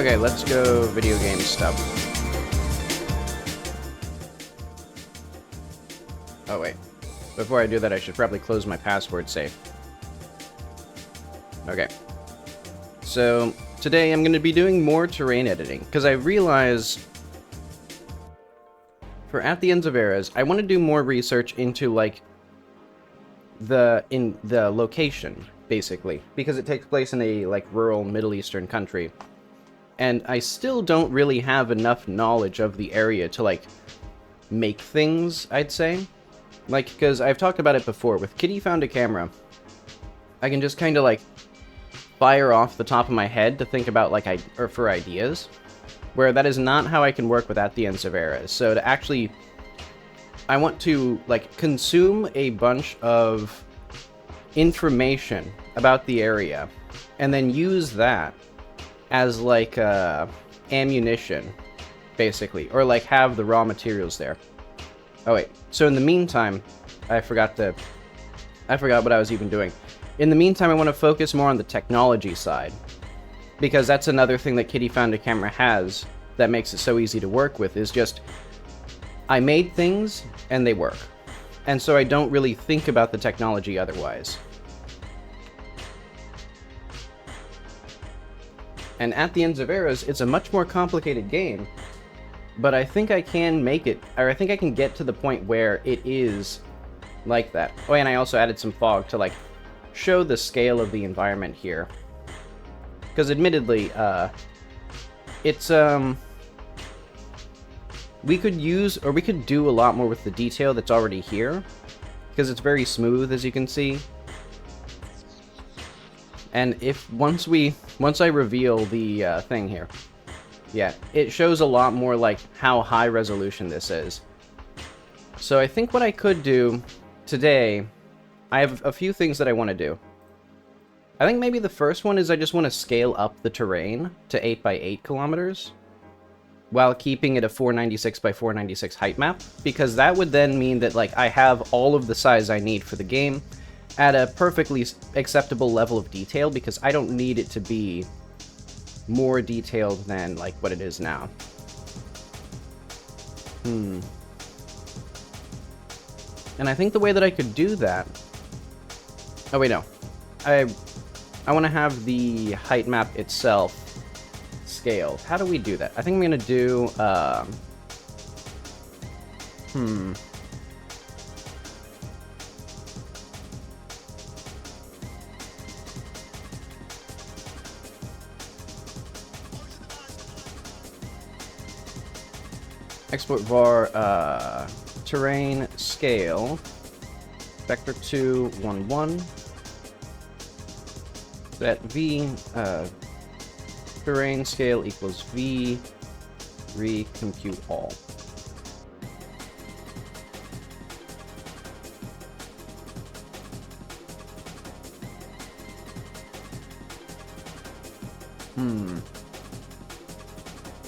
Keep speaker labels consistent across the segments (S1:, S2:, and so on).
S1: Okay, let's go video game stuff. Oh wait. Before I do that, I should probably close my password safe. Okay. So, today I'm going to be doing more terrain editing, because I realize for At the Ends of Eras, I want to do more research into, like, the location, basically, because it takes place in a, like, rural Middle Eastern country. And I still don't really have enough knowledge of the area to, like, make things, I'd say. Like, because I've talked about it before, with Kitty Found a Camera, I can just kind of, like, fire off the top of my head to think about, like, for ideas, where that is not how I can work with At the Ends of Eras. So to actually, I want to, like, consume a bunch of information about the area, and then use that as, like, ammunition, basically, or, like, have the raw materials there. Oh, wait. So in the meantime, I forgot what I was even doing. In the meantime, I want to focus more on the technology side, because that's another thing that Kitty Found a Camera has that makes it so easy to work with, is just, I made things, and they work. And so I don't really think about the technology otherwise. And At the Ends of Eras, it's a much more complicated game, but I think I can make it, or I think I can get to the point where it is like that. Oh, and I also added some fog to, like, show the scale of the environment here. Because admittedly, it's, we could do a lot more with the detail that's already here, because it's very smooth, as you can see. And once I reveal the thing here, yeah, it shows a lot more, like, how high resolution this is. So I think what I could do today, I have a few things that I want to do. I think maybe the first one is I just want to scale up the terrain to 8 by 8 kilometers, while keeping it a 496 by 496 height map, because that would then mean that, like, I have all of the size I need for the game at a perfectly acceptable level of detail, because I don't need it to be more detailed than, like, what it is now. And I think the way that I could do that... Oh, wait, no. I want to have the height map itself scaled. How do we do that? I think I'm going to do... Export var terrain scale vector 2 1 1 set v terrain scale equals v recompute all.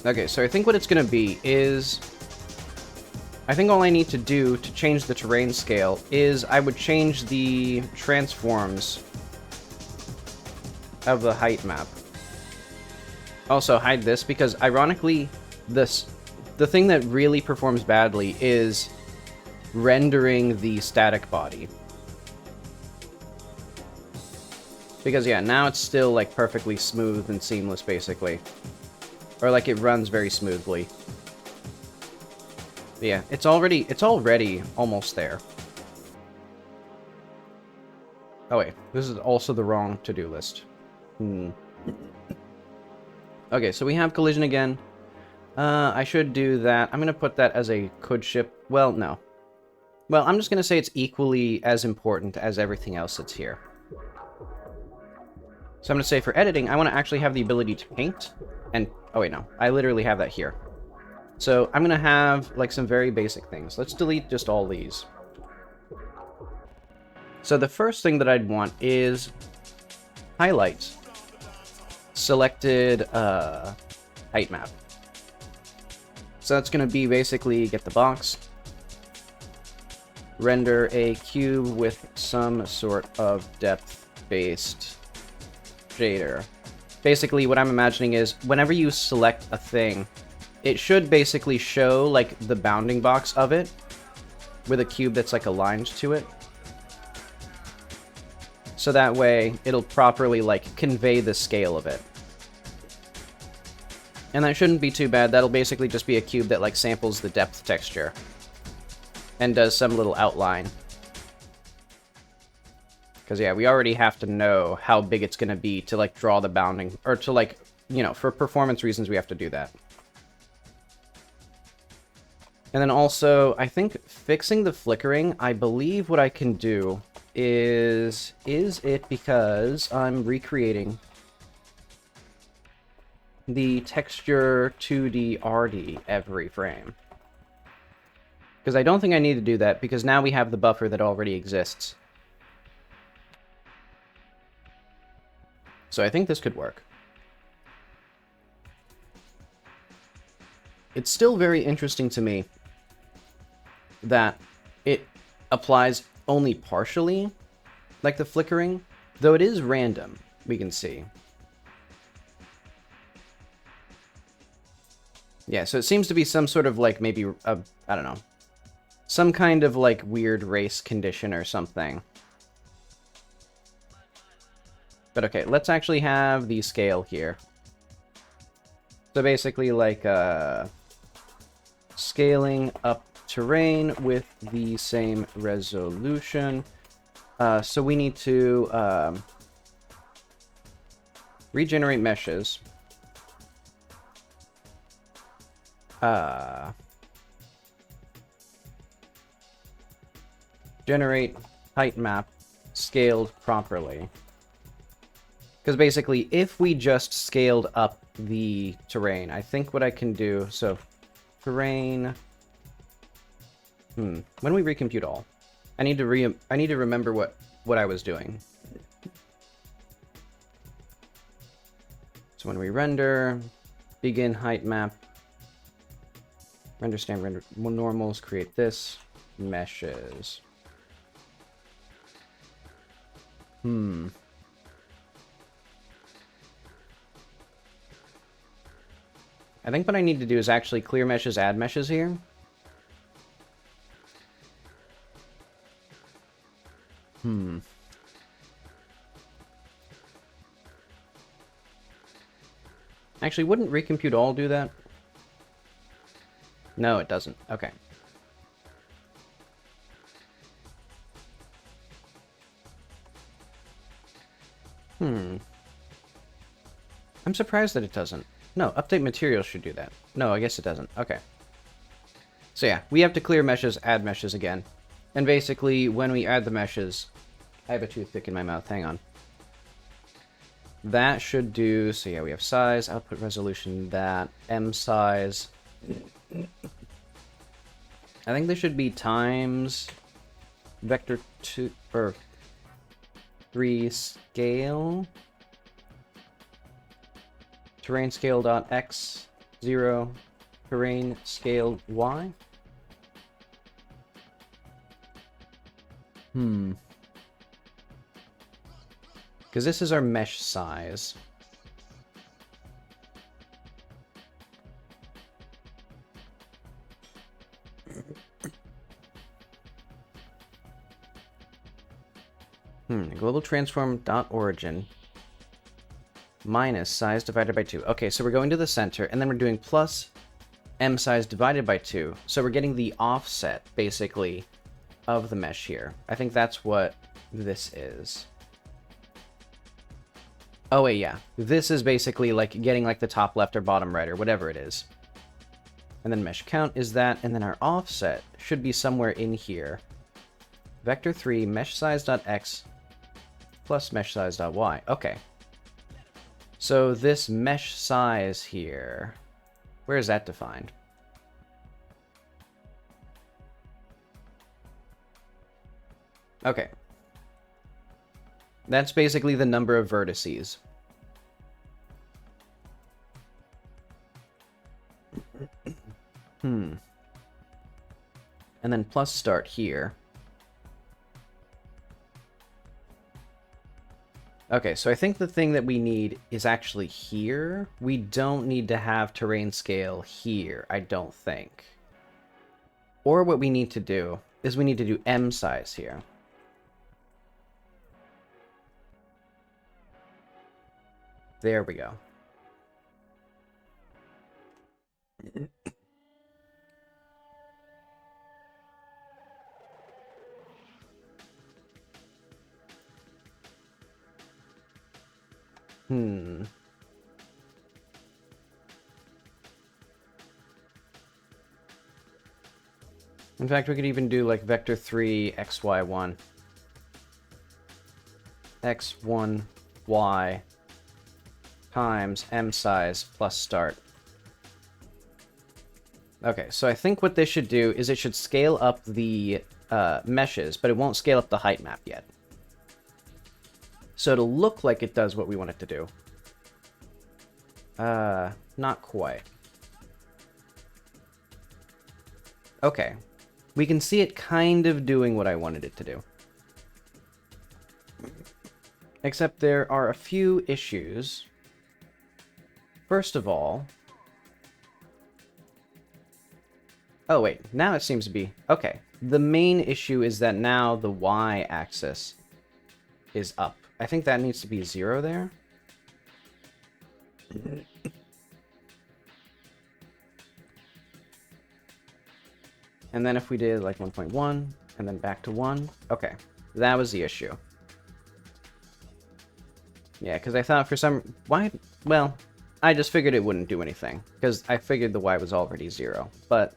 S1: Okay, so I think what it's gonna be is, I think all I need to do to change the terrain scale is I would change the transforms of the height map. Also, hide this, because ironically, the thing that really performs badly is rendering the static body. Because, yeah, now it's still, like, perfectly smooth and seamless, basically. Or, like, it runs very smoothly. But yeah, it's already almost there. Oh wait, this is also the wrong to-do list. Okay, so we have collision again. I should do that. I'm gonna put that as a could ship. Well, no. Well, I'm just gonna say it's equally as important as everything else that's here. So I'm gonna say for editing, I want to actually have the ability to paint. And, oh wait, no. I literally have that here. So I'm gonna have, like, some very basic things. Let's delete just all these. So the first thing that I'd want is highlights. Selected height map. So that's gonna be basically get the box, render a cube with some sort of depth-based shader. Basically, what I'm imagining is whenever you select a thing, it should basically show, like, the bounding box of it with a cube that's, like, aligned to it. So that way, it'll properly, like, convey the scale of it. And that shouldn't be too bad. That'll basically just be a cube that, like, samples the depth texture and does some little outline. Because, yeah, we already have to know how big it's going to be to, like, draw the bounding, or to, like, you know, for performance reasons, we have to do that. And then also, I think fixing the flickering, I believe what I can do is it because I'm recreating the texture 2D RD every frame. Because I don't think I need to do that, because now we have the buffer that already exists. So I think this could work. It's still very interesting to me that it applies only partially, like the flickering, though it is random, we can see. Yeah, so it seems to be some sort of, like, maybe, I don't know, some kind of, like, weird race condition or something. But okay, let's actually have the scale here. So basically, like, scaling up terrain with the same resolution. So we need to regenerate meshes. Generate height map scaled properly. Because basically, if we just scaled up the terrain, I think what I can do, so terrain. When we recompute all, I need to remember what I was doing. So when we render, begin height map, render stand render normals, create this, meshes. I think what I need to do is actually clear meshes, add meshes here. Actually, wouldn't recompute all do that? No, it doesn't. Okay. I'm surprised that it doesn't. No, update materials should do that. No, I guess it doesn't. Okay. So yeah, we have to clear meshes, add meshes again. And basically, when we add the meshes... I have a toothpick in my mouth, hang on. That should do... So yeah, we have size, output resolution, that, M size. I think there should be times... vector 2... or 3 scale... terrain scale dot x 0 terrain scale y. Because this is our mesh size. Global transform dot origin minus size divided by 2. Okay, so we're going to the center, and then we're doing plus m size divided by 2. So we're getting the offset, basically, of the mesh here. I think that's what this is. Oh, wait, yeah. This is basically, like, getting, like, the top left or bottom right, or whatever it is. And then mesh count is that, and then our offset should be somewhere in here. Vector 3 mesh size.x plus mesh size.y. Okay. So this mesh size here, where is that defined? Okay. That's basically the number of vertices. And then plus start here. Okay, so I think the thing that we need is actually here. We don't need to have terrain scale here, I don't think. Or what we need to do is we need to do M size here. There we go. Hmm. In fact, we could even do like vector 3, xy1. x1, y times m size plus start. Okay, so I think what this should do is it should scale up the meshes, but it won't scale up the height map yet. So it'll look like it does what we want it to do. Not quite. Okay. We can see it kind of doing what I wanted it to do. Except there are a few issues. First of all... Oh, wait. Now it seems to be... Okay. The main issue is that now the y-axis is up. I think that needs to be 0 there. And then if we did like 1.1 and then back to 1, okay, that was the issue. Yeah, because I thought for some... Why? Well, I just figured it wouldn't do anything, because I figured the y was already 0. But,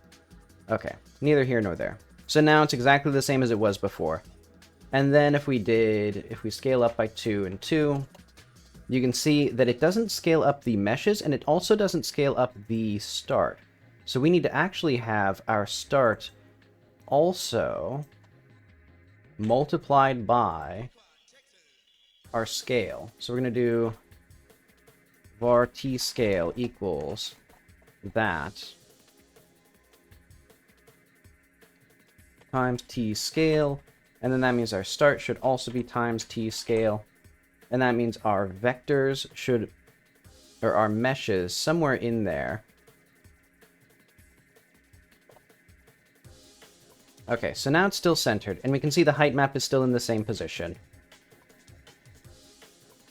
S1: okay, neither here nor there. So now it's exactly the same as it was before. And then if we scale up by 2 and 2, you can see that it doesn't scale up the meshes, and it also doesn't scale up the start. So we need to actually have our start also multiplied by our scale. So we're going to do var t scale equals that times t scale, and then that means our start should also be times t scale, and that means our vectors should, or our meshes, somewhere in there. Okay, so now it's still centered, and we can see the height map is still in the same position.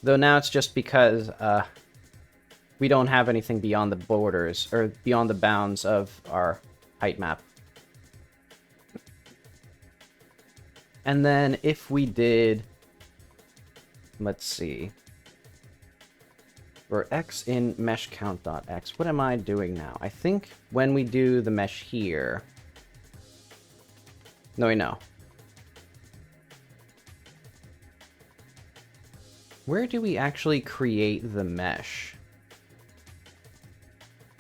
S1: Though now it's just because we don't have anything beyond the borders, or beyond the bounds of our height map. And then if we did, let's see, for x in mesh count.x, what am I doing now? I think when we do the mesh here, no, wait, no. Where do we actually create the mesh?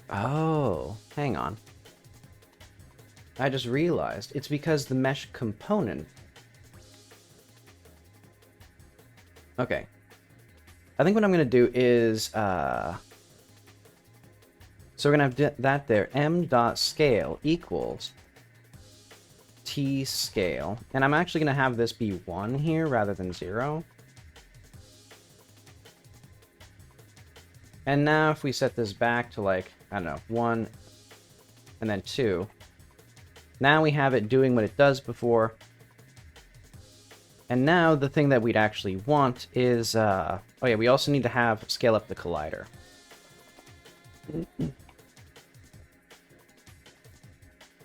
S1: Oh, hang on. I just realized. It's because the mesh component... Okay. I think what I'm going to do is... So we're going to have that there. m.scale equals t scale. And I'm actually going to have this be 1 here rather than 0. And now if we set this back to like, I don't know, 1 and then 2. Now we have it doing what it does before. And now the thing that we'd actually want is, oh yeah, we also need to have scale up the collider.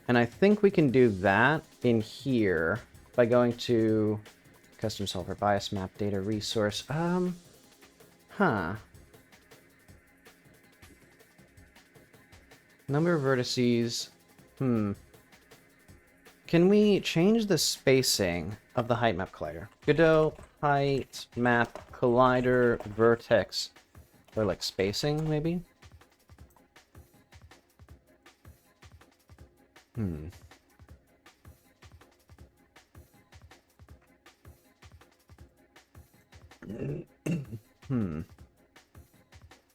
S1: And I think we can do that in here by going to custom solver bias map data resource. Number of vertices. Can we change the spacing of the height map collider? Godot, height, map, collider, vertex. Or like spacing, maybe? Due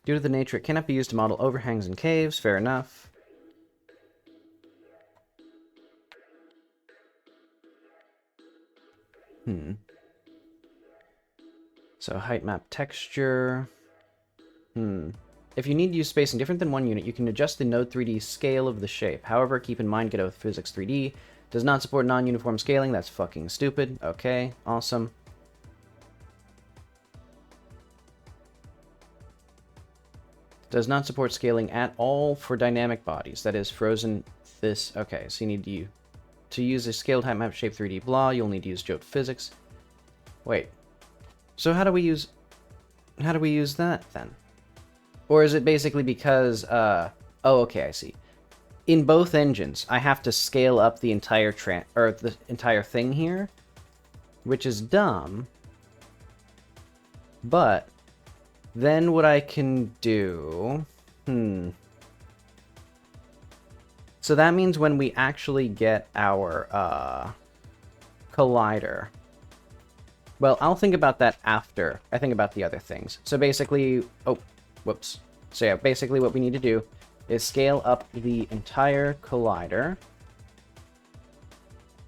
S1: to the nature, it cannot be used to model overhangs and caves. Fair enough. So height map texture. If you need to use spacing different than one unit, you can adjust the node 3D scale of the shape. However, keep in mind Godot Physics 3D does not support non-uniform scaling. That's fucking stupid. Okay, awesome. Does not support scaling at all for dynamic bodies. That is frozen this. Okay, so you need to use a scaled height map shape 3D blah, you'll need to use Godot Physics. Wait. So how do we use that then? Or is it basically because, oh, okay, I see. In both engines, I have to scale up the entire the entire thing here, which is dumb. But then what I can do, So that means when we actually get our collider. Well, I'll think about that after I think about the other things. So basically, oh, whoops. So yeah, basically what we need to do is scale up the entire collider.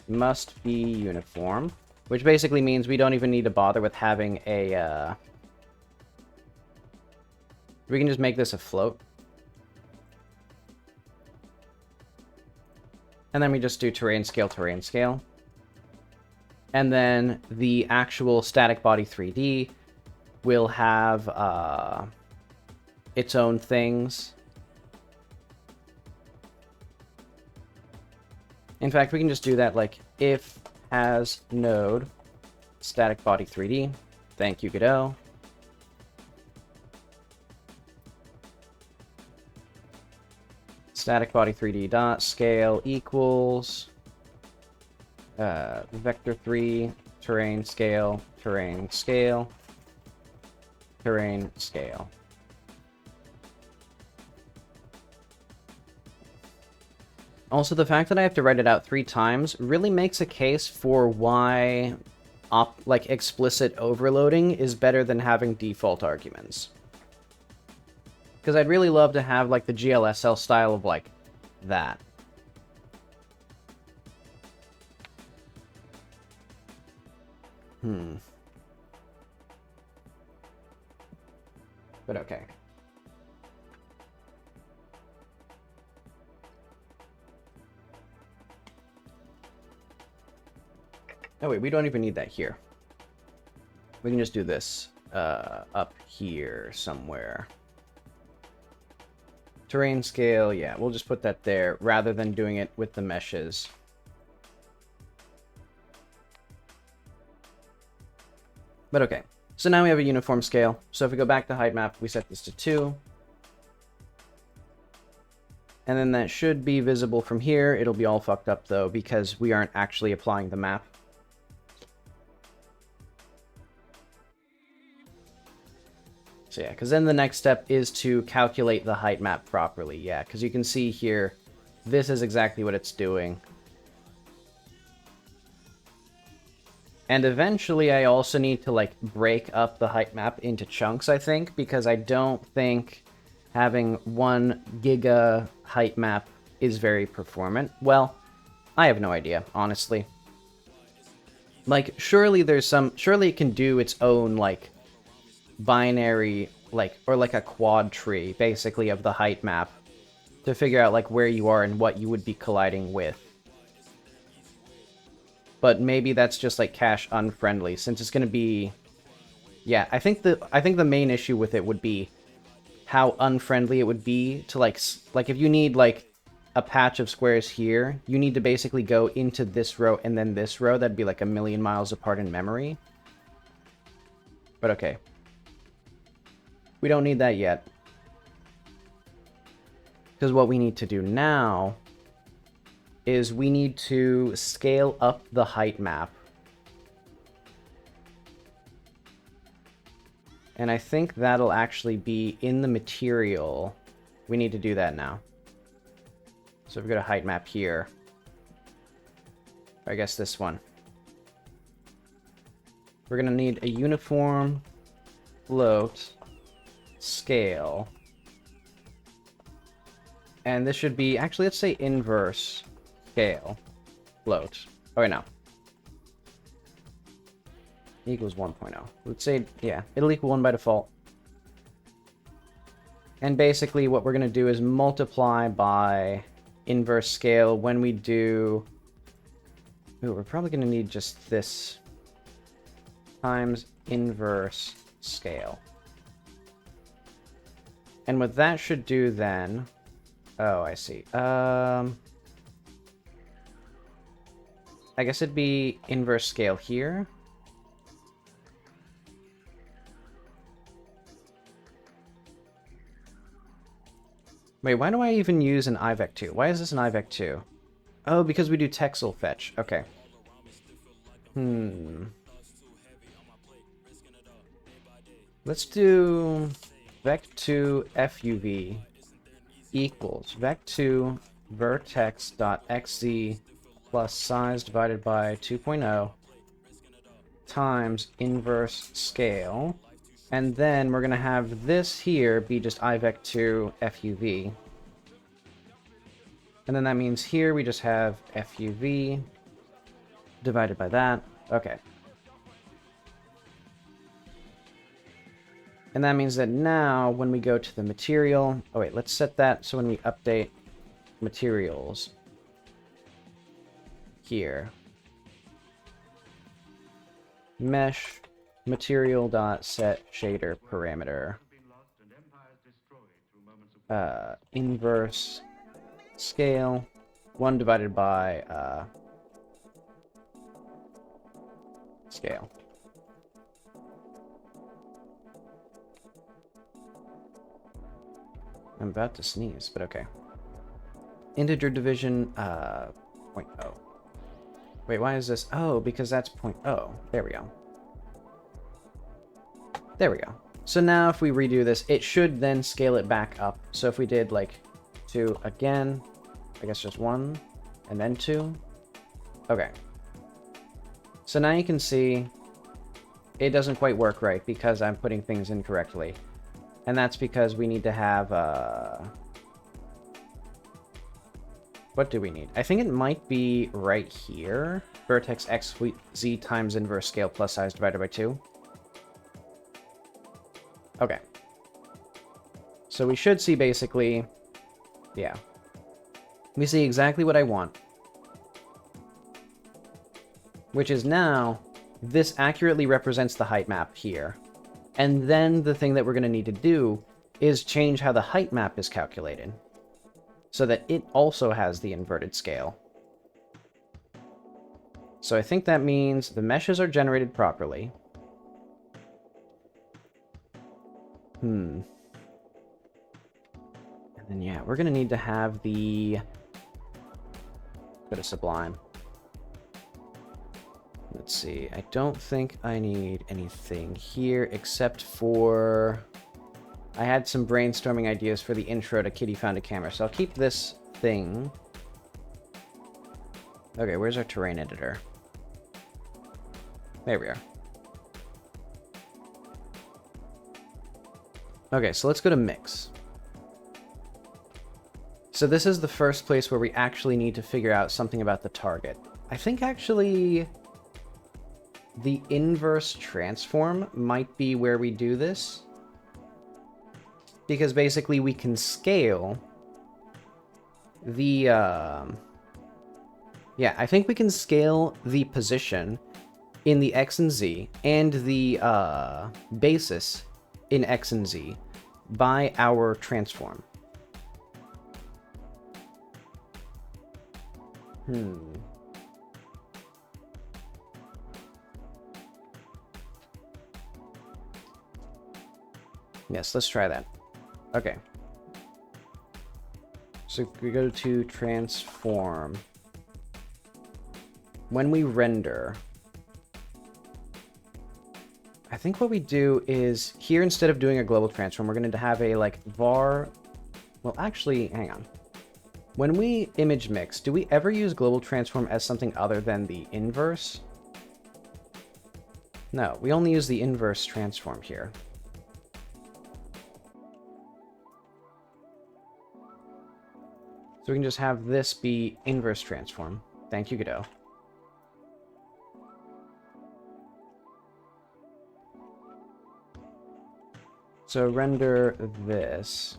S1: Must be uniform, which basically means we don't even need to bother with having a, we can just make this a float. And then we just do terrain scale, terrain scale. And then the actual static body 3D will have its own things. In fact, we can just do that like if has node static body 3D. Thank you, Godot. Static body 3D dot scale equals vector 3 terrain scale terrain scale terrain scale. Also, the fact that I have to write it out 3 times really makes a case for why explicit overloading is better than having default arguments. Because I'd really love to have like the GLSL style of like that. But okay. Oh wait, we don't even need that here. We can just do this up here somewhere. Terrain scale, yeah, we'll just put that there rather than doing it with the meshes. But okay, so now we have a uniform scale. So if we go back to height map, we set this to 2. And then that should be visible from here. It'll be all fucked up though, because we aren't actually applying the map. So yeah, because then the next step is to calculate the height map properly. Yeah, because you can see here, this is exactly what it's doing. And eventually I also need to like break up the height map into chunks, I think, because I don't think having 1 giga height map is very performant. Well, I have no idea, honestly. Like, surely it can do its own, like, binary, like, or like a quad tree, basically, of the height map to figure out, like, where you are and what you would be colliding with. But maybe that's just, like, cache unfriendly, since it's gonna be... Yeah, I think the main issue with it would be how unfriendly it would be to, like, if you need, like, a patch of squares here, you need to basically go into this row and then this row. That'd be, like, a million miles apart in memory. But okay. We don't need that yet. Because what we need to do now is we need to scale up the height map. And I think that'll actually be in the material. We need to do that now. So if we go to height map here, I guess this one. We're going to need a uniform float scale. And this should be, actually, let's say inverse scale float. Oh, wait, no. Equals 1.0. Let's say, yeah, it'll equal 1 by default. And basically what we're going to do is multiply by inverse scale when we do... Ooh, we're probably going to need just this times inverse scale. And what that should do then... Oh, I see. I guess it'd be inverse scale here. Wait, why do I even use an IVEC2? Why is this an IVEC2? Oh, because we do Texel fetch. Okay. Let's do vec2 FUV equals vec2 vertex.xz plus size divided by 2.0 times inverse scale. And then we're going to have this here be just IVEC2 FUV. And then that means here we just have FUV divided by that. Okay. And that means that now when we go to the material... Oh wait, let's set that so when we update materials here. Mesh material.set shader parameter. Inverse scale 1 divided by scale. I'm about to sneeze, but okay. Integer division 0.0. Wait, why is this? Oh, because that's 0.0. There we go. There we go. So now if we redo this, it should then scale it back up. So if we did like 2 again, I guess just 1, and then 2. Okay. So now you can see it doesn't quite work right because I'm putting things incorrectly. And that's because we need to have, what do we need? I think it might be right here. Vertex xz times inverse scale plus size divided by 2. Okay. So we should see basically, yeah. We see exactly what I want. Which is now, this accurately represents the height map here. And then the thing that we're going to need to do is change how the height map is calculated. So that it also has the inverted scale. So I think that means the meshes are generated properly. And then, yeah, we're going to need to have the... bit of Sublime. Let's see. I don't think I need anything here except for... I had some brainstorming ideas for the intro to Kitty Found a Camera, so I'll keep this thing. Okay, where's our terrain editor? There we are. Okay, so let's go to Mix. So this is the first place where we actually need to figure out something about the target. I think actually the inverse transform might be where we do this. Because basically we can scale the, yeah, I think we can scale the position in the X and Z and the basis in X and Z by our transform. Yes, let's try that. Okay. So we go to transform. When we render, I think what we do is here, instead of doing a global transform, we're going to have a like var. Well, actually, hang on. When we image mix, do we ever use global transform as something other than the inverse? No, we only use the inverse transform here. So we can just have this be inverse transform. Thank you, Godot. So render this.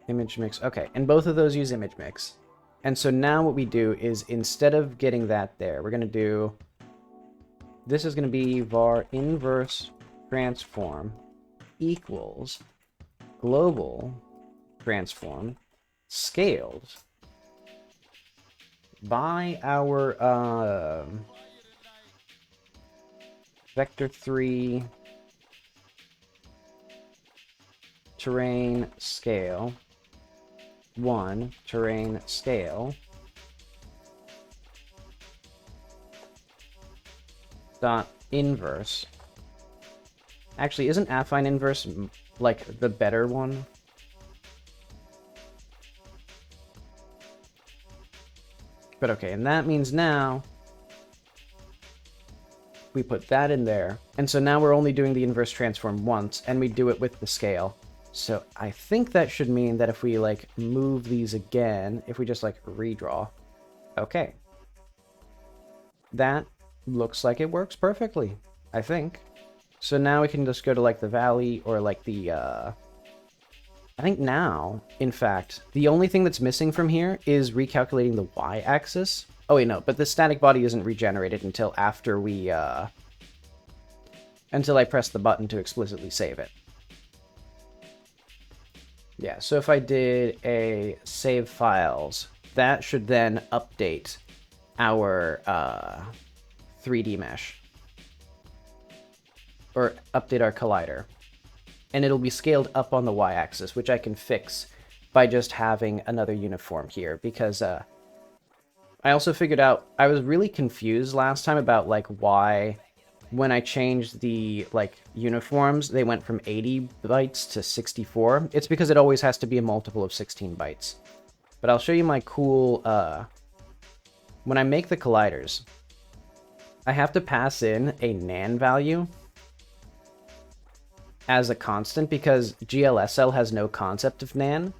S1: Image mix. Okay, and both of those use image mix. And so now what we do is, instead of getting that there, we're going to do... This is going to be var inverse transform equals global transform scaled by our vector 3 terrain scale 1 terrain scale dot inverse. Actually, isn't affine inverse like the better one? But okay, and that means now we put that in there. And so now we're only doing the inverse transform once, and we do it with the scale. So I think that should mean that if we like move these again, if we just like redraw, okay. That looks like it works perfectly, I think. So now we can just go to like the valley or like the, I think now, in fact, the only thing that's missing from here is recalculating the y-axis. Oh wait, no, but the static body isn't regenerated until after we, until I press the button to explicitly save it. Yeah, so if I did a save files, that should then update our 3D mesh. Or update our collider. And it'll be scaled up on the y-axis, which I can fix by just having another uniform here, because I also figured out I was really confused last time about like why when I changed the like uniforms they went from 80 bytes to 64. It's because it always has to be a multiple of 16 bytes. But I'll show you my cool when I make the colliders, I have to pass in a nan value as a constant because GLSL has no concept of nan.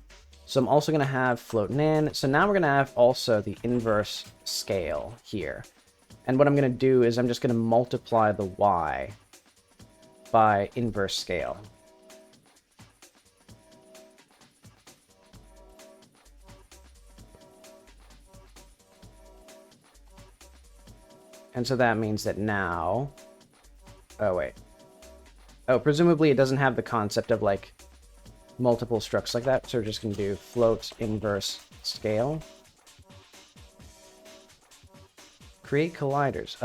S1: So I'm also going to have float nan. So now we're going to have also the inverse scale here. And what I'm going to do is I'm just going to multiply the y by inverse scale. And so that means that now... Oh, wait. Oh, presumably it doesn't have the concept of, like, multiple structs like that. So we're just going to do float inverse scale. Create colliders.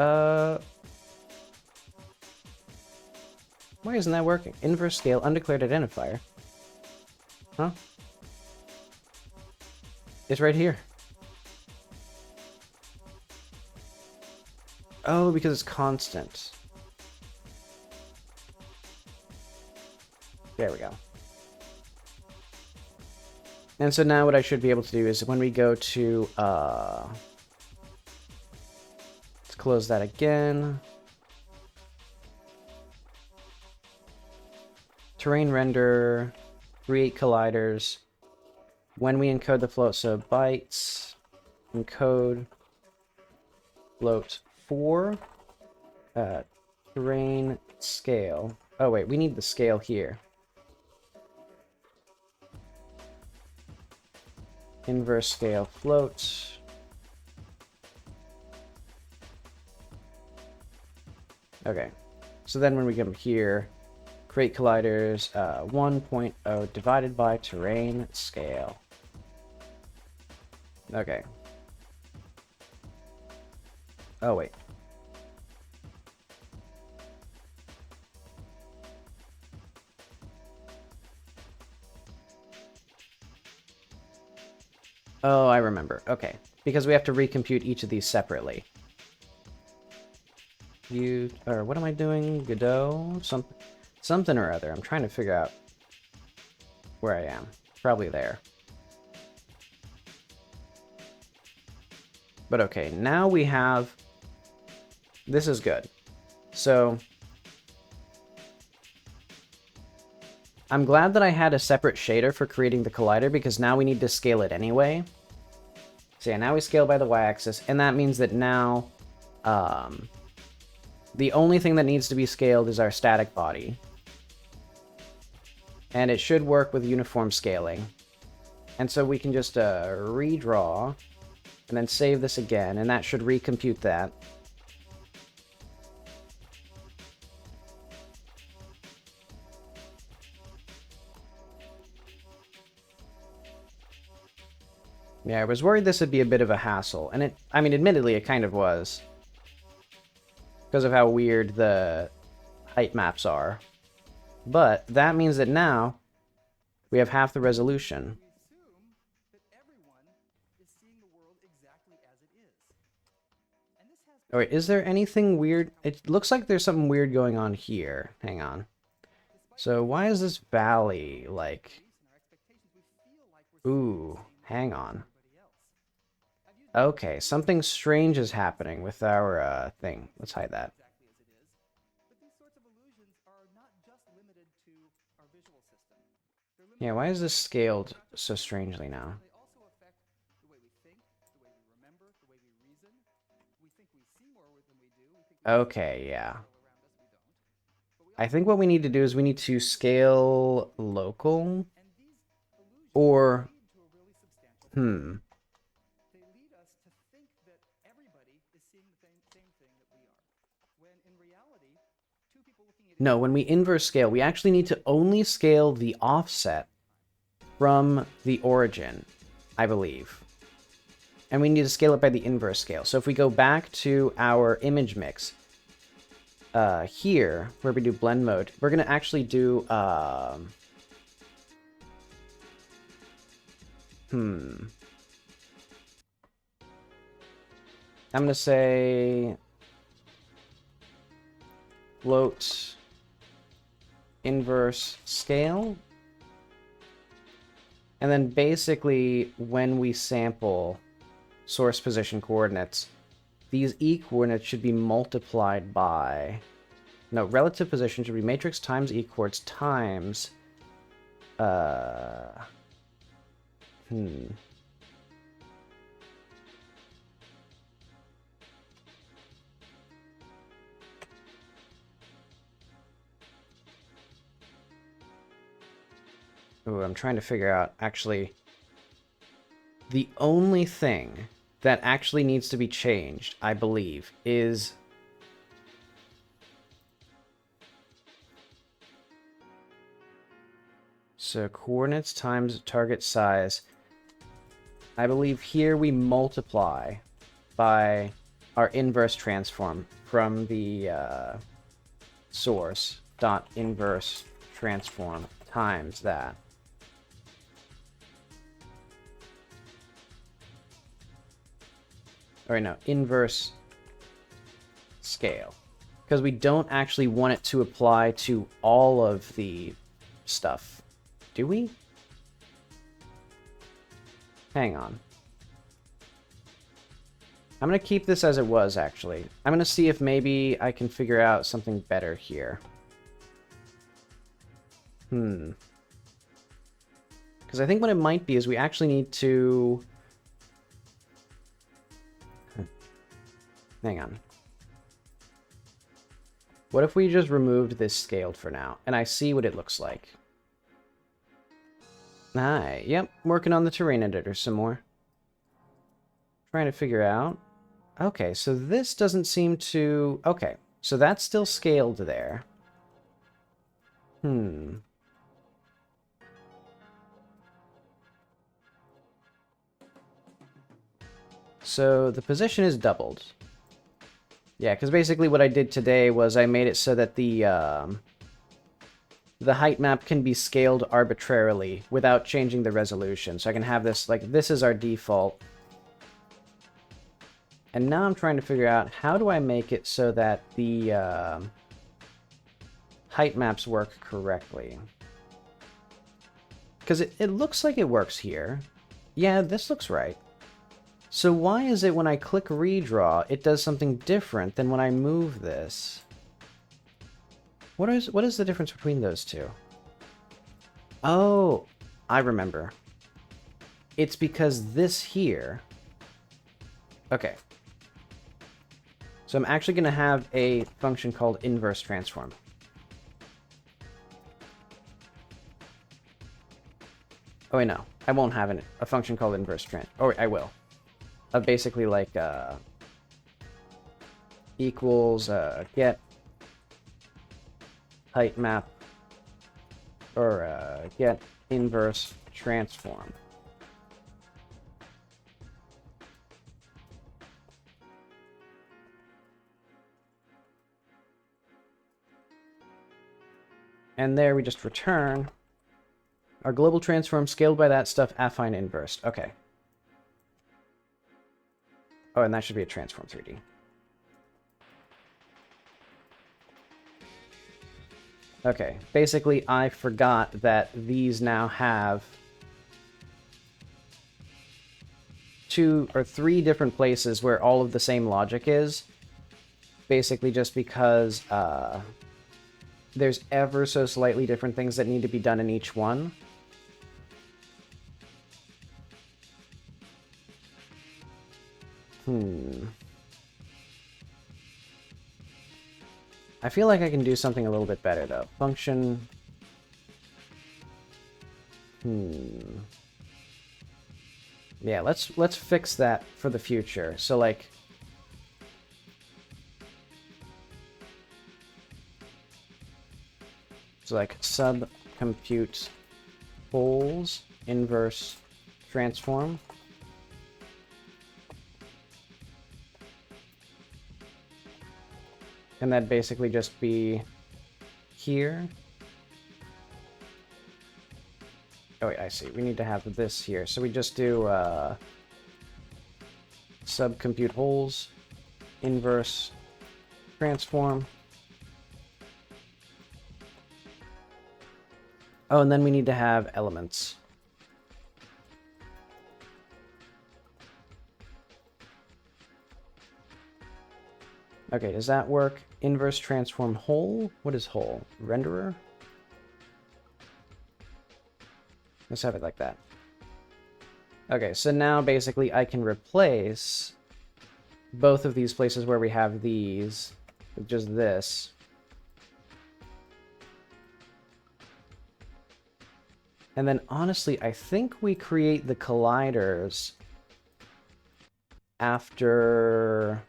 S1: Why isn't that working? Inverse scale undeclared identifier. Huh? It's right here. Oh, because it's constant. There we go. And so now what I should be able to do is when we go to, let's close that again. Terrain render, create colliders. When we encode the float, so bytes, encode, float 4, terrain scale. Oh wait, we need the scale here. Inverse scale float. Okay, so then when we come here, create colliders 1.0 divided by terrain scale. Okay. Oh, wait. Oh, I remember. Okay. Because we have to recompute each of these separately. Or what am I doing? Godot? Something or other. I'm trying to figure out where I am. Probably there. But okay, now we have... This is good. So... I'm glad that I had a separate shader for creating the collider, because now we need to scale it anyway. So yeah, now we scale by the y-axis, and that means that now The only thing that needs to be scaled is our static body. And it should work with uniform scaling. And so we can just redraw and then save this again, and that should recompute that. Yeah, I was worried this would be a bit of a hassle, and I mean, admittedly, it kind of was. Because of how weird the height maps are. But that means that now we have half the resolution. Oh wait, is there anything weird? It looks like there's something weird going on here. Hang on. So why is this valley like... Ooh, hang on. Okay, something strange is happening with our thing. Let's hide that. Yeah, why is this scaled so strangely now? Okay, yeah. I think what we need to do is we need to scale local. Or... No, when we inverse scale, we actually need to only scale the offset from the origin, I believe. And we need to scale it by the inverse scale. So if we go back to our image mix, here, where we do blend mode, we're going to actually do... I'm going to say... float... inverse scale, and then basically when we sample source position coordinates, these E coordinates should be multiplied by, no, relative position should be matrix times E coords times, Ooh, I'm trying to figure out, actually, the only thing that actually needs to be changed, I believe, is... So, coordinates times target size. I believe here we multiply by our inverse transform from the source dot inverse transform times that. Or no, inverse scale. Because we don't actually want it to apply to all of the stuff. Do we? Hang on. I'm going to keep this as it was, actually. I'm going to see if maybe I can figure out something better here. Because I think what it might be is we actually need to... Hang on. What if we just removed this scaled for now, and I see what it looks like? Hi, yep, working on the terrain editor some more. Trying to figure out... Okay, so this doesn't seem to... Okay, so that's still scaled there. So the position is doubled. Yeah, because basically what I did today was I made it so that the height map can be scaled arbitrarily without changing the resolution. So I can have this, like, this is our default. And now I'm trying to figure out how do I make it so that the height maps work correctly. Because it looks like it works here. Yeah, this looks right. So why is it when I click redraw, it does something different than when I move this? What is the difference between those two? Oh, I remember. It's because this here... Okay. So I'm actually going to have a function called inverse transform. Oh, wait, no. I won't have a function called inverse transform. Oh, wait, I will. Of basically like equals get height map or get inverse transform. And there we just return our global transform scaled by that stuff affine inversed. Okay. Oh, and that should be a transform 3D. Okay, basically I forgot that these now have 2 or 3 different places where all of the same logic is. Basically just because there's ever so slightly different things that need to be done in each one. I feel like I can do something a little bit better, though. Function... Yeah, let's fix that for the future. So, like... So, like, sub-compute holes, inverse transform. And that'd basically just be here. Oh, wait, I see. We need to have this here. So we just do sub-compute holes, inverse transform. Oh, and then we need to have elements. Okay, does that work? Inverse transform hole? What is hole? Renderer? Let's have it like that. Okay, so now basically I can replace both of these places where we have these with just this. And then honestly, I think we create the colliders after...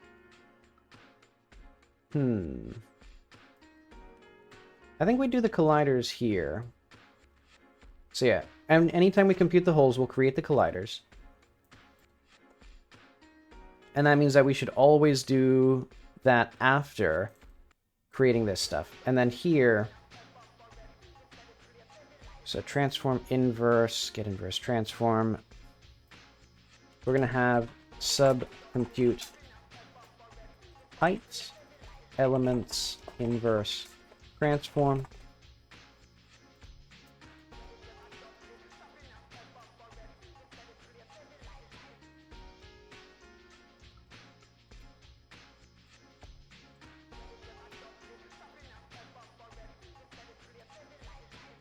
S1: I think we do the colliders here. So yeah, and anytime we compute the holes, we'll create the colliders. And that means that we should always do that after creating this stuff. And then here, so transform inverse, get inverse transform. We're going to have sub-compute height, elements, inverse transform.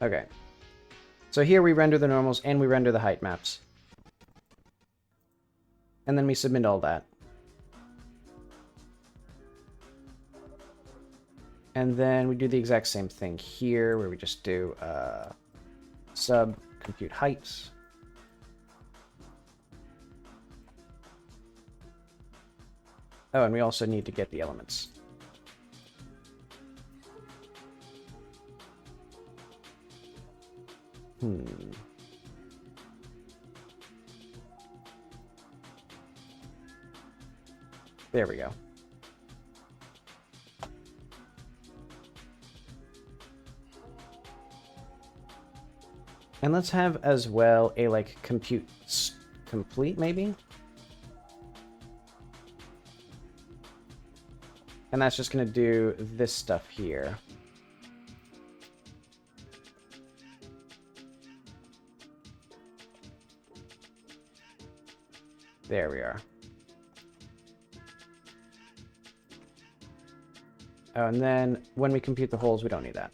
S1: Okay. So here we render the normals and we render the height maps. And then we submit all that. And then we do the exact same thing here, where we just do sub compute heights. Oh, and we also need to get the elements. There we go. And let's have as well a like compute complete maybe. And that's just going to do this stuff here. There we are. Oh, and then when we compute the holes, we don't need that.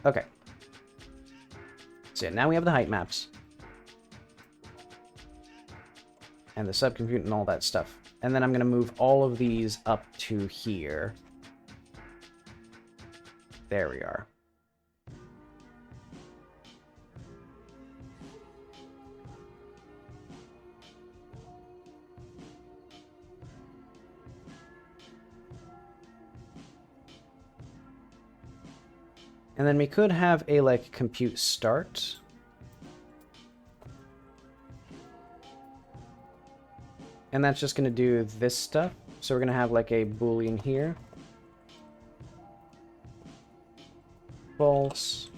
S1: Okay. So yeah, now we have the height maps. And the subcompute and all that stuff. And then I'm going to move all of these up to here. There we are. And then we could have a, like, compute start. And that's just going to do this stuff. So we're going to have, like, a Boolean here. False.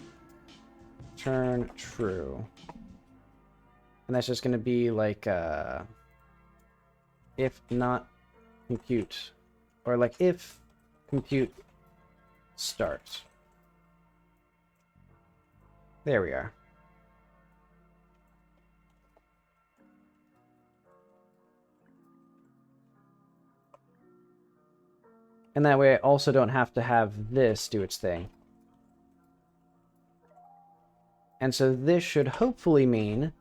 S1: Turn true. And that's just going to be, like, if not compute. Or, like, if compute start. There we are. And that way I also don't have to have this do its thing. And so this should hopefully mean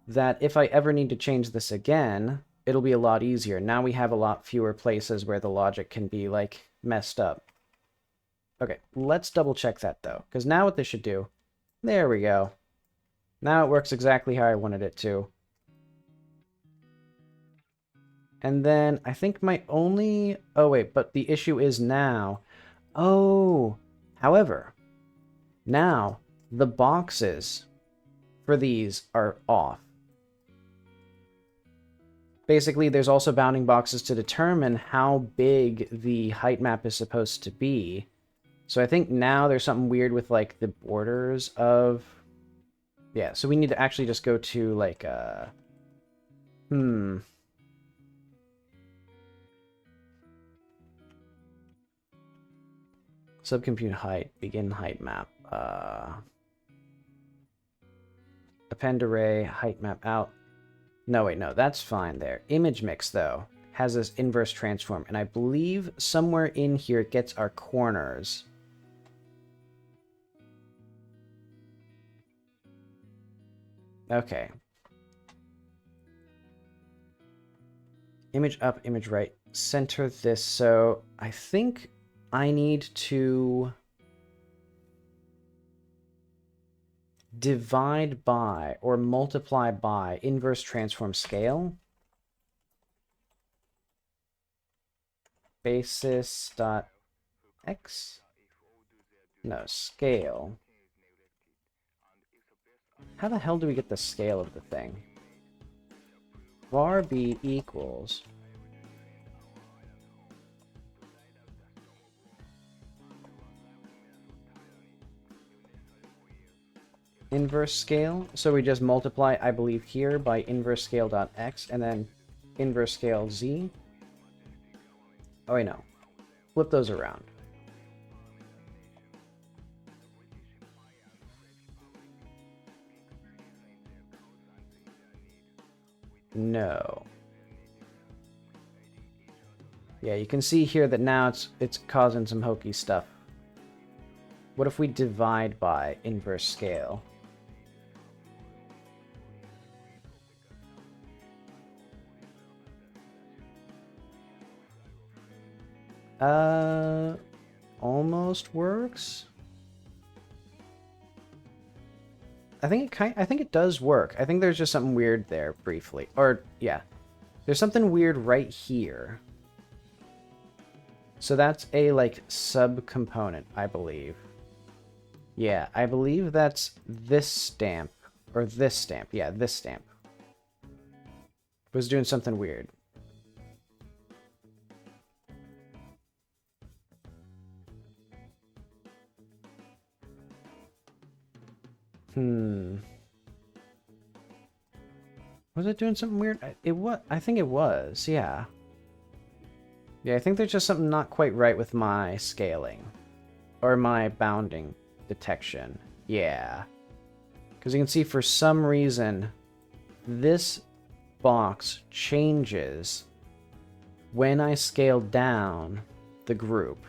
S1: that if I ever need to change this again, it'll be a lot easier. Now we have a lot fewer places where the logic can be, like, messed up. Okay, let's double check that, though. Because now what this should do... There we go. Now it works exactly how I wanted it to. And then I think my only... Oh, wait, but the issue is now... Oh! However, now the boxes for these are off. Basically, there's also bounding boxes to determine how big the height map is supposed to be. So I think now there's something weird with, like, the borders of... Yeah, so we need to actually just go to, like, Subcompute height, begin height map. Append array, height map out. No, wait, no, that's fine there. Image mix, though, has this inverse transform, and I believe somewhere in here it gets our corners. Okay. Image up, image right. Center this. So I think I need to divide by or multiply by inverse transform scale. Basis dot x. No, scale. How the hell do we get the scale of the thing? Var b equals inverse scale. So we just multiply, I believe, here by inverse scale dot x and then inverse scale z. Oh wait, no. Flip those around. No. Yeah, you can see here that now it's causing some hokey stuff. What if we divide by inverse scale? Almost works. I think it does work. I think there's just something weird there briefly. Or yeah. There's something weird right here. So that's a like subcomponent, I believe. Yeah, I believe that's this stamp or this stamp. Yeah, this stamp was doing something weird. Was it doing something weird? I think it was, yeah. Yeah, I think there's just something not quite right with my scaling. Or my bounding detection. Yeah. Because you can see for some reason, this box changes when I scale down the group.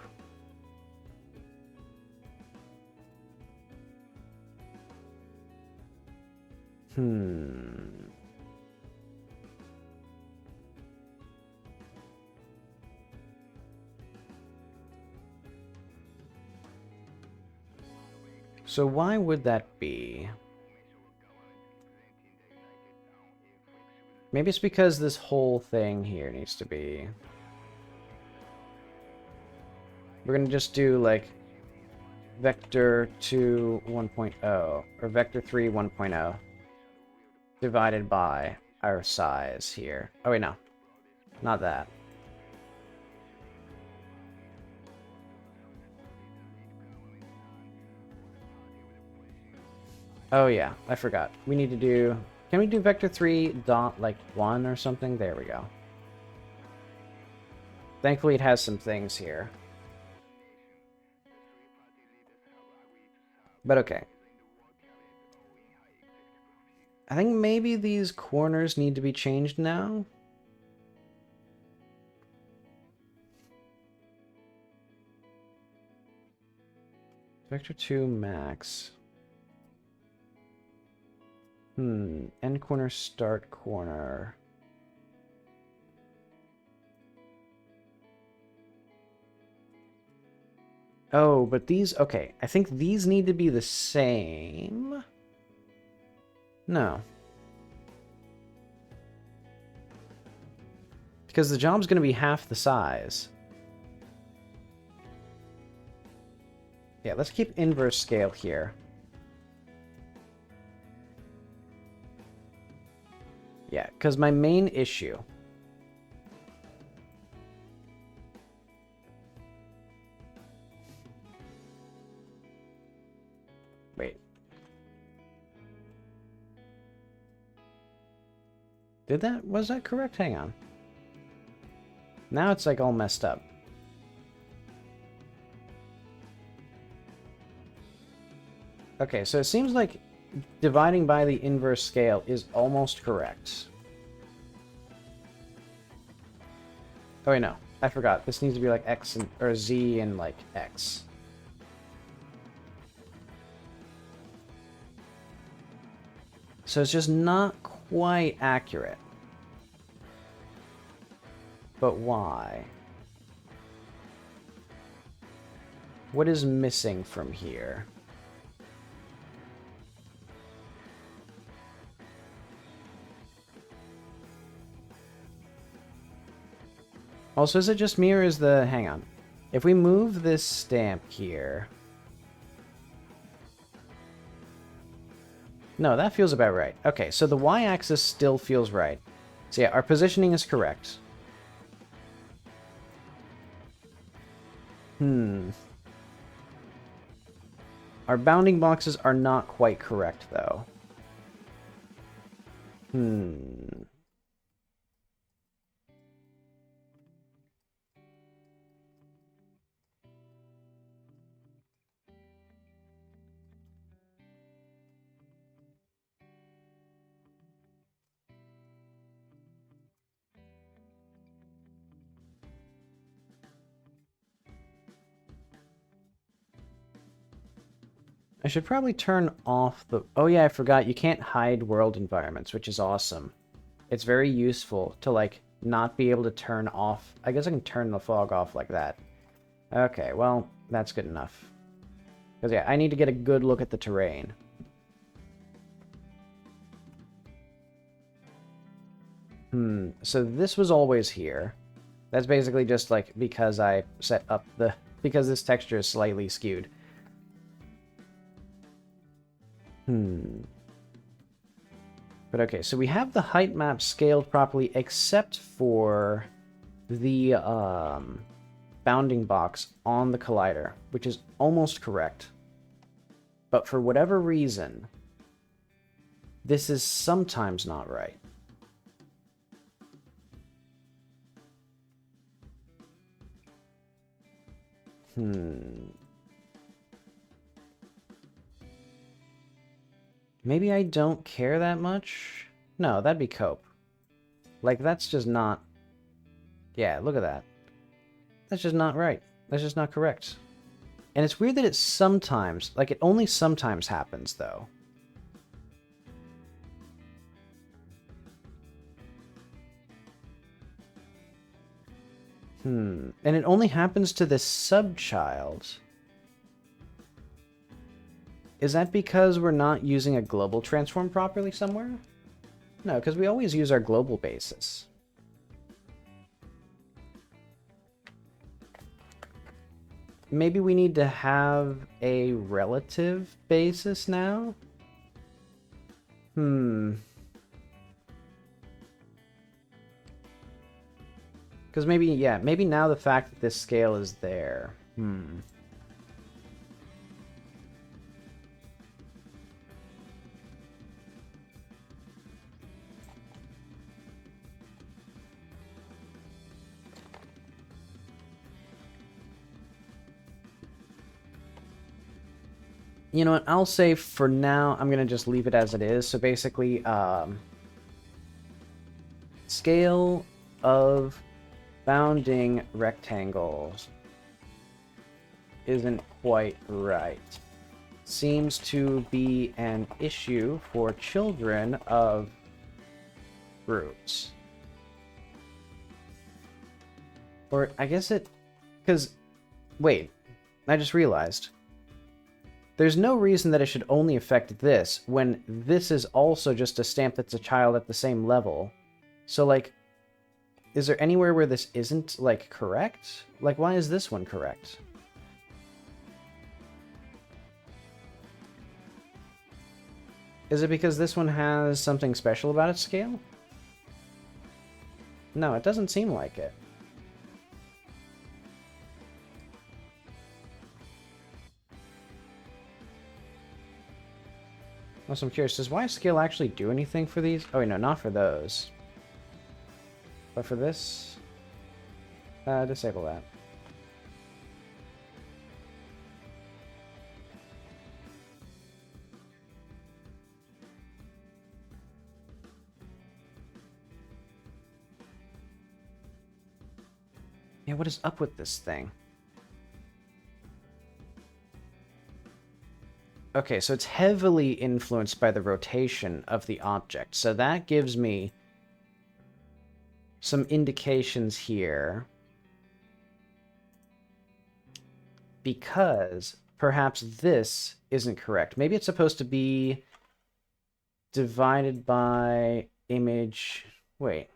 S1: So why would that be? Maybe it's because this whole thing here needs to be... We're going to just do, like, vector 2 1.0, or vector 3 1.0, divided by our size here. Oh, wait, no. Not that. Oh, yeah, I forgot. We need to do... Can we do vector 3 dot, like, 1 or something? There we go. Thankfully, it has some things here. But okay. I think maybe these corners need to be changed now. Vector 2 max. End corner, start corner. Oh, but these... Okay, I think these need to be the same. No. Because the job's going to be half the size. Yeah, let's keep inverse scale here. Yeah, because my main issue... Wait. Was that correct? Hang on. Now it's like all messed up. Okay, so it seems like dividing by the inverse scale is almost correct. Oh wait, no. I forgot. This needs to be like X and, or Z and like X. So it's just not quite accurate. But why? What is missing from here? Also, is it just me or is the... Hang on. If we move this stamp here... No, that feels about right. Okay, so the y-axis still feels right. So yeah, our positioning is correct. Our bounding boxes are not quite correct, though. I should probably turn off the... Oh yeah, I forgot. You can't hide world environments, which is awesome. It's very useful to, like, not be able to turn off... I guess I can turn the fog off like that. Okay, well, that's good enough. Because, yeah, I need to get a good look at the terrain. So this was always here. That's basically just, like, because I set up the... Because this texture is slightly skewed. But okay, so we have the height map scaled properly except for the bounding box on the collider, which is almost correct. But for whatever reason, this is sometimes not right. Maybe I don't care that much? No, that'd be cope. Like, that's just not... Yeah, look at that. That's just not right. That's just not correct. And it's weird that it sometimes... Like, it only sometimes happens, though. And it only happens to this sub-child. Is that because we're not using a global transform properly somewhere? No, because we always use our global basis. Maybe we need to have a relative basis now? Because maybe, yeah, maybe now the fact that this scale is there. You know what, I'll say for now, I'm going to just leave it as it is. So basically, scale of bounding rectangles isn't quite right. Seems to be an issue for children of groups. Or I guess it... Because, wait, I just realized. There's no reason that it should only affect this, when this is also just a stamp that's a child at the same level. So, like, is there anywhere where this isn't, like, correct? Like, why is this one correct? Is it because this one has something special about its scale? No, it doesn't seem like it. Also, I'm curious, does Y scale actually do anything for these? Oh, wait, no, not for those. But for this? Disable that. Yeah, what is up with this thing? Okay, so it's heavily influenced by the rotation of the object. So that gives me some indications here. Because perhaps this isn't correct. Maybe it's supposed to be divided by image... Wait.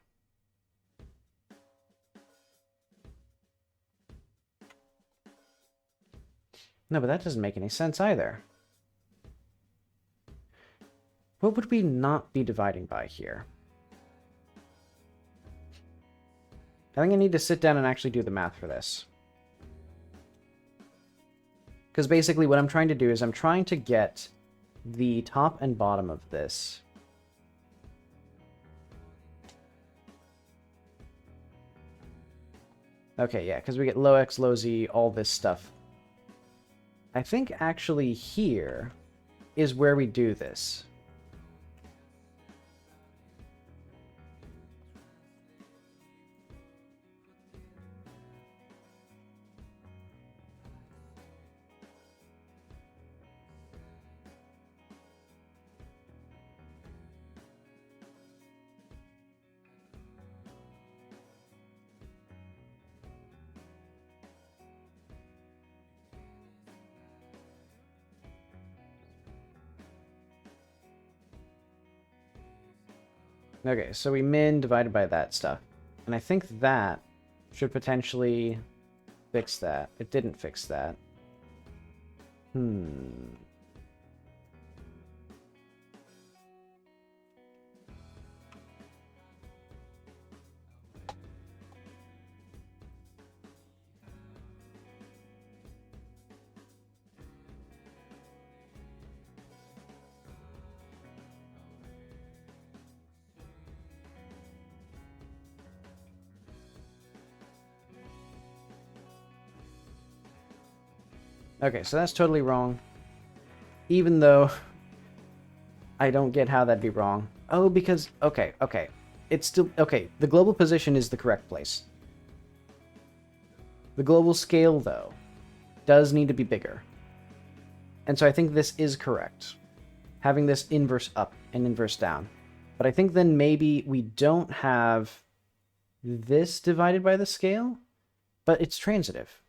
S1: No, but that doesn't make any sense either. What would we not be dividing by here? I think I need to sit down and actually do the math for this. Because basically what I'm trying to do is I'm trying to get the top and bottom of this. Okay, yeah, because we get low X, low Z, all this stuff. I think actually here is where we do this. Okay, so we min divided by that stuff. And I think that should potentially fix that. It didn't fix that. Okay, so that's totally wrong. Even though I don't get how that'd be wrong. Oh, because... Okay. It's still... Okay, the global position is the correct place. The global scale, though, does need to be bigger. And so I think this is correct. Having this inverse up and inverse down. But I think then maybe we don't have this divided by the scale, but it's transitive.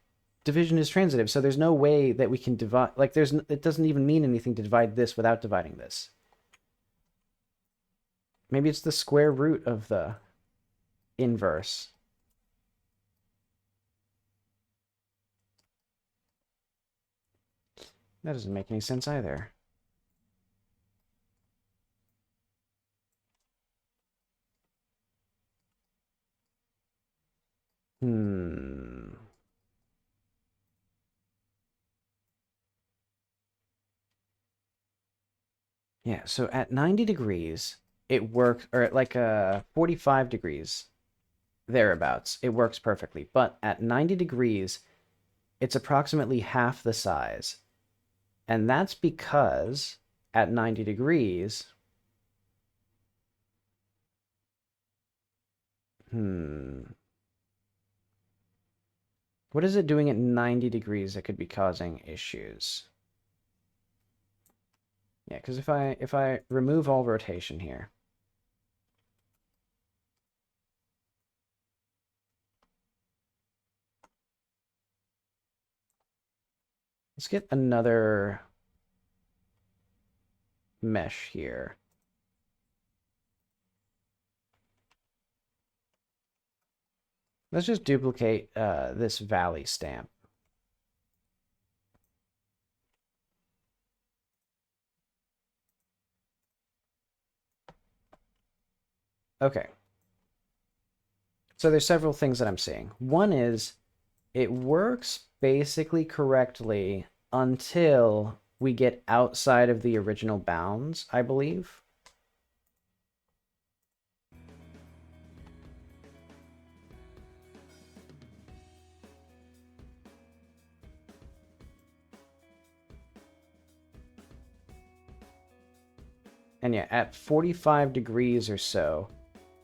S1: division is transitive, so there's no way that we can divide, like, it doesn't even mean anything to divide this without dividing this. Maybe it's the square root of the inverse. That doesn't make any sense either. Yeah, so at 90 degrees, it works, or at like 45 degrees, thereabouts, it works perfectly. But at 90 degrees, it's approximately half the size. And that's because at 90 degrees, what is it doing at 90 degrees that could be causing issues? Yeah, because if I remove all rotation here, let's get another mesh here. Let's just duplicate this valley stamp. Okay. So there's several things that I'm seeing. One is it works basically correctly until we get outside of the original bounds, I believe. And yeah, at 45 degrees or so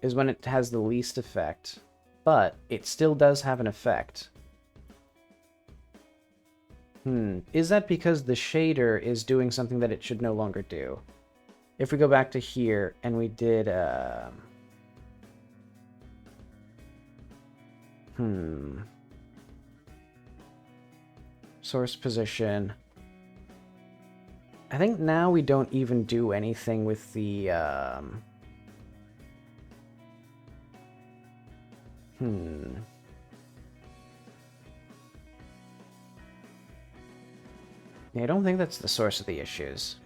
S1: is when it has the least effect, but it still does have an effect. Is that because the shader is doing something that it should no longer do? If we go back to here and we did, source position. I think now we don't even do anything with the, Yeah, I don't think that's the source of the issues.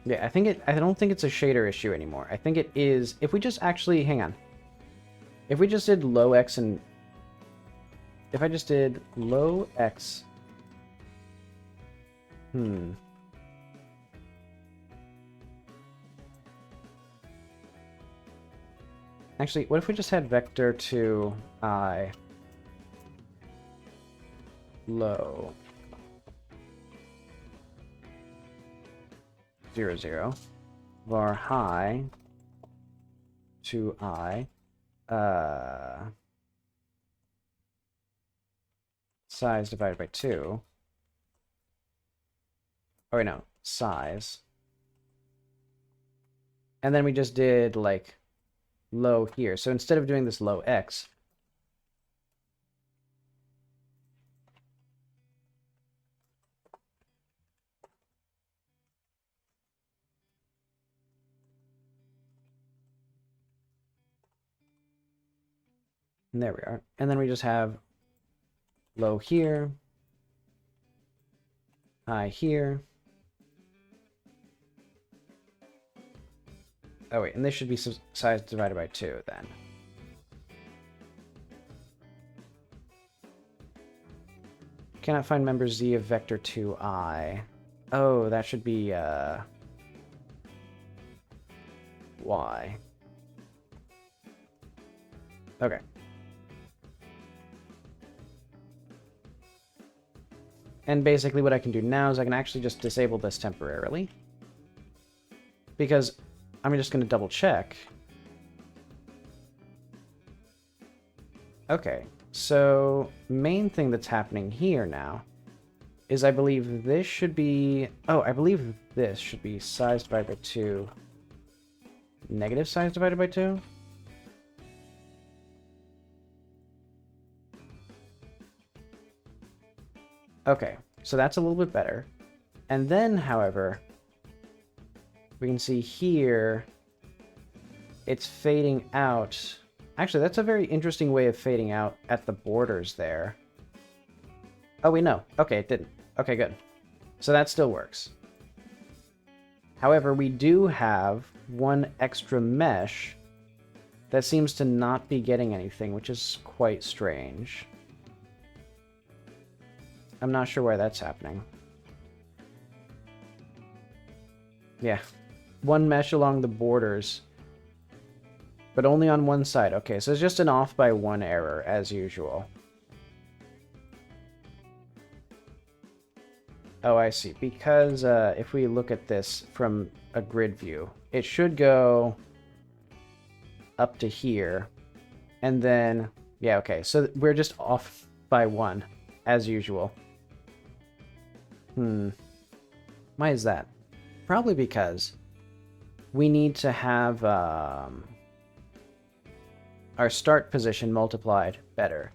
S1: Yeah, I don't think it's a shader issue anymore. I think it is, if we just actually, hang on. If we just did low X and, if I just did low X, Actually, what if we just had vector to I low 0, 0, var high to I size divided by 2. Oh wait, no, size. And then we just did like low here. So instead of doing this low X, and there we are. And then we just have low here, high here. Oh wait, and this should be size divided by 2 then. Cannot find member Z of vector 2I. Oh, that should be Y. Okay. And basically what I can do now is I can actually just disable this temporarily. Because I'm just going to double check. Okay, so main thing that's happening here now is I believe this should be... Oh, I believe this should be size divided by 2. Negative size divided by 2? Okay, so that's a little bit better. And then, however, we can see here it's fading out. Actually, that's a very interesting way of fading out at the borders there. Oh, we know. Okay, it didn't. Okay, good. So that still works. However, we do have one extra mesh that seems to not be getting anything, which is quite strange. I'm not sure why that's happening. Yeah. One mesh along the borders, but only on one side. Okay, so it's just an off by 1 error, as usual. Oh, I see. Because if we look at this from a grid view, it should go up to here. And then, yeah, okay. So we're just off by 1, as usual. Why is that? Probably because we need to have our start position multiplied better.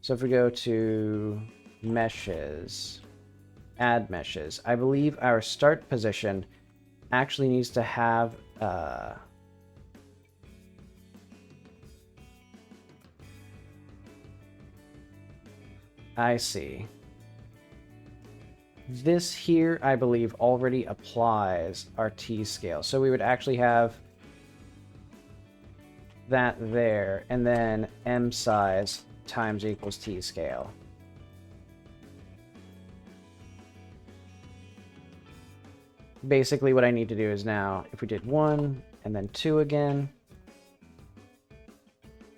S1: So if we go to meshes, add meshes, I believe our start position actually needs to have I see. This here, I believe, already applies our t-scale. So we would actually have that there, and then m size times equals t-scale. Basically, what I need to do is now, if we did 1, and then 2 again,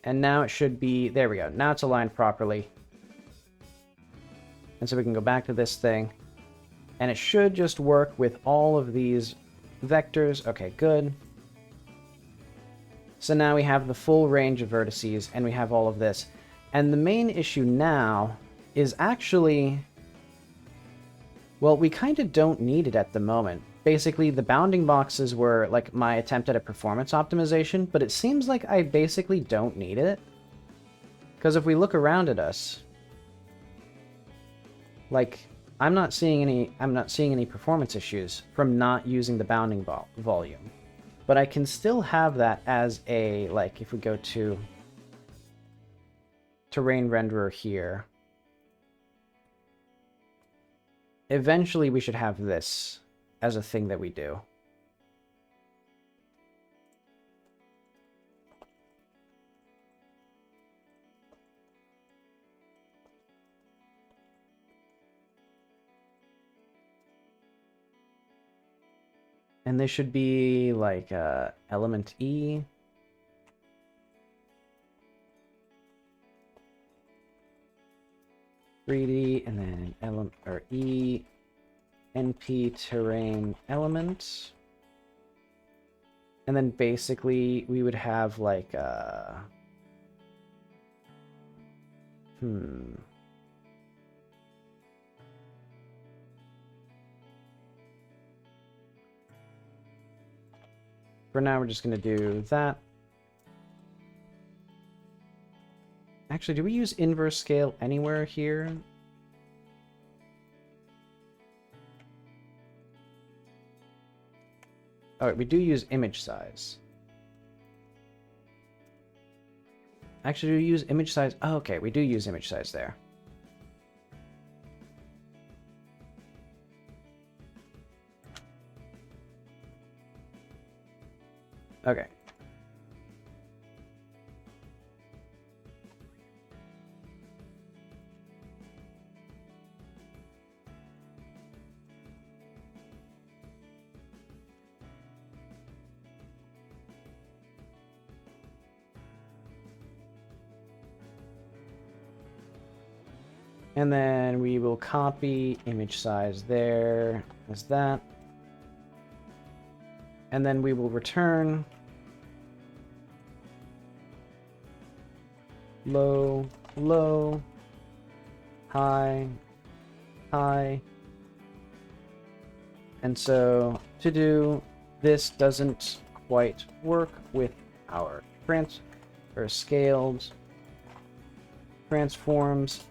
S1: and now it should be, there we go, now it's aligned properly. And so we can go back to this thing, and it should just work with all of these vectors. Okay, good. So now we have the full range of vertices, and we have all of this. And the main issue now is actually, well, we kind of don't need it at the moment. Basically, the bounding boxes were like my attempt at a performance optimization, but it seems like I basically don't need it. Because if we look around at us, like, I'm not seeing any performance issues from not using the bounding volume. But I can still have that as a, like, if we go to terrain renderer here, eventually we should have this as a thing that we do. And this should be like element E. (3D) and then element or E NP terrain element. And then basically we would have like For now, we're just going to do that. Actually, do we use inverse scale anywhere here? Oh, we do use image size. Actually, do we use image size? Oh, okay, we do use image size there. Okay. And then we will copy image size there as that. And then we will return low, low, high, high, And so to do this doesn't quite work with our scaled transforms.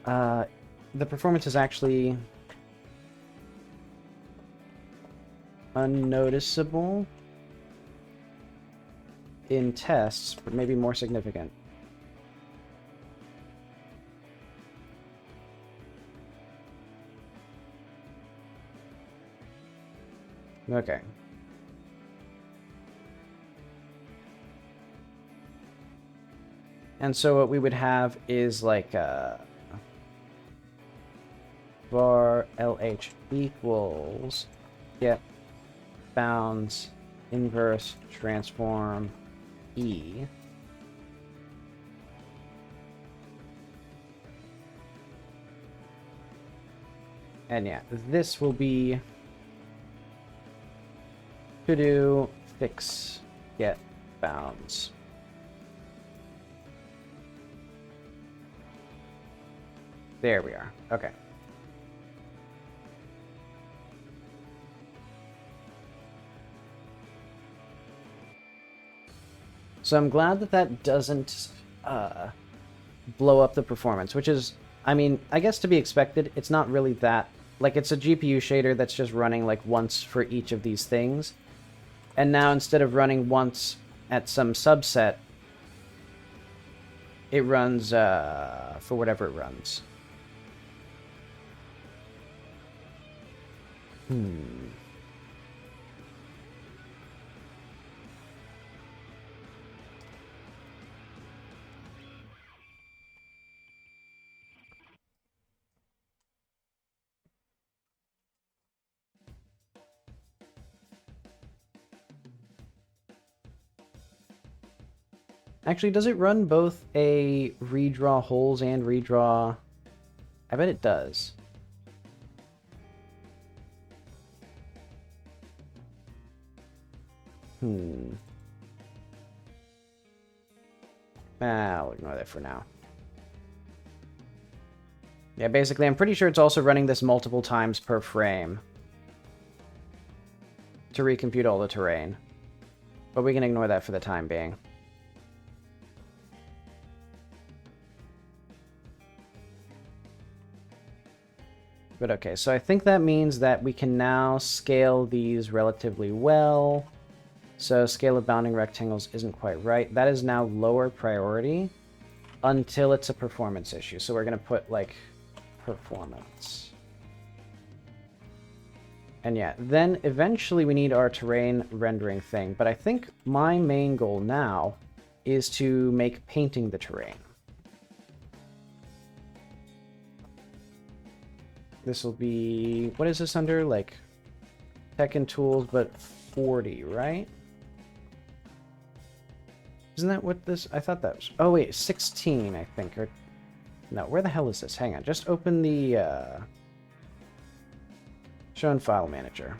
S1: The performance is actually unnoticeable in tests, but maybe more significant. Okay. And so what we would have is like var LH equals get bounds inverse transform E. And yeah, this will be to do fix get bounds. There we are. Okay. So I'm glad that that doesn't blow up the performance, which is, I mean, I guess to be expected. It's not really that, like, it's a GPU shader that's just running like once for each of these things. And now instead of running once at some subset, it runs for whatever it runs. Actually, does it run both a redraw holes and redraw? I bet it does. I'll ignore that for now. Yeah, basically, I'm pretty sure it's also running this multiple times per frame to recompute all the terrain. But we can ignore that for the time being. But okay, so I think that means that we can now scale these relatively well. So scale of bounding rectangles isn't quite right. That is now lower priority until it's a performance issue. So we're going to put, like, performance. And yeah, then eventually we need our terrain rendering thing. But I think my main goal now is to make painting the terrain. This will be, what is this under? Like, tech and tools, but 40, right? Isn't that what this, I thought that was, oh wait, 16, I think, or, no, where the hell is this? Hang on, just open the, show in file manager.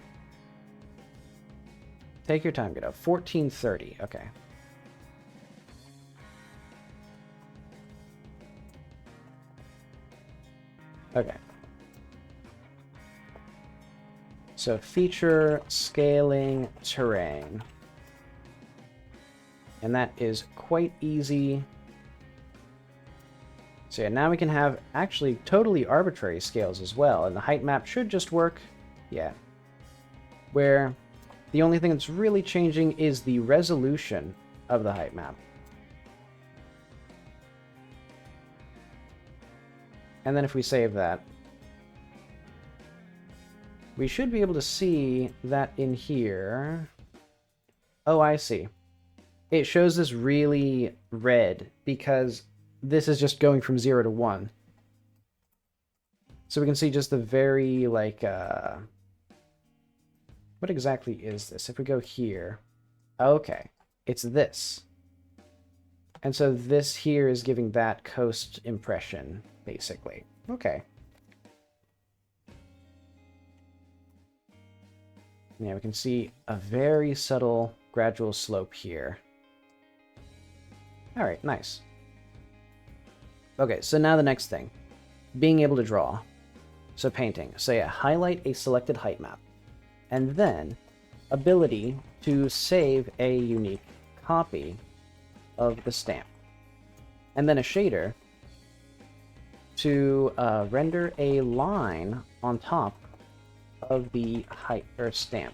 S1: Take your time, Godot. 1430, okay. Okay. So feature scaling terrain. And that is quite easy. So yeah, now we can have actually totally arbitrary scales as well. And the height map should just work. Yeah. Where the only thing that's really changing is the resolution of the height map. And then if we save that, we should be able to see that in here. Oh, I see. It shows this really red because this is just going from 0 to 1. So we can see just the very, like, what exactly is this? If we go here, okay, it's this. And so this here is giving that coast impression, basically. Okay. Yeah, we can see a very subtle gradual slope here. All right, nice. Okay, so now the next thing. Being able to draw. So painting. So yeah, highlight a selected height map. and then ability to save a unique copy of the stamp, and then a shader to render a line on top of the height or stamp.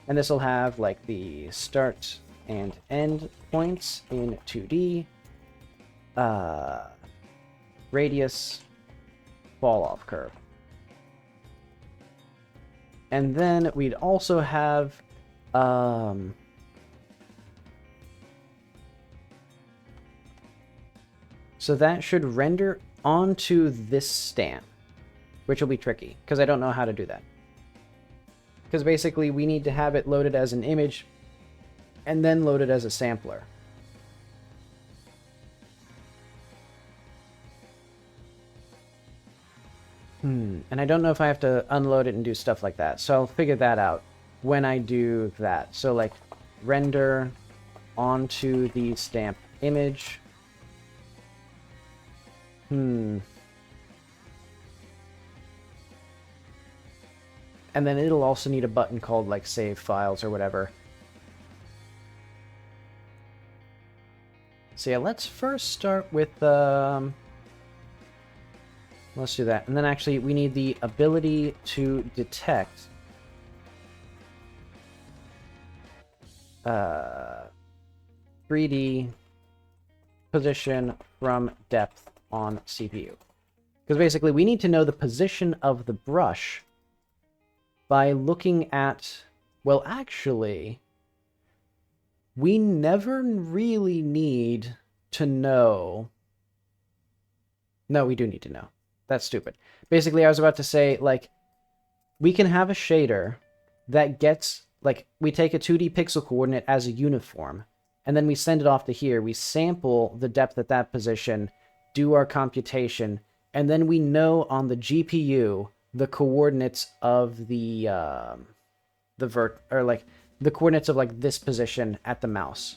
S1: And this will have like the start and end points in 2D, radius, fall off curve. And then we'd also have so that should render onto this stamp, which will be tricky because I don't know how to do that. Because basically we need to have it loaded as an image and then loaded as a sampler. And I don't know if I have to unload it and do stuff like that. So I'll figure that out when I do that. So like render onto the stamp image. And then it'll also need a button called like save files or whatever. So yeah, let's first start with let's do that. And then actually we need the ability to detect 3D position from depth on CPU. Because basically we need to know the position of the brush by looking at, well, actually, we never really need to know. No, we do need to know. That's stupid. Basically, I was about to say, like, we can have a shader that gets, like, we take a 2D pixel coordinate as a uniform, and then we send it off to here. We sample the depth at that position, do our computation, and then we know on the GPU the coordinates of the coordinates of like this position at the mouse.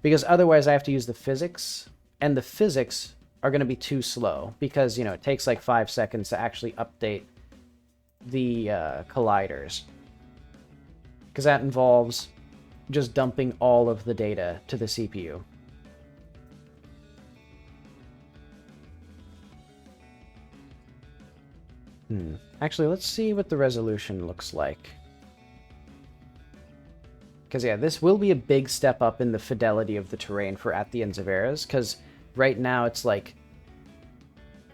S1: Because otherwise I have to use the physics, and the physics are going to be too slow because, you know, it takes like 5 seconds to actually update the colliders. Because that involves just dumping all of the data to the CPU. Actually, let's see what the resolution looks like. Because, yeah, this will be a big step up in the fidelity of the terrain for At the Ends of Eras, because right now it's like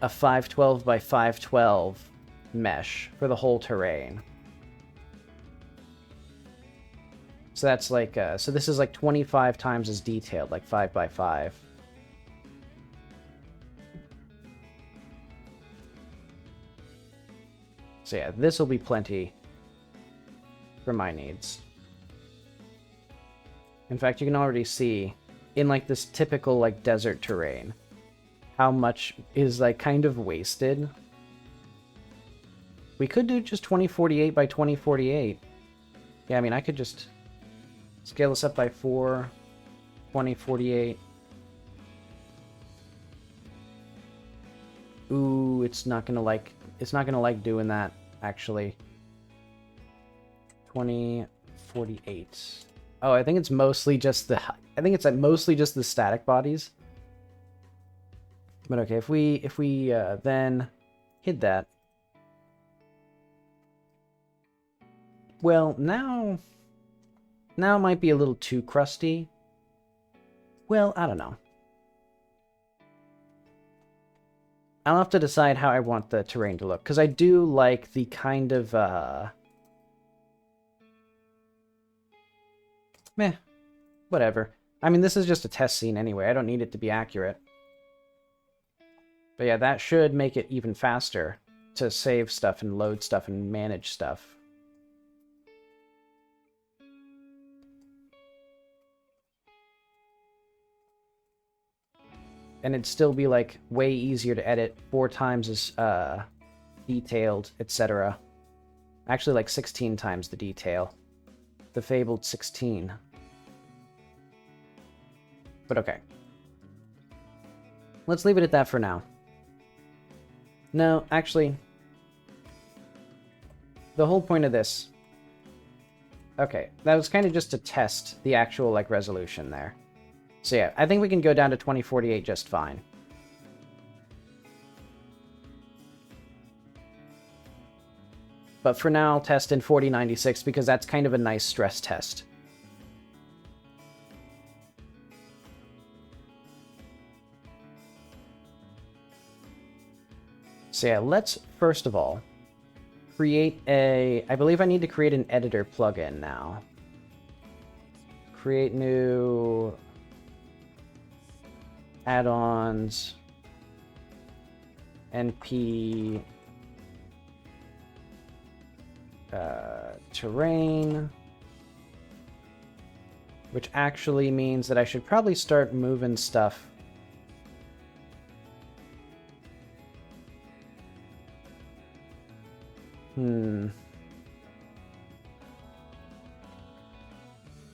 S1: a 512 by 512 mesh for the whole terrain. So that's like, so this is like 25 times as detailed, like 5 by 5. So yeah, this will be plenty for my needs. In fact, you can already see in like this typical like desert terrain how much is like kind of wasted. We could do just 2048 by 2048. Yeah, I mean, I could just scale this up by 4, 2048. Ooh, it's not gonna like doing that, actually. 2048. Oh, I think it's mostly just the static bodies. But okay, if we then hit that. Well, now it might be a little too crusty. Well, I don't know. I'll have to decide how I want the terrain to look, because I do like the kind of, meh, whatever. I mean, this is just a test scene anyway. I don't need it to be accurate. But yeah, that should make it even faster to save stuff and load stuff and manage stuff. And it'd still be, like, way easier to edit, 4 times as detailed, etc. Actually, like, 16 times the detail. The fabled 16. But okay. Let's leave it at that for now. No, actually, the whole point of this Okay, that was kind of just to test the actual, like, resolution there. So yeah, I think we can go down to 2048 just fine. But for now, I'll test in 4096 because that's kind of a nice stress test. So yeah, let's first of all create a... I believe I need to create an editor plugin now. Create new add-ons, NP terrain, which actually means that I should probably start moving stuff.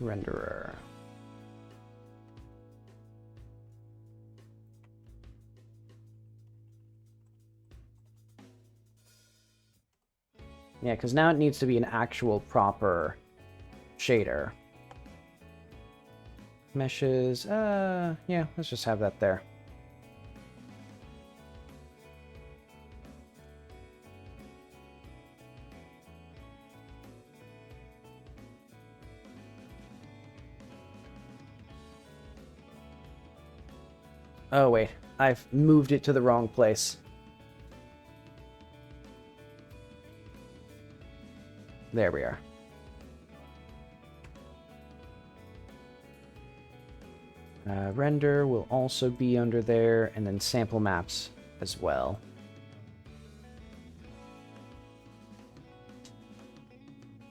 S1: Renderer. Yeah, because now it needs to be an actual proper shader. Meshes, yeah, let's just have that there. Oh, wait. I've moved it to the wrong place. There we are. Render will also be under there, and then sample maps as well.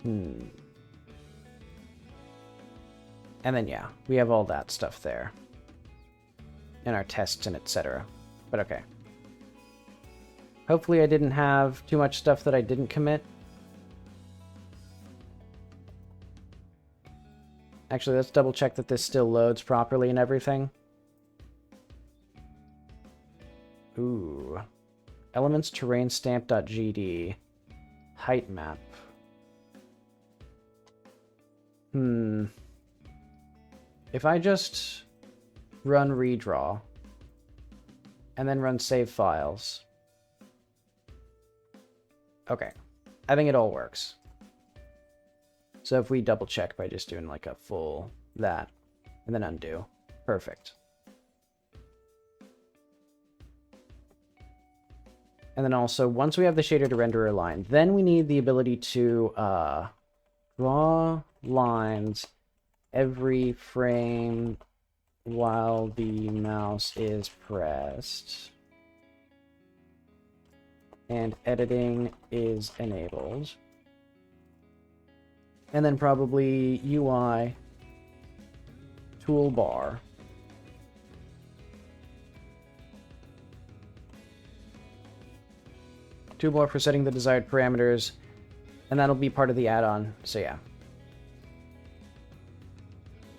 S1: And then, yeah, we have all that stuff there. And our tests and etc. But okay. Hopefully I didn't have too much stuff that I didn't commit. Actually, let's double check that this still loads properly and everything. Ooh. Elements terrain stamp.gd. Height map. If I just run redraw and then run save files. Okay. I think it all works. So if we double check by just doing like a full that and then undo. Perfect. And then also, once we have the shader to render a line, then we need the ability to draw lines every frame while the mouse is pressed. And editing is enabled. And then probably UI toolbar. Toolbar for setting the desired parameters, and that'll be part of the add-on. So yeah.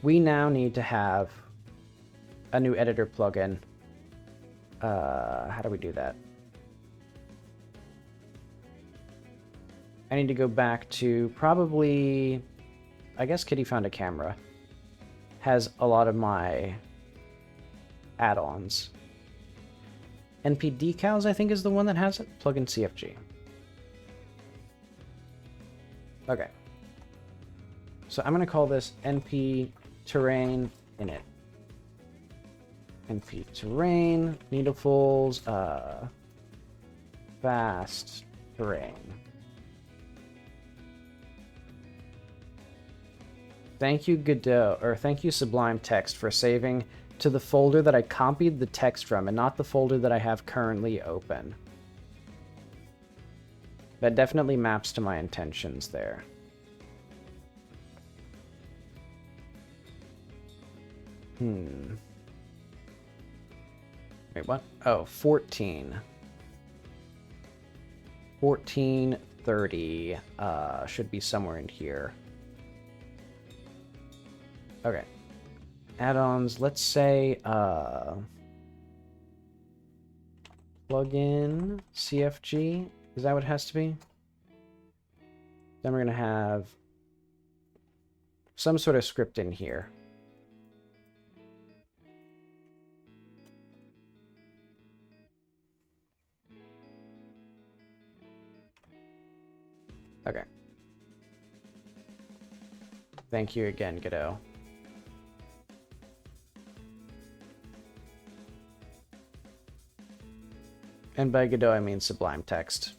S1: We now need to have a new editor plugin. How do we do that? I need to go back to probably, I guess Kitty Found a Camera has a lot of my add-ons. NP Decals, I think, is the one that has it. Plugin CFG. Okay. So I'm going to call this NP Terrain Init. NP Terrain, Needlefuls, Fast Terrain. Thank you, Godot, or thank you, Sublime Text, for saving to the folder that I copied the text from and not the folder that I have currently open. That definitely maps to my intentions there. Wait, what? Oh, 14. 1430 should be somewhere in here. Okay. Add-ons, let's say plugin CFG. Is that what it has to be? Then we're going to have some sort of script in here. Okay. Thank you again, Godot. And by Godot, I mean Sublime Text.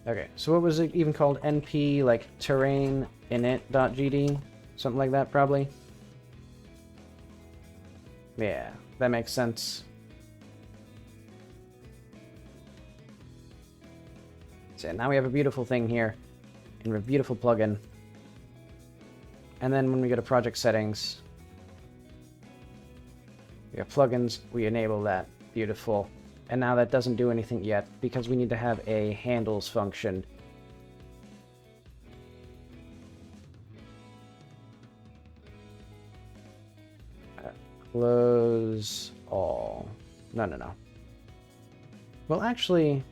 S1: Okay, so what was it even called? NP, like, terrain init.gd? Something like that, probably? Yeah, that makes sense. So now we have a beautiful thing here, and a beautiful plugin. And then when we go to project settings, we have plugins, we enable that. Beautiful. And now that doesn't do anything yet, because we need to have a handles function. Close all. No. Well, actually,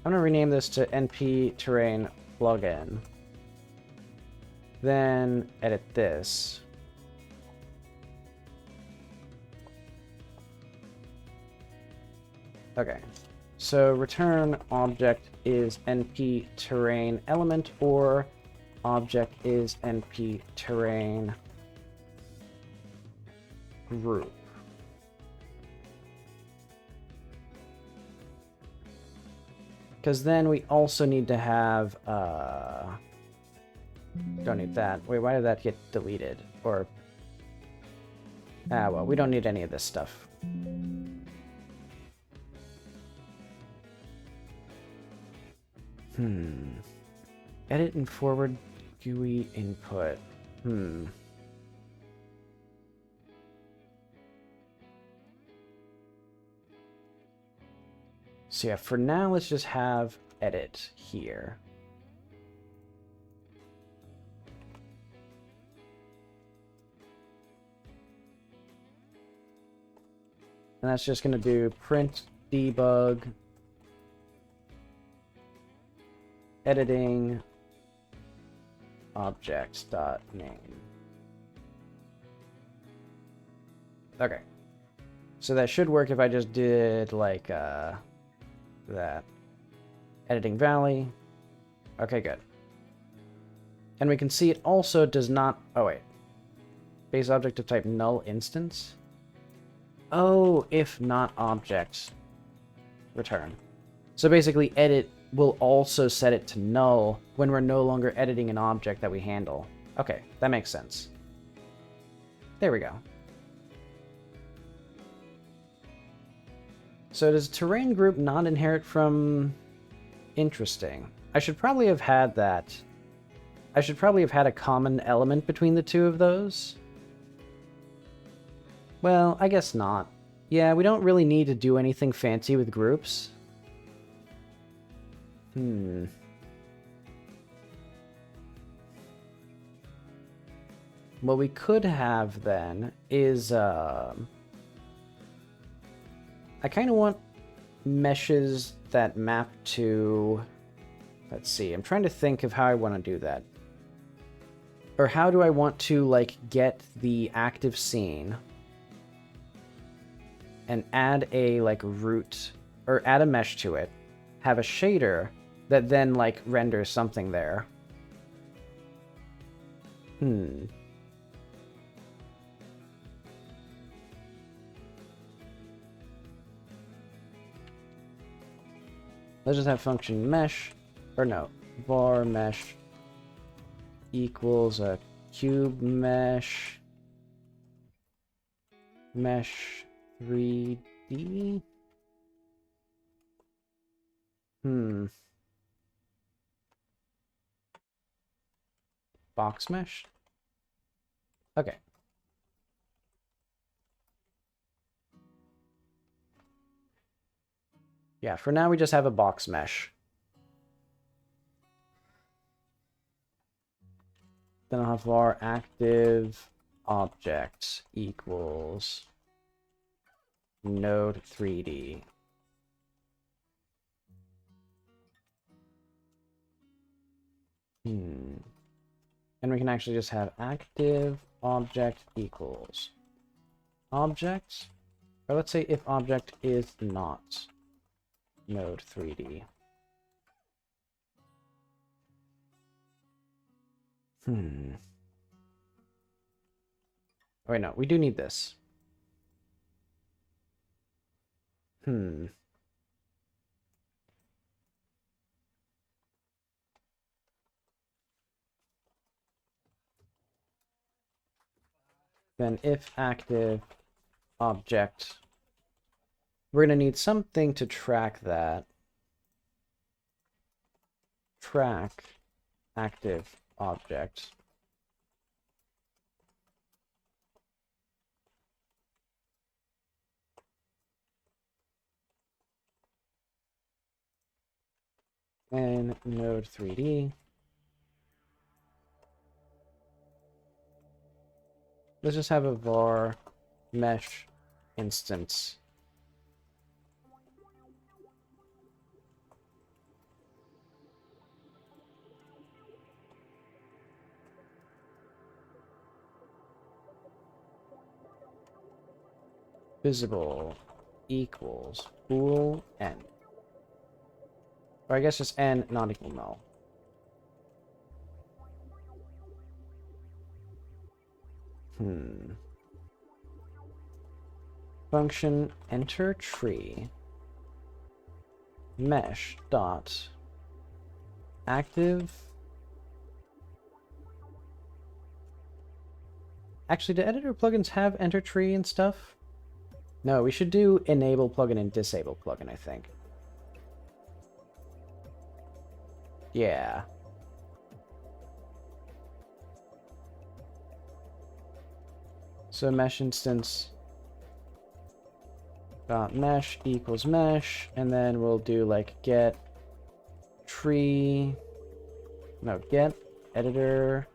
S1: I'm going to rename this to np terrain plugin. Then edit this. Okay, so return object is np terrain element, or object is np terrain group. Because then we also need to have, don't need that. Wait, why did that get deleted? Or, well, we don't need any of this stuff. Edit and forward GUI input. So yeah, for now, let's just have edit here. And that's just going to do print debug editing object.name. Okay. So that should work if I just did like that. Editing valley. Okay, good. And we can see it also does not... Oh, wait. Base object of type null instance? Oh, if not object. Return. So basically, edit will also set it to null when we're no longer editing an object that we handle. Okay, that makes sense. There we go. So does terrain group not inherit from... Interesting. I should probably have had that. I should probably have had a common element between the two of those. Well, I guess not. Yeah, we don't really need to do anything fancy with groups. What we could have then is, I kind of want meshes that map to... Let's see, I'm trying to think of how I want to do that. Or how do I want to, like, get the active scene and add a, like, root, or add a mesh to it, have a shader that then, like, renders something there. Let's just have function mesh, or no, var mesh equals a cube mesh, mesh 3D. Box mesh? Okay. Yeah, for now we just have a box mesh. Then I'll have var active object equals node 3D. And we can actually just have active object equals object, or let's say if object is not node 3D. Oh, wait, no, we do need this. Then if active object, we're going to need something to track that. Track active object. And node 3D. Let's just have a var mesh instance. Visible equals bool n. Or I guess just n not equal null. Function enter tree mesh dot active. Actually, do editor plugins have enter tree and stuff? No, we should do enable plugin and disable plugin, I think. Yeah. So mesh instance dot mesh equals mesh, and then we'll do like get tree, no, get editor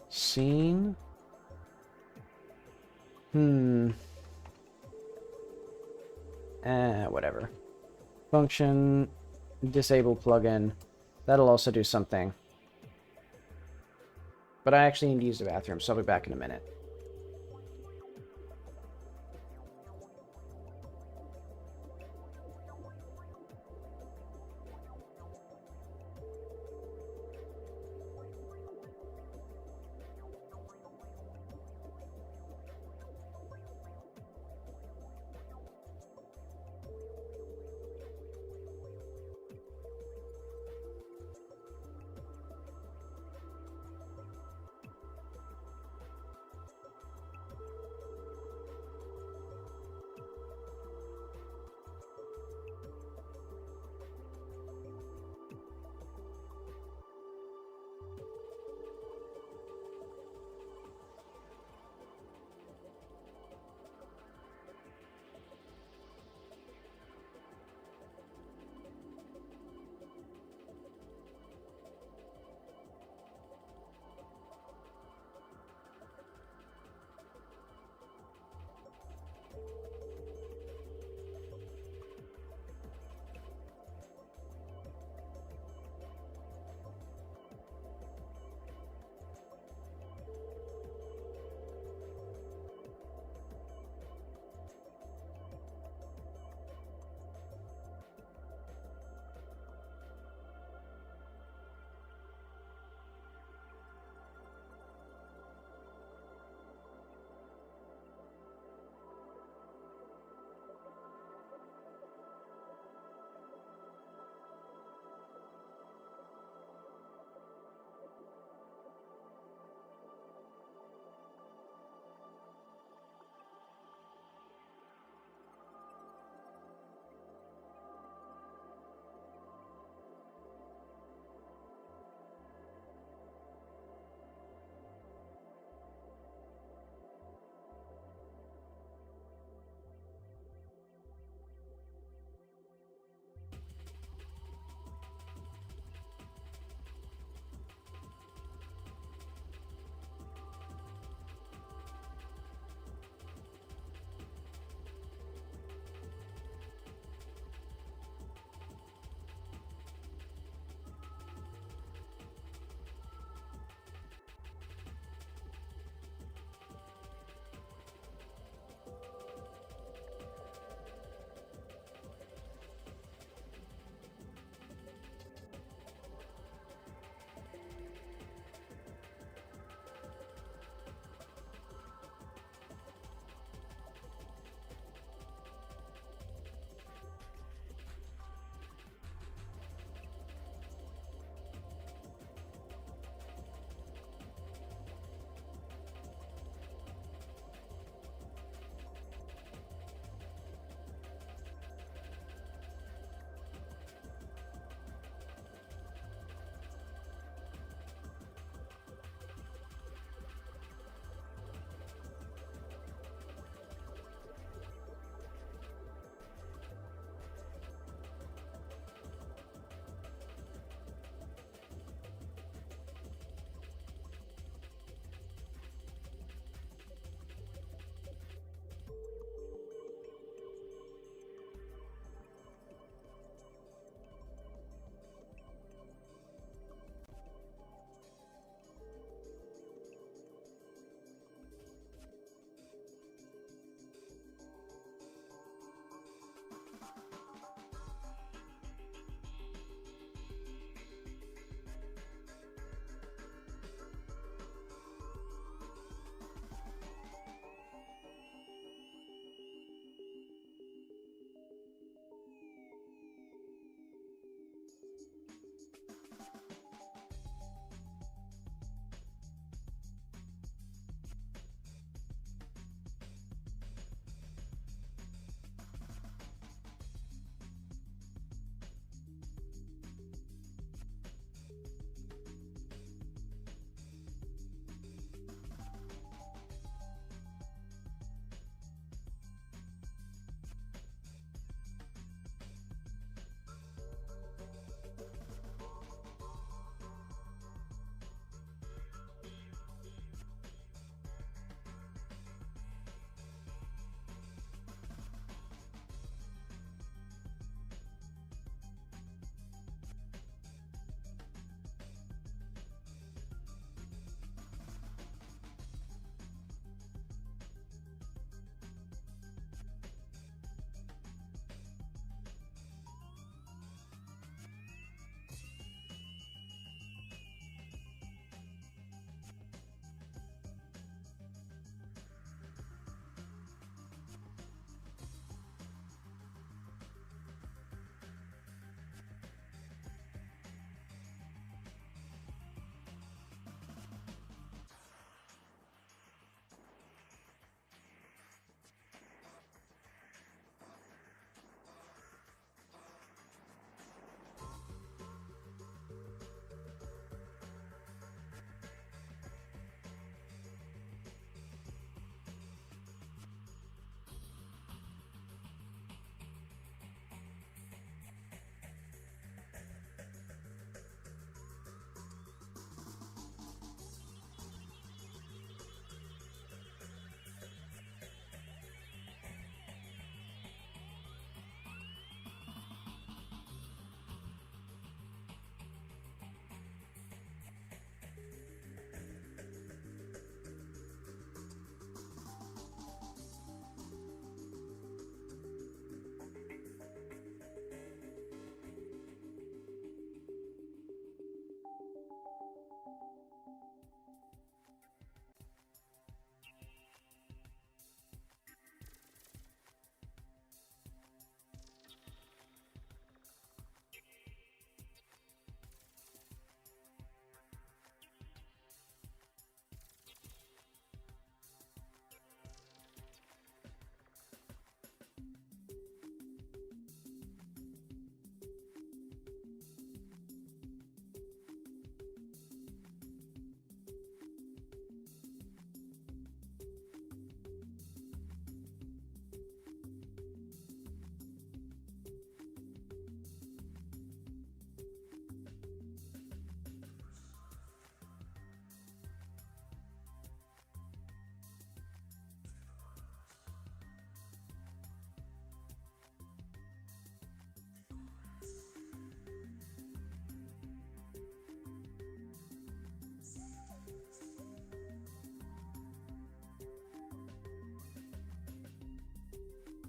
S1: scene. Whatever. Function disable plugin. That'll also do something. But I actually need to use the bathroom, so I'll be back in a minute.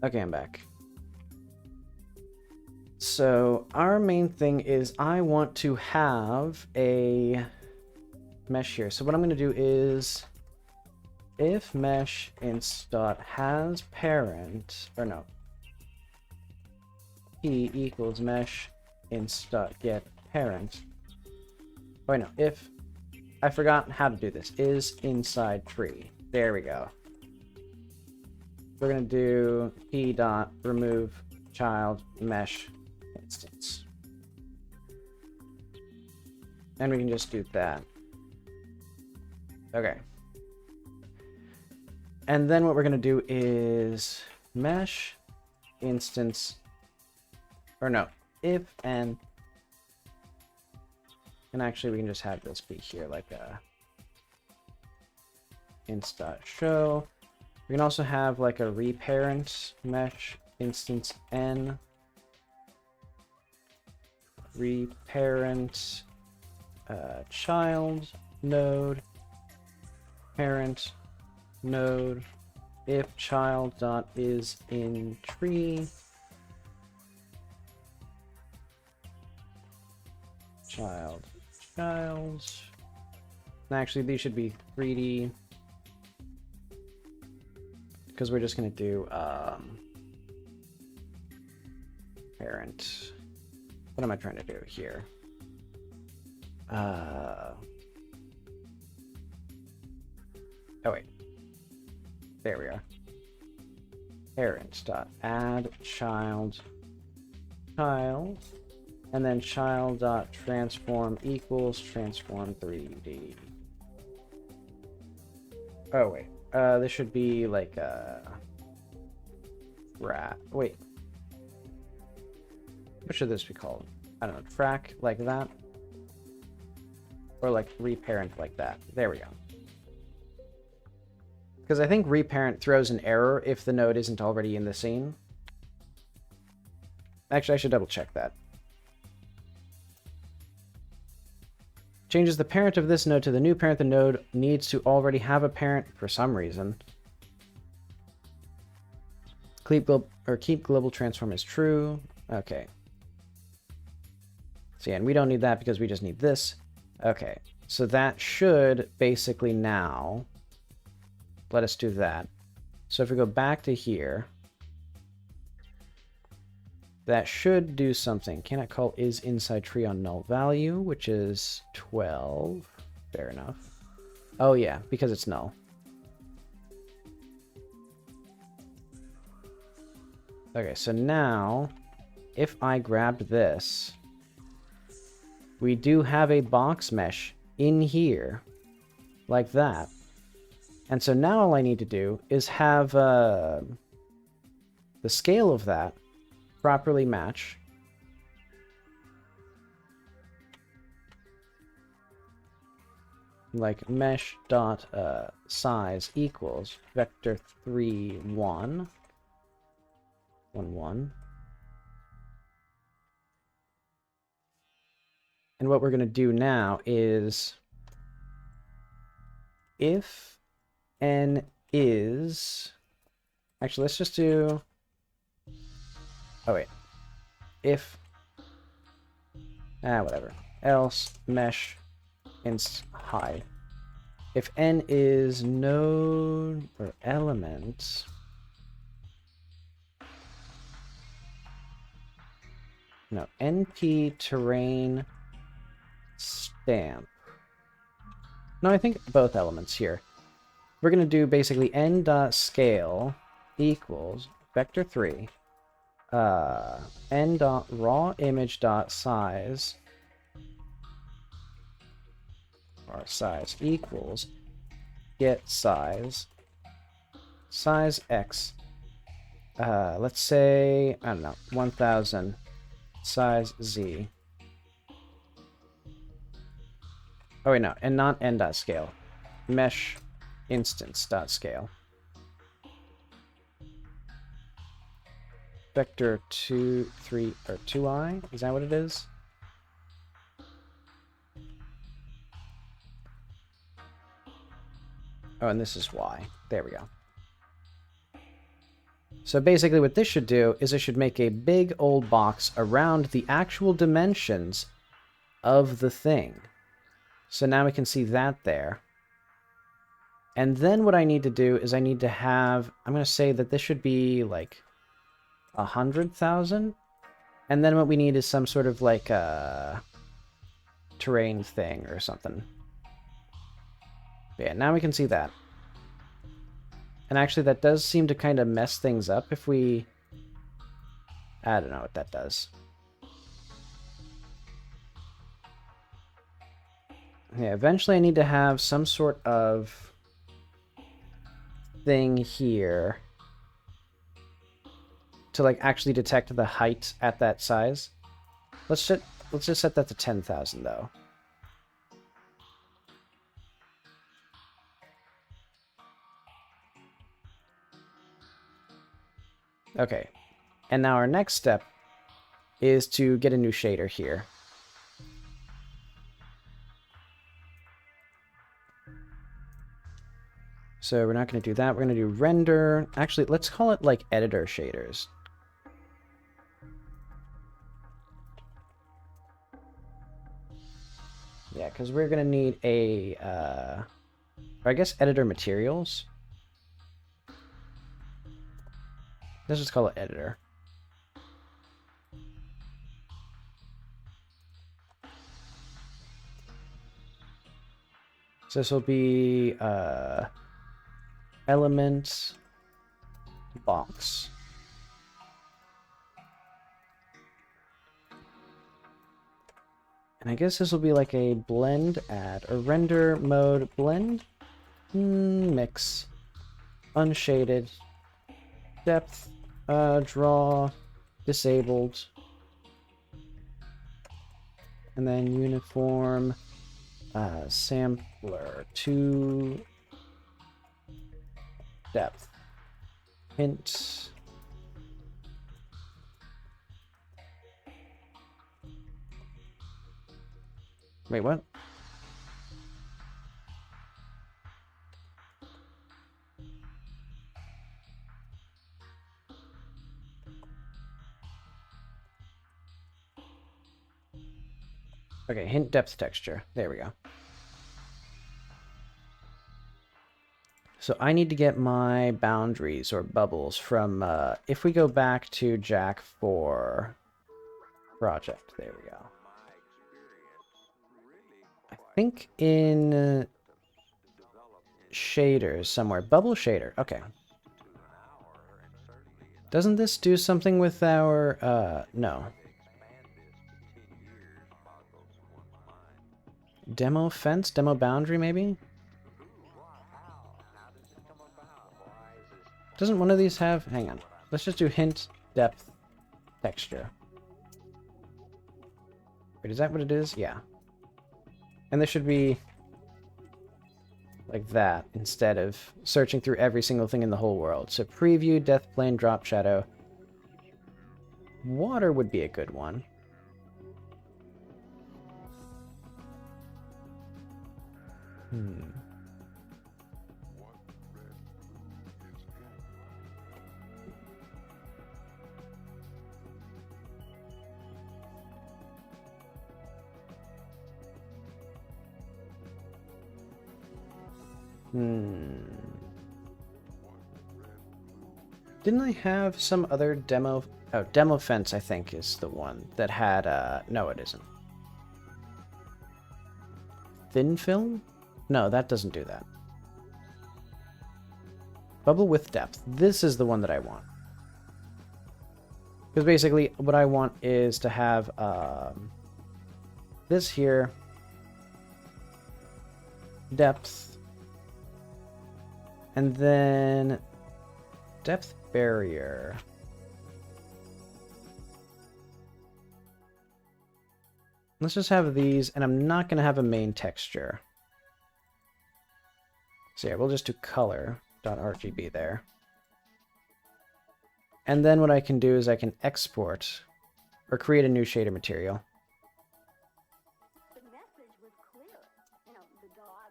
S1: Okay, I'm back. So our main thing is I want to have a mesh here. So what I'm going to do is if mesh inst.has parent, or no, p equals mesh inst.get parent. Oh, no, if, I forgot how to do this, is inside tree. There we go. We're going to do p dot remove child mesh instance. And we can just do that. Okay. And then what we're going to do is mesh instance, or no, if and actually we can just have this be here like a inst.show. We can also have like a reparent mesh instance n reparent child node parent node if child dot is in tree child. And actually these should be 3D because we're just going to do parent. What am I trying to do here? Oh wait, there we are. Parent dot add child, and then child dot transform equals transform 3D. Oh wait, this should be like a wait, what should this be called? I don't know, track like that, or like reparent like that. There we go. Because I think reparent throws an error if the node isn't already in the scene. Actually, I should double check that. Changes the parent of this node to the new parent. The node needs to already have a parent for some reason. Keep global transform is true. Okay. So yeah, and we don't need that because we just need this. Okay, so that should basically now let us do that. So if we go back to here, that should do something. Can I call is inside tree on null value, which is 12. Fair enough. Oh yeah, because it's null. Okay, so now if I grabbed this, we do have a box mesh in here like that. And so now all I need to do is have the scale of that properly match. Like mesh dot size equals vector 3 1 1 1. And what we're going to do now is if n is, actually let's just do, oh wait, if, whatever, else mesh inst hide. If n is node or element, no, np terrain stamp. No, I think both elements here. We're going to do basically n.scale equals vector 3 n.raw image dot size, or size equals get size x, let's say, I don't know, 1000 size z. Oh wait, no, and not n.scale, mesh instance.scale. Vector 2, 3, or 2i? Is that what it is? Oh, and this is y. There we go. So basically what this should do is it should make a big old box around the actual dimensions of the thing. So now we can see that there. And then what I need to do is I need to have, I'm going to say that this should be like 100,000. And then what we need is some sort of like a terrain thing or something. Yeah, now we can see that. And actually that does seem to kind of mess things up if we... I don't know what that does. Yeah, eventually I need to have some sort of thing here to like actually detect the height at that size. Let's just set that to 10,000 though. Okay. And now our next step is to get a new shader here. So we're not going to do that. We're going to do render. Actually, let's call it like editor shaders. Yeah, because we're going to need a, or I guess editor materials. Let's just call it editor. So this will be element box. And I guess this will be like a blend add or render mode blend mix unshaded depth draw disabled and then uniform sampler to depth hint wait what okay hint depth texture there we go. So I need to get my boundaries or bubbles from, if we go back to Jak for project, there we go. I think in shaders somewhere, bubble shader, okay. Doesn't this do something with our, no. Demo fence, demo boundary maybe? Doesn't one of these have... Hang on. Let's just do hint, depth, texture. Wait, is that what it is? Yeah. And this should be... like that, instead of searching through every single thing in the whole world. So preview, death plane, drop shadow. Water would be a good one. Didn't I have some other demo? Oh, demo fence, I think, is the one that had, no, it isn't. Thin film? No, that doesn't do that. Bubble with depth. This is the one that I want. Because basically, what I want is to have, this here. Depth. And then depth barrier. Let's just have these, and I'm not going to have a main texture. So yeah, we'll just do color.rgb there. And then what I can do is I can export or create a new shader material.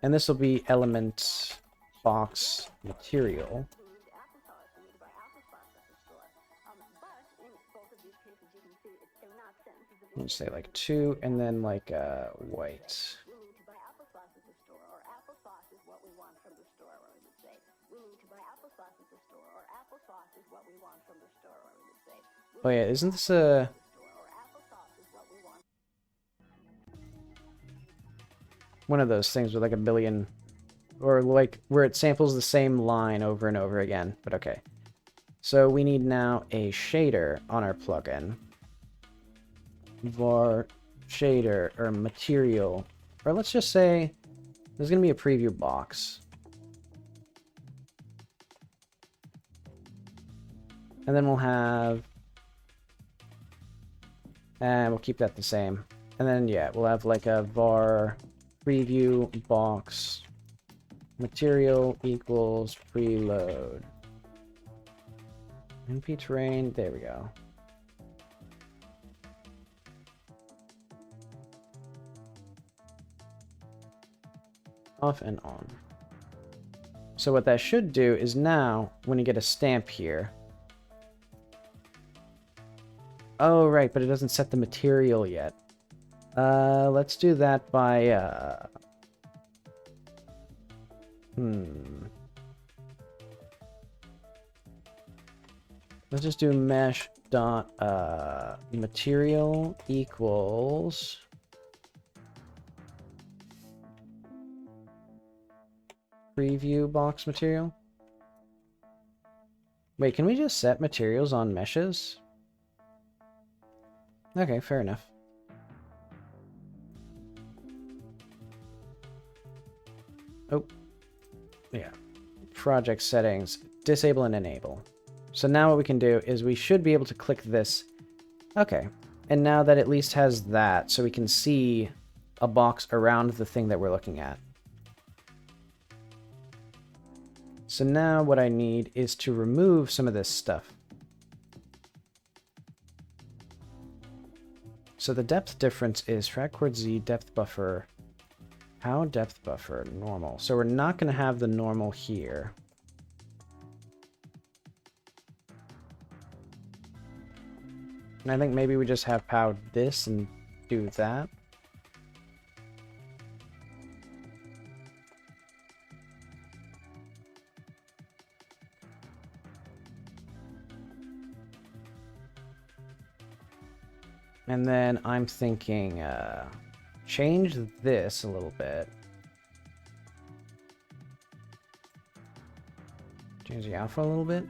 S1: And this will be element box material. Let's say like 2, and then like white. Oh yeah, isn't this a... one of those things with like a billion... or like where it samples the same line over and over again, but okay. So we need now a shader on our plugin. Var shader, or material, or let's just say there's going to be a preview box. And then we'll have... and we'll keep that the same. And then, yeah, we'll have like a var preview box material equals preload. NP terrain, there we go. Off and on. So what that should do is now, when you get a stamp here... oh, right, but it doesn't set the material yet. Let's do that by, let's just do mesh dot, material equals... preview box material. Wait, can we just set materials on meshes? Okay, fair enough. Oh, yeah. Project settings, disable and enable. So now what we can do is we should be able to click this. Okay, and now that at least has that, so we can see a box around the thing that we're looking at. So now what I need is to remove some of this stuff. So the depth difference is frag chord Z depth buffer. How depth buffer? Normal. So we're not going to have the normal here. And I think maybe we just have pow this and do that. And then I'm thinking, change this a little bit. Change the alpha a little bit.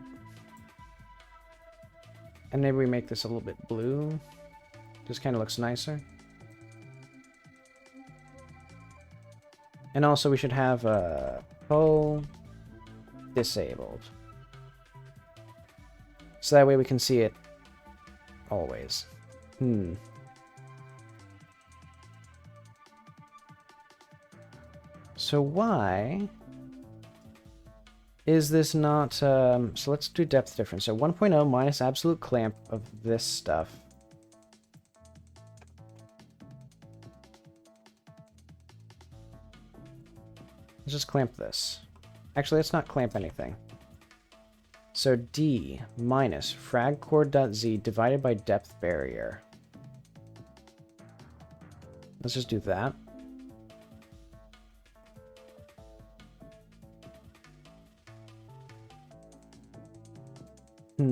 S1: And maybe we make this a little bit blue. Just kind of looks nicer. And also we should have pull disabled. So that way we can see it always. So why is this not... so let's do depth difference. So 1.0 minus absolute clamp of this stuff. Let's just clamp this. Actually, let's not clamp anything. So D minus fragchord.z divided by depth barrier. Let's just do that. I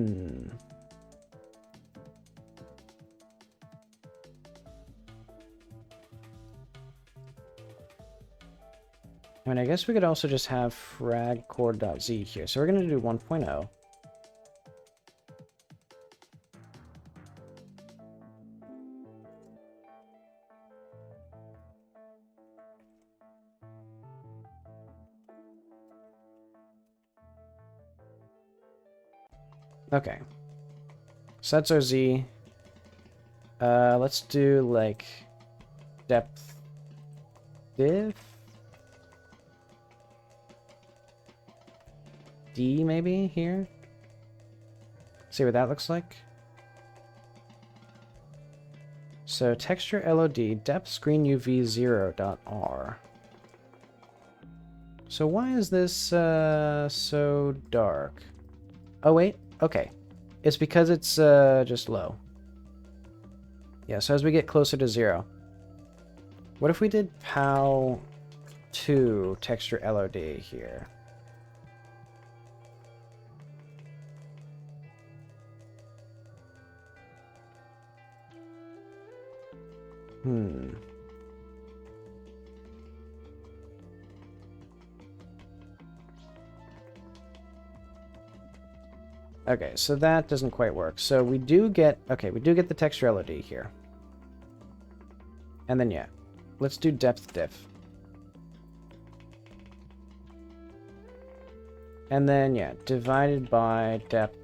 S1: mean, I guess we could also just have fragchord.z here. So we're going to do 1.0. Okay. So that's our Z. Let's do, like, depth diff? D, maybe, here? See what that looks like. So, texture LOD, depth screen UV 0.r. So why is this, so dark? Oh, wait. Okay. It's because it's just low. Yeah, so as we get closer to 0. What if we did POW 2 texture LOD here? Okay, so that doesn't quite work. So we do get, okay, we do get the texture LOD here. And then, yeah, let's do depth diff. And then, yeah, divided by depth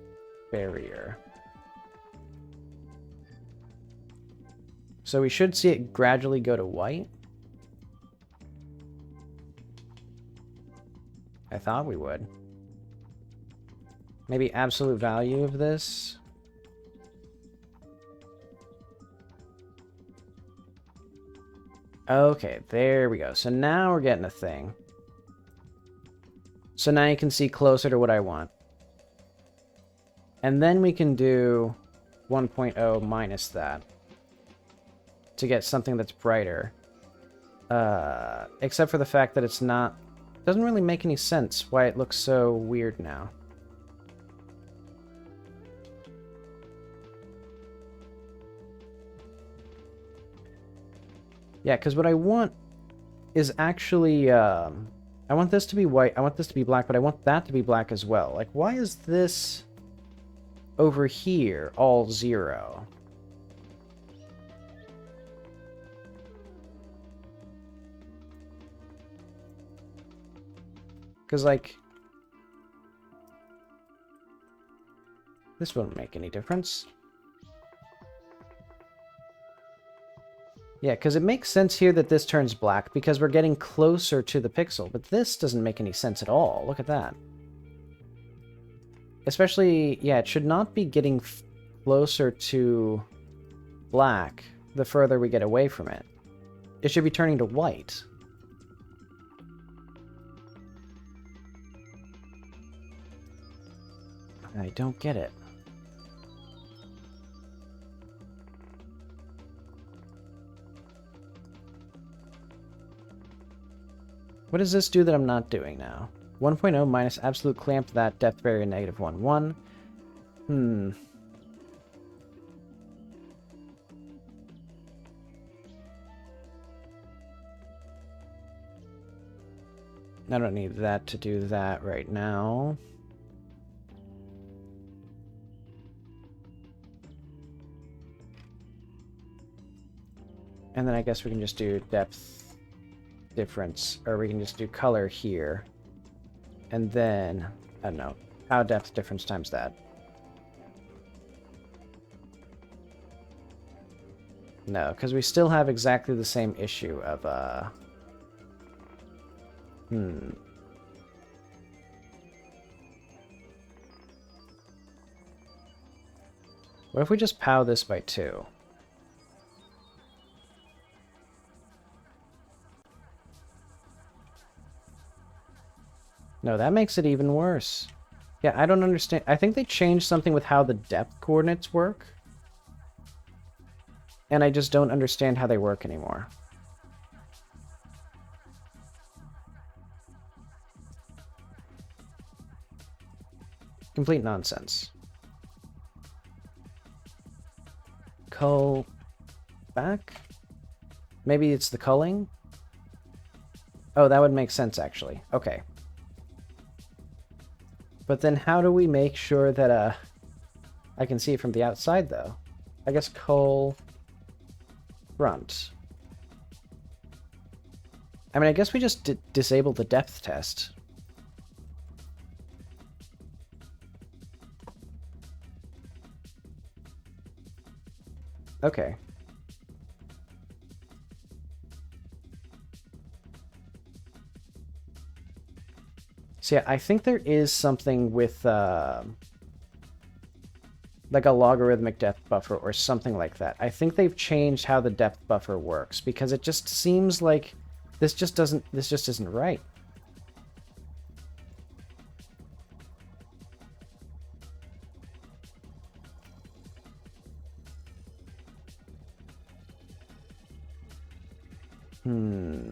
S1: barrier. So we should see it gradually go to white. I thought we would. Maybe absolute value of this. Okay, there we go. So now we're getting a thing. So now you can see closer to what I want. And then we can do 1.0 minus that to get something that's brighter. Except for the fact that it's not... doesn't really make any sense why it looks so weird now. Yeah, because what I want is actually... I want this to be white, I want this to be black, but I want that to be black as well. Like, why is this over here all 0? Because, like, this won't make any difference. Yeah, because it makes sense here that this turns black because we're getting closer to the pixel, but this doesn't make any sense at all. Look at that. Especially, yeah, it should not be getting closer to black the further we get away from it. It should be turning to white. I don't get it. What does this do that I'm not doing now? 1.0 minus absolute clamp that depth barrier negative 1, 1. I don't need that to do that right now. And then I guess we can just do depth difference, or we can just do color here. And then, I don't know, how depth difference times that. No, because we still have exactly the same issue of, What if we just POW this by 2? No, that makes it even worse. Yeah, I don't understand. I think they changed something with how the depth coordinates work. And I just don't understand how they work anymore. Complete nonsense. Cull back? Maybe it's the culling? Oh, that would make sense, actually. Okay. But then how do we make sure that, I can see it from the outside, though? I guess cull front. I mean, I guess we just disable the depth test. Okay. So yeah, I think there is something with, like a logarithmic depth buffer or something like that. I think they've changed how the depth buffer works, because it just seems like this just isn't right. Hmm.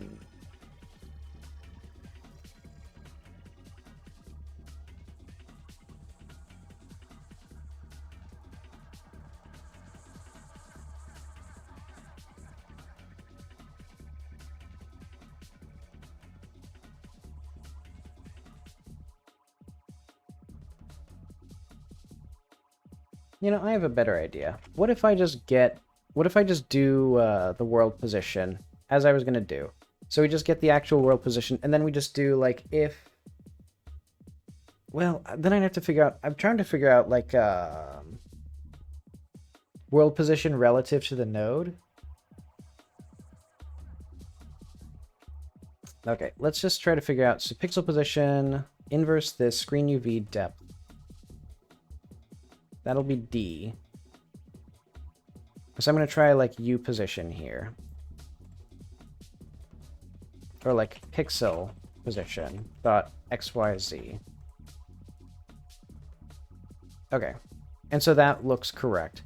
S1: You know, I have a better idea. What if I just do the world position as I was gonna do? So we just get the actual world position, and then we just do like if. Well, then I'd have to figure out. I'm trying to figure out like world position relative to the node. Okay, let's just try to figure out. So pixel position inverse this screen UV depth. That'll be D. So I'm going to try like U position here. Or like pixel position dot XYZ. Okay. And so that looks correct.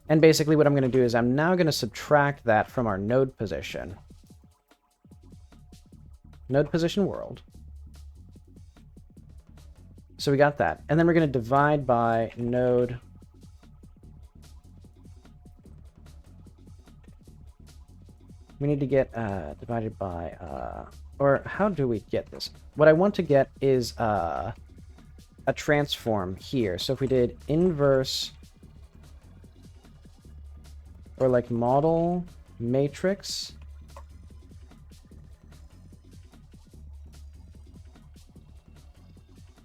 S1: And basically what I'm going to do is I'm now going to subtract that from our node position. Node position world. So we got that. And then we're going to divide by node. We need to get divided by, or how do we get this? What I want to get is a transform here. So if we did inverse, or like model matrix,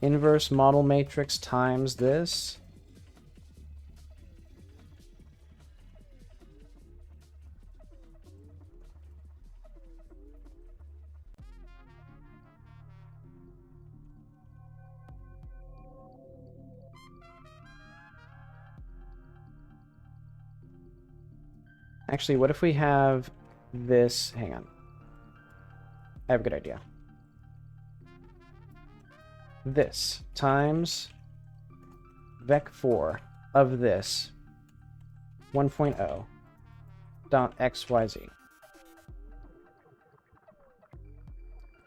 S1: inverse model matrix times this. Actually, what if we have this? Hang on. I have a good idea. This times vec4 of this 1.0 dot xyz.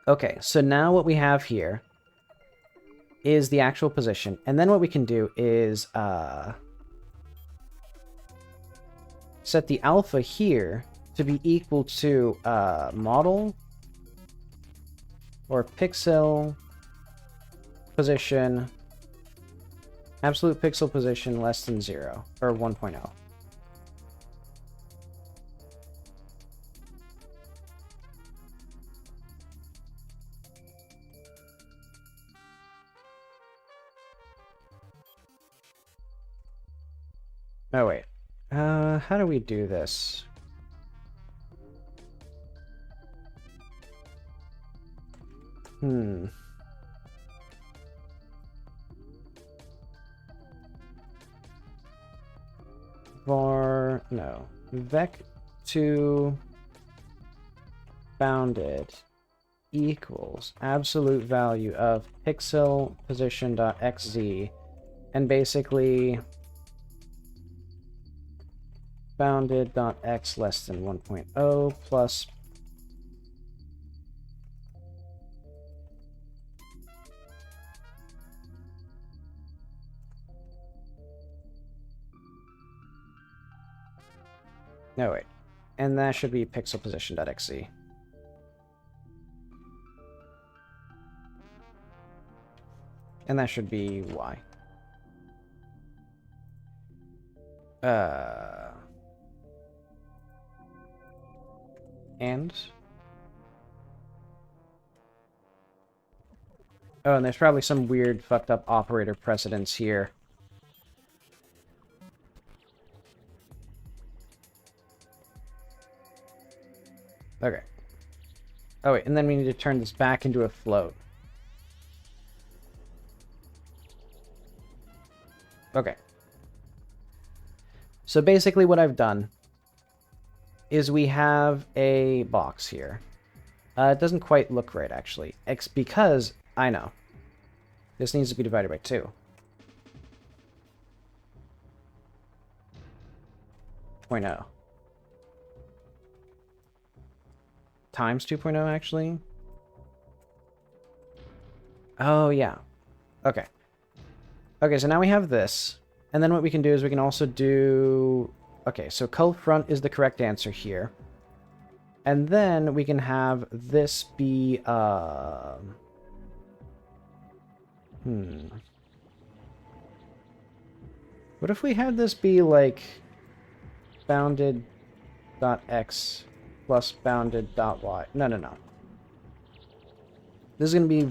S1: Okay, so now what we have here is the actual position, and then what we can do is set the alpha here to be equal to model or pixel position, absolute pixel position less than 0 or 1.0. Oh wait, how do we do this? Var, no, vec2 bounded equals absolute value of pixel position dot xz, and basically bounded dot x less than 1.0 plus no wait, and that should be pixel position dot xz. And that should be y. And oh, and there's probably some weird fucked up operator precedence here. Okay. Oh wait, and then we need to turn this back into a float. Okay. So basically what I've done is we have a box here. It doesn't quite look right, actually. Because, I know. This needs to be divided by 2. .0. times 2.0 actually? Oh, yeah. Okay. Okay, so now we have this. And then what we can do is we can also do... Okay, so color front is the correct answer here. And then we can have this be... What if we had this be like bounded.x plus bounded.y? No, no, no. This is going to be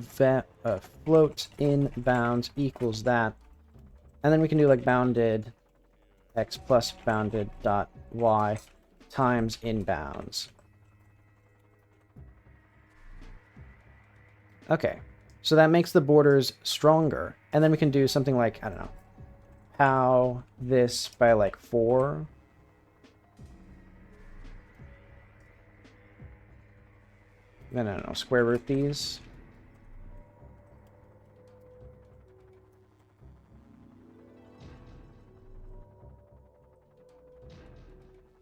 S1: float in bounds equals that. And then we can do like bounded x plus bounded dot y times in bounds. Okay, so that makes the borders stronger. And then we can do something like, I don't know, how this by like 4. No, square root these.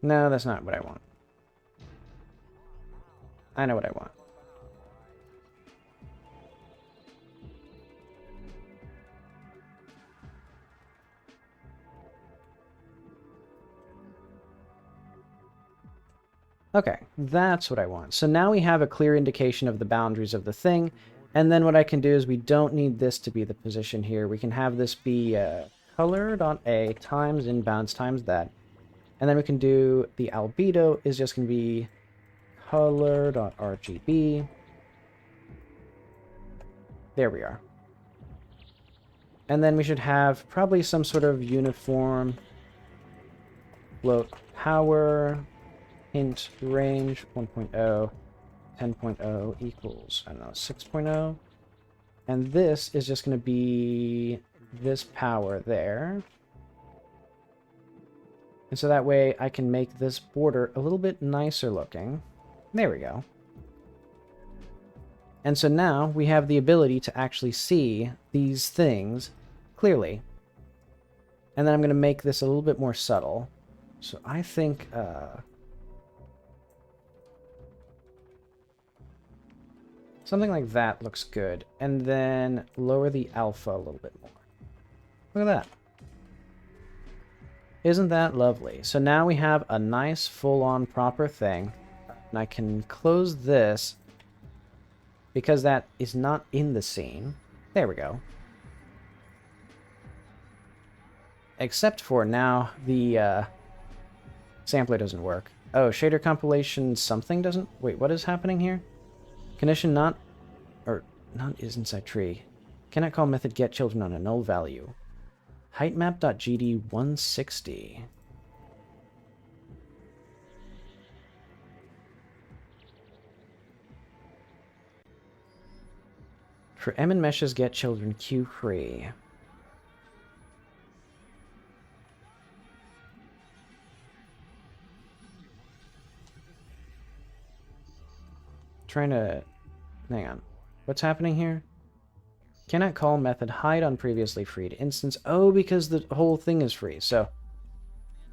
S1: No, that's not what I want. I know what I want. Okay, that's what I want. So now we have a clear indication of the boundaries of the thing, and then what I can do is we don't need this to be the position here. We can have this be color.a times inbounds times that. And then we can do the albedo is just going to be color.rgb. There we are. And then we should have probably some sort of uniform float power, hint range 1.0, 10.0 equals, I don't know, 6.0. And this is just going to be this power there. And so that way I can make this border a little bit nicer looking. There we go. And so now we have the ability to actually see these things clearly. And then I'm going to make this a little bit more subtle. So I think... something like that looks good. And then lower the alpha a little bit more. Look at that. Isn't that lovely? So now we have a nice full-on proper thing. And I can close this because that is not in the scene. There we go. Except for now the sampler doesn't work. Oh, shader compilation something doesn't... Wait, what is happening here? Condition not is inside tree. Cannot call method get children on a null value. Heightmap.gd 160. For M and meshes get children Q free. Trying to... Hang on. What's happening here? Cannot call method hide on previously freed instance. Oh, because the whole thing is free. So,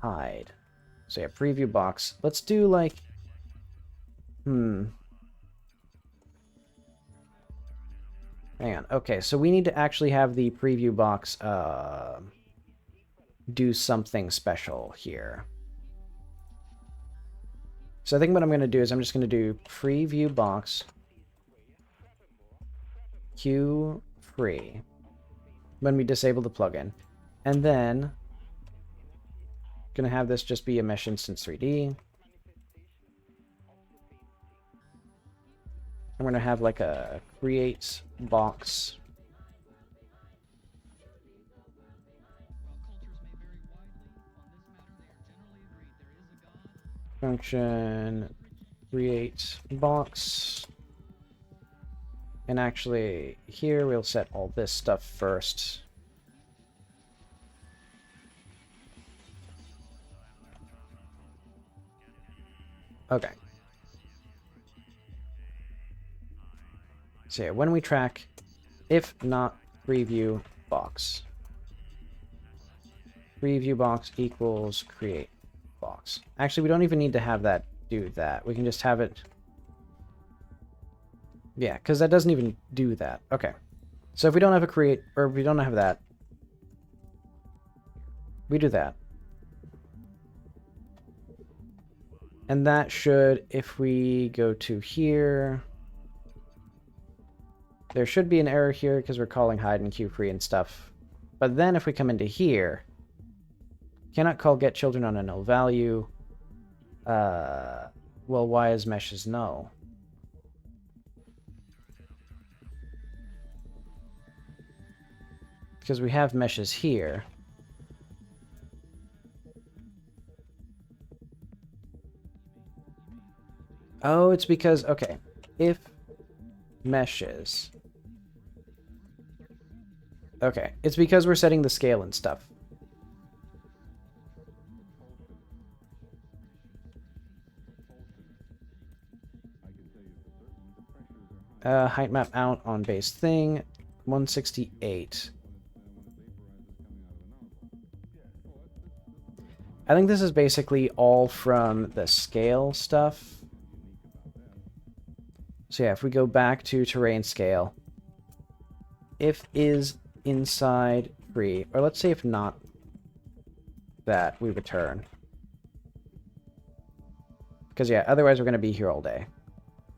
S1: hide. So yeah, preview box. Let's do like... Hang on. Okay, so we need to actually have the preview box do something special here. So I think what I'm going to do is I'm just going to do preview box Q free when we disable the plugin. And then going to have this just be a mesh instance 3D. I'm going to have like a create box function create box. And actually, here we'll set all this stuff first. Okay. So yeah, when we track, if not preview box. Preview box equals create box. Actually, we don't even need to have that do that. We can just have it Yeah, because that doesn't even do that. Okay. So if we don't have a create, or if we don't have that, we do that. And that should, if we go to here, there should be an error here because we're calling hide and queue free and stuff. But then if we come into here, cannot call get children on a null value. Well, why is meshes null? Because we have meshes here. Oh, it's because, okay, if meshes. Okay, it's because we're setting the scale and stuff. Height map out on base thing, 168. I think this is basically all from the scale stuff. So yeah, if we go back to terrain scale, if is inside free, or let's say if not that, we return. Because yeah, otherwise we're going to be here all day.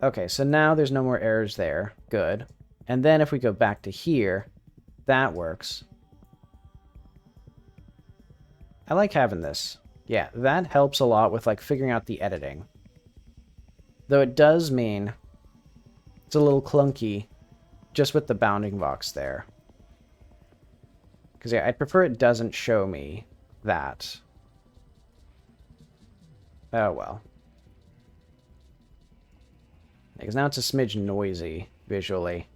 S1: Okay, so now there's no more errors there. Good. And then if we go back to here, that works. I like having this. Yeah, that helps a lot with like figuring out the editing. Though it does mean it's a little clunky just with the bounding box there. Because yeah, I'd prefer it doesn't show me that. Oh well. Because now it's a smidge noisy, visually.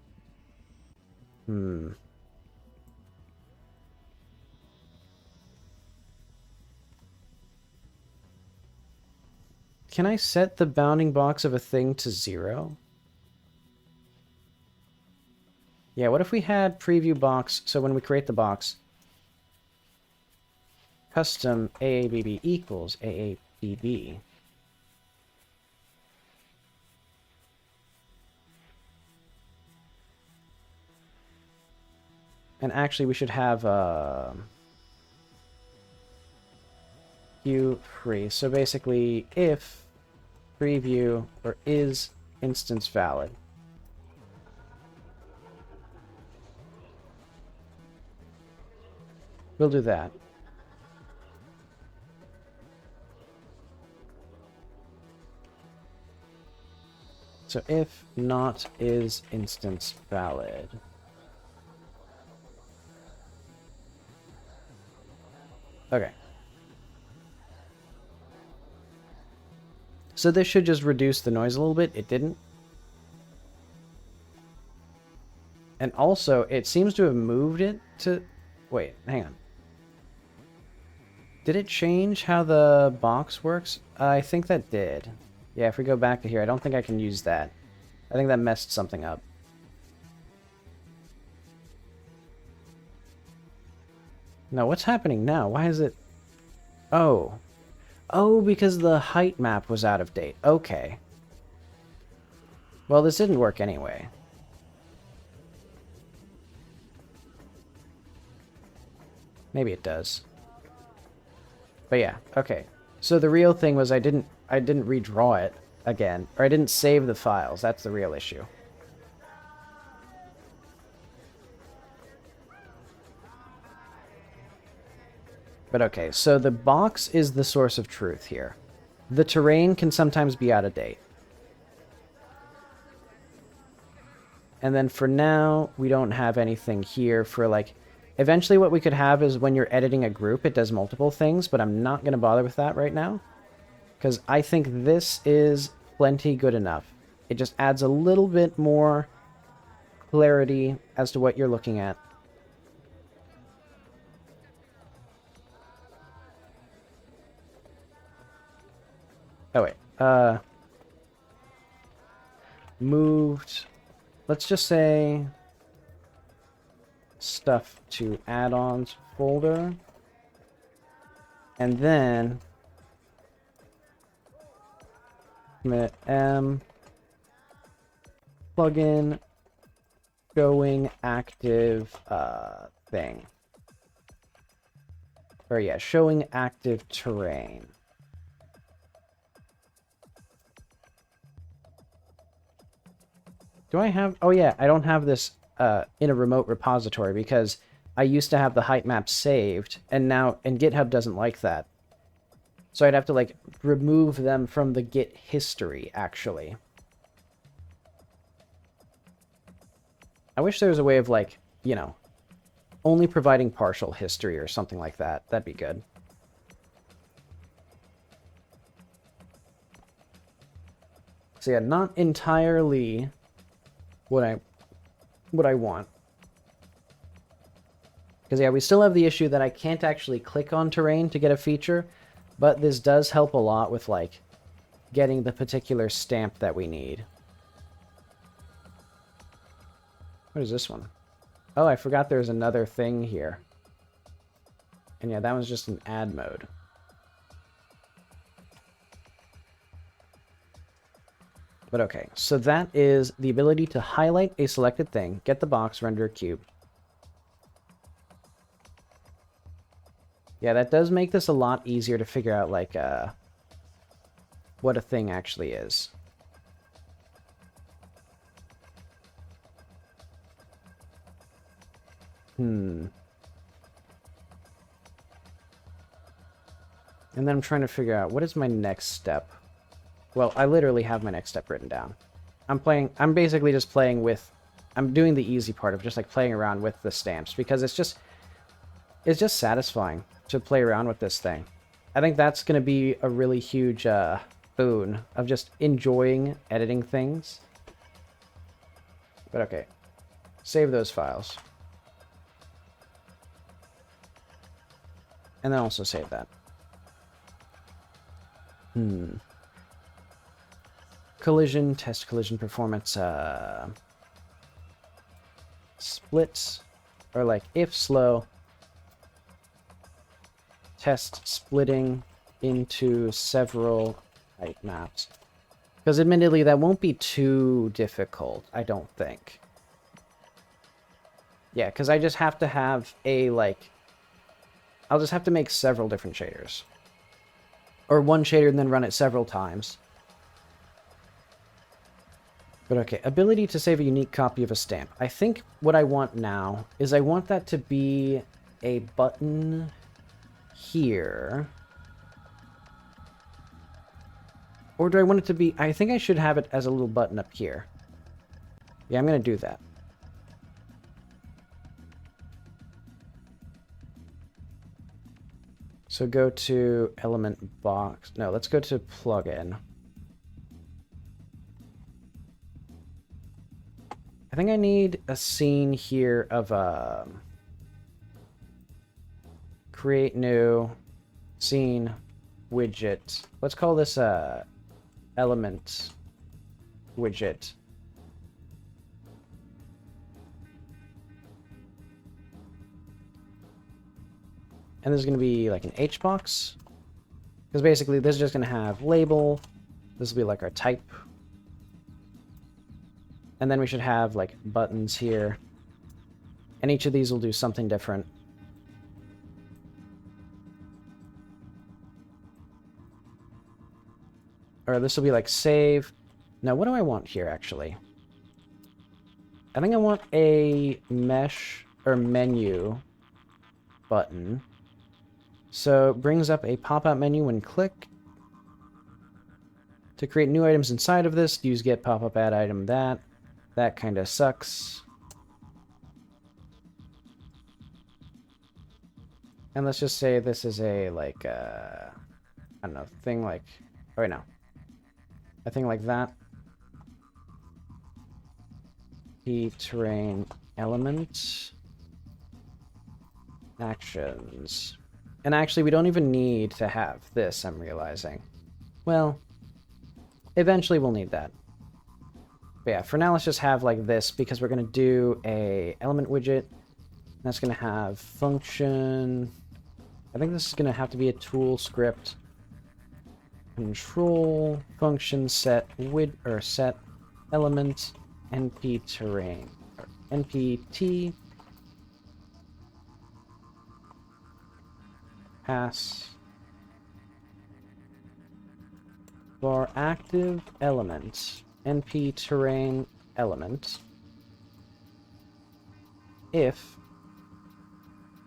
S1: Can I set the bounding box of a thing to 0? Yeah, what if we had preview box, so when we create the box, custom AABB equals AABB. And actually, we should have queue free. So basically, if preview or is instance valid. We'll do that. So if not is instance valid. Okay. So this should just reduce the noise a little bit. It didn't. And also, it seems to have moved it to... Wait, hang on. Did it change how the box works? I think that did. Yeah, if we go back to here, I don't think I can use that. I think that messed something up. No, what's happening now? Why is it... Oh. Oh, because the height map was out of date. Okay. Well, this didn't work anyway. Maybe it does. But yeah, okay. So the real thing was I didn't redraw it again. Or I didn't save the files. That's the real issue. But okay, so the box is the source of truth here. The terrain can sometimes be out of date. And then for now, we don't have anything here for like... Eventually what we could have is when you're editing a group, it does multiple things, but I'm not going to bother with that right now. Because I think this is plenty good enough. It just adds a little bit more clarity as to what you're looking at. Oh, wait. Moved... Let's just say... stuff to add-ons folder. And then... commit M... plugin showing active thing. Or yeah, showing active terrain. Do I have... Oh yeah, I don't have this in a remote repository because I used to have the height map saved, and now... And GitHub doesn't like that. So I'd have to, like, remove them from the Git history, actually. I wish there was a way of, like, you know, only providing partial history or something like that. That'd be good. So yeah, not entirely what I want. Because yeah, we still have the issue that I can't actually click on terrain to get a feature, but this does help a lot with, like, getting the particular stamp that we need. What is this one? Oh, I forgot there's another thing here. And yeah, that was just an add mode. But okay, so that is the ability to highlight a selected thing, get the box, render a cube. Yeah, that does make this a lot easier to figure out, like, what a thing actually is. And then I'm trying to figure out, what is my next step? Well, I literally have my next step written down. I'm basically just playing with... I'm doing the easy part of just, like, playing around with the stamps, because it's just satisfying to play around with this thing. I think that's going to be a really huge boon of just enjoying editing things. But okay. Save those files. And then also save that. Collision, test collision performance, splits, or like if slow, test splitting into several height maps. Because admittedly, that won't be too difficult, I don't think. Yeah, because I just have to have a, like... I'll just have to make several different shaders. Or one shader and then run it several times. But okay, ability to save a unique copy of a stamp. I think what I want now is I want that to be a button here. Or do I want it to be... I think I should have it as a little button up here. Yeah, I'm going to do that. So go to element box. No, let's go to plugin. I think I need a scene here of create new scene widget. Let's call this element widget. And this is going to be like an H box. Because basically this is just going to have label. This will be like our type. And then we should have like buttons here. And each of these will do something different. Or this will be like save. Now what do I want here actually? I think I want a mesh or menu button. So it brings up a pop-out menu when click. To create new items inside of this, use get pop-up add item that. That kind of sucks. And let's just say this is a, like, I don't know, thing like... Oh, wait, no. A thing like that. The terrain element. Actions. And actually, we don't even need to have this, I'm realizing. Well, eventually we'll need that. But yeah, for now, let's just have like this, because we're going to do a element widget. That's going to have function. I think this is going to have to be a tool script. Control function set set element np terrain, or npt pass var active element np terrain element if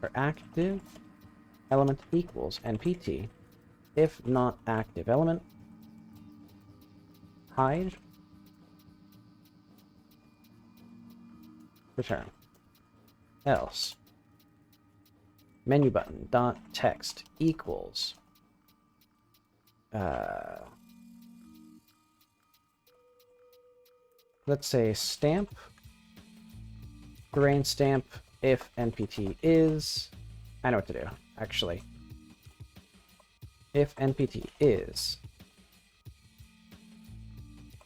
S1: or active element equals npt, if not active element, hide, return. Else menu button dot text equals let's say stamp terrain stamp if npt is, I know what to do actually, if npt is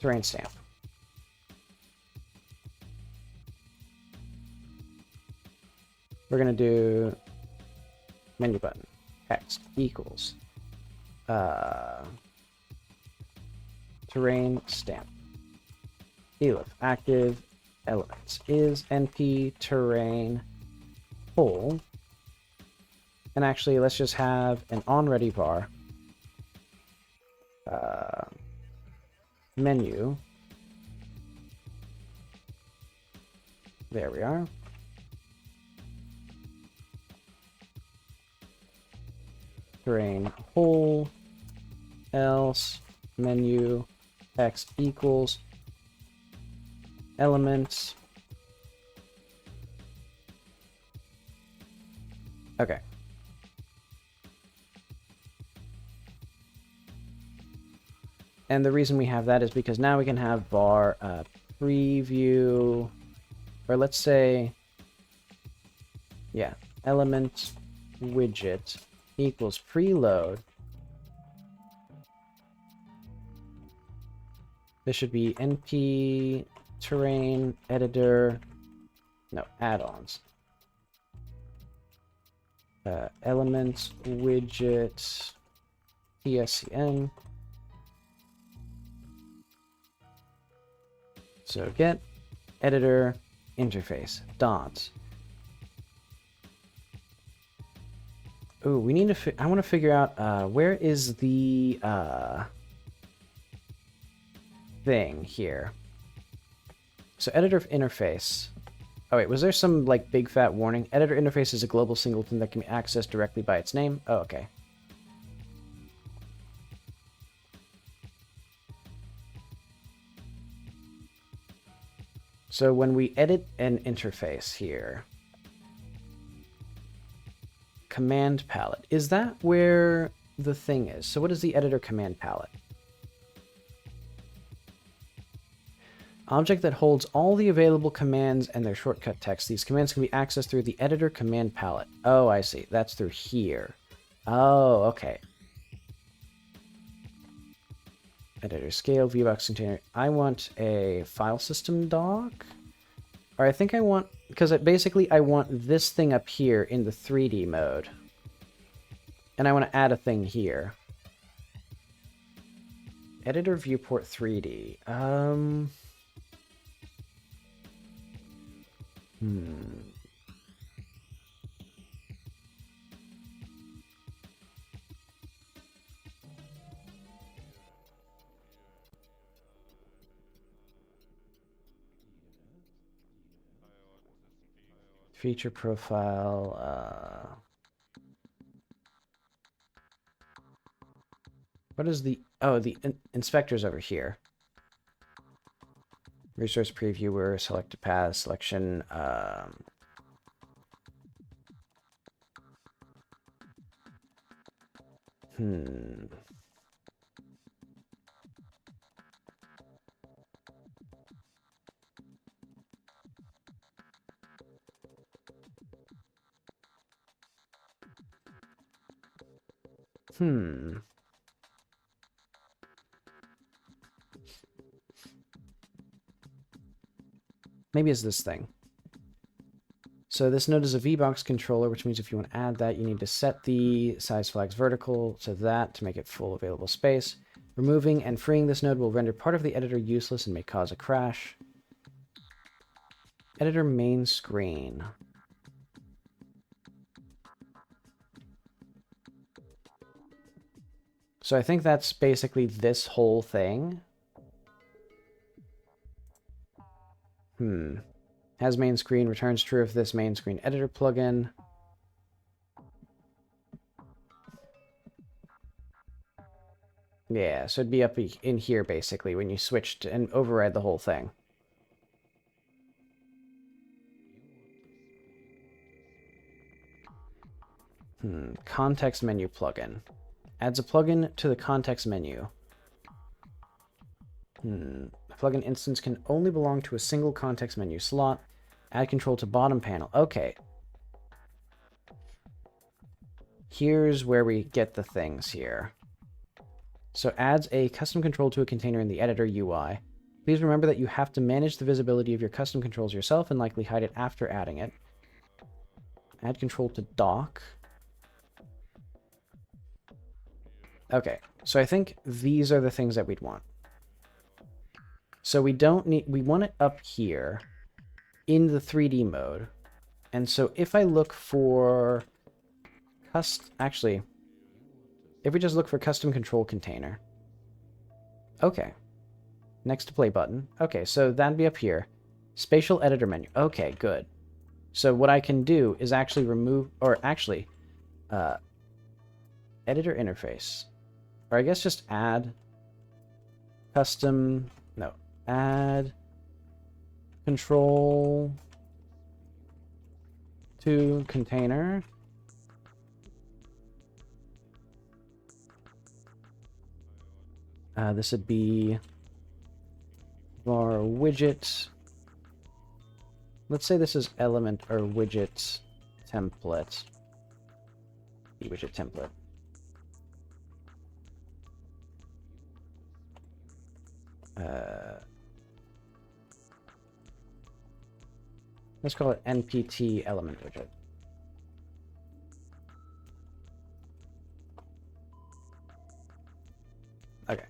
S1: terrain stamp. We're going to do menu button text equals terrain stamp elif active elements is np terrain full, and actually let's just have an onReady var menu, there we are, terrain whole, else menu text equals elements. Okay. And the reason we have that is because now we can have var preview, or let's say, yeah, element widget equals preload. This should be np terrain editor, no, add-ons. Element widget tscn. So get editor interface dot. Ooh, we need to. I want to figure out where is the thing here. So editor interface. Oh wait, was there some like big fat warning? Editor interface is a global singleton that can be accessed directly by its name. Oh, okay. So when we edit an interface here, command palette, is that where the thing is? So what is the editor command palette? Object that holds all the available commands and their shortcut text. These commands can be accessed through the editor command palette. Oh, I see. That's through here. Oh, okay. Editor scale, VBox container. I want a file system doc. Or I think I want, because basically I want this thing up here in the 3D mode. And I want to add a thing here. Editor viewport 3D. Feature profile. What is the... Oh, the inspector's over here. Resource previewer, select a path, selection. Maybe it's this thing. So this node is a VBox controller, which means if you want to add that, you need to set the size flags vertical to that to make it full available space. Removing and freeing this node will render part of the editor useless and may cause a crash. Editor main screen. So I think that's basically this whole thing. Has main screen, returns true if this main screen editor plugin. Yeah, so it'd be up in here, basically, when you switched and override the whole thing. Context menu plugin. Adds a plugin to the context menu. The plugin instance can only belong to a single context menu slot. Add control to bottom panel. Okay. Here's where we get the things here. So adds a custom control to a container in the editor UI. Please remember that you have to manage the visibility of your custom controls yourself and likely hide it after adding it. Add control to dock. Okay, so I think these are the things that we'd want. So we want it up here in the 3D mode. And so if I look for actually, if we just look for custom control container. Okay. Next to play button. Okay, so that'd be up here. Spatial editor menu. Okay, good. So what I can do is actually remove, or actually, editor interface. Or I guess just add custom, no, add control to container. This would be var widget. Let's say this is element or widget template. Widget template. Let's call it npt element widget. Okay.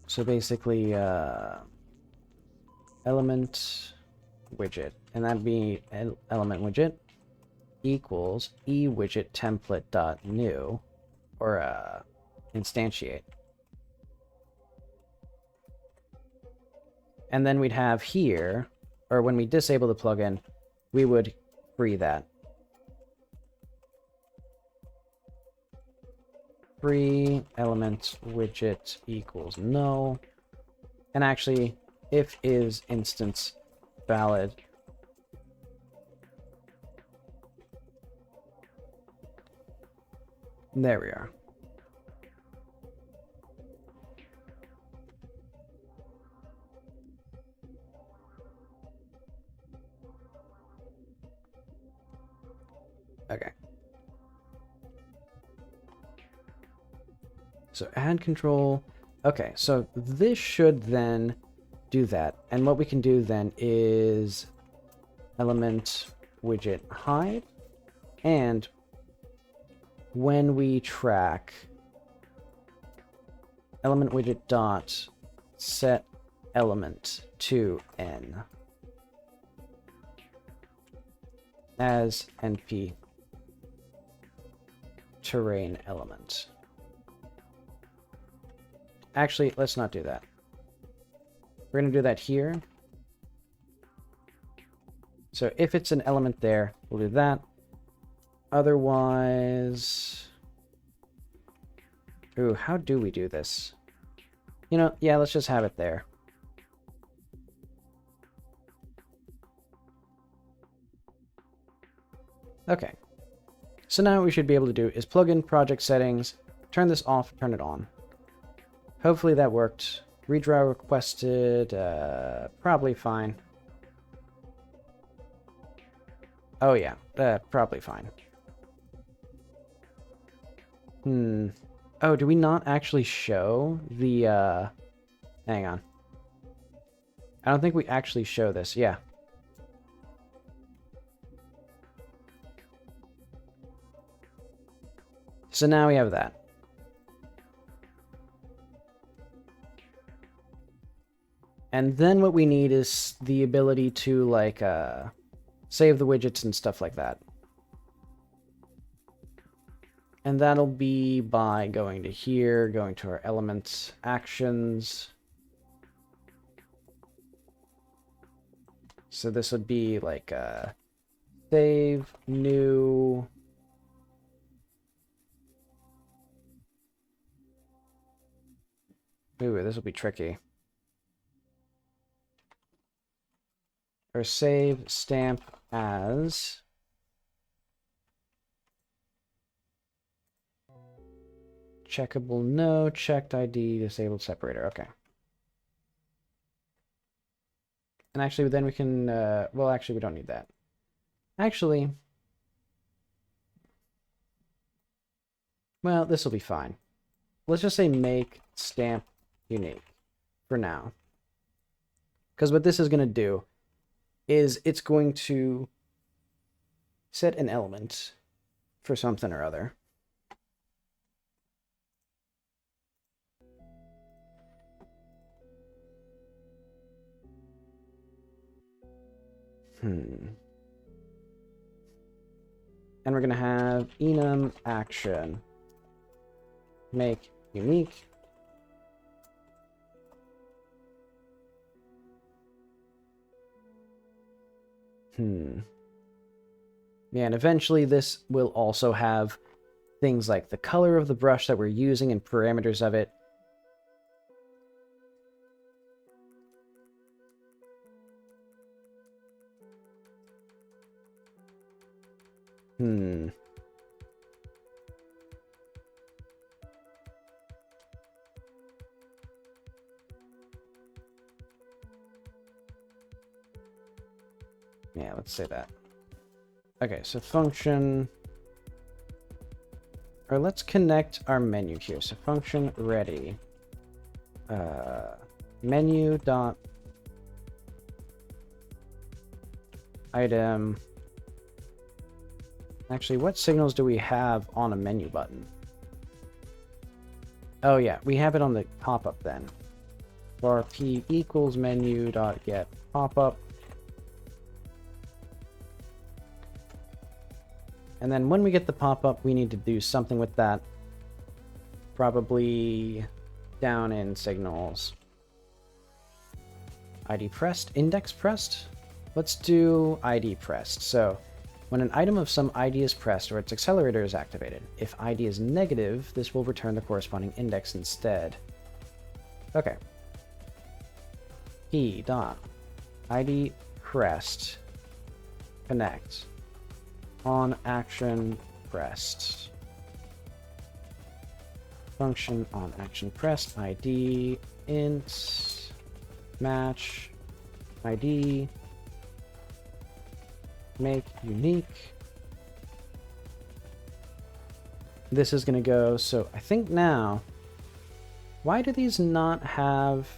S1: So basically, element widget, and that'd be element widget equals ewidget template dot new, or instantiate. And then we'd have here, or when we disable the plugin, we would free that. Free element widget equals null. And actually, if is instance valid. There we are. Okay. So add control. Okay, so this should then do that. And what we can do then is element widget hide. And when we track element widget dot set element to n as np terrain element. Actually, let's not do that. We're going to do that here. So if it's an element there, we'll do that. Otherwise... Ooh, how do we do this? You know, yeah, let's just have it there. Okay. So now what we should be able to do is plug in project settings, turn this off, turn it on. Hopefully that worked. Redraw requested, probably fine. Oh yeah, probably fine. Oh, do we not actually show the, hang on. I don't think we actually show this, yeah. So now we have that. And then what we need is the ability to, like, save the widgets and stuff like that. And that'll be by going to here, going to our elements, actions. So this would be like save, new. Ooh, this will be tricky. Or save stamp as. Checkable, no. Checked ID, disabled separator. Okay. And actually, then we can, well, actually, we don't need that. Actually, well, this will be fine. Let's just say make stamp unique for now. Because what this is going to do is it's going to set an element for something or other. And we're going to have enum action make unique. Yeah, and eventually this will also have things like the color of the brush that we're using and parameters of it. Yeah, let's say that. Okay, so function, or let's connect our menu here. So function ready, menu dot item. Actually, what signals do we have on a menu button? Oh yeah, we have it on the pop-up then. Var p equals menu dot get pop-up. And then when we get the pop-up, we need to do something with that. Probably down in signals. ID pressed, index pressed? Let's do ID pressed. So when an item of some ID is pressed or its accelerator is activated, if ID is negative, this will return the corresponding index instead. Okay. P dot ID pressed connect on action pressed. Function on action pressed ID int match ID make unique. This is going to go, so I think now, why do these not have,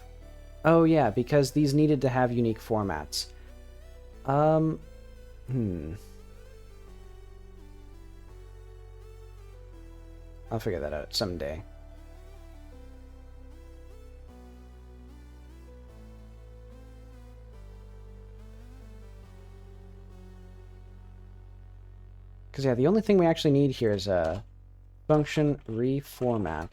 S1: oh yeah, because these needed to have unique formats. I'll figure that out someday. Because yeah, the only thing we actually need here is a function reformat.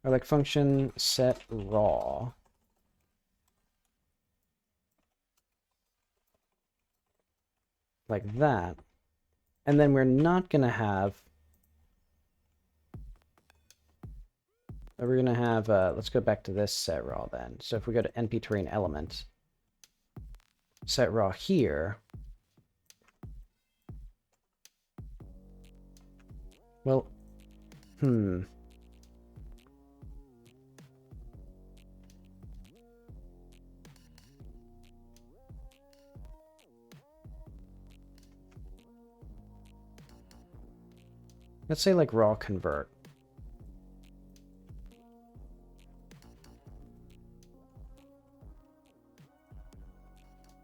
S1: Or like function set raw. Like that. And then we're not going to have... We're going to have, let's go back to this set raw then. So if we go to np terrain element, set raw here, well, let's say like raw convert.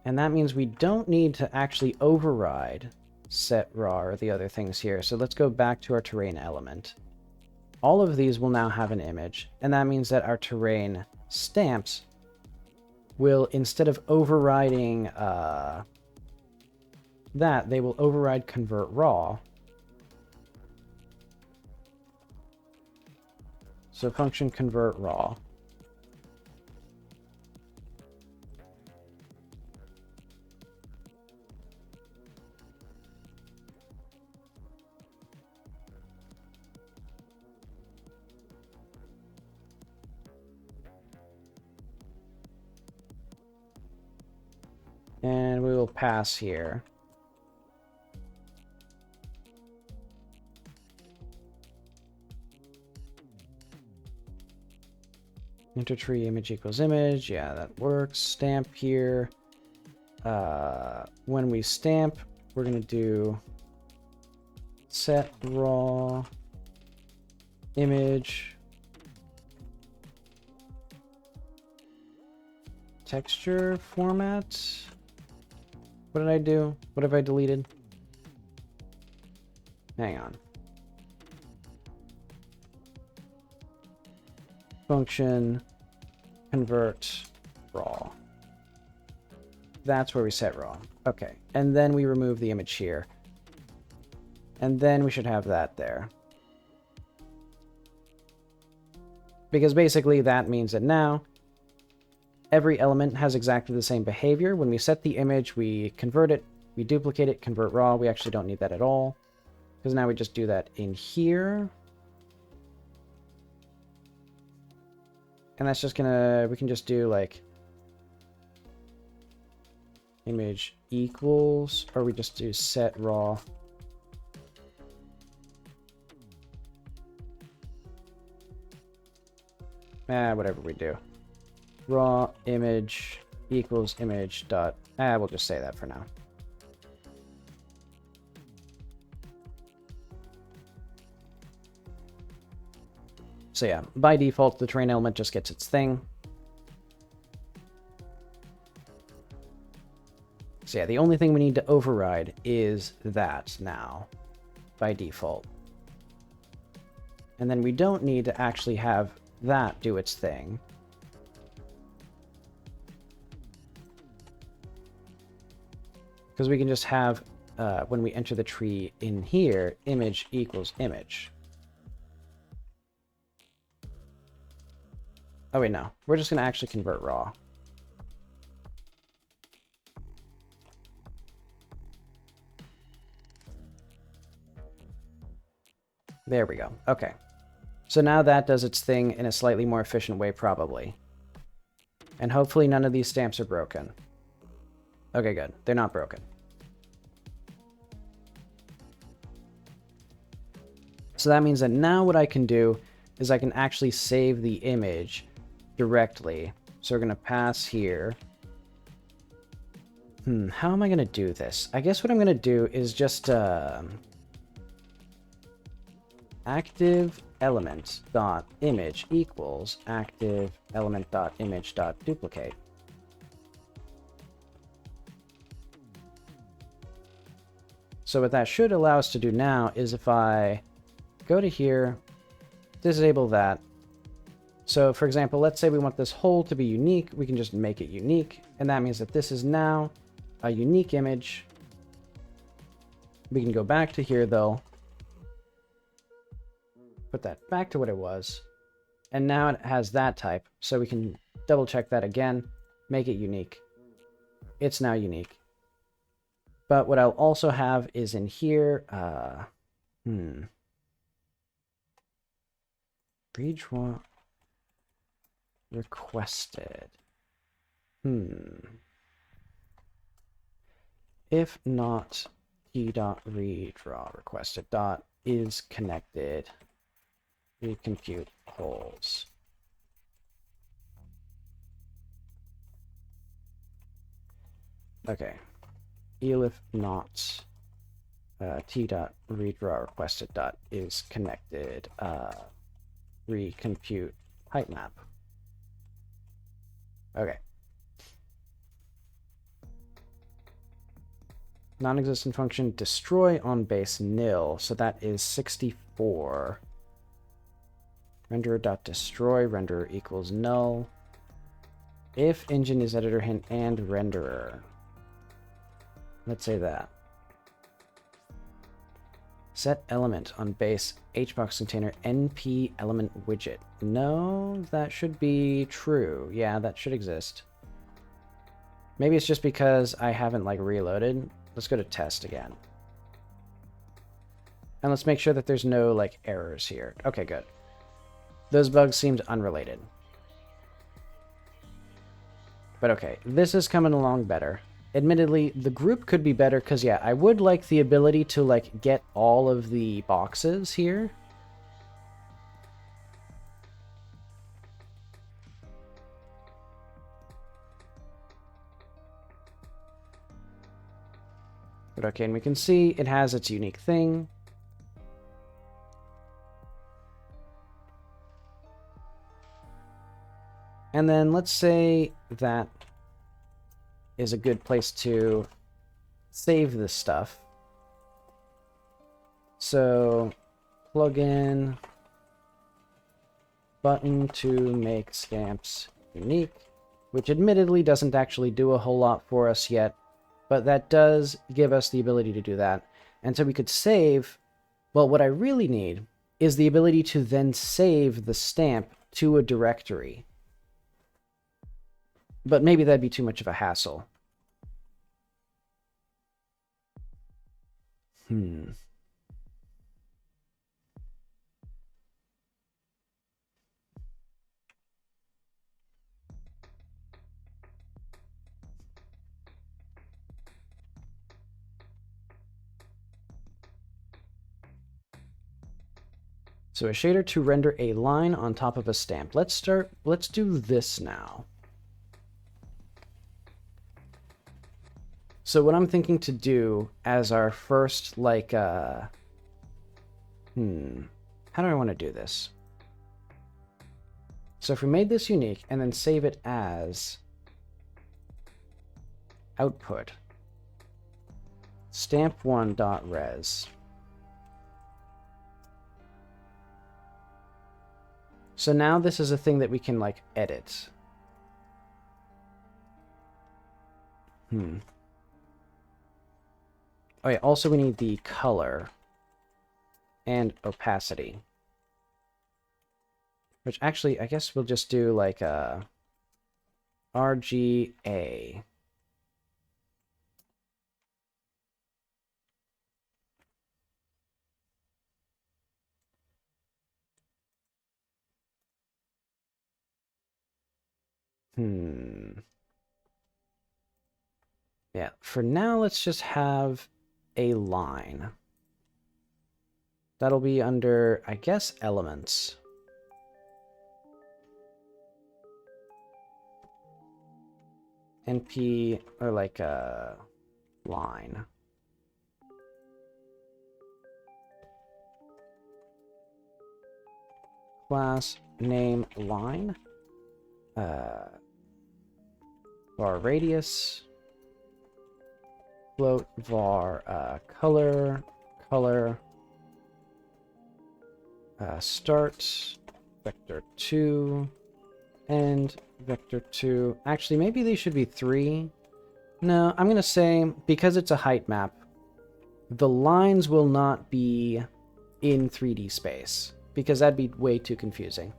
S1: And that means we don't need to actually override set raw or the other things here. So let's go back to our terrain element. All of these will now have an image, and that means that our terrain stamps will, instead of overriding that, they will override convert raw. So function convert raw. And we will pass here. Enter tree image equals image. Yeah, that works. Stamp here. When we stamp, we're going to do set raw image texture format. What did I do? What have I deleted? Hang on. Function convert raw. That's where we set raw. Okay. And then we remove the image here. And then we should have that there. Because basically that means that now every element has exactly the same behavior. When we set the image, we convert it, we duplicate it, convert raw. We actually don't need that at all, because now we just do that in here. And that's just gonna, we can just do like image equals, or we just do set raw. Whatever we do. Raw image equals image dot. We'll just say that for now. So yeah, by default, the terrain element just gets its thing. So yeah, the only thing we need to override is that now, by default. And then we don't need to actually have that do its thing. Because we can just have, when we enter the tree in here, image equals image. Oh wait, no. We're just going to actually convert raw. There we go. Okay. So now that does its thing in a slightly more efficient way, probably. And hopefully none of these stamps are broken. Okay, good. They're not broken. So that means that now what I can do is I can actually save the image directly. So we're going to pass here. How am I going to do this? I guess what I'm going to do is just active element dot image equals active element dot image dot duplicate. So what that should allow us to do now is if I go to here, disable that. So for example, let's say we want this whole to be unique. We can just make it unique. And that means that this is now a unique image. We can go back to here though. Put that back to what it was. And now it has that type. So we can double check that again, make it unique. It's now unique. But what I'll also have is in here, redraw requested. If not t.redraw requested dot is connected, recompute holes. Okay. Elif not t.redraw requested dot is connected recompute height map. Okay. Non-existent function destroy on base nil, so that is 64. Renderer dot destroy, renderer equals null. If engine is editor hint and renderer. Let's say that. Set element on base HBox container NP element widget. No, that should be true. Yeah, that should exist. Maybe it's just because I haven't like reloaded. Let's go to test again. And let's make sure that there's no like errors here. Okay, good. Those bugs seemed unrelated. But okay, this is coming along better. Admittedly, the group could be better because, yeah, I would like the ability to, like, get all of the boxes here. But okay, and we can see it has its unique thing. And then let's say that is a good place to save this stuff. So, plug in button to make stamps unique, which admittedly doesn't actually do a whole lot for us yet, but that does give us the ability to do that. And so we could save, well, what I really need is the ability to then save the stamp to a directory. But maybe that'd be too much of a hassle. So a shader to render a line on top of a stamp. Let's do this now. So what I'm thinking to do as our first, like, how do I want to do this? So if we made this unique and then save it as output, stamp1.res. So now this is a thing that we can, like, edit. Oh yeah, also we need the color and opacity. Which actually, I guess we'll just do like a RGA. Yeah, for now, let's just have a line. That'll be under, I guess, elements. NP, or like a line. Class name line. Var radius. Float var color. Start vector 2 and vector 2. Actually, maybe they should be 3. No, I'm going to say, because it's a height map, the lines will not be in 3D space, because that'd be way too confusing.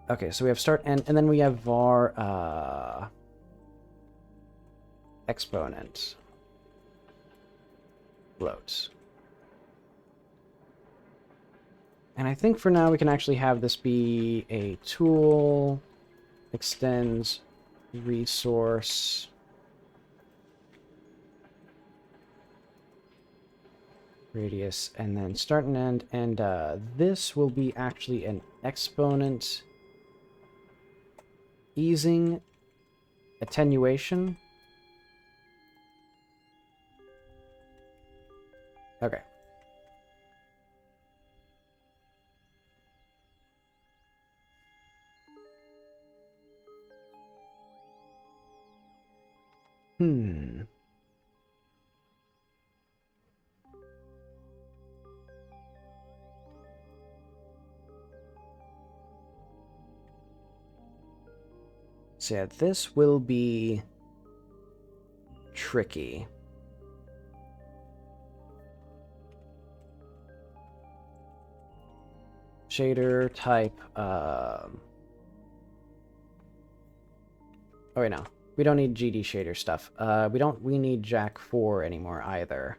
S1: Okay, so we have start and then we have var exponent float. And I think for now we can actually have this be a tool, extends resource, radius, and then start and end. And this will be actually an exponent easing attenuation. Okay. So yeah, this will be tricky. Shader type, oh wait, no. We don't need GD shader stuff. We need Jak 4 anymore either.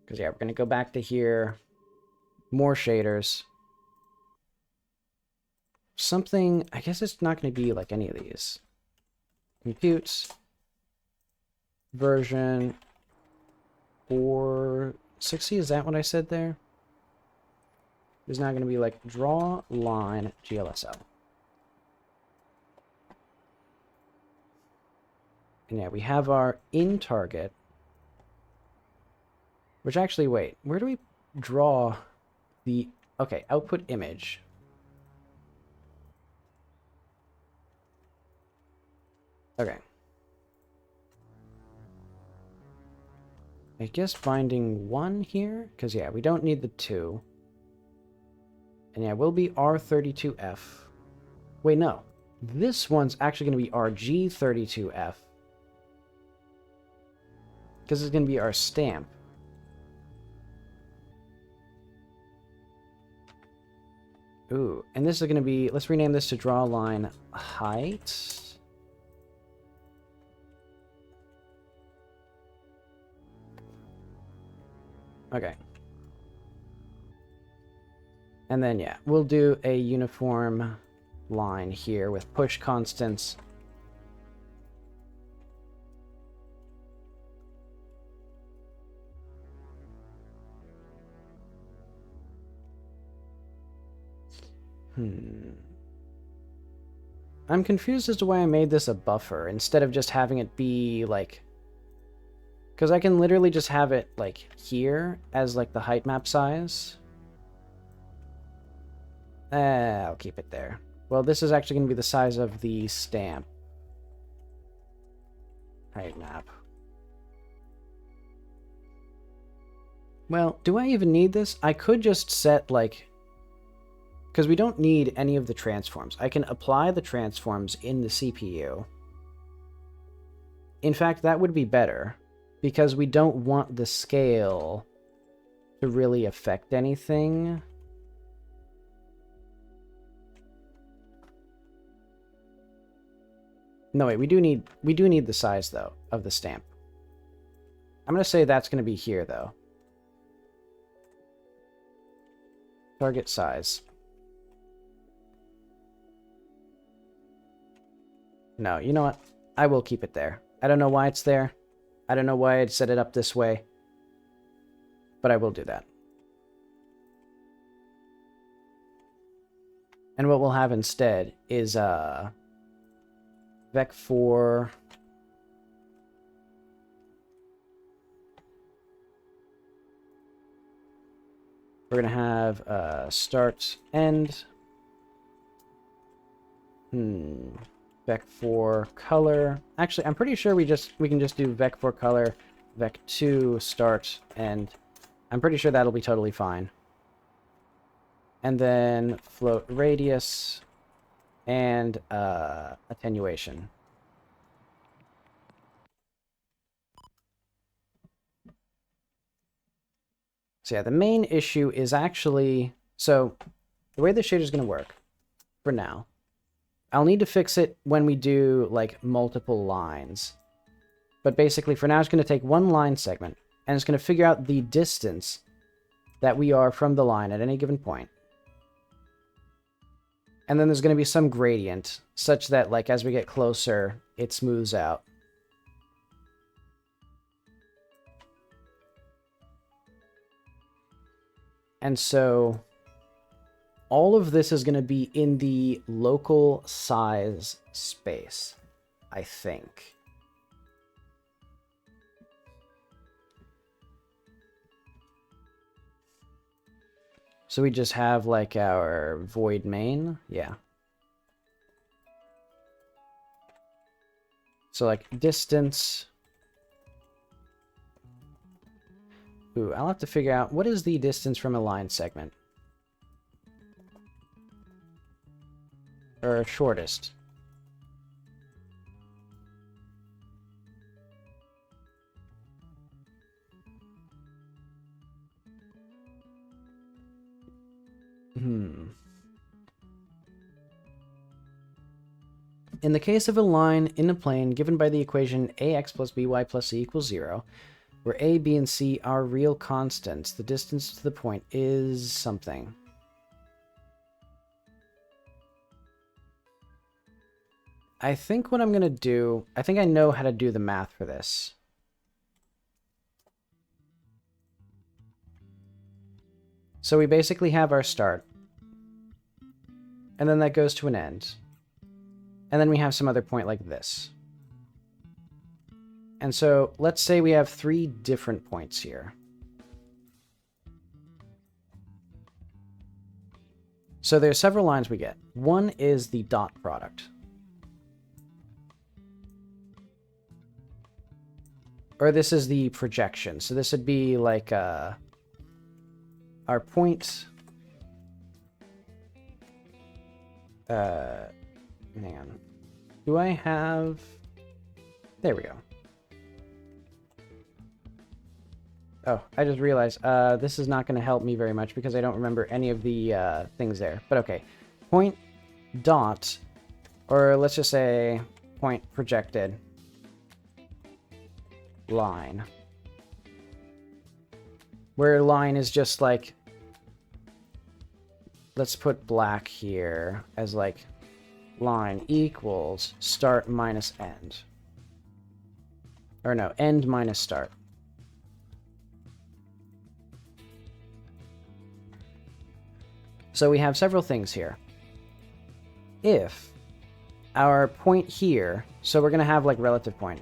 S1: Because yeah, we're gonna go back to here. More shaders. Something, I guess it's not gonna be like any of these. Compute version 460, is that what I said there? Is now gonna be like draw line GLSL. And yeah, we have our in target. Which actually, wait, where do we draw the... Okay, output image. Okay. I guess binding 1 here, because yeah, we don't need the 2. And yeah, we'll be R32F. Wait, no. This one's actually going to be RG32F. Because it's going to be our stamp. Ooh, and this is going to be... Let's rename this to draw line height. Okay. And then, yeah, we'll do a uniform line here with push constants. I'm confused as to why I made this a buffer instead of just having it be, like... Because I can literally just have it, like, here as, like, the height map size. I'll keep it there. Well, this is actually going to be the size of the stamp. Height map. Well, do I even need this? I could just set, like... Because we don't need any of the transforms. I can apply the transforms in the CPU. In fact, that would be better. Because we don't want the scale to really affect anything. No, wait, we do need the size, though, of the stamp. I'm going to say that's going to be here, though. Target size. No, you know what? I will keep it there. I don't know why it's there. I don't know why I'd set it up this way. But I will do that. And what we'll have instead is Vec 4. We're gonna have start end. Vec 4 color. Actually, I'm pretty sure we can just do Vec 4 color, Vec 2 start, and I'm pretty sure that'll be totally fine. And then float radius and attenuation. So yeah, the main issue is actually... So, the way the shader is going to work, for now, I'll need to fix it when we do, like, multiple lines. But basically, for now, it's going to take one line segment, and it's going to figure out the distance that we are from the line at any given point. And then there's going to be some gradient, such that, like, as we get closer, it smooths out. And so... all of this is going to be in the local size space, I think. So we just have like our void main, yeah. So like distance. Ooh, I'll have to figure out what is the distance from a line segment. Or shortest. In the case of a line in a plane given by the equation ax plus by plus c equals 0, where a, b, and c are real constants, the distance to the point is something. I think what I'm going to do... I think I know how to do the math for this. So we basically have our start. And then that goes to an end. And then we have some other point like this. And so let's say we have 3 different points here. So there's several lines we get. One is the dot product. Or this is the projection. So this would be like our point. Hang on. Do I have... There we go. Oh, I just realized this is not going to help me very much because I don't remember any of the things there. But okay. Point dot, or let's just say point projected line. Where line is just like, let's put black here as like line equals start minus end. Or no, end minus start. So we have several things here. If our point here, so we're going to have like relative point.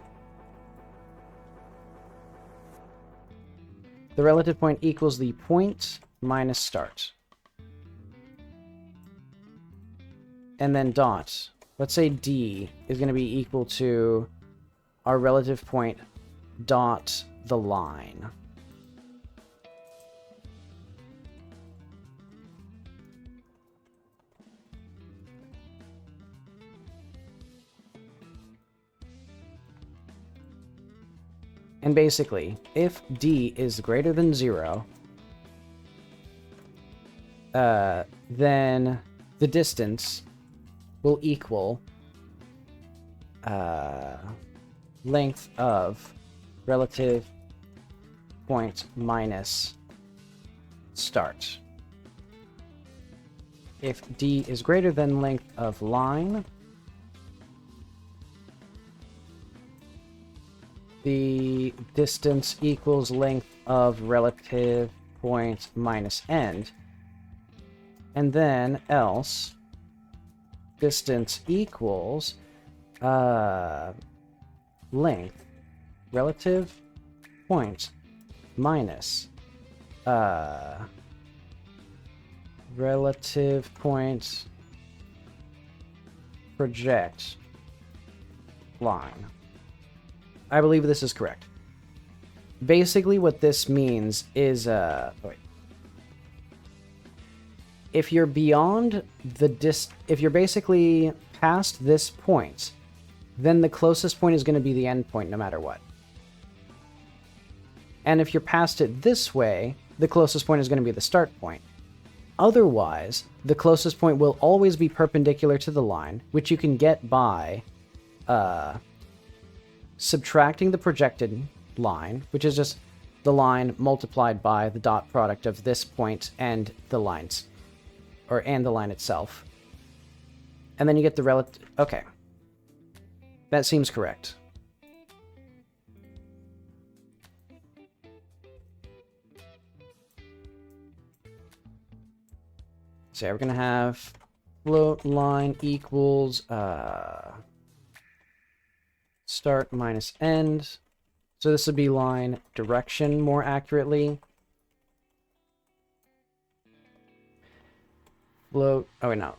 S1: The relative point equals the point minus start. And then dot. Let's say D is going to be equal to our relative point dot the line. And basically, if D is greater than 0, then the distance will equal length of relative point minus start. If D is greater than length of line, the distance equals length of relative point minus end. And then else, distance equals length relative point minus relative point project line. I believe this is correct. Basically what this means is if you're beyond the if you're basically past this point, then the closest point is going to be the end point no matter what. And if you're past it this way, the closest point is going to be the start point. Otherwise, the closest point will always be perpendicular to the line, which you can get by subtracting the projected line, which is just the line multiplied by the dot product of this point and the lines, and the line itself. And then you get the relative... Okay. That seems correct. So we're going to have float line equals start minus end. So this would be line direction more accurately. Float... Oh, wait, no.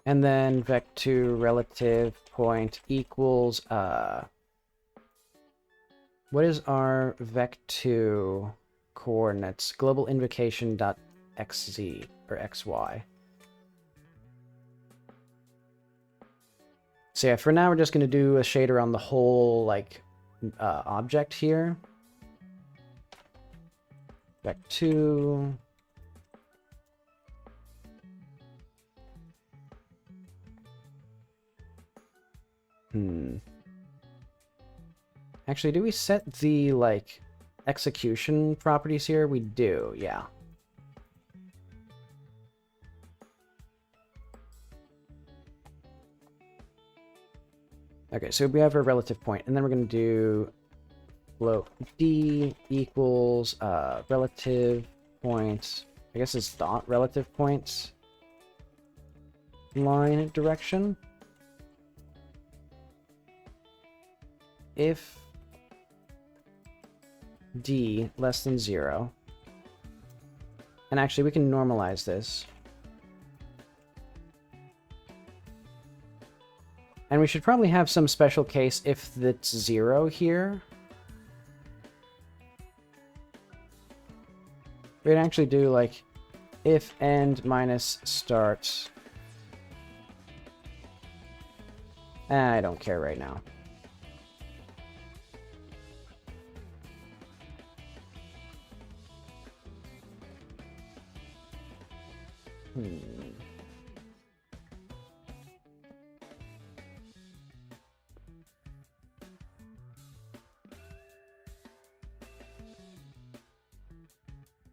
S1: And then vec2 relative point equals... what is our vec2 coordinates? Global invocation dot xz or xy. So yeah, for now we're just going to do a shader on the whole like object here. vec2. Actually, do we set the, like, execution properties here? We do, yeah. Okay, so we have our relative point, and then we're going to do float d equals relative points. I guess it's dot relative points line direction. If d less than 0, and actually we can normalize this. And we should probably have some special case if it's 0 here. We'd actually do like if end minus start. I don't care right now.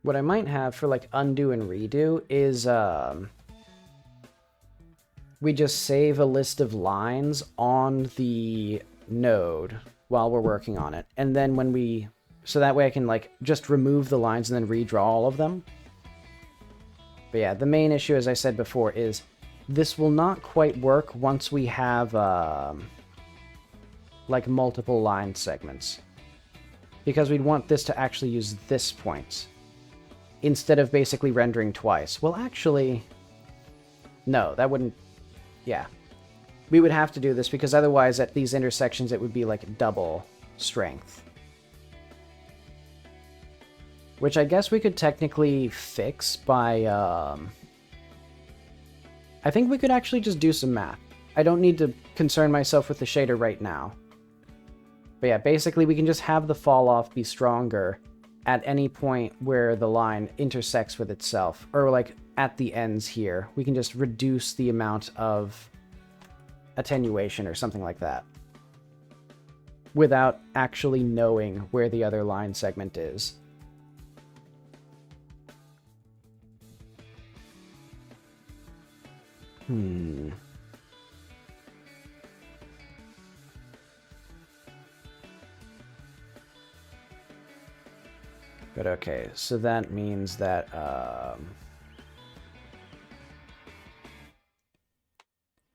S1: What I might have for like undo and redo is we just save a list of lines on the node while we're working on it. And then when we, so that way I can like just remove the lines and then redraw all of them. But yeah, the main issue, as I said before, is this will not quite work once we have like multiple line segments. Because we'd want this to actually use this point instead of basically rendering twice. Well, actually, no, that wouldn't, yeah. We would have to do this because otherwise at these intersections it would be like double strength. Which I guess we could technically fix by, I think we could actually just do some math. I don't need to concern myself with the shader right now. But yeah, basically we can just have the fall off be stronger at any point where the line intersects with itself, or like at the ends here. We can just reduce the amount of attenuation or something like that without actually knowing where the other line segment is. But okay, so that means that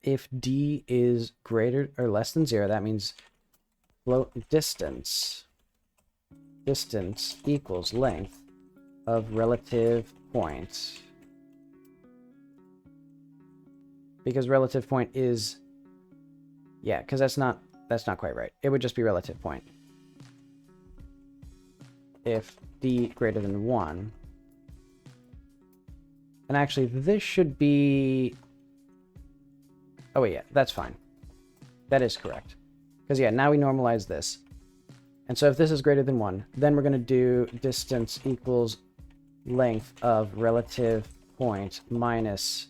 S1: if d is greater or less than 0, that means float distance equals length of relative point. Because relative point is, yeah, because that's not quite right. It would just be relative point. If d greater than 1. And actually, this should be... Oh, wait, yeah, that's fine. That is correct. Because, yeah, now we normalize this. And so if this is greater than 1, then we're going to do distance equals length of relative point minus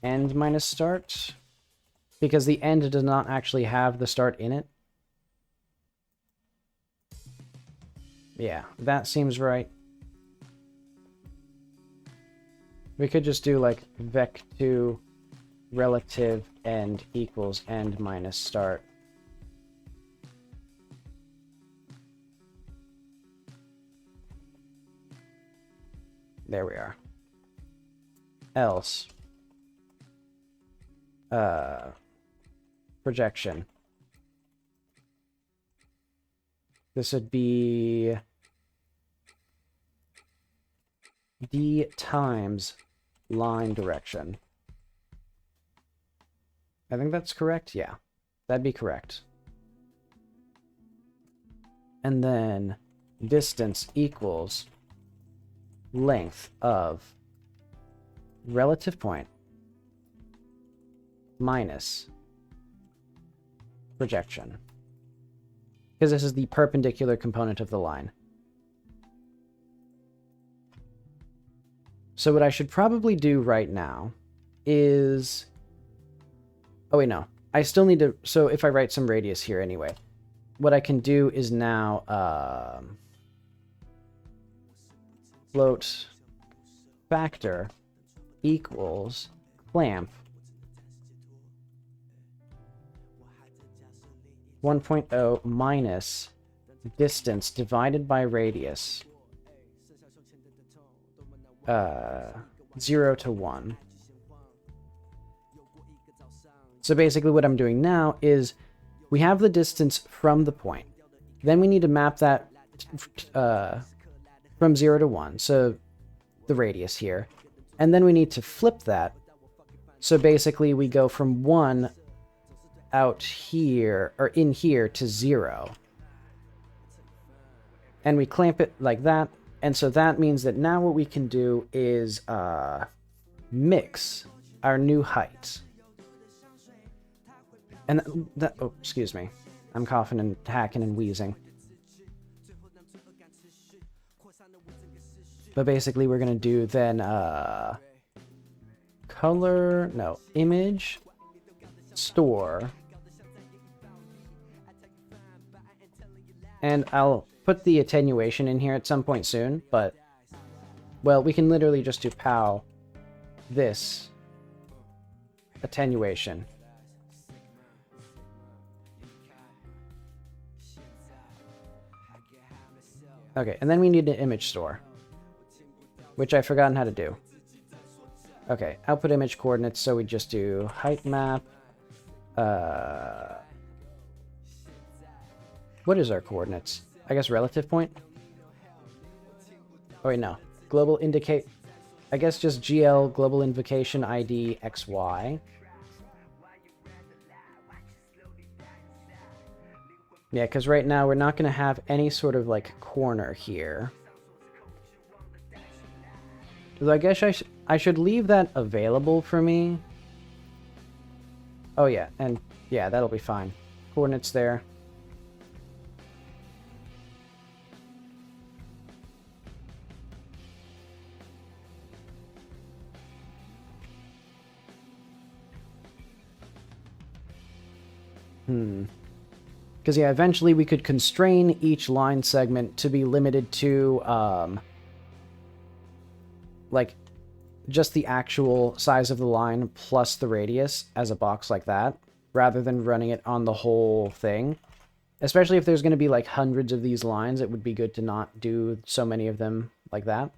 S1: end minus start. Because the end does not actually have the start in it. Yeah, that seems right. We could just do like vec2 relative end equals end minus start. There we are. Else. Projection. This would be d times line direction. I think that's correct. Yeah, that'd be correct. And then distance equals length of relative point minus projection. Because this is the perpendicular component of the line. So what I should probably do right now is... Oh, wait, no. I still need to... So if I write some radius here anyway, what I can do is now float factor equals clamp 1.0 minus distance divided by radius 0 to 1. So basically what I'm doing now is we have the distance from the point. Then we need to map that from 0 to 1, so the radius here. And then we need to flip that. So basically we go from 1 out here, or in here, to 0. And we clamp it like that. And so that means that now what we can do is mix our new height. And that, oh, excuse me. I'm coughing and hacking and wheezing. But basically we're going to do then color, no, image, store. And I'll put the attenuation in here at some point soon, but, well, we can literally just do pow this attenuation. Okay, and then we need an image store, which I've forgotten how to do. Okay, output image coordinates, so we just do height map. What is our coordinates? I guess relative point? Oh wait, no. Global indicate... I guess just GL, global invocation ID, XY. Yeah, because right now we're not going to have any sort of, like, corner here. Although I guess I should leave that available for me. Oh yeah, and yeah, that'll be fine. Coordinates there. Because, yeah, eventually we could constrain each line segment to be limited to, like, just the actual size of the line plus the radius as a box like that, rather than running it on the whole thing. Especially if there's going to be, like, hundreds of these lines, it would be good to not do so many of them like that.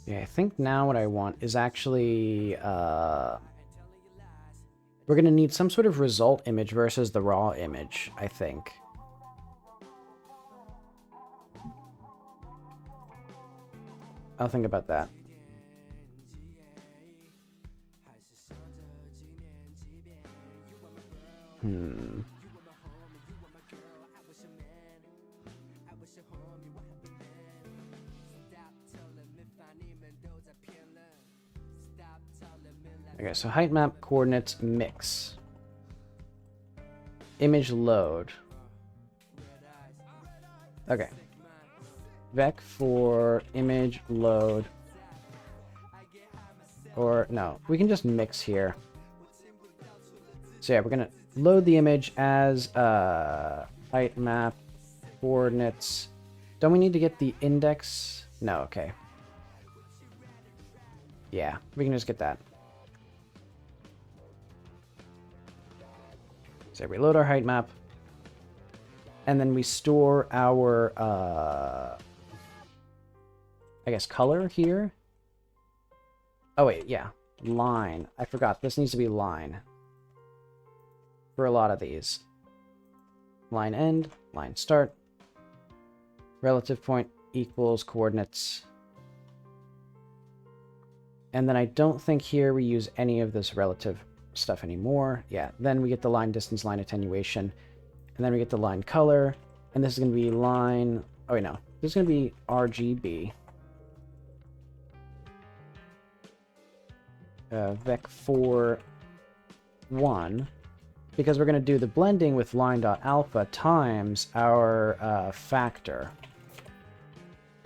S1: Yeah, I think now what I want is actually, we're going to need some sort of result image versus the raw image, I think. I'll think about that. Okay, so height map coordinates mix. Image load. Okay. Vec for image load. Or, no, we can just mix here. So yeah, we're gonna load the image as height map coordinates. Don't we need to get the index? No, okay. Yeah, we can just get that. So we load our height map, and then we store our, I guess, color here. Oh wait, yeah, line. I forgot, this needs to be line for a lot of these. Line end, line start, relative point equals coordinates. And then I don't think here we use any of this relative
S2: stuff anymore. Yeah, then we get the line distance, line attenuation, and then we get the line color, and this is going to be line... Oh, wait, no. This is going to be RGB. Vec4 1, because we're going to do the blending with line.alpha times our factor.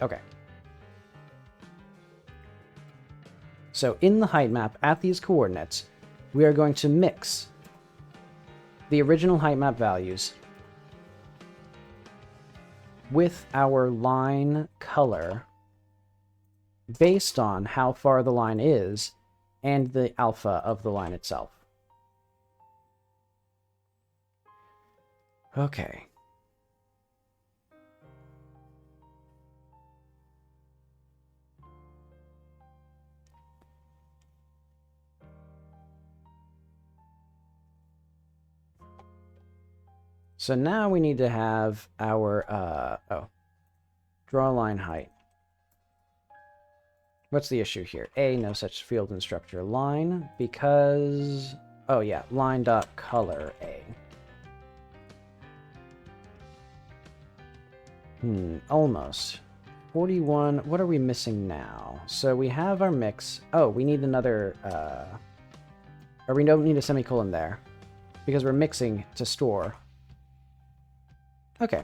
S2: Okay. So in the height map at these coordinates, we are going to mix the original height map values with our line color based on how far the line is and the alpha of the line itself. Okay. So now we need to have our, draw line height. What's the issue here? A, no such field in structure. Line, because... Oh yeah, line.color A. Almost. 41, what are we missing now? So we have our mix. Oh, we need another, or we don't need a semicolon there, because we're mixing to store. Okay.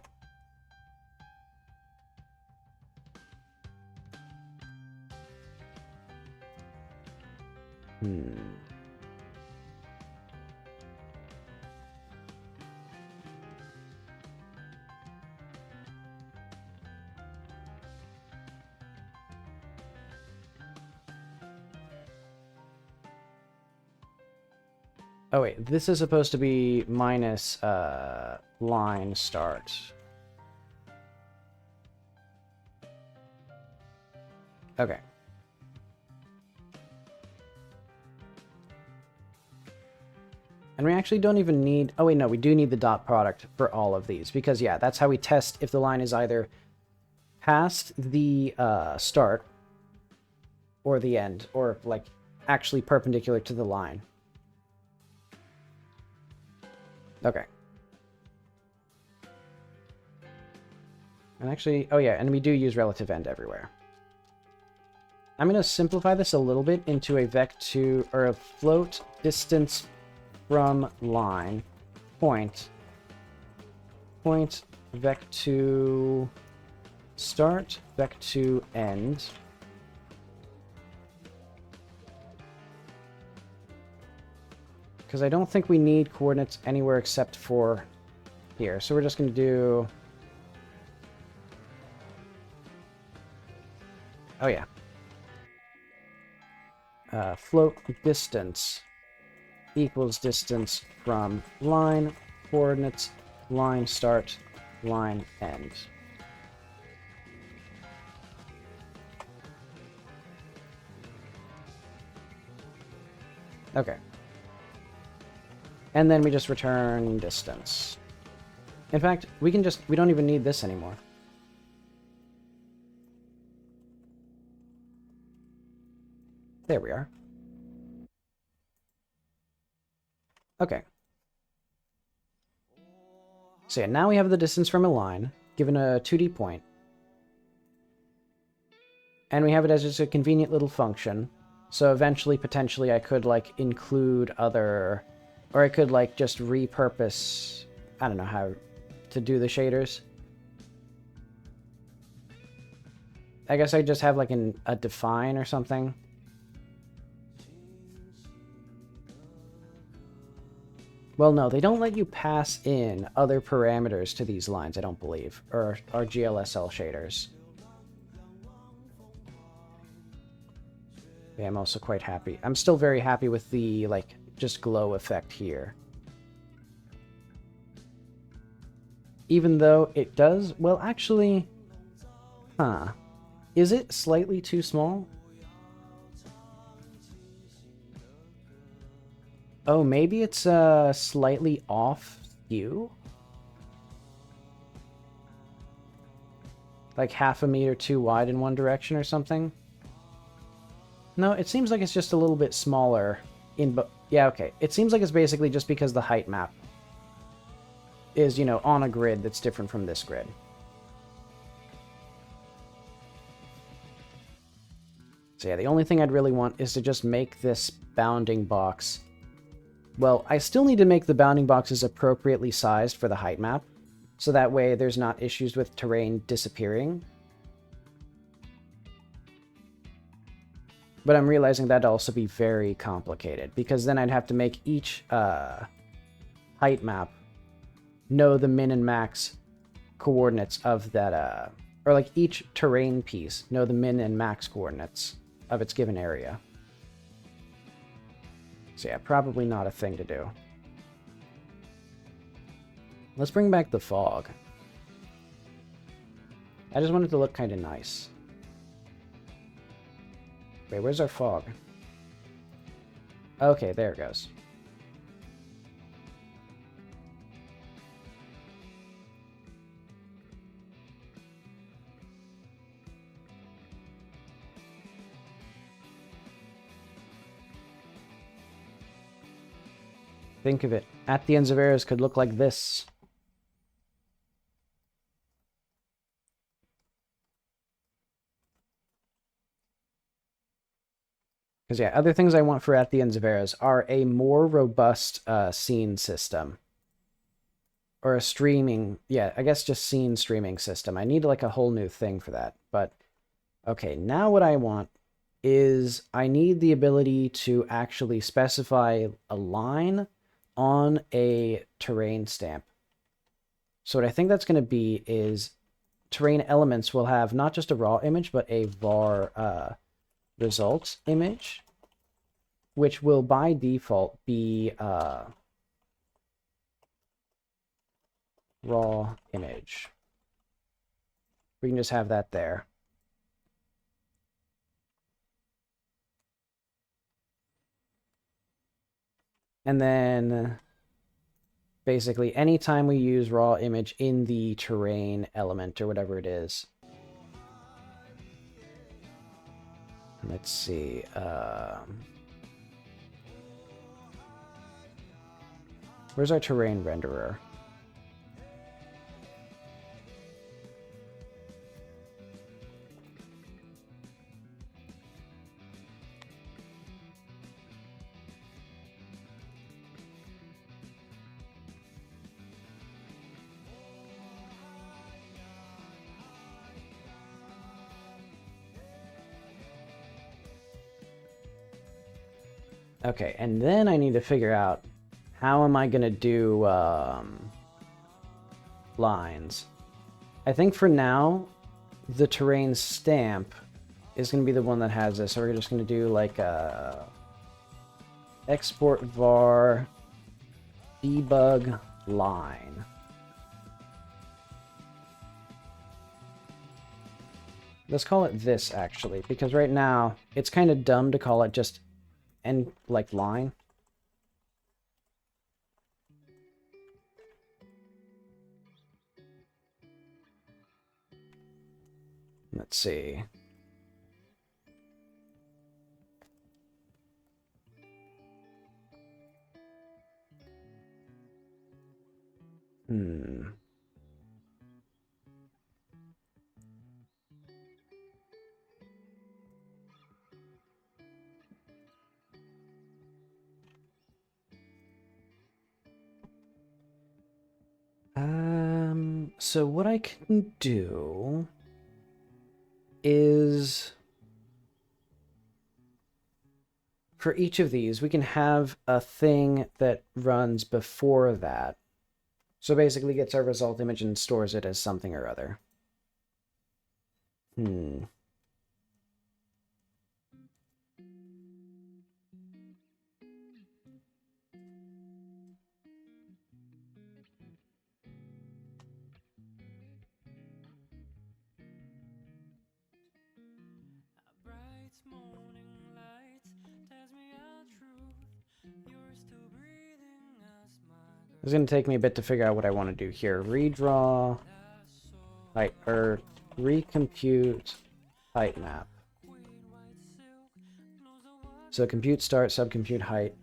S2: Oh wait, this is supposed to be minus line start. Okay. And we actually don't even need... Oh wait, no, we do need the dot product for all of these. Because, yeah, that's how we test if the line is either past the start or the end. Or, like, actually perpendicular to the line. Okay. And actually... Oh yeah, and we do use relative end everywhere. I'm going to simplify this a little bit into a vec2... Or a float distance... from line point vec2 start vec2 end, because I don't think we need coordinates anywhere except for here, so we're just going to do... Oh yeah, float distance equals distance from line, coordinates, line start, line end. Okay. And then we just return distance. In fact, we don't even need this anymore. There we are. Okay. So yeah, now we have the distance from a line, given a 2D point. And we have it as just a convenient little function. So eventually, potentially, I could, like, include other... Or I could, like, just repurpose... I don't know how to do the shaders. I guess I just have, like, a define or something. Well, no, they don't let you pass in other parameters to these lines, I don't believe. Or GLSL shaders. Yeah, I'm also quite happy. I'm still very happy with the, like, just glow effect here. Even though it does... Well, actually... Huh. Is it slightly too small? Oh, maybe it's slightly off skew? Like half a meter too wide in one direction or something? No, it seems like it's just a little bit smaller Yeah, okay. It seems like it's basically just because the height map is, you know, on a grid that's different from this grid. So yeah, the only thing I'd really want is to just make this bounding box. Well, I still need to make the bounding boxes appropriately sized for the height map, so that way there's not issues with terrain disappearing. But I'm realizing that'd also be very complicated, because then I'd have to make each height map know the min and max coordinates of that, or like each terrain piece know the min and max coordinates of its given area. So yeah, probably not a thing to do. Let's bring back the fog. I just want it to look kind of nice. Wait, where's our fog? Okay, there it goes. Think of it. At the ends of arrows could look like this. Because yeah, other things I want for At the Ends of Arrows are a more robust scene system. Or a streaming, yeah, I guess just scene streaming system. I need like a whole new thing for that. But, okay, now what I want is I need the ability to actually specify a line on a terrain stamp. So what I think that's going to be is terrain elements will have not just a raw image, but a var results image, which will by default be raw image. We can just have that there. And then basically anytime we use raw image in the terrain element or whatever it is. Let's see. Where's our terrain renderer? Okay, and then I need to figure out how am I going to do lines. I think for now, the terrain stamp is going to be the one that has this. So we're just going to do like a export var debug line. Let's call it this, actually, because right now it's kind of dumb to call it just and like line. Let's see. So what I can do is for each of these, we can have a thing that runs before that. So basically gets our result image and stores it as something or other. It's going to take me a bit to figure out what I want to do here. Redraw height, or recompute height map. So compute start, subcompute height.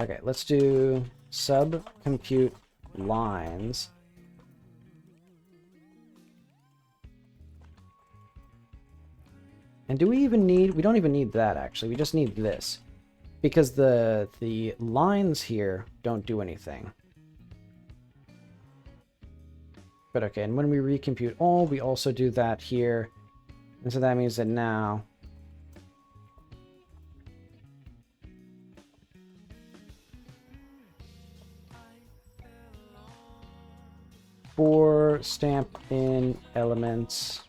S2: Okay, let's do subcompute lines. And do we even need... We don't even need that, actually. We just need this. Because the lines here don't do anything. But okay, and when we recompute all, we also do that here. And so that means that now... for stamp in elements...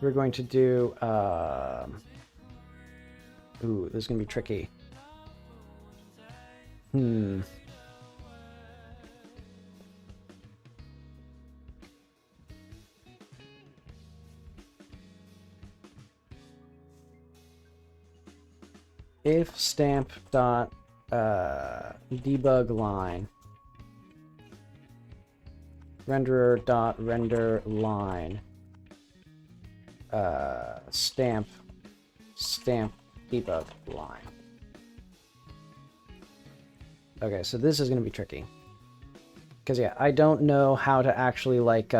S2: we're going to do... ooh, this is going to be tricky. If stamp dot debug line renderer dot render line stamp debug line. Okay, so this is going to be tricky. Because, yeah, I don't know how to actually, like,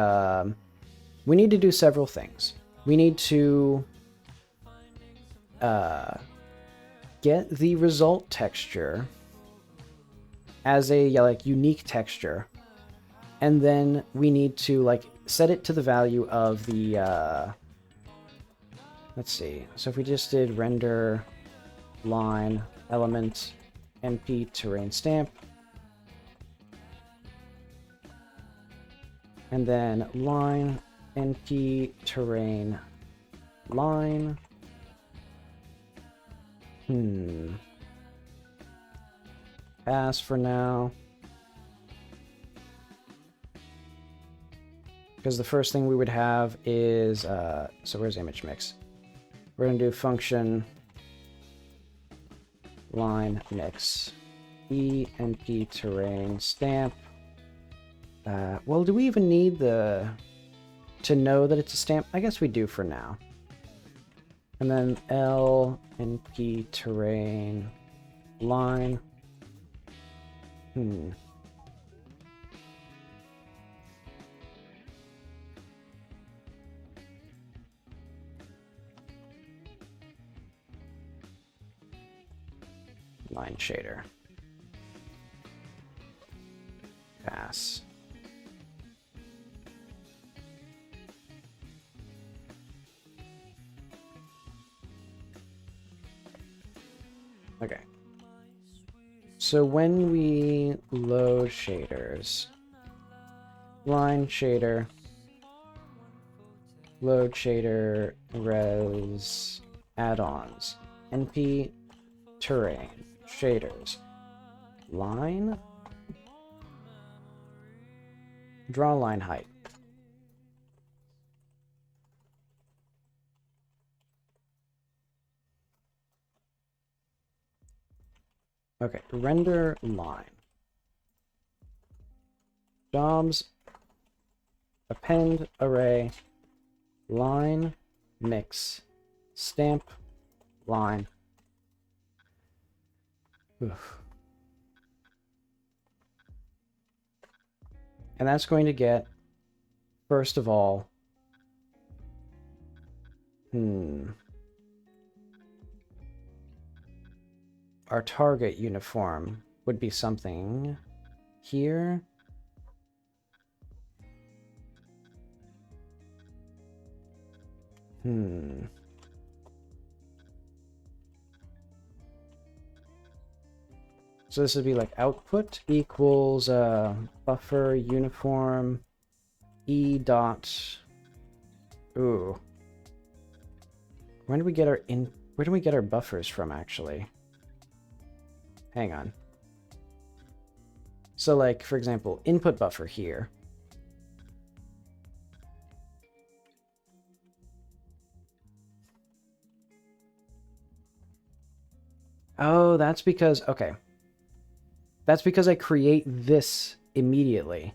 S2: we need to do several things. We need to get the result texture as a, like, unique texture. And then we need to, like, set it to the value of the, let's see. So if we just did render line element np terrain stamp, and then line np terrain line. Pass for now. Because the first thing we would have is, so where's image mix? We're going to do function line mix enp terrain stamp. Well, do we even need to know that it's a stamp? I guess we do for now. And then L np terrain line. Line shader. Pass. Okay. So when we load shaders, line shader, load shader, res, add-ons, np terrain, shaders, line, draw line height. Okay, render line. Jobs, append array, line, mix, stamp, line. Oof. And that's going to get, first of all, our target uniform would be something here. So this would be like output equals buffer uniform e dot. Ooh. When do we get our where do we get our buffers from actually? Hang on. So like, for example, input buffer here. Oh, that's because, okay. That's because I create this immediately.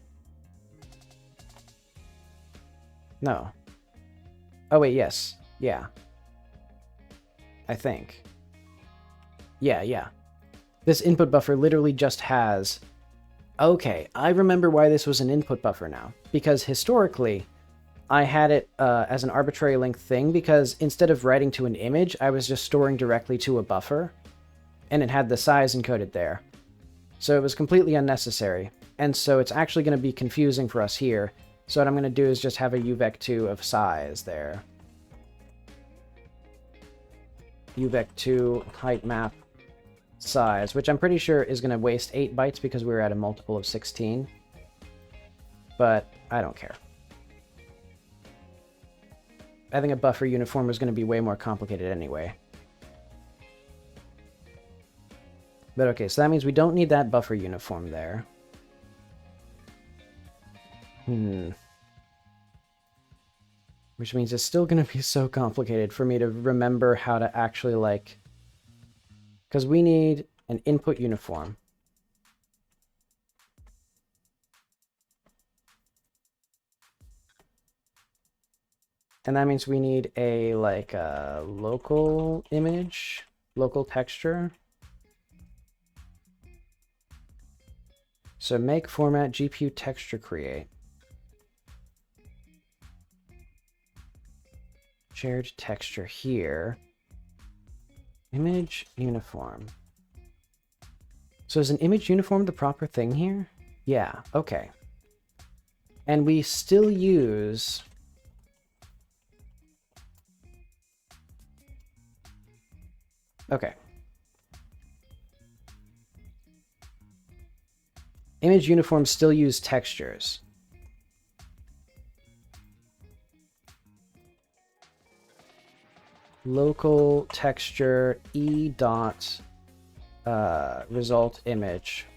S2: No. Oh, wait, yes. Yeah. I think. Yeah. This input buffer literally just has... Okay, I remember why this was an input buffer now. Because historically, I had it as an arbitrary length thing because instead of writing to an image, I was just storing directly to a buffer. And it had the size encoded there. So it was completely unnecessary. And so it's actually going to be confusing for us here. So what I'm going to do is just have a UVec2 of size there. UVec2 height map size, which I'm pretty sure is going to waste 8 bytes because we were at a multiple of 16. But I don't care. I think a buffer uniform is going to be way more complicated anyway. But okay, so that means we don't need that buffer uniform there. Which means it's still going to be so complicated for me to remember how to actually, like... Because we need an input uniform. And that means we need a, like, a local image, local texture. So make format GPU texture create. Shared texture here. Image uniform. So is an image uniform the proper thing here? Yeah, okay. And we still use... Okay. Image uniforms still use textures. Local texture e dot result image.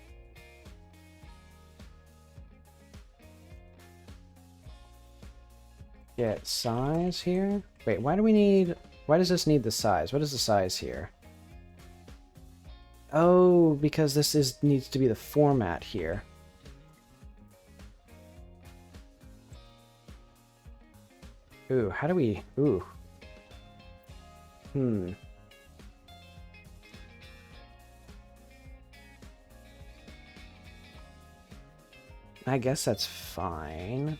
S2: Get size here. Wait, why does this need the size? What is the size here? Oh, because this needs to be the format here. Ooh, how do we... Ooh. I guess that's fine.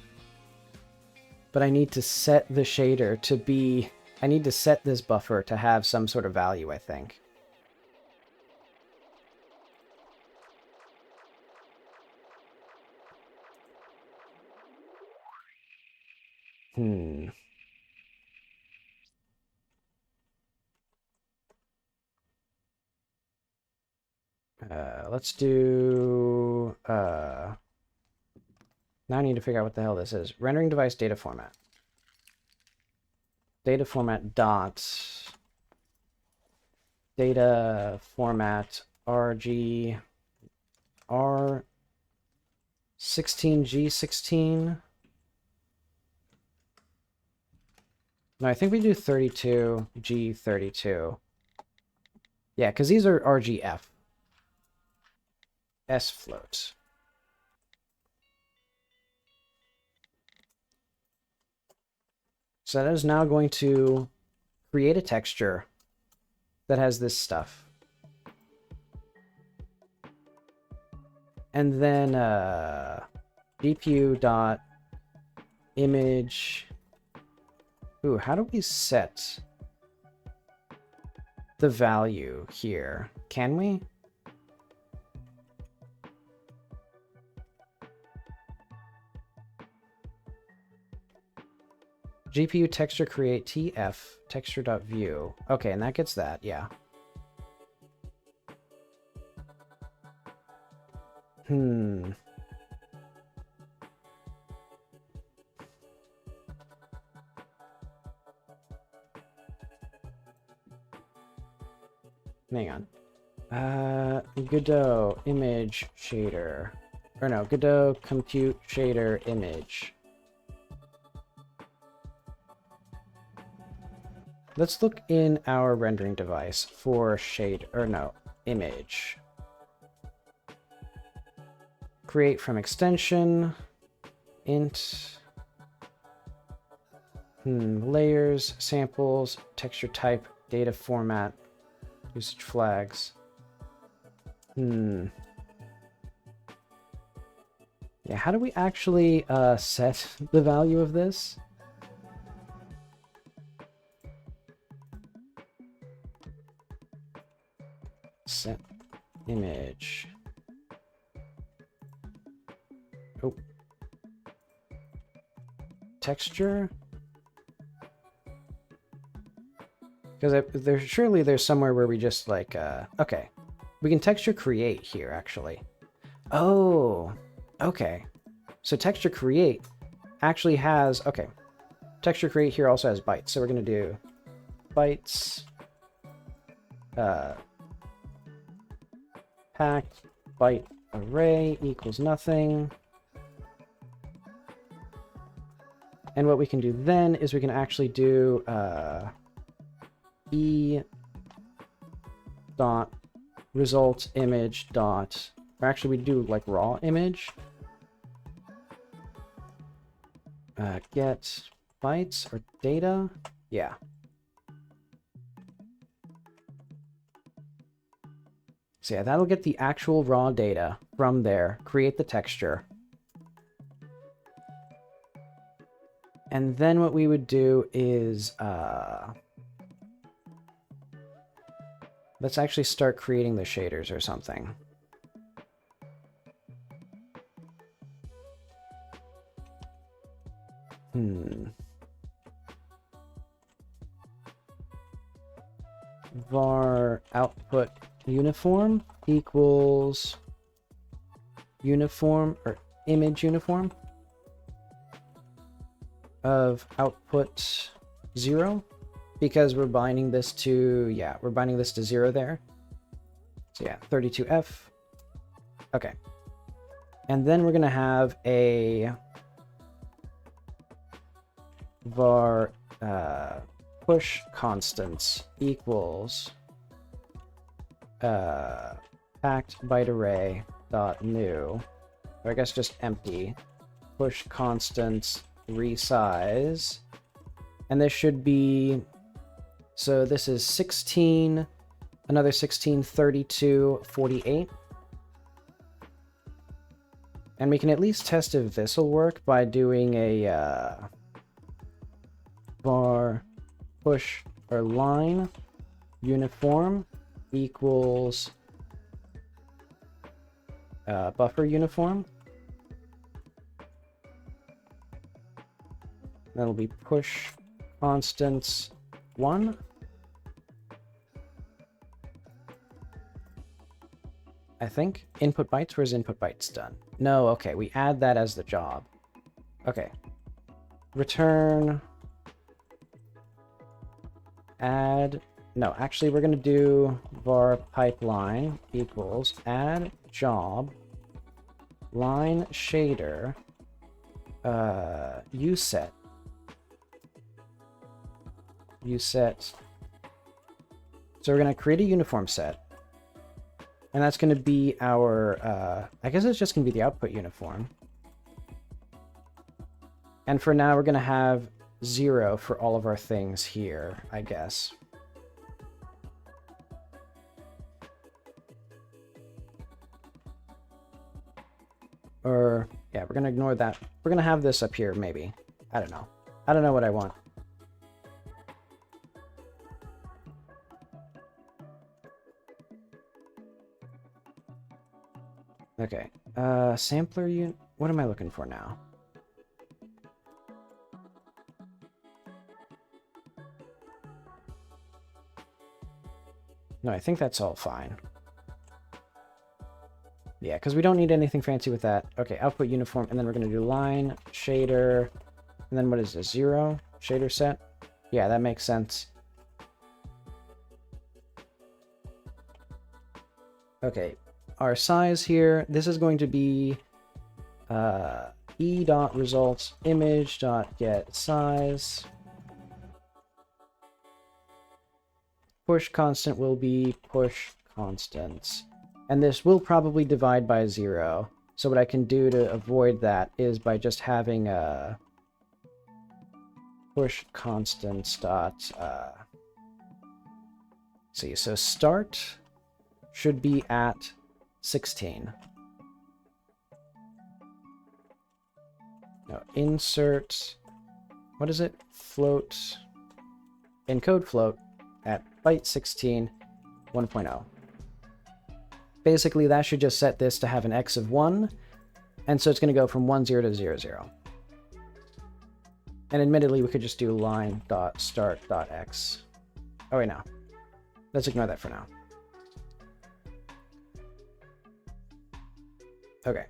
S2: But I need to set the shader to be... I need to set this buffer to have some sort of value, I think. Let's do... Now I need to figure out what the hell this is. Rendering device data format. Data format dot... Data format RG... R16G16... No, I think we do 32G32. Yeah, because these are RGF. S-float. So that is now going to create a texture that has this stuff. And then GPU dot image. Ooh, how do we set the value here? Can we? GPU texture create TF texture.view. Okay, and that gets that, yeah. Hang on. Godot image shader. Or no, Godot compute shader image. Let's look in our rendering device for shade, or no, image. Create from extension, int. Layers, samples, texture type, data format, usage flags. Yeah, how do we actually set the value of this? Set image. Oh. Texture? Because surely there's somewhere where we just like, okay. We can texture create here, actually. Oh, okay. So texture create actually has, okay. Texture create here also has bytes. So we're going to do bytes, pack byte array equals nothing. And what we can do then is we can actually do e dot result image dot, or actually we do like raw image. Get bytes or data. Yeah. So yeah, that'll get the actual raw data from there, create the texture. And then what we would do is, let's actually start creating the shaders or something. Var output uniform equals uniform or image uniform of output 0, because we're binding this to, yeah, we're binding this to 0 there. So yeah, 32F. Okay. And then we're going to have a var push constants equals packed byte array dot new, or I guess just empty, push constants resize, and this should be, so this is 16, another 16, 32, 48. And we can at least test if this will work by doing a var push or line uniform equals buffer uniform. That'll be push constants 1. I think. Input bytes, where's input bytes done? No, okay, we add that as the job. Okay. Return. Add. No, actually we're going to do var pipeline equals add job line shader uset. So we're going to create a uniform set. And that's going to be our, I guess it's just going to be the output uniform. And for now, we're going to have 0 for all of our things here, I guess. Or, yeah, we're going to ignore that. We're going to have this up here, maybe. I don't know. I don't know what I want. Okay, sampler unit. What am I looking for now? No, I think that's all fine. Yeah, because we don't need anything fancy with that. Okay, output uniform, and then we're going to do line, shader, and then what is this, 0? Shader set? Yeah, that makes sense. Okay. Our size here, this is going to be e.results image.get size. Push constant will be push constants. And this will probably divide by 0. So what I can do to avoid that is by just having a push constants dot see, so start should be at 16. No, insert, what is it? Float, encode float at byte 16, 1.0. Basically, that should just set this to have an x of 1, and so it's going to go from 1, 0 to 0, 0. And admittedly, we could just do line.start.x. Oh, wait, no. Let's ignore that for now. Okay.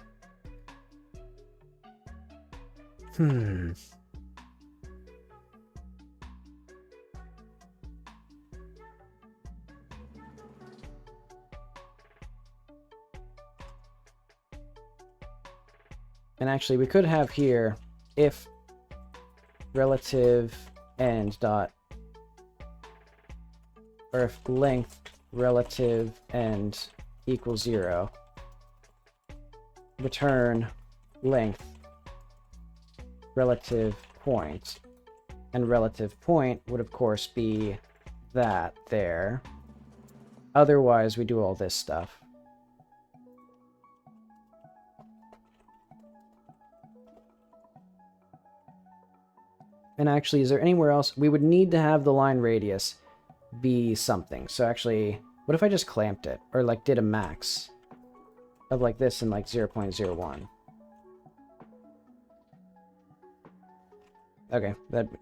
S2: And actually, we could have here if relative end dot, or if length relative end equals 0, return length relative point, and relative point would of course be that there. Otherwise, we do all this stuff. And actually, is there anywhere else? We would need to have the line radius be something. So actually, what if I just clamped it? Or like did a max of like this in like 0.01? Okay, that'd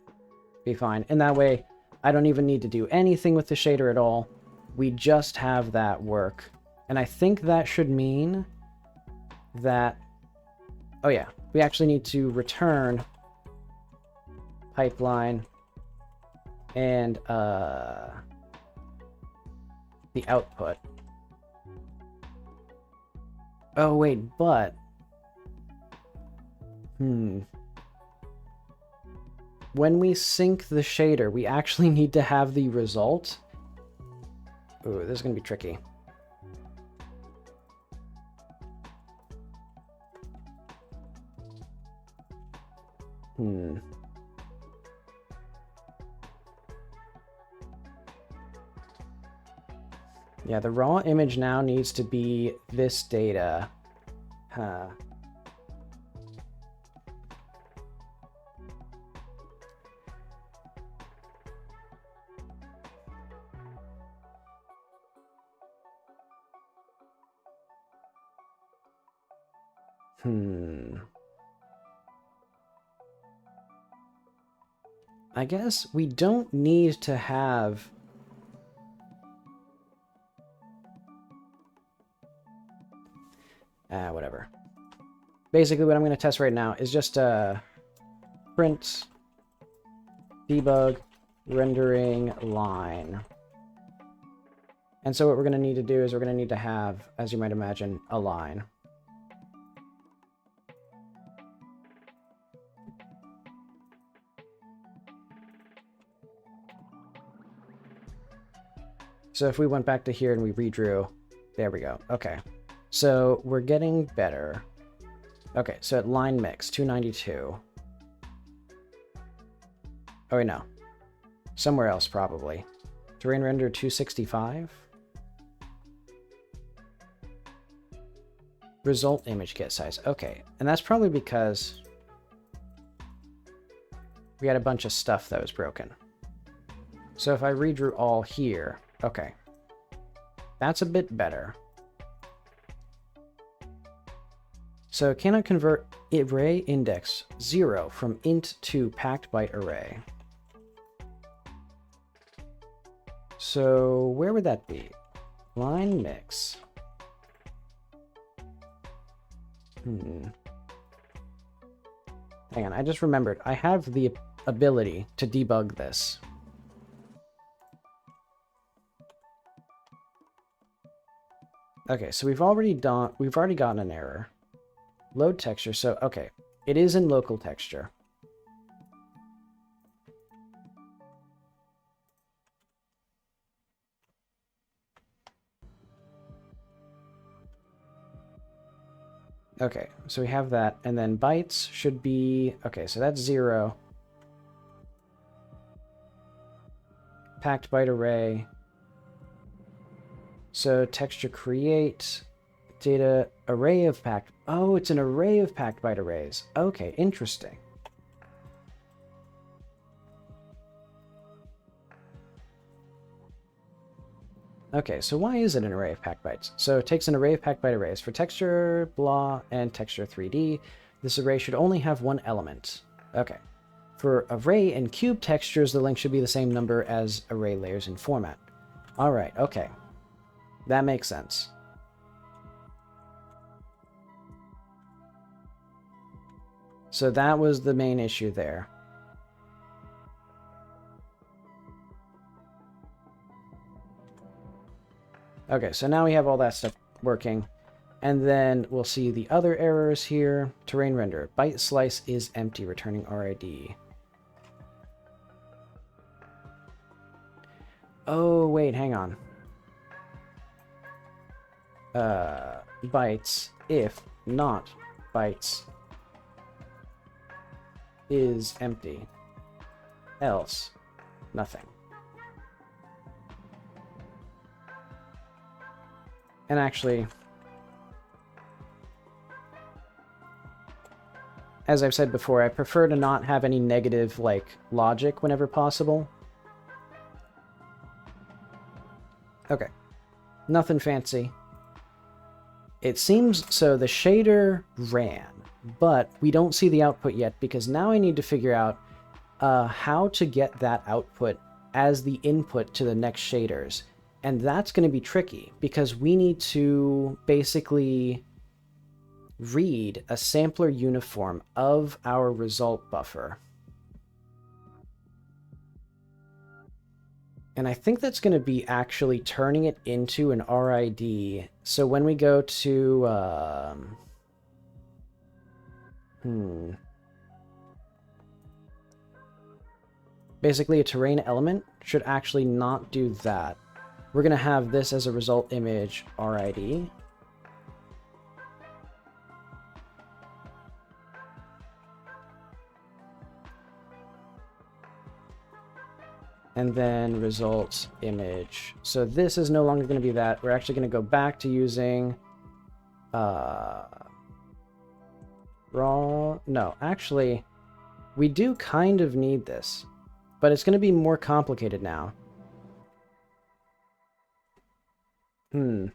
S2: be fine. And that way, I don't even need to do anything with the shader at all. We just have that work. And I think that should mean that... Oh yeah, we actually need to return pipeline and the output. Oh wait, but when we sync the shader, we actually need to have the result. Ooh, this is gonna be tricky. Yeah, the raw image now needs to be this data. Huh. I guess we don't need to have... whatever. Basically, what I'm going to test right now is just print debug rendering line. And so what we're going to need to do is we're going to need to have, as you might imagine, a line. So if we went back to here and we redrew, there we go. Okay. So we're getting better. Okay, so at line mix, 292. Oh, wait, no. Somewhere else, probably. Terrain render, 265. Result image get size. Okay, and that's probably because we had a bunch of stuff that was broken. So if I redrew all here, okay. That's a bit better. So can I convert array index 0 from int to packed byte array? So where would that be? Line mix. Hang on, I just remembered. I have the ability to debug this. Okay, so we've already gotten an error. Load texture, so okay, it is in local texture. Okay, so we have that, and then bytes should be, okay, so that's 0. packed byte array. So texture create data array of packed. Oh, it's an array of packed byte arrays. Okay, interesting. Okay, so why is it an array of packed bytes? So it takes an array of packed byte arrays for texture, blah, and texture 3D. This array should only have one element. Okay. For array and cube textures, the length should be the same number as array layers in format. All right, okay. That makes sense. So that was the main issue there. Okay, so now we have all that stuff working. And then we'll see the other errors here. Terrain render. Byte slice is empty, returning RID. Oh, wait, hang on. Bytes, if not bytes, is empty. Else, nothing. And actually, as I've said before, I prefer to not have any negative, like, logic whenever possible. Okay. Nothing fancy. It seems so the shader ran, but we don't see the output yet because now I need to figure out how to get that output as the input to the next shaders. And that's going to be tricky because we need to basically read a sampler uniform of our result buffer. And I think that's going to be actually turning it into an RID. So when we go to... Basically, a terrain element should actually not do that. We're going to have this as a result image RID. And then results image. So this is no longer going to be that. We're actually going to go back to using raw. No, actually, we do kind of need this, but it's going to be more complicated now. I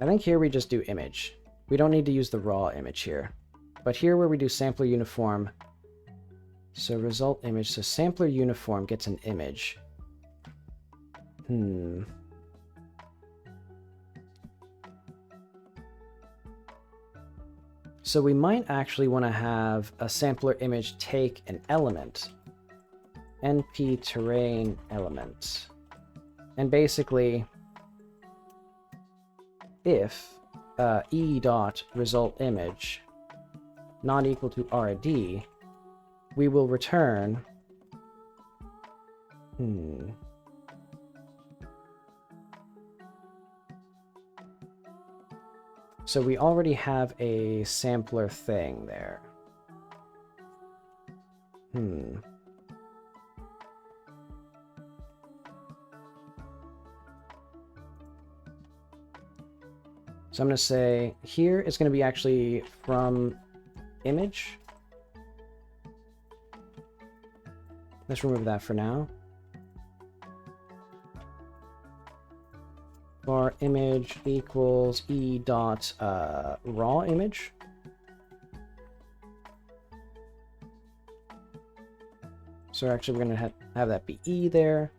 S2: think here we just do image. We don't need to use the raw image here. But here where we do sampler uniform, so result image, so sampler uniform gets an image. So we might actually want to have a sampler image take an element. NP terrain element. And basically, if e dot result image not equal to RD, we will return So we already have a sampler thing there. So I'm going to say here it's going to be actually from image. Let's remove that for now. Var image equals e dot raw image. So actually we're going to have that be e there.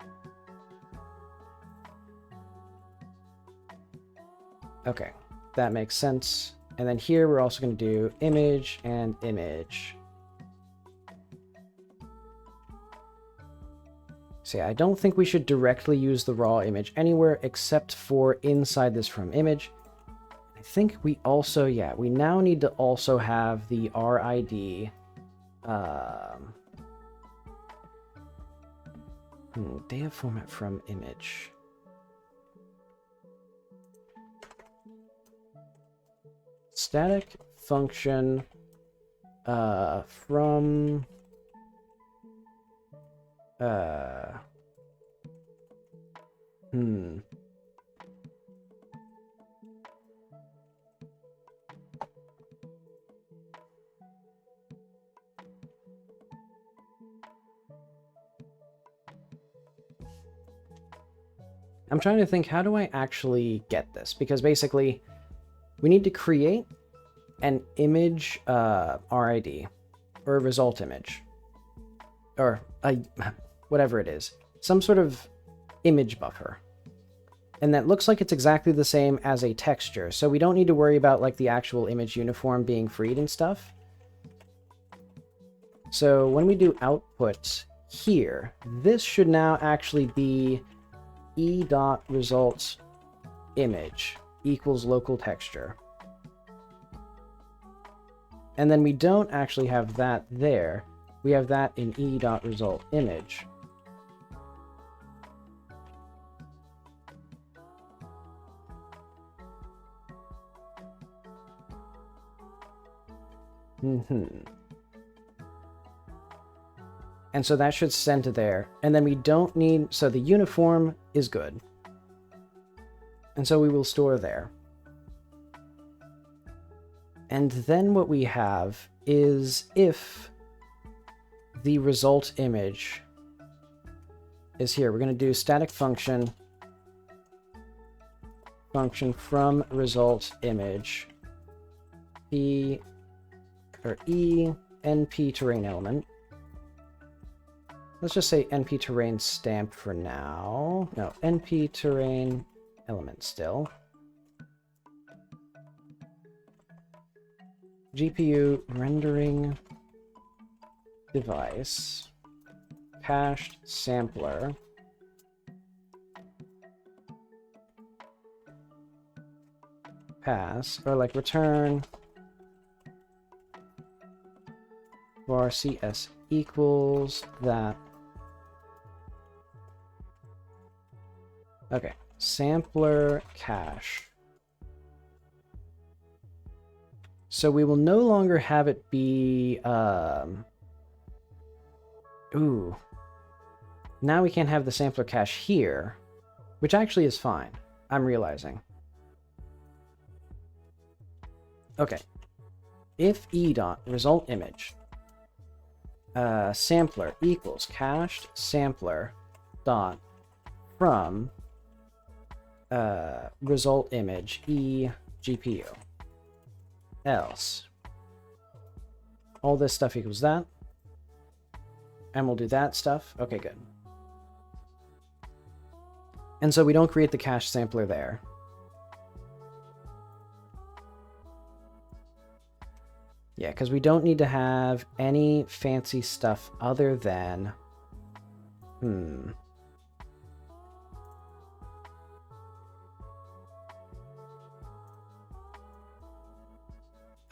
S2: Okay, that makes sense. And then here we're also going to do image and image. So yeah, I don't think we should directly use the raw image anywhere except for inside this from image. I think we also, yeah, we now need to also have the RID. Data format from image. Static function from Uh, hmm. I'm trying to think, how do I actually get this? Because basically, we need to create an image RID, or a result image, or whatever it is, some sort of image buffer. And that looks like it's exactly the same as a texture, so we don't need to worry about like the actual image uniform being freed and stuff. So when we do output here, this should now actually be e.result image equals local texture. And then we don't actually have that there. We have that in e.result image. And so that should send to there. And then we don't need, so the uniform is good. And so we will store there. And then what we have is if the result image is here, we're going to do static function from result image e np terrain element. Let's just say np terrain stamp for now. No, np terrain element still. GPU rendering device cached sampler pass, or like return var cs equals that. Okay, sampler cache. So we will no longer have it be, ooh. Now we can't have the sampler cache here, which actually is fine, I'm realizing. Okay. If e.result image sampler equals cached sampler dot from result image e GPU. Else all this stuff equals that, and we'll do that stuff. Okay, good. And so we don't create the cache sampler there. Yeah, because we don't need to have any fancy stuff other than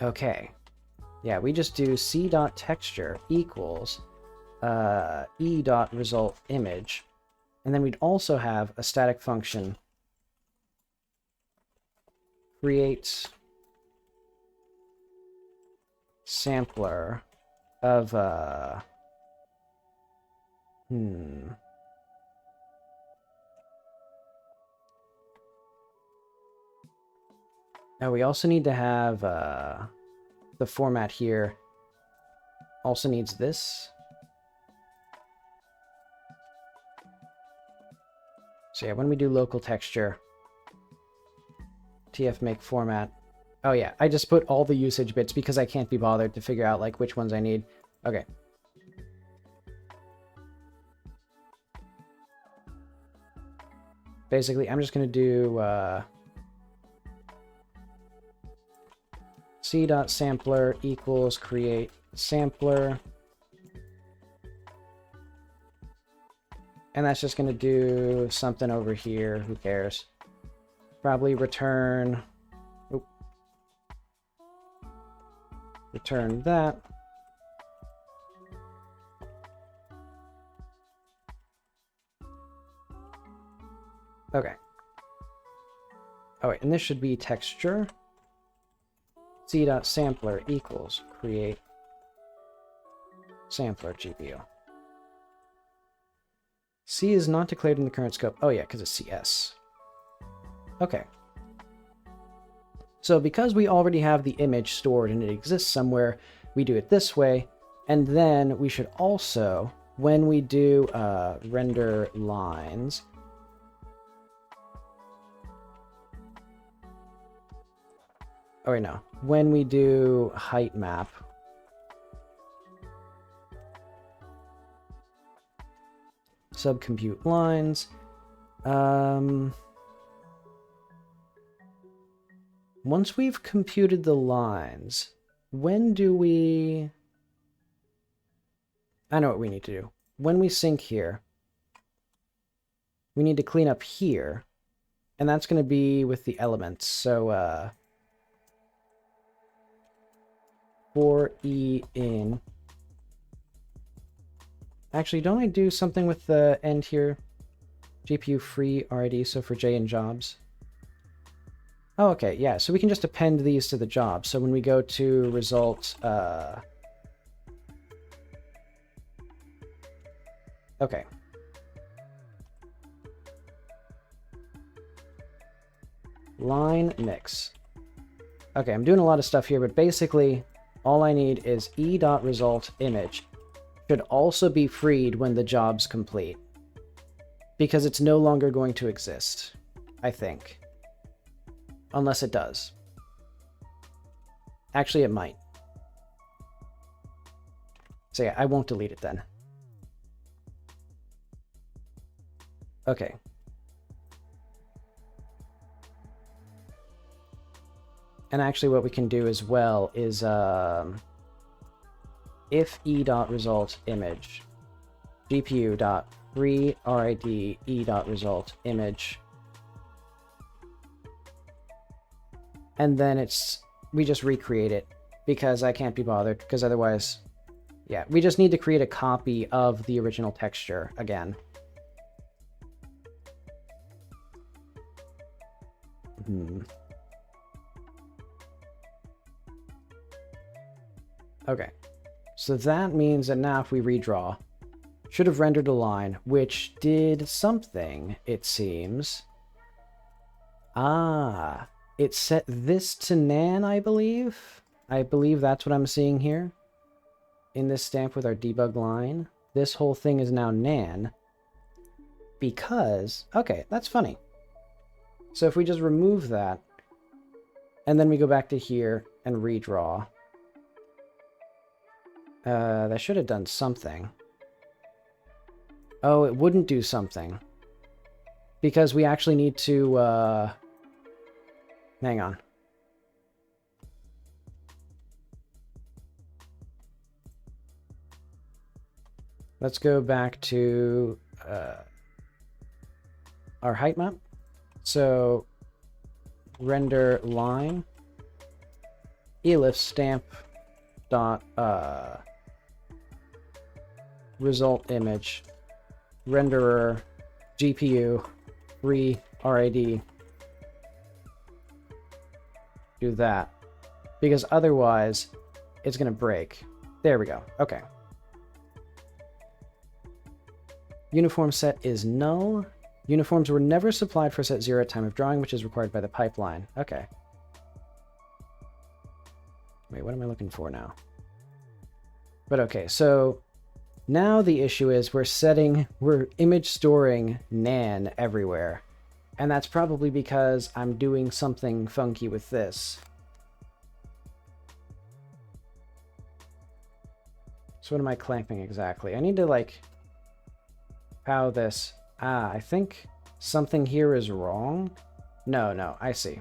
S2: okay. Yeah, we just do c.texture equals e.result image. And then we'd also have a static function create sampler of Now we also need to have the format here also needs this. So yeah, when we do local texture, tf make format. Oh yeah, I just put all the usage bits because I can't be bothered to figure out like which ones I need. Okay. Basically, I'm just going to do c.sampler equals create sampler. And that's just going to do something over here. Who cares? Probably return. Oop. Return that. Okay. Oh wait, and this should be texture. c.sampler equals create sampler GPU. C is not declared in the current scope. Oh yeah, because it's CS. Okay. So because we already have the image stored and it exists somewhere, we do it this way. And then we should also, when we do render lines, oh wait, no. When we do height map, subcompute lines, once we've computed the lines, when do we... I know what we need to do. When we sync here, we need to clean up here, and that's going to be with the elements. So, for E in... Actually, don't I do something with the end here? GPU free RID, so for J and jobs. Oh, okay, yeah, so we can just append these to the job. So when we go to result, okay. Line mix. Okay, I'm doing a lot of stuff here, but basically, all I need is e.result image. Should also be freed when the job's complete. Because it's no longer going to exist, I think. Unless it does. Actually, it might. So yeah, I won't delete it then. Okay. And actually what we can do as well is if e.result image gpu.free rid e.result image, and then we just recreate it because I can't be bothered, because otherwise, yeah, we just need to create a copy of the original texture again. Okay, so that means that now if we redraw, should have rendered a line, which did something, it seems. Ah, it set this to nan, I believe. I believe that's what I'm seeing here. In this stamp with our debug line. This whole thing is now nan. Because, okay, that's funny. So if we just remove that, and then we go back to here and redraw. That should have done something. Oh, it wouldn't do something. Because we actually need to, hang on. Let's go back to our height map. So, render line, elif stamp dot result image, renderer, GPU, free RID. Do that. Because otherwise, it's going to break. There we go. Okay. Uniform set is null. Uniforms were never supplied for set 0 at time of drawing, which is required by the pipeline. Okay. Wait, what am I looking for now? But okay, so now the issue is we're image storing nan everywhere. And that's probably because I'm doing something funky with this. So what am I clamping exactly? I need to like how this. Ah, I think something here is wrong. No, I see.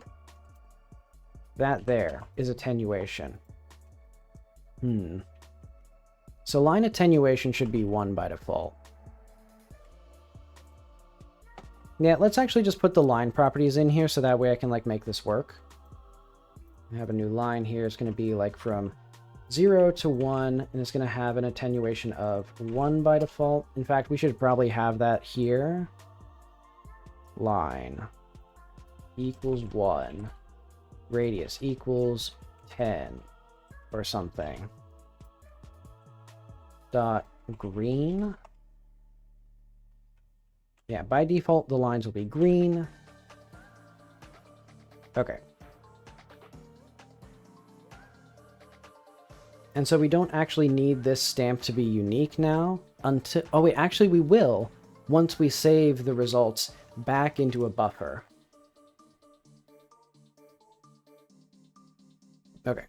S2: That there is attenuation. So line attenuation should be 1 by default. Yeah, let's actually just put the line properties in here so that way I can like make this work. I have a new line here. It's going to be like from 0 to 1, and it's going to have an attenuation of 1 by default. In fact, we should probably have that here. Line equals 1. Radius equals 10 or something. Dot green. Yeah, by default, the lines will be green. Okay. And so we don't actually need this stamp to be unique now until... Oh, wait, actually we will once we save the results back into a buffer. Okay.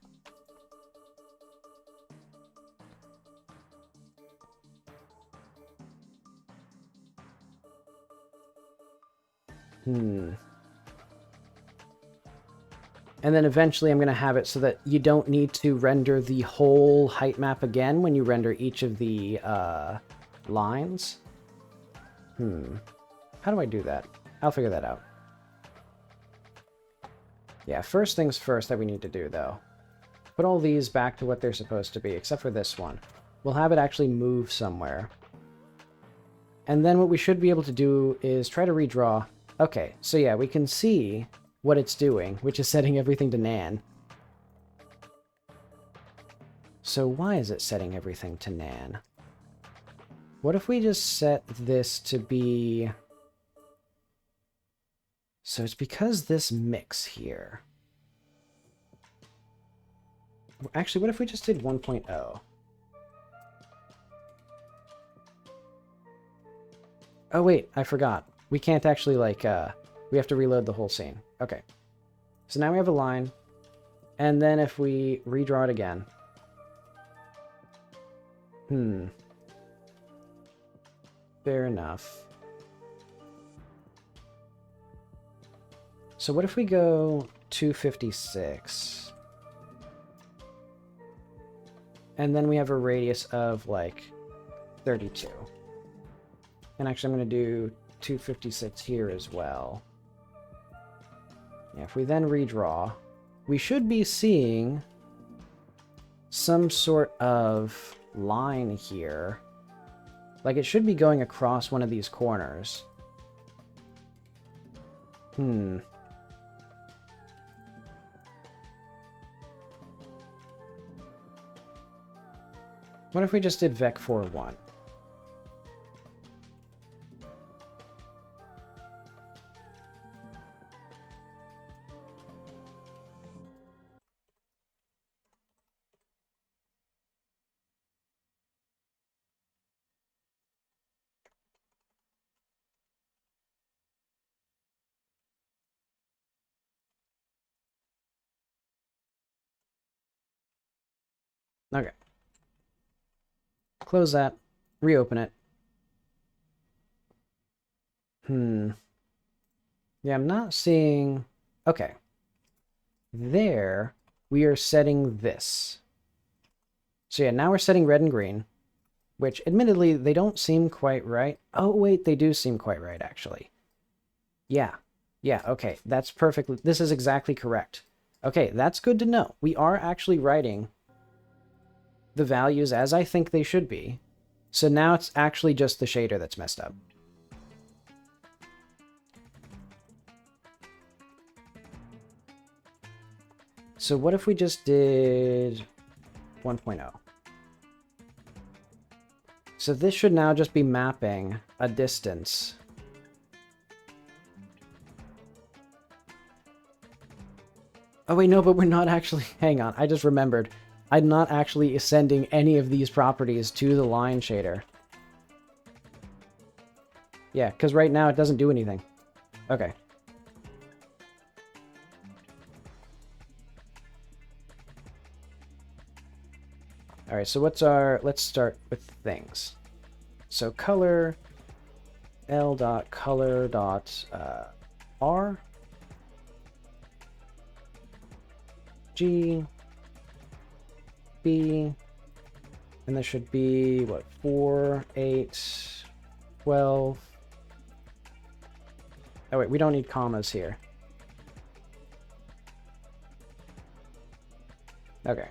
S2: And then eventually I'm going to have it so that you don't need to render the whole height map again when you render each of the lines. How do I do that? I'll figure that out. Yeah, first things first that we need to do, though. Put all these back to what they're supposed to be, except for this one. We'll have it actually move somewhere. And then what we should be able to do is try to redraw. Okay, so yeah, we can see what it's doing, which is setting everything to nan. So why is it setting everything to nan? What if we just set this to be... So it's because this mix here. Actually, what if we just did 1.0? Oh wait, I forgot. We can't actually, like, we have to reload the whole scene. Okay. So now we have a line. And then if we redraw it again. Fair enough. So what if we go 256? And then we have a radius of, like, 32. And actually I'm going to do 256 here as well. Yeah, if we then redraw, we should be seeing some sort of line here. Like, it should be going across one of these corners. What if we just did vec 4.1? Okay. Close that. Reopen it. Yeah, I'm not seeing... Okay. There, we are setting this. So yeah, now we're setting red and green, which admittedly, they don't seem quite right. Oh, wait, they do seem quite right, actually. Yeah. Yeah, okay, that's perfectly... This is exactly correct. Okay, that's good to know. We are actually writing the values as I think they should be. So now it's actually just the shader that's messed up. So what if we just did 1.0? So this should now just be mapping a distance. Oh wait, no, but we're not actually... Hang on, I just remembered. I'm not actually sending any of these properties to the line shader. Yeah, because right now it doesn't do anything. Okay. Alright, so what's our... Let's start with things. So color... L.color.R G B, and this should be what, 4 8 12. Oh wait, we don't need commas here. Okay.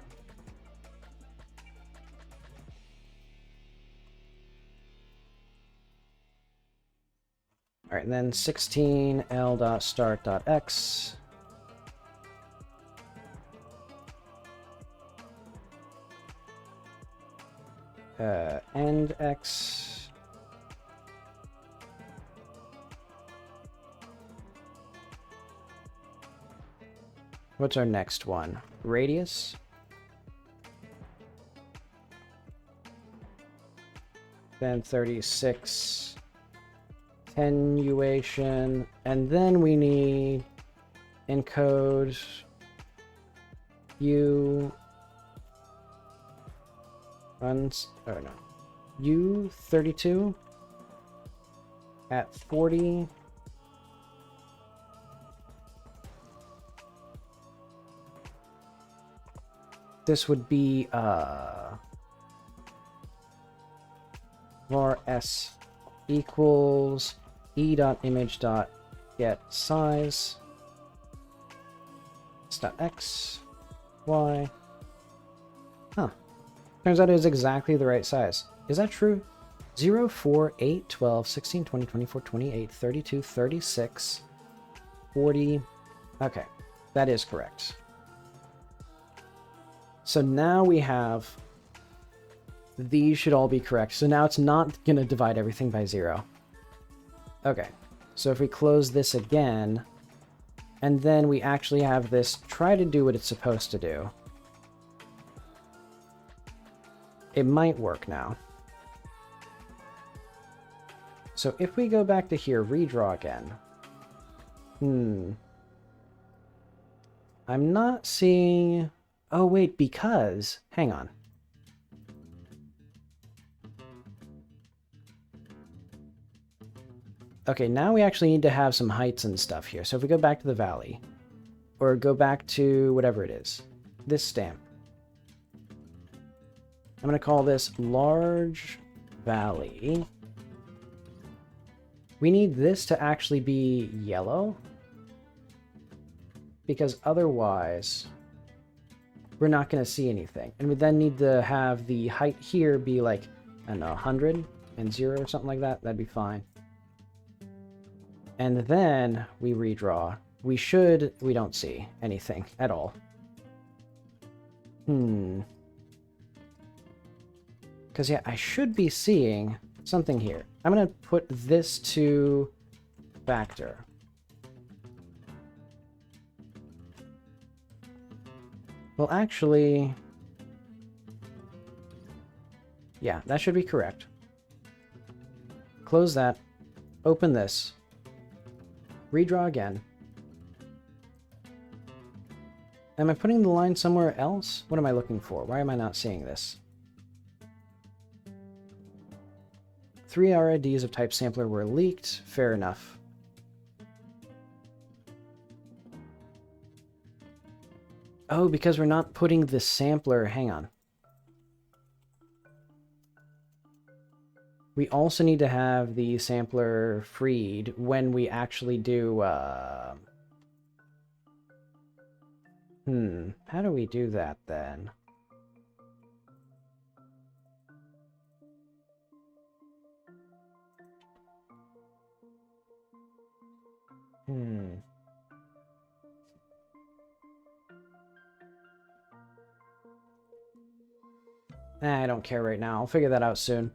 S2: All right, and then 16 L.start.x. End x. What's our next one? Radius. Then 36. Attenuation. And then we need encode U runs, oh no, U32 at 40. This would be var s equals e.image.get size x y. Huh. Turns out it is exactly the right size. Is that true? 0, 4, 8, 12, 16, 20, 24, 28, 32, 36, 40. Okay, that is correct. So now we have... These should all be correct. So now it's not going to divide everything by 0. Okay, so if we close this again, and then we actually have this try to do what it's supposed to do, it might work now. So if we go back to here, redraw again. I'm not seeing... Oh, wait, because... Hang on. Okay, now we actually need to have some heights and stuff here. So if we go back to the valley, or go back to whatever it is, this stamp. I'm going to call this large valley. We need this to actually be yellow, because otherwise we're not going to see anything. And we then need to have the height here be like, I don't know, 100 and 0 or something like that. That'd be fine. And then we redraw. We don't see anything at all. Because, yeah, I should be seeing something here. I'm going to put this to factor. Well, actually... Yeah, that should be correct. Close that. Open this. Redraw again. Am I putting the line somewhere else? What am I looking for? Why am I not seeing this? 3 RIDs of type sampler were leaked. Fair enough. Oh, because we're not putting the sampler... Hang on. We also need to have the sampler freed when we actually do... How do we do that, then? I don't care right now. I'll figure that out soon.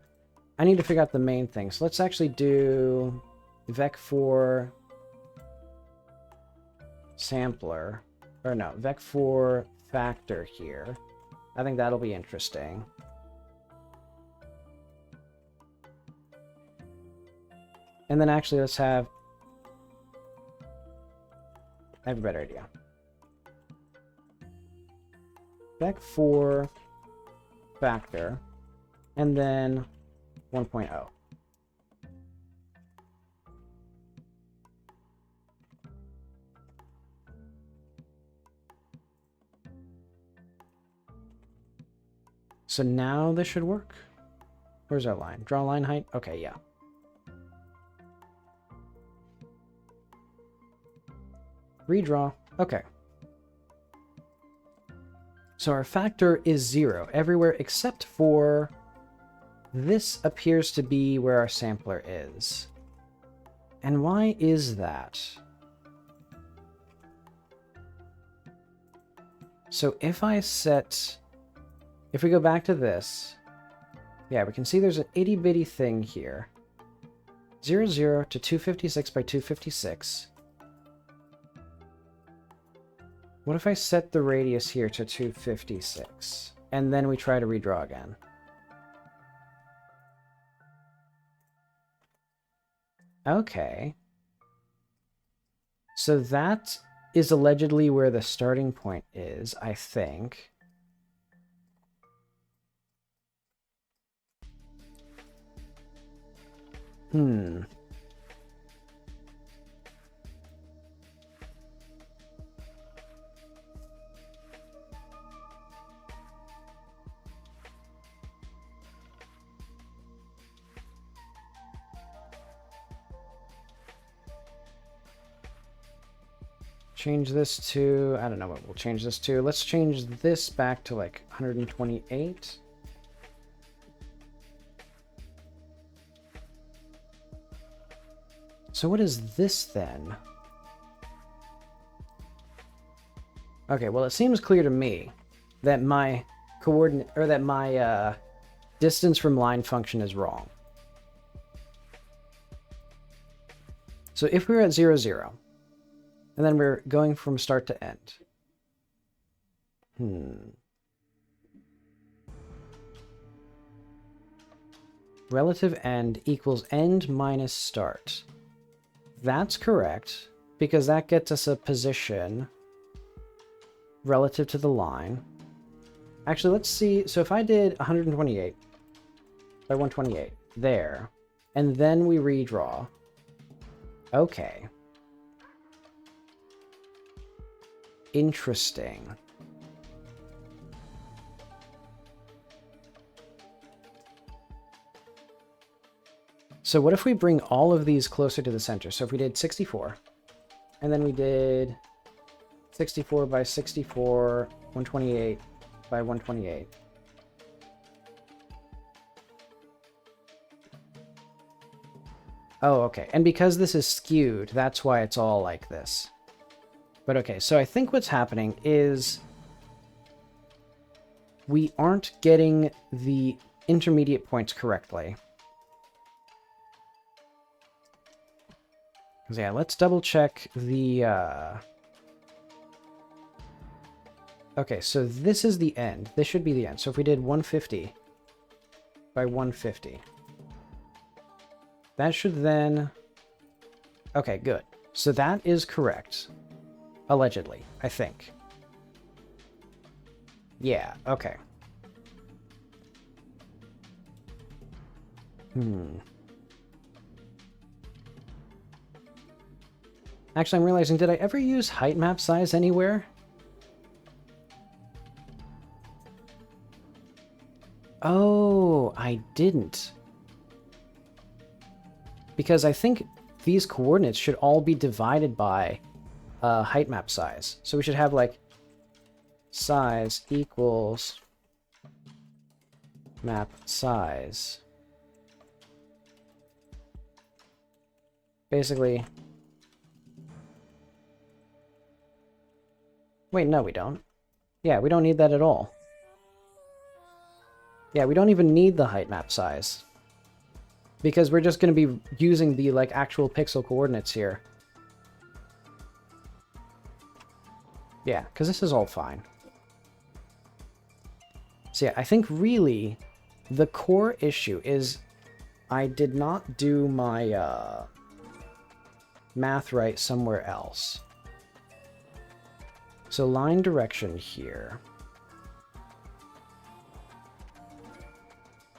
S2: I need to figure out the main thing. So let's actually do vec4 sampler. Or no, vec4 factor here. I think that'll be interesting. And then actually let's have... I have a better idea. Vec4 factor. And then 1.0. So now this should work. Where's our line? Draw line height? Okay, yeah. Redraw. Okay. So our factor is 0 everywhere except for this appears to be where our sampler is. And why is that? So if I set... If we go back to this, yeah, we can see there's an itty-bitty thing here. 0, 0 to 256 by 256. What if I set the radius here to 256? And then we try to redraw again. Okay. So that is allegedly where the starting point is, I think. Change this to, I don't know what we'll change this to. Let's change this back to like 128. So what is this then? Okay, well it seems clear to me that my coordinate, or that my distance from line function is wrong. So if we're at 0, 0, and then we're going from start to end. Relative end equals end minus start. That's correct, because that gets us a position relative to the line. Actually, let's see. So if I did 128 by 128 there, and then we redraw. Okay. Interesting. So what if we bring all of these closer to the center? So if we did 64, and then we did 64 by 64, 128 by 128. Oh, okay. And because this is skewed, that's why it's all like this. But okay, so I think what's happening is we aren't getting the intermediate points correctly. So yeah, let's double check the... Okay, so this is the end. This should be the end. So if we did 150 by 150, that should then... Okay, good. So that is correct. Allegedly, I think. Yeah, okay. Actually, I'm realizing, did I ever use height map size anywhere? Oh, I didn't. Because I think these coordinates should all be divided by height map size. So we should have like size equals map size. Basically. Wait, no, we don't. Yeah, we don't need that at all. Yeah, we don't even need the height map size. Because we're just going to be using the like actual pixel coordinates here. Yeah, because this is all fine. So yeah, I think really the core issue is I did not do my math right somewhere else. So line direction here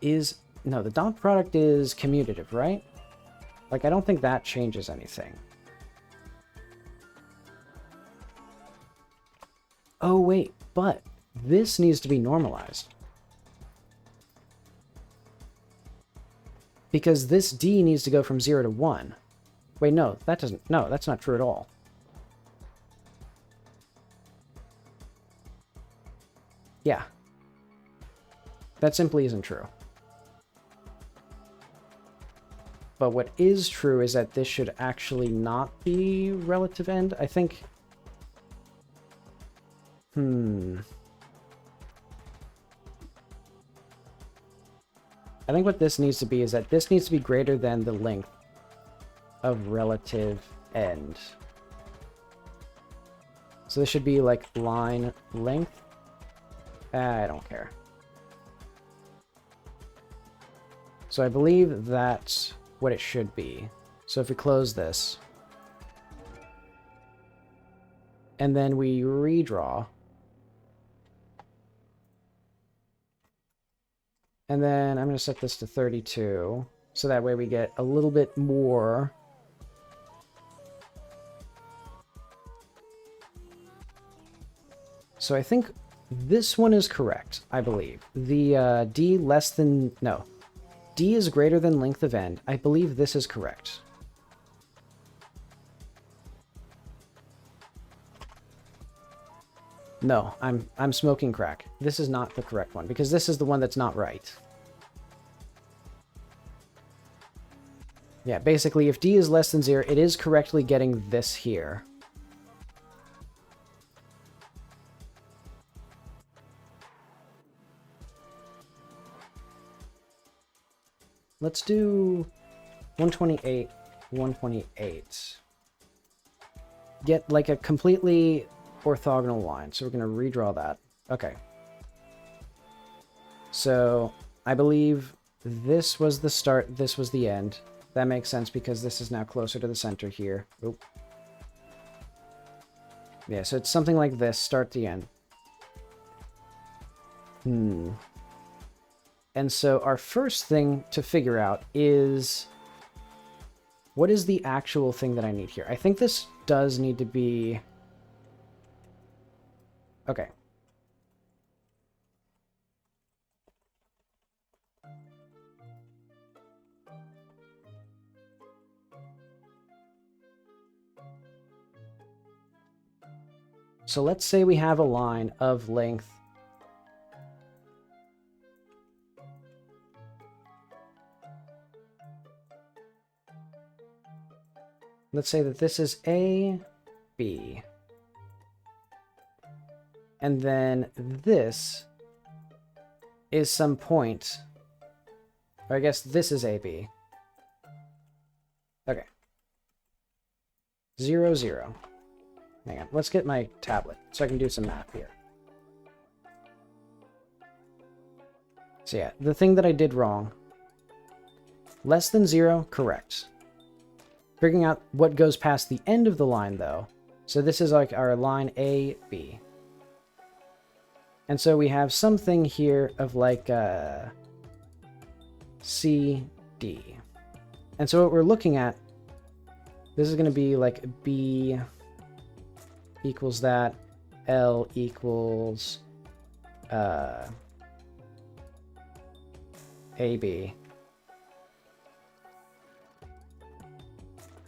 S2: is... No, the dot product is commutative, right? Like, I don't think that changes anything. Oh, wait, but this needs to be normalized. Because this D needs to go from 0 to 1. Wait, no, that doesn't... No, that's not true at all. Yeah. That simply isn't true. But what is true is that this should actually not be relative end. I think... I think what this needs to be is that this needs to be greater than the length of relative end. So this should be like line length. I don't care. So I believe that's what it should be. So if we close this, and then we redraw, and then I'm going to set this to 32, so that way we get a little bit more. So I think this one is correct, I believe. The D less than, no. D is greater than length of end. I believe this is correct. No, I'm smoking crack. This is not the correct one, because this is the one that's not right. Yeah, basically, if D is less than 0, it is correctly getting this here. Let's do 128, 128. Get like a completely orthogonal line. So we're going to redraw that. Okay. So I believe this was the start, this was the end. That makes sense because this is now closer to the center here. Oop. Yeah, so it's something like this, start the end. And so our first thing to figure out is, what is the actual thing that I need here? I think this does need to be... Okay. So let's say we have a line of length . Let's say that this is A, B. And then this is some point. Or I guess this is AB. Okay. 0, 0. Hang on. Let's get my tablet so I can do some math here. So yeah, the thing that I did wrong. Less than 0, correct. Figuring out what goes past the end of the line, though. So this is like our line A, B. And so we have something here of like C, D. And so what we're looking at, this is going to be like B equals that, L equals AB.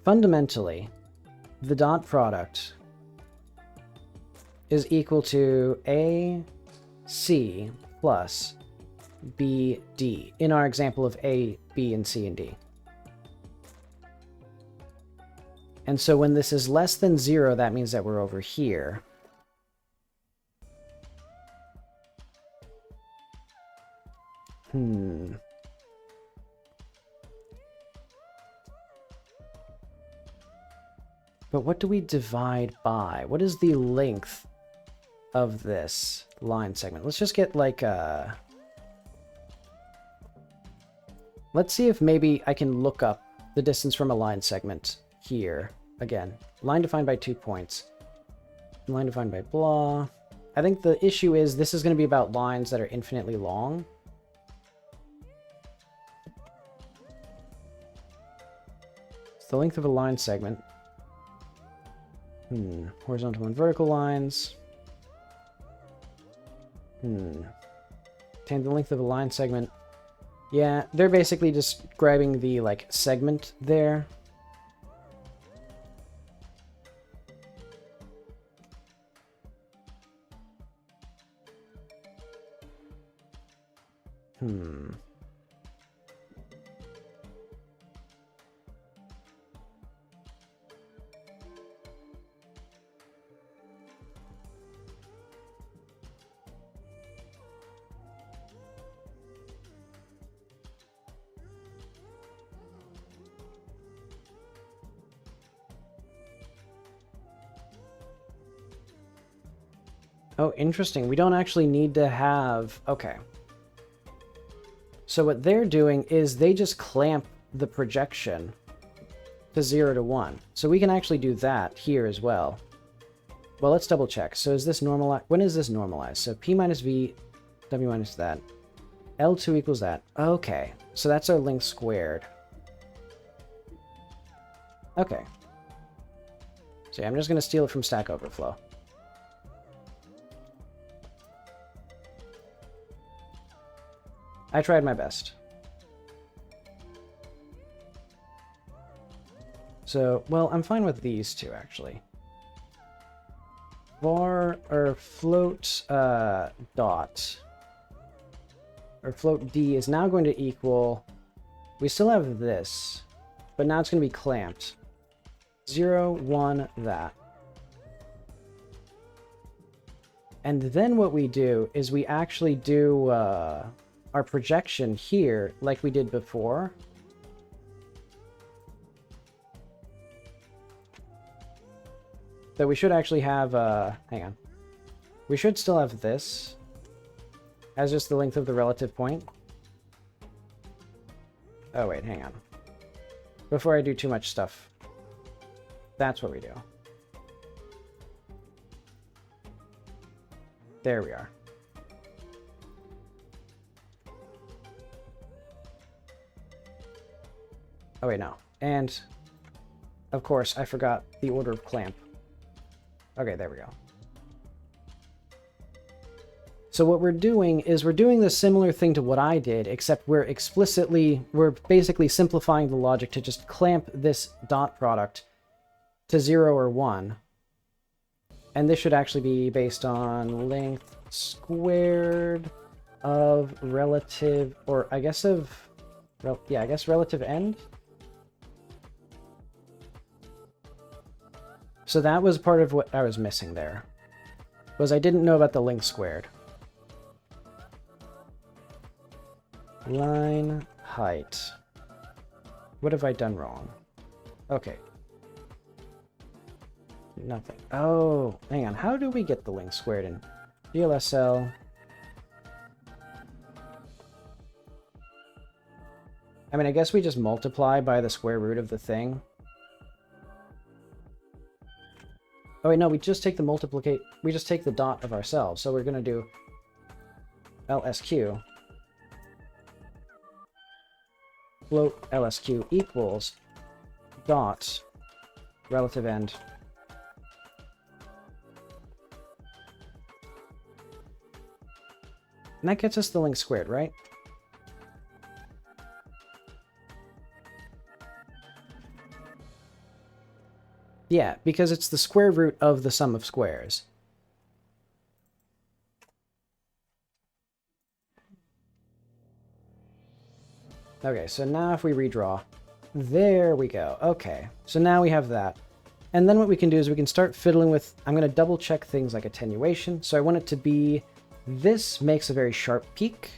S2: Fundamentally, the dot product is equal to AC plus BD in our example of A, B, and C and D. And so when this is less than 0, that means that we're over here. But what do we divide by? What is the length of this line segment? Let's just get like a... Let's see if maybe I can look up the distance from a line segment here. Again, line defined by 2 points. Line defined by blah. I think the issue is this is going to be about lines that are infinitely long. It's the length of a line segment. Horizontal and vertical lines. Obtain the length of a line segment. Yeah, they're basically describing the, like, segment there. Oh, interesting. We don't actually need to have... Okay. So what they're doing is they just clamp the projection to 0 to 1. So we can actually do that here as well. Well, let's double check. So is this normalized? When is this normalized? So P minus V, W minus that. L2 equals that. Okay. So that's our length squared. Okay. So yeah, I'm just going to steal it from Stack Overflow. I tried my best. So, well, I'm fine with these two, actually. Var, or float dot, or float D is now going to equal... We still have this, but now it's going to be clamped. 0, 1, that. And then what we do is we actually do our projection here like we did before. So we should actually have, hang on. We should still have this as just the length of the relative point. Oh wait, hang on. Before I do too much stuff. That's what we do. There we are. Oh wait, no. And, of course, I forgot the order of clamp. Okay, there we go. So what we're doing is we're doing the similar thing to what I did, except we're basically simplifying the logic to just clamp this dot product to 0 or 1. And this should actually be based on length squared of relative, or I guess of, yeah, I guess relative end. So that was part of what I was missing there, was I didn't know about the length squared. Line height. What have I done wrong? Okay. Nothing. Oh, hang on. How do we get the length squared in GLSL? I mean, I guess we just multiply by the square root of the thing. Oh wait, no, we just take the we just take the dot of ourselves. So we're gonna do LSQ. Float LSQ equals dot relative end. And that gets us the length squared, right? Yeah, because it's the square root of the sum of squares. Okay, so now if we redraw, there we go. Okay, so now we have that. And then what we can do is we can start fiddling with, I'm going to double check things like attenuation. So I want it to be, this makes a very sharp peak.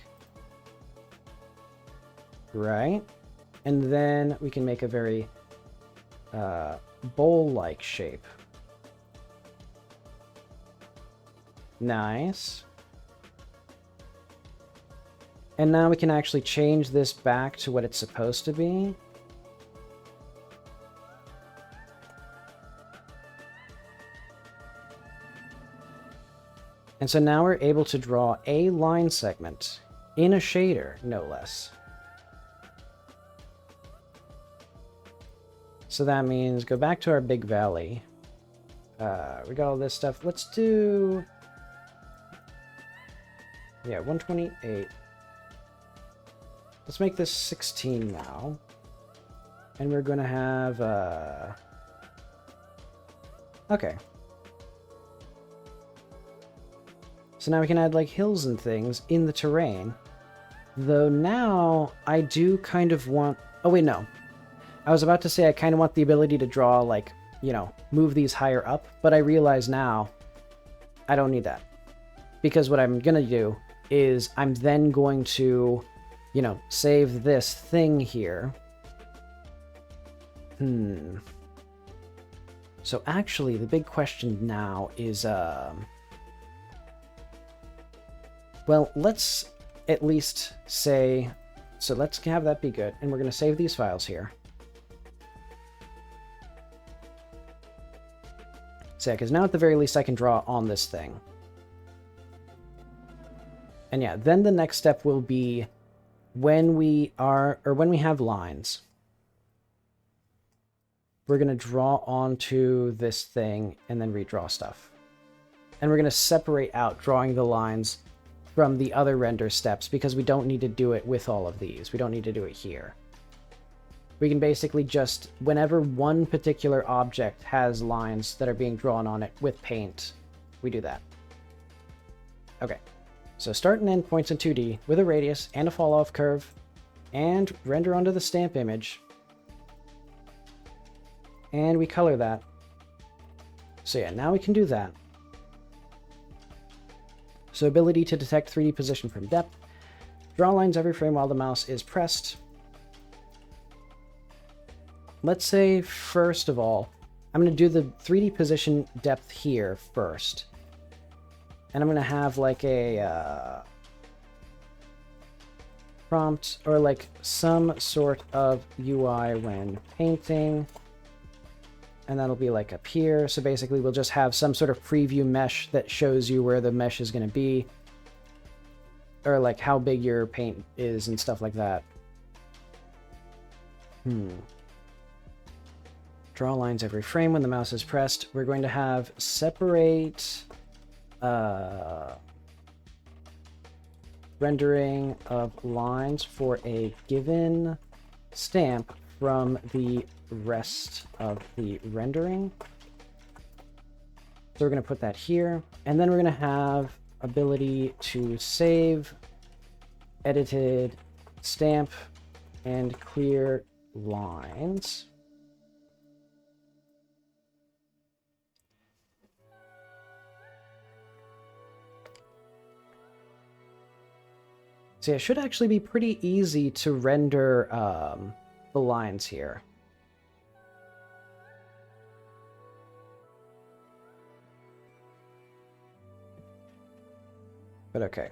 S2: Right? And then we can make a very bowl-like shape. Nice. And now we can actually change this back to what it's supposed to be. And so now we're able to draw a line segment in a shader, no less. So that means go back to our big valley. We got all this stuff. Let's do... yeah, 128. Let's make this 16 now. And we're going to have... okay. So now we can add like hills and things in the terrain. Though now I do kind of want... oh wait, no. I was about to say I kind of want the ability to draw, like, you know, move these higher up, but I realize now I don't need that. Because what I'm going to do is I'm then going to, you know, save this thing here. So actually, the big question now is, Well, let's at least say... So let's have that be good, and we're going to save these files here. So yeah, because now at the very least I can draw on this thing. And yeah, then the next step will be when we have lines, we're going to draw onto this thing and then redraw stuff. And we're going to separate out drawing the lines from the other render steps because we don't need to do it with all of these. We don't need to do it here. We can basically just, whenever one particular object has lines that are being drawn on it with paint, we do that. Okay, so start and end points in 2D with a radius and a fall-off curve, and render onto the stamp image. And we color that. So yeah, now we can do that. So ability to detect 3D position from depth. Draw lines every frame while the mouse is pressed. Let's say, first of all, I'm going to do the 3D position depth here first. And I'm going to have like a prompt or like some sort of UI when painting. And that'll be like up here. So basically we'll just have some sort of preview mesh that shows you where the mesh is going to be. Or like how big your paint is and stuff like that. Draw lines every frame when the mouse is pressed. We're going to have separate rendering of lines for a given stamp from the rest of the rendering. So we're going to put that here, and then we're going to have ability to save edited stamp and clear lines. So yeah, it should actually be pretty easy to render the lines here. But okay.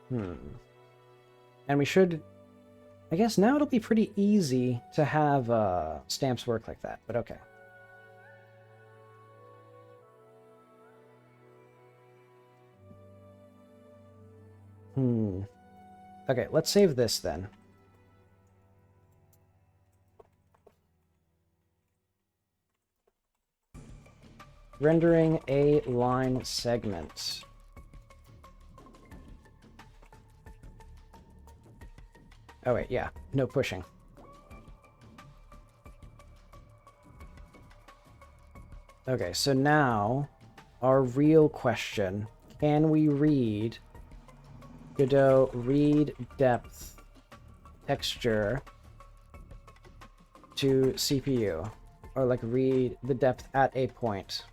S2: And we should... I guess now it'll be pretty easy to have stamps work like that, but okay. Okay, let's save this then. Rendering a line segment. Oh wait, yeah, no pushing. Okay, so now our real question, can we read Godot read depth texture to CPU, or like read the depth at a point?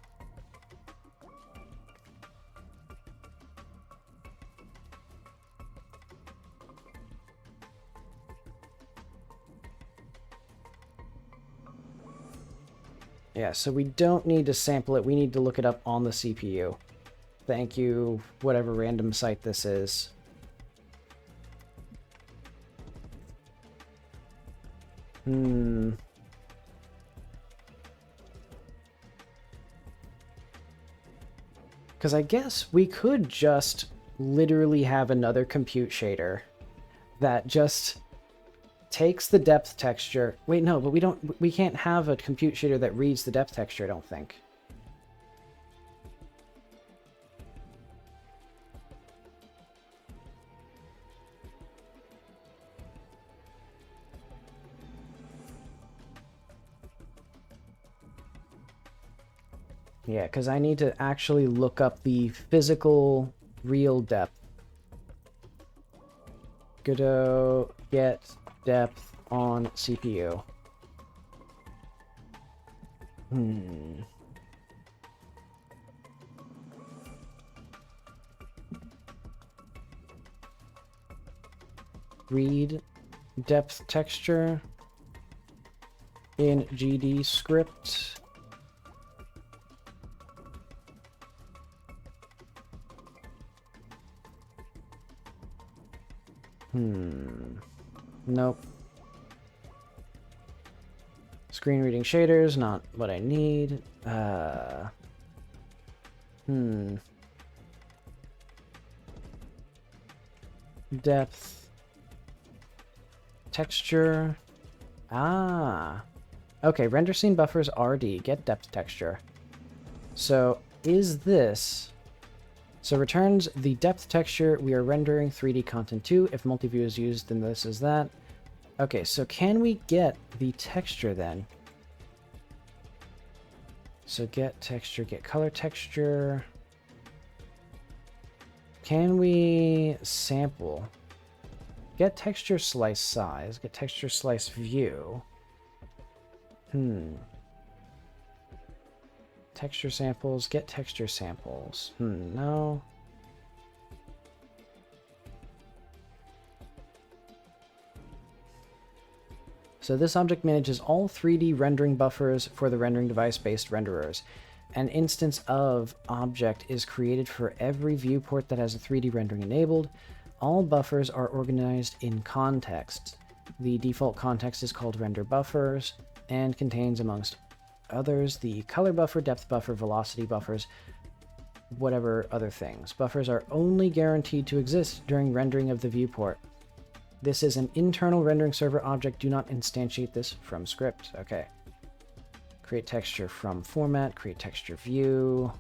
S2: Yeah, so we don't need to sample it, we need to look it up on the CPU. Thank you, whatever random site this is. Because I guess we could just literally have another compute shader that just takes the depth texture. Wait, no, but we can't have a compute shader that reads the depth texture, I don't think. Yeah, because I need to actually look up the physical real depth. Godot get depth on CPU. Read depth texture in GD script. Nope. Screen reading shaders, not what I need. Depth. Texture. Ah. Okay, render scene buffers RD. Get depth texture. So, is this... So returns the depth texture we are rendering 3D content to. If multi-view is used, then this is that. Okay, so can we get the texture then? So get texture, get color texture. Can we sample? Get texture slice size, get texture slice view. Texture samples, get texture samples. No. So this object manages all 3D rendering buffers for the rendering device-based renderers. An instance of object is created for every viewport that has a 3D rendering enabled. All buffers are organized in context. The default context is called render buffers and contains, amongst others, the color buffer, depth buffer, velocity buffers, whatever other things. Buffers are only guaranteed to exist during rendering of the viewport. This is an internal rendering server object. Do not instantiate this from script. Okay. Create texture from format, create texture view,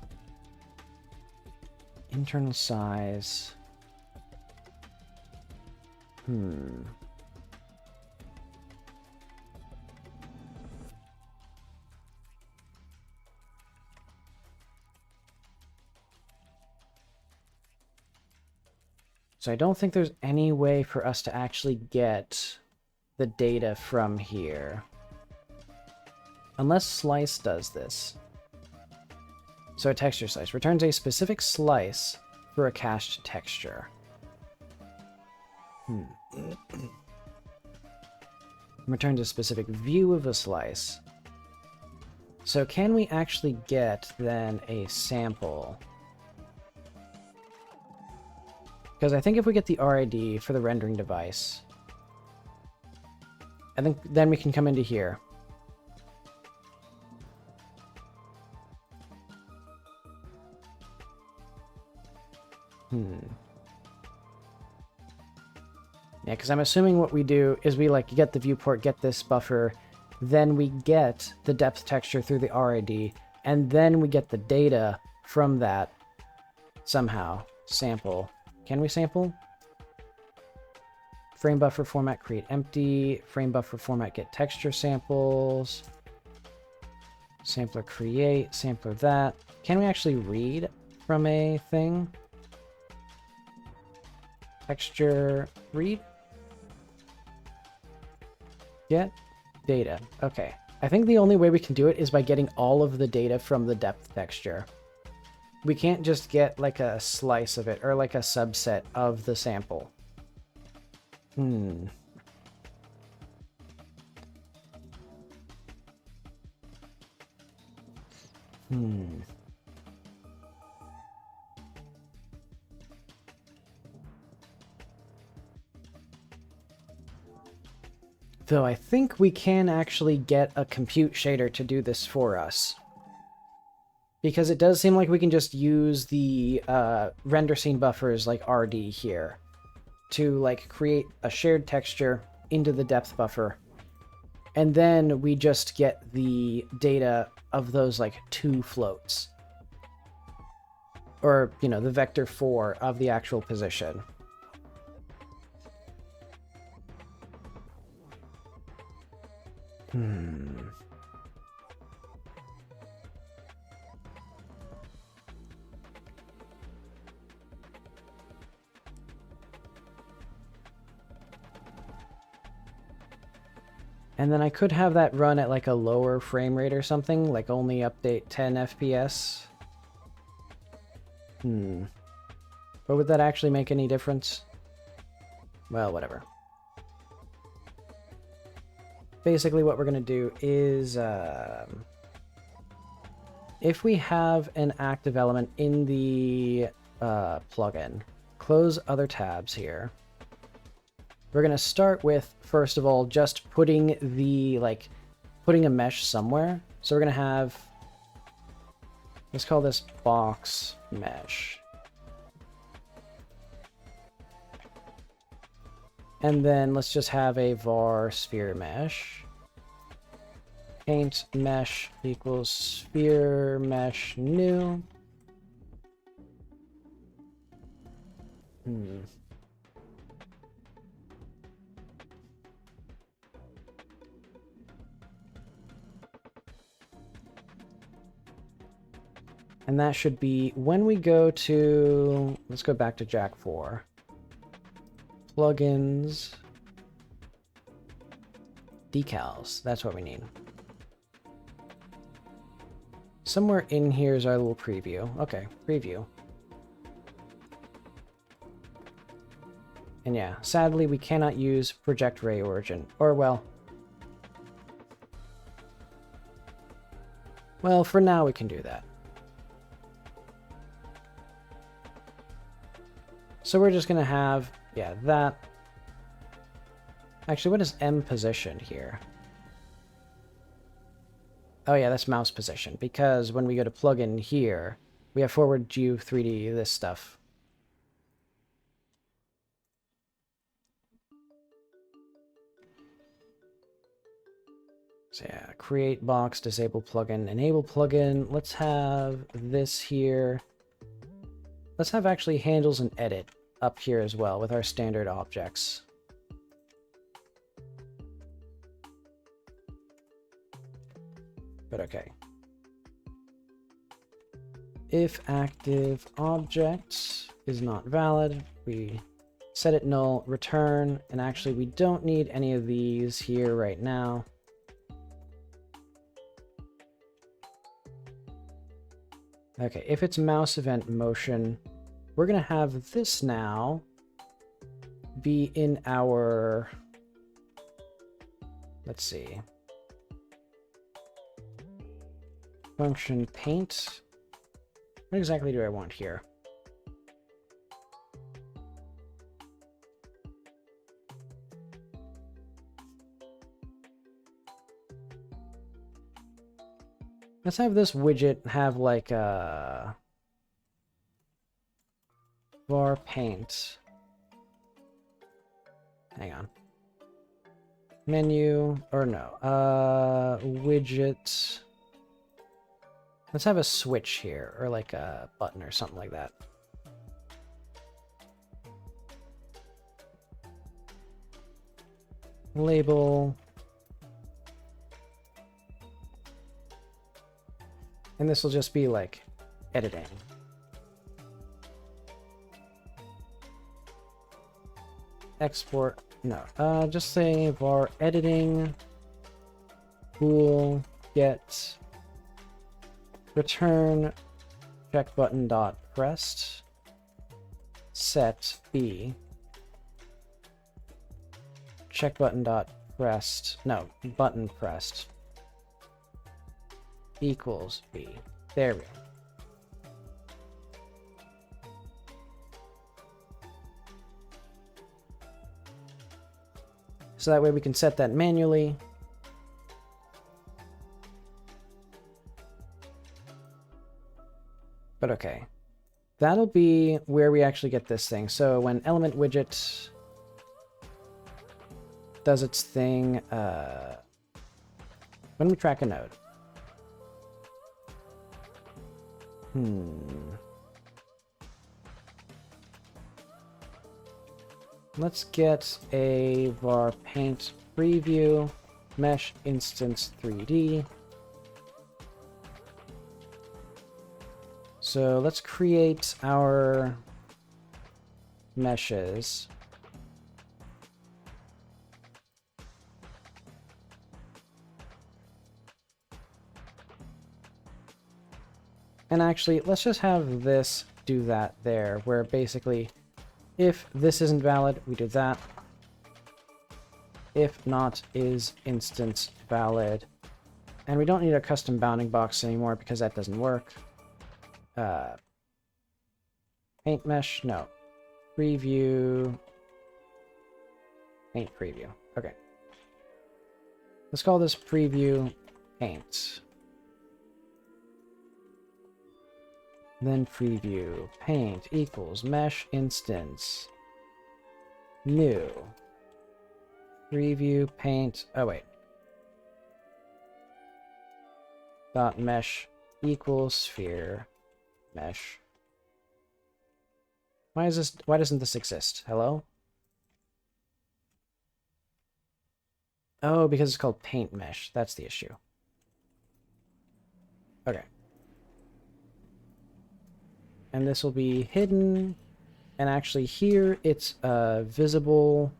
S2: internal size. So I don't think there's any way for us to actually get the data from here. Unless slice does this. So a texture slice returns a specific slice for a cached texture. Returns a specific view of a slice. So can we actually get then a sample? Because I think if we get the RID for the rendering device, I think then we can come into here. Yeah, because I'm assuming what we do is we like get the viewport, get this buffer, then we get the depth texture through the RID, and then we get the data from that somehow. Sample. Can we sample? Frame buffer format, create empty. Frame buffer format, get texture samples. Sampler create, sampler that. Can we actually read from a thing? Texture read. Get data. Okay. I think the only way we can do it is by getting all of the data from the depth texture. We can't just get like a slice of it or like a subset of the sample. Though I think we can actually get a compute shader to do this for us. Because it does seem like we can just use the render scene buffers like RD here to like create a shared texture into the depth buffer. And then we just get the data of those like two floats. Or, you know, the vector 4 of the actual position. And then I could have that run at like a lower frame rate or something, like only update 10 FPS. But would that actually make any difference? Well, whatever. Basically what we're going to do is, if we have an active element in the plugin, close other tabs here. we're going to start with, first of all, just putting the, like, putting a mesh somewhere. So we're going to have, let's call this box mesh. And then let's just have a var sphere mesh. Paint mesh equals sphere mesh new. And that should be when we go to, let's go back to Jak 4. Plugins. Decals, that's what we need. Somewhere in here is our little preview. Okay, preview. And yeah, sadly we cannot use project ray origin. Or well, for now we can do that. So we're just gonna have, yeah, that. Actually, what is M position here? Oh yeah, that's mouse position, because when we go to plugin here, we have forward view 3D, this stuff. So yeah, create box, disable plugin, enable plugin. Let's have this here. Let's have actually handles and edit up here as well with our standard objects. But okay. If active object is not valid, we set it null, return, and actually we don't need any of these here right now. Okay, if it's mouse event motion, we're going to have this now be in our, let's see, function paint. What exactly do I want here? Let's have this widget have like a var paint. Hang on. Menu, or no, widget. Let's have a switch here, or like a button or something like that. Label. And this will just be like editing. Export, no, just say var editing, bool, get, return, check button dot pressed, set b, check button dot pressed, no, button pressed, equals b. There we go. So that way we can set that manually. But okay. That'll be where we actually get this thing. So when element widget does its thing, when we track a node. Let's get a var paint preview mesh instance 3D. So let's create our meshes. And actually, let's just have this do that there, where basically, if this isn't valid, we do that. If not is instance valid. And we don't need a custom bounding box anymore because that doesn't work. Paint mesh, no. Preview. Paint preview. Okay. Let's call this preview paint. Then preview paint equals mesh instance new preview paint. Oh wait. Dot mesh equals sphere mesh. Why doesn't this exist? Hello? Oh, because it's called paint mesh. That's the issue. Okay. And this will be hidden. And actually here it's visible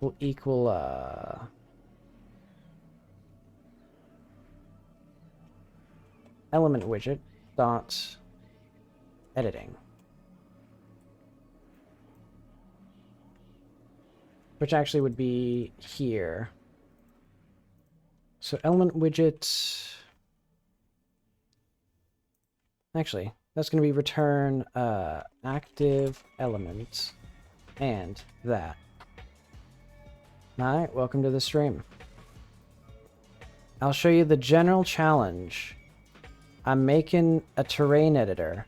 S2: will equal element widget dot editing, which actually would be here. So element widget, actually that's going to be return active element and that. Alright, welcome to the stream. I'll show you the general challenge. I'm making a terrain editor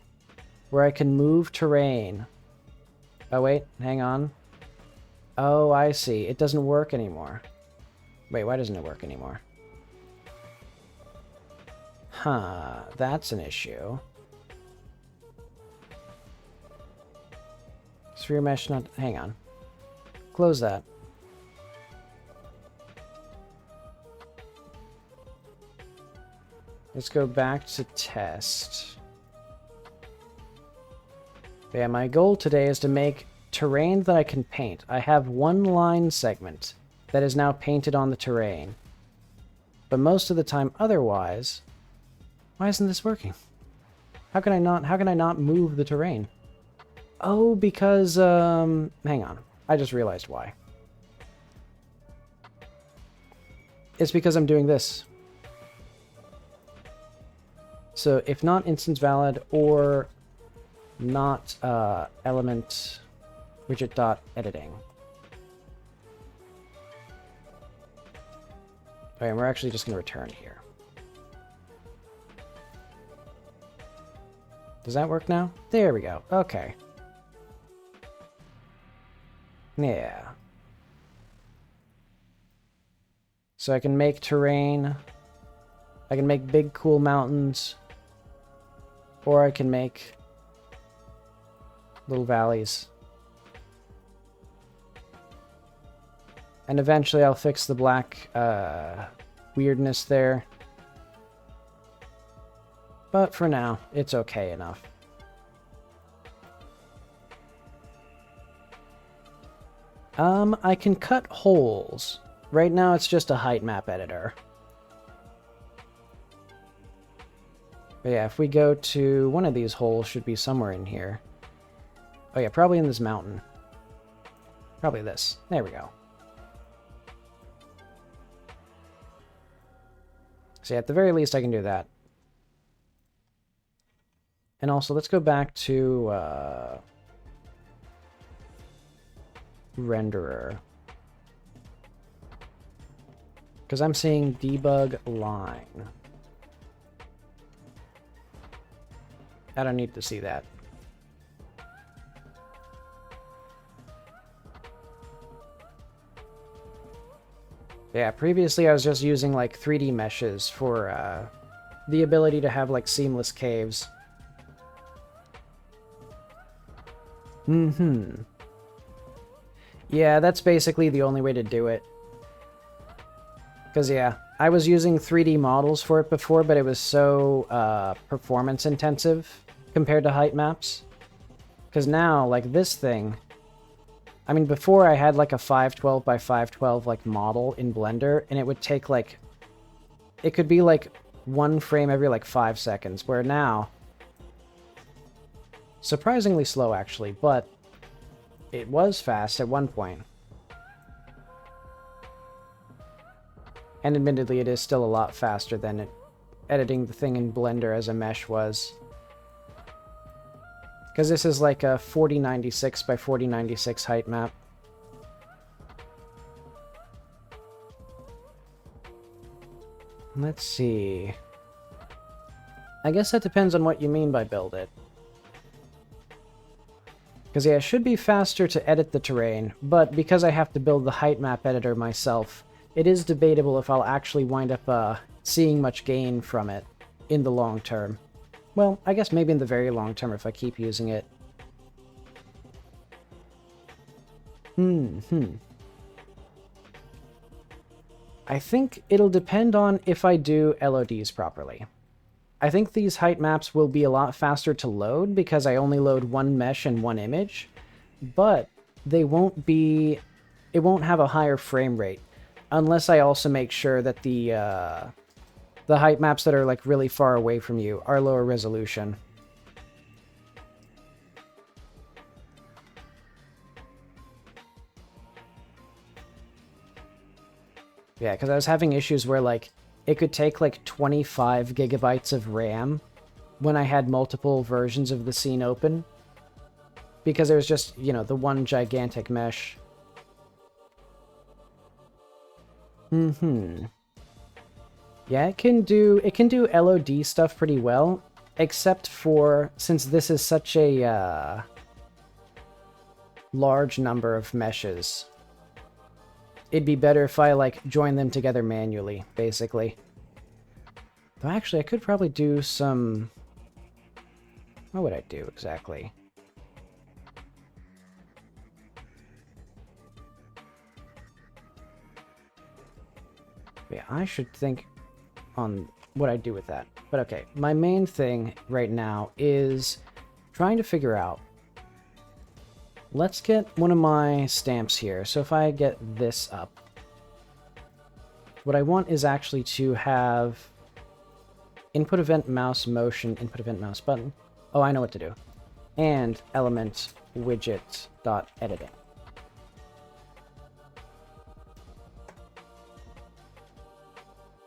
S2: where I can move terrain. Oh wait, hang on. Oh, I see. It doesn't work anymore. Wait, why doesn't it work anymore? Huh, that's an issue. Sphere mesh not... Hang on. Close that. Let's go back to test. Yeah, my goal today is to make terrain that I can paint. I have one line segment that is now painted on the terrain. But most of the time otherwise... Why isn't this working? How can I not move the terrain? Oh, because, hang on. I just realized why. It's because I'm doing this. So if not instance valid or not element widget dot editing. Okay, and we're actually just going to return here. Does that work now? There we go. Okay. Yeah. So I can make terrain. I can make big cool mountains. Or I can make little valleys. And eventually I'll fix the black weirdness there. But for now, it's okay enough. I can cut holes. Right now it's just a height map editor. But yeah, if we go to one of these holes, should be somewhere in here. Oh yeah, probably in this mountain. Probably this. There we go. So yeah, at the very least I can do that. And also, let's go back to renderer. Because I'm seeing debug line. I don't need to see that. Yeah, previously I was just using like 3D meshes for the ability to have like seamless caves. Yeah, that's basically the only way to do it. Because, yeah, I was using 3D models for it before, but it was so performance intensive compared to height maps. Because now, like this thing... I mean, before I had like a 512 by 512 like model in Blender, and it would take like... It could be like one frame every like 5 seconds, where now... Surprisingly slow, actually, but it was fast at one point. And admittedly, it is still a lot faster than editing the thing in Blender as a mesh was. Because this is like a 4096 by 4096 height map. Let's see. I guess that depends on what you mean by build it. Because, yeah, it should be faster to edit the terrain, but because I have to build the height map editor myself, it is debatable if I'll actually wind up seeing much gain from it in the long term. Well, I guess maybe in the very long term if I keep using it. I think it'll depend on if I do LODs properly. I think these height maps will be a lot faster to load because I only load one mesh and one image, but they won't be... it won't have a higher frame rate unless I also make sure that the height maps that are like really far away from you are lower resolution. Yeah, because I was having issues where like it could take like 25 gigabytes of RAM when I had multiple versions of the scene open. Because there was just, you know, the one gigantic mesh. Yeah, it can do LOD stuff pretty well, except for since this is such a large number of meshes. It'd be better if I, like, join them together manually, basically. Though, actually, I could probably do some... what would I do, exactly? Yeah, I should think on what I do with that. But okay, my main thing right now is trying to figure out... let's get one of my stamps here. So if I get this up, what I want is actually to have input event mouse motion, input event mouse button. Oh, I know what to do. And element widget dot editing.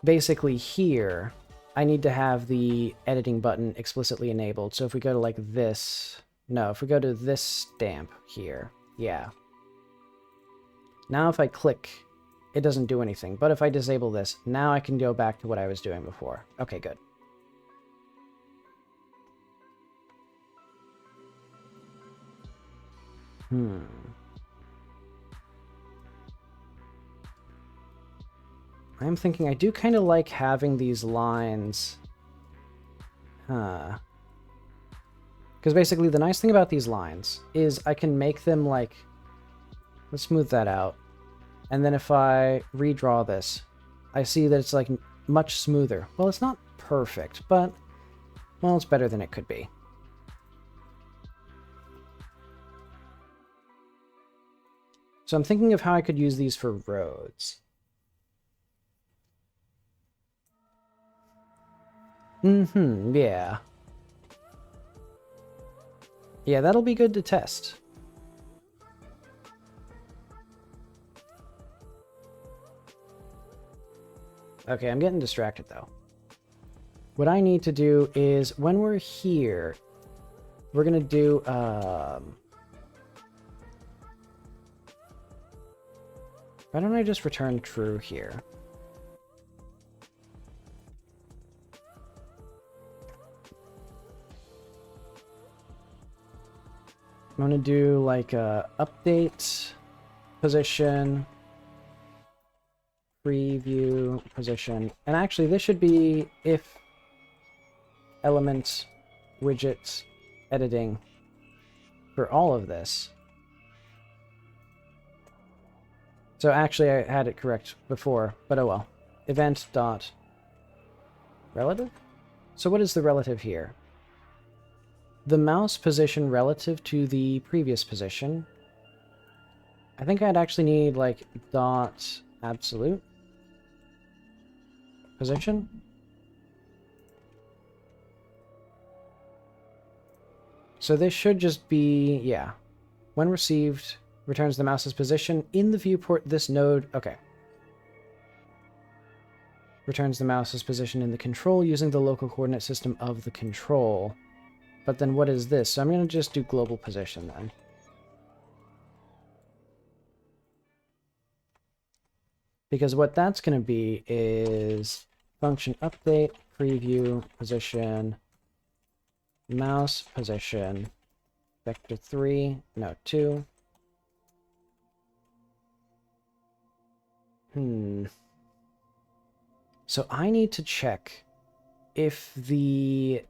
S2: Basically here, I need to have the editing button explicitly enabled. So if we go to like this... no, if we go to this stamp here, yeah. Now if I click, it doesn't do anything. But if I disable this, now I can go back to what I was doing before. Okay, good. I'm thinking I do kind of like having these lines. Because basically the nice thing about these lines is I can make them like... let's smooth that out. And then if I redraw this, I see that it's like much smoother. Well, it's not perfect, but, well, it's better than it could be. So I'm thinking of how I could use these for roads. Yeah. Yeah, that'll be good to test. Okay, I'm getting distracted though. What I need to do is, when we're here, we're gonna do, why don't I just return true here? I'm gonna do like a update position, preview position, and actually this should be if element widget editing for all of this. So actually I had it correct before, but oh well. Event dot relative? So what is the relative here? The mouse position relative to the previous position. I think I'd actually need like dot absolute position. So this should just be, yeah. When received, returns the mouse's position in the viewport this node. Okay. Returns the mouse's position in the control using the local coordinate system of the control. But then what is this? So I'm going to just do global position then. Because what that's going to be is function update, preview, position, mouse position, vector 3, no, 2. So I need to check if the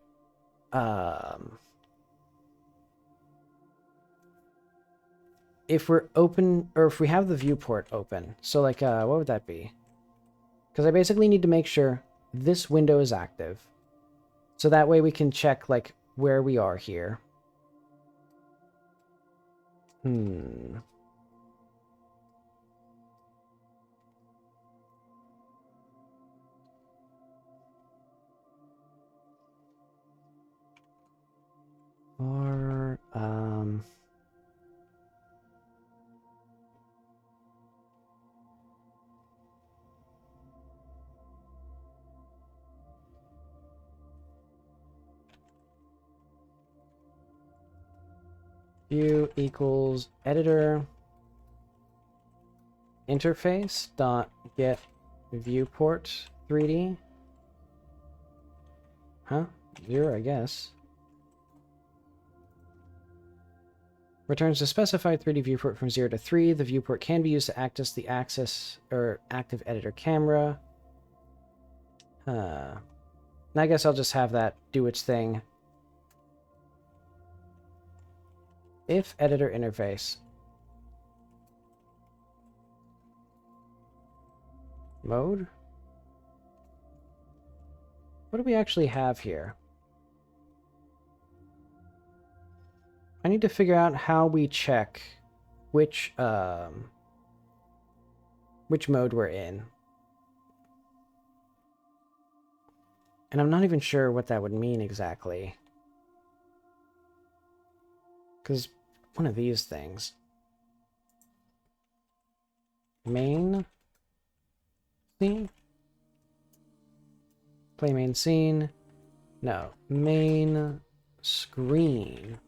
S2: if we're open, or if we have the viewport open. So like what would that be? Because I basically need to make sure this window is active, so that way we can check like where we are here. Or view equals editor interface dot get viewport 3D. Huh? 0, I guess. Returns the specified 3D viewport from 0 to 3. The viewport can be used to access the active editor camera. I guess I'll just have that do its thing. If editor interface. Mode? What do we actually have here? I need to figure out how we check which mode we're in. And I'm not even sure what that would mean exactly. Because one of these things. Main scene? Play main scene. No. Main screen.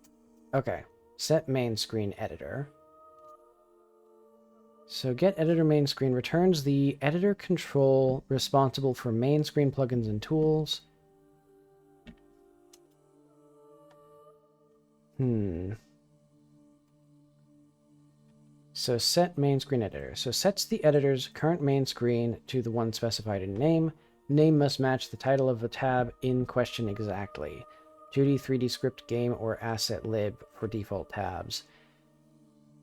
S2: Okay. Set main screen editor. So get editor main screen returns the editor control responsible for main screen plugins and tools. So set main screen editor. So sets the editor's current main screen to the one specified in name. Name must match the title of the tab in question exactly. 2D, 3D script, game, or asset lib for default tabs.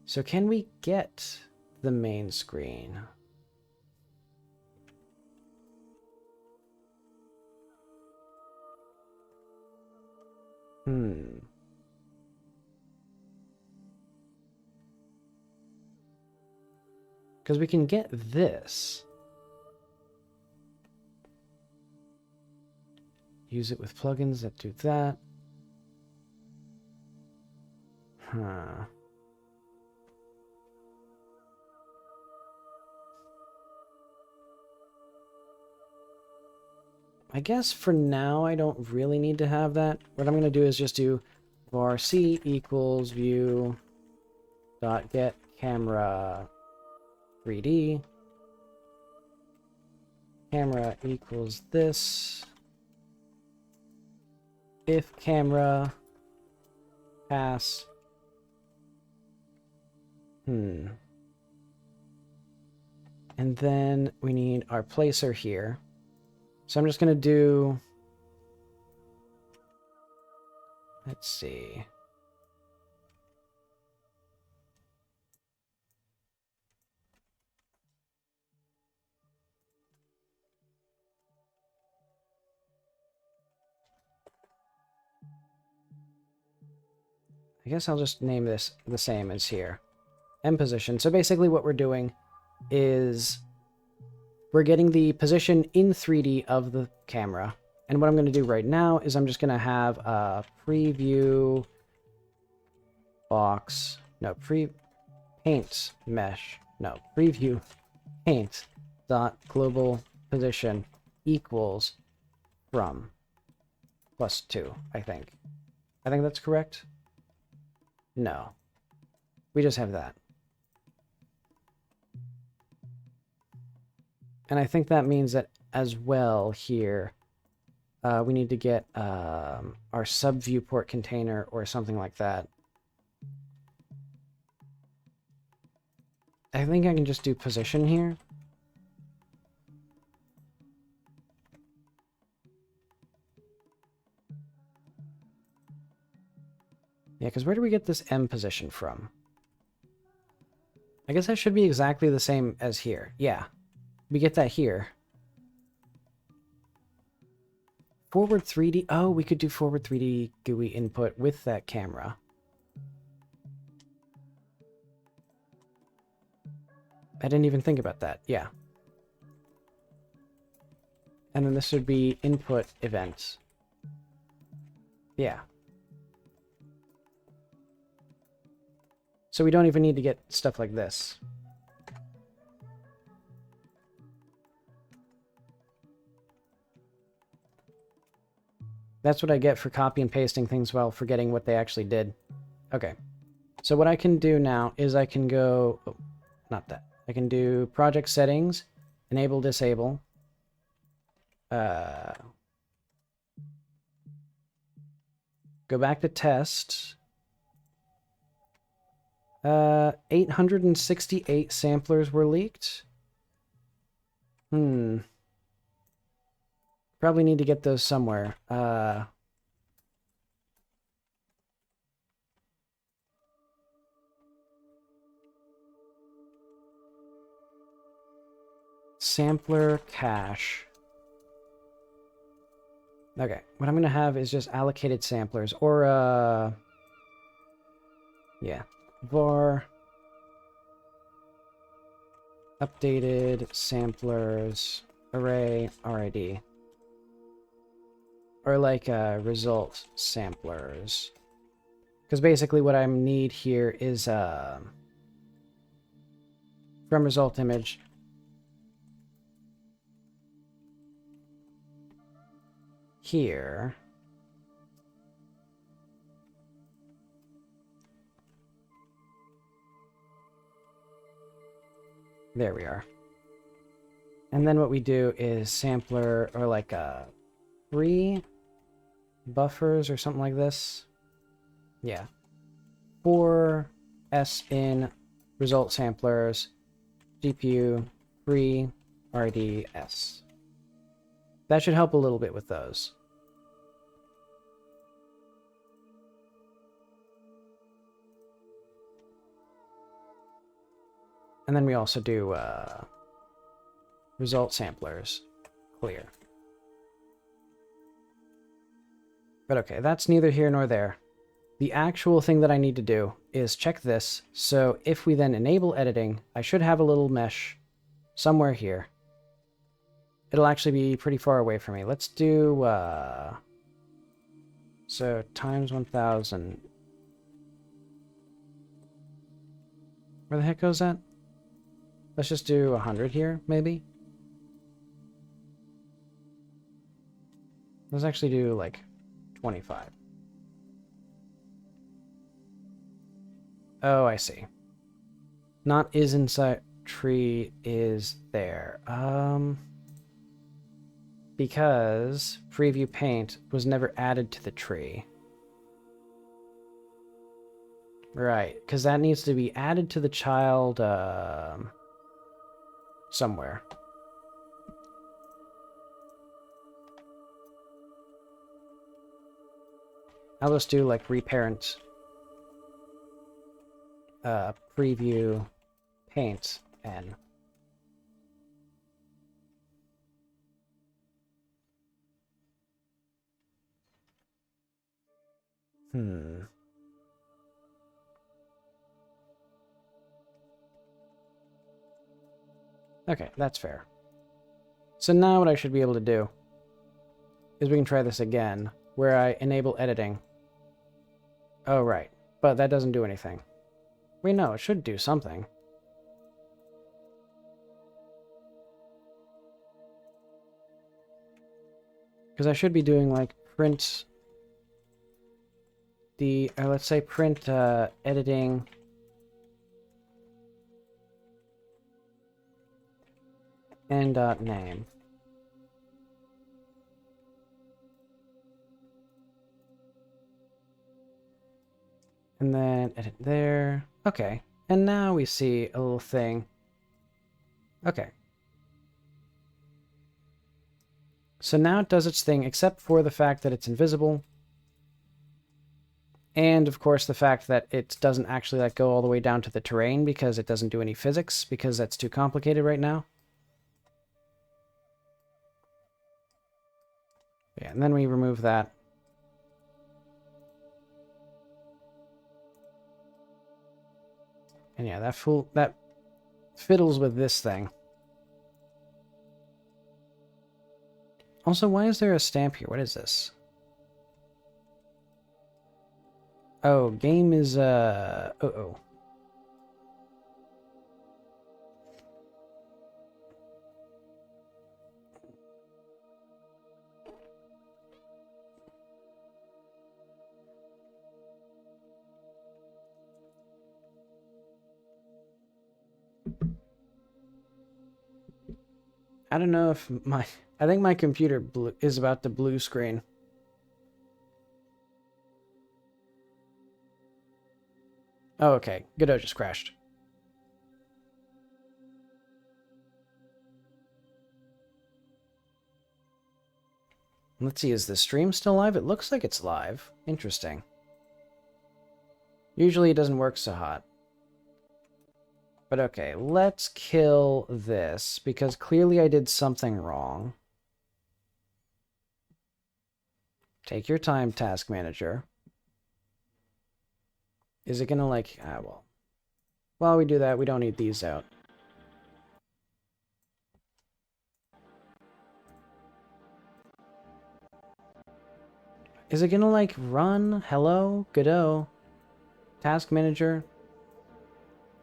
S2: So can we get the main screen? Because we can get this. Use it with plugins that do that. I guess for now I don't really need to have that. What I'm going to do is just do var c equals view dot get camera 3D. Camera equals this. If camera pass. And then we need our placer here. So I'm just going to do, let's see. I guess I'll just name this the same as here. M position. So basically what we're doing is we're getting the position in 3D of the camera. And what I'm going to do right now is I'm just going to have a preview box. No, paint mesh. No, preview paint dot global position equals from +2, I think. I think that's correct. No. We just have that. And I think that means that as well here. We need to get our sub viewport container or something like that. I think I can just do position here. Yeah, because where do we get this M position from? I guess that should be exactly the same as here. Yeah, we get that here. Forward 3D. Oh, we could do forward 3D GUI input with that camera. I didn't even think about that. Yeah. And then this would be input events. Yeah. So we don't even need to get stuff like this. That's what I get for copy and pasting things while forgetting what they actually did. Okay. So what I can do now is I can go... Oh, not that. I can do project settings, enable, disable. Go back to test. 868 samplers were leaked. Probably need to get those somewhere. Sampler cache. Okay, what I'm going to have is just allocated samplers, or, yeah, var updated samplers array RID. Or like result samplers. Because basically what I need here is from result image here. There we are. And then what we do is sampler, or like a 3 buffers or something like this. Yeah. 4 S in result samplers, GPU 3 RDS. That should help a little bit with those. And then we also do result samplers clear. But okay, that's neither here nor there. The actual thing that I need to do is check this. So if we then enable editing, I should have a little mesh somewhere here. It'll actually be pretty far away from me. Let's do, so times 1000. Where the heck goes that? Let's just do 100 here, maybe. Let's actually do like 25. Oh, I see. Not is inside tree is there. Because preview paint was never added to the tree. Right, because that needs to be added to the child somewhere. I'll just do like reparent preview paint n. Okay, that's fair. So now what I should be able to do is we can try this again, where I enable editing. Oh, right. But that doesn't do anything. Wait, no, it should do something. Because I should be doing, like, print the, let's say print editing and name. And then edit there. Okay. And now we see a little thing. Okay. So now it does its thing, except for the fact that it's invisible. And, of course, the fact that it doesn't actually like go all the way down to the terrain because it doesn't do any physics, because that's too complicated right now. Yeah, and then we remove that. And yeah, that fiddles with this thing. Also, why is there a stamp here? What is this? Oh, game is, uh-oh. I don't know if I think my computer is about to blue screen. Oh, okay. Godot just crashed. Let's see, is the stream still live? It looks like it's live. Interesting. Usually it doesn't work so hot. But okay, let's kill this, because clearly I did something wrong. Take your time, Task Manager. Is it gonna like... well. While we do that, we don't need these out. Is it gonna like run? Hello? Godot? Task Manager?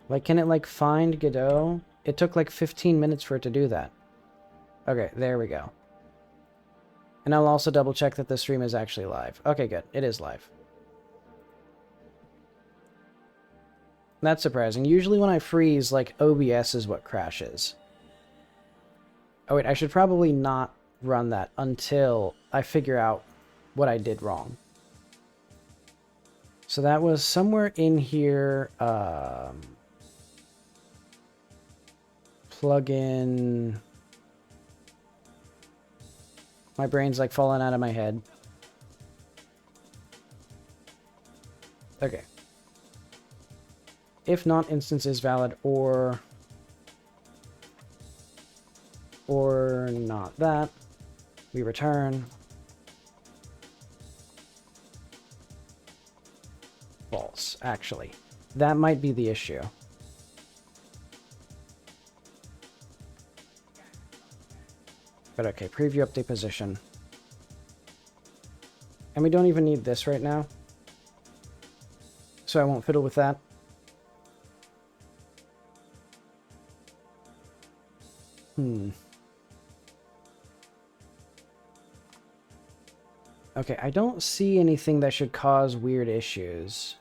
S2: Like, can it like find Godot? It took like 15 minutes for it to do that. Okay, there we go. And I'll also double check that the stream is actually live. Okay, good. It is live. That's surprising. Usually when I freeze, like, OBS is what crashes. Oh wait, I should probably not run that until I figure out what I did wrong. So that was somewhere in here, plug in... My brain's like falling out of my head. Okay. If not, instance is valid, or not that. We return false, actually. That might be the issue. But okay, preview update position. And we don't even need this right now. So I won't fiddle with that. Okay, I don't see anything that should cause weird issues.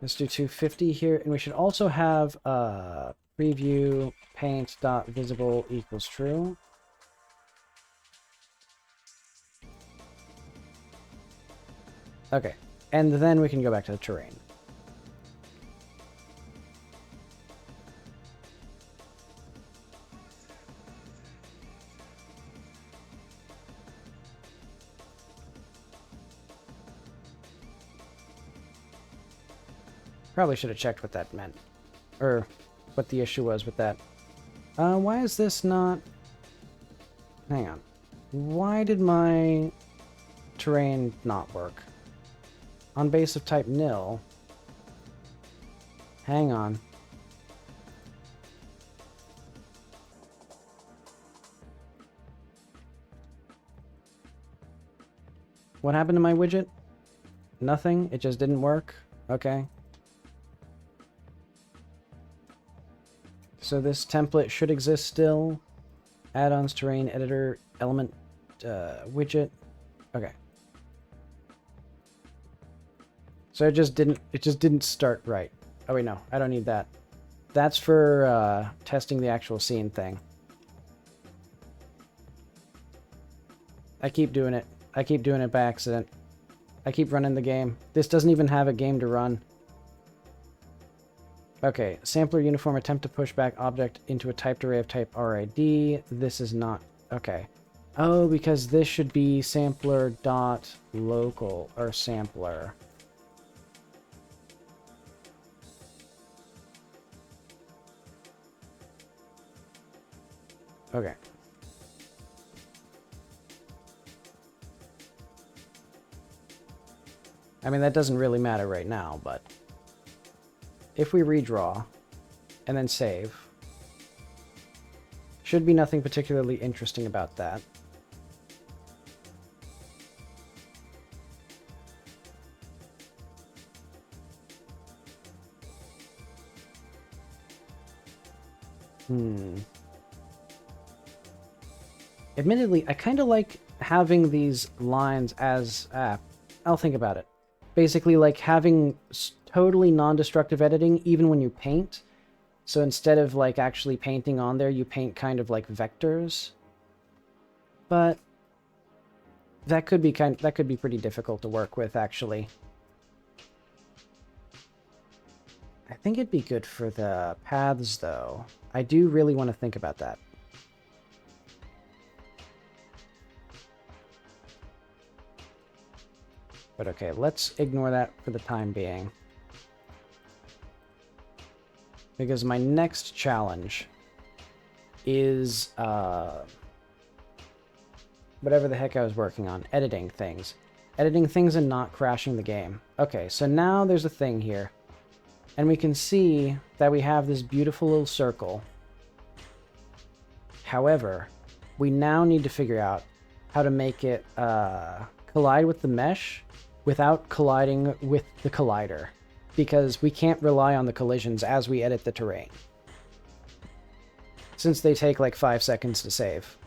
S2: Let's do 250 here, and we should also have preview paint.visible equals true. Okay, and then we can go back to the terrain. Probably should have checked what that meant. Or what the issue was with that. Why is this not... Hang on. Why did my terrain not work? On base of type nil. Hang on. What happened to my widget? Nothing? It just didn't work? Okay. So this template should exist still. Add-ons, terrain, editor, element, widget. Okay. So it just didn't start right. Oh wait, no, I don't need that. That's for testing the actual scene thing. I keep doing it. I keep doing it by accident. I keep running the game. This doesn't even have a game to run. Okay, sampler uniform, attempt to push back object into a typed array of type RID. This is not... Okay. Oh, because this should be sampler dot local, or sampler. Okay. I mean, that doesn't really matter right now, but if we redraw and then save, should be nothing particularly interesting about that. Admittedly, I kind of like having these lines as... I'll think about it. Basically, like having totally non-destructive editing even when you paint. So instead of like actually painting on there, you paint kind of like vectors. But that could be pretty difficult to work with, actually. I think it'd be good for the paths, though. I do really want to think about that. But okay, let's ignore that for the time being. Because my next challenge is, whatever the heck I was working on. Editing things. Editing things and not crashing the game. Okay, so now there's a thing here. And we can see that we have this beautiful little circle. However, we now need to figure out how to make it collide with the mesh without colliding with the collider, because we can't rely on the collisions as we edit the terrain, since they take like 5 seconds to save.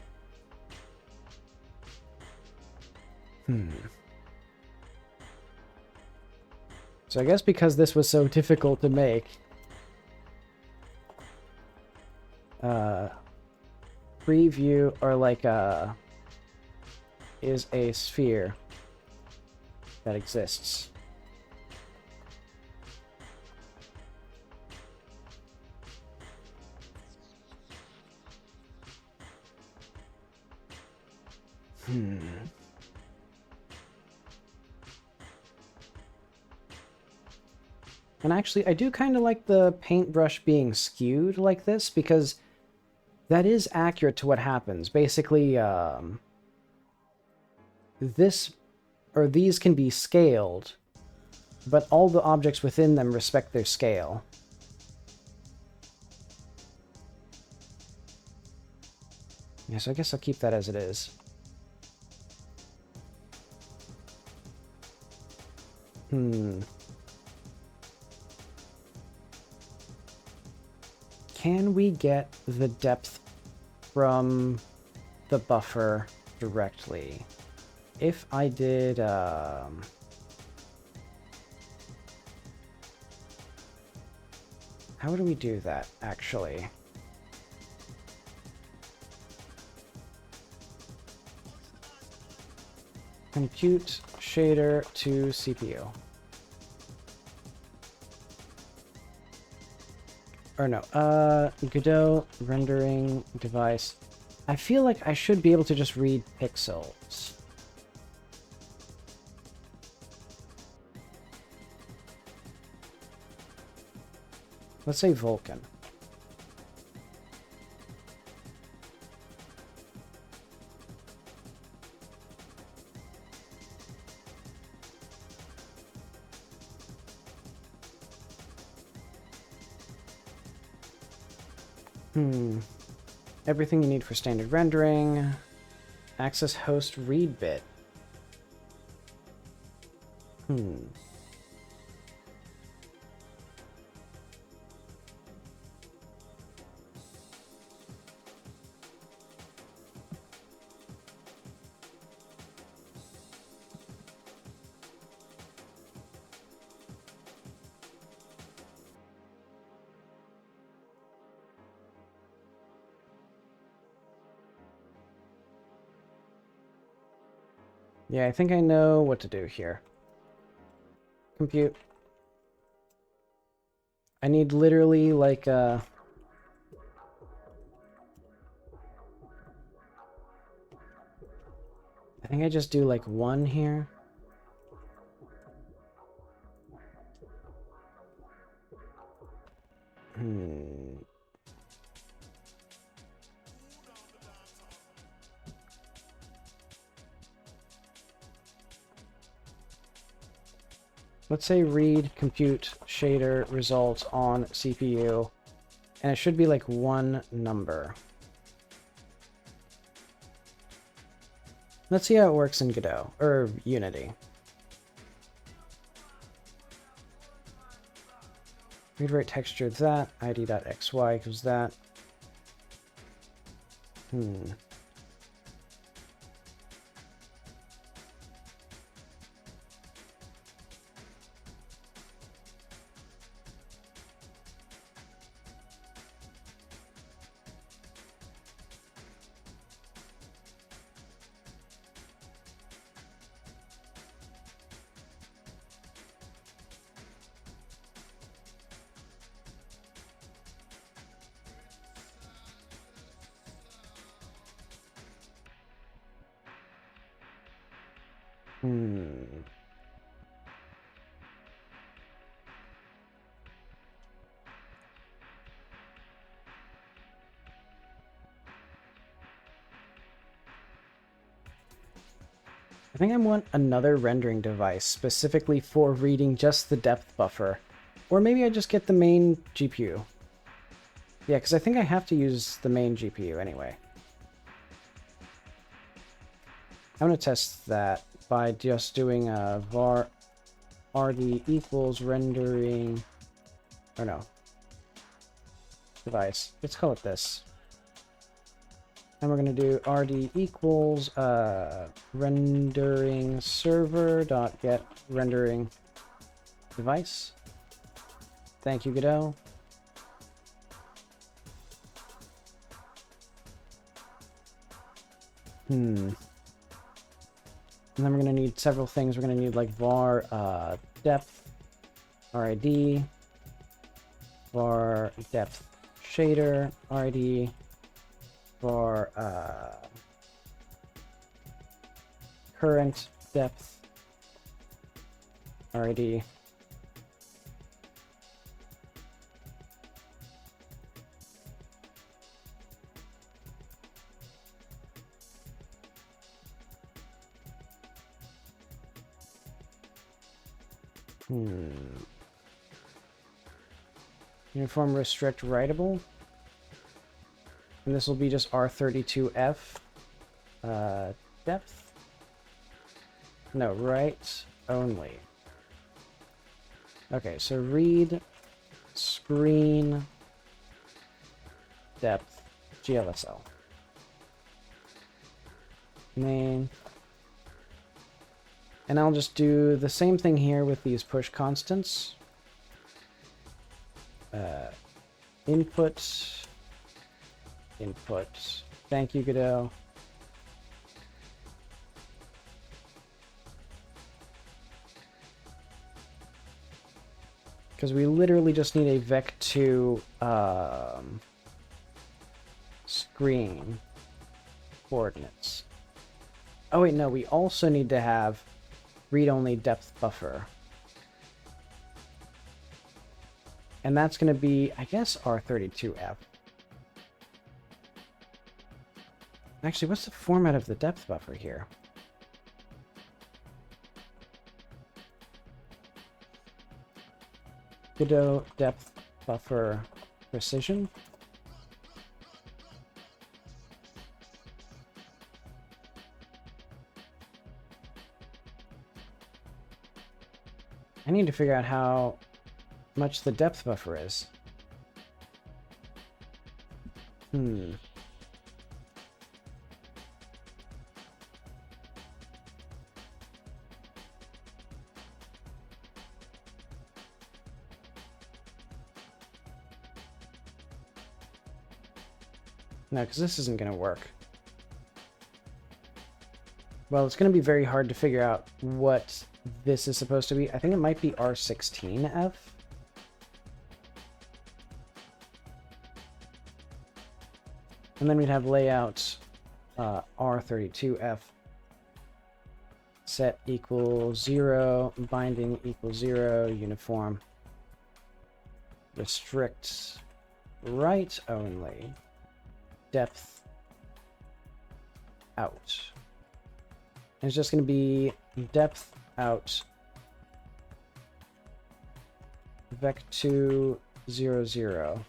S2: So I guess because this was so difficult to make, preview, or like is a sphere that exists. And actually, I do kind of like the paintbrush being skewed like this, because that is accurate to what happens. Basically, these can be scaled, but all the objects within them respect their scale. Yeah, so I guess I'll keep that as it is. Can we get the depth from the buffer directly? If I did, how do we do that, actually? Compute shader to CPU. Or no, Godot rendering device. I feel like I should be able to just read pixels. Let's say Vulkan. Everything you need for standard rendering. Access host read bit. Yeah, I think I know what to do here. Compute. I need literally like I think I just do like 1 here. Let's say read compute shader results on CPU, and it should be like 1 number. Let's see how it works in Godot, or Unity. Read write texture that, id.xy equals that. I think I want another rendering device specifically for reading just the depth buffer. Or maybe I just get the main GPU. Yeah, because I think I have to use the main GPU anyway. I'm going to test that by just doing a var rd equals rendering, or no, device. Let's call it this. And we're going to do rd equals rendering server dot get rendering device. Thank you, Godot. And then we're going to need several things. We're going to need like var depth, RID, var depth shader, RID, var current depth, RID. Uniform restrict writable. And this will be just R32F. Depth? No, write only. Okay, so read screen depth GLSL. Main. And I'll just do the same thing here with these push constants. Input. Thank you, Godot. Because we literally just need a vec2 screen coordinates. Oh wait, no, we also need to have read-only depth buffer. And that's going to be, I guess, R32F. Actually, what's the format of the depth buffer here? Godot depth buffer precision. I need to figure out how much the depth buffer is. No, because this isn't going to work. Well, it's going to be very hard to figure out what this is supposed to be. I think it might be R16F. And then we'd have layout R32F. Set equals 0, binding equals 0, uniform. Restrict right only. Depth out. And it's just going to be depth out vec2 0 0.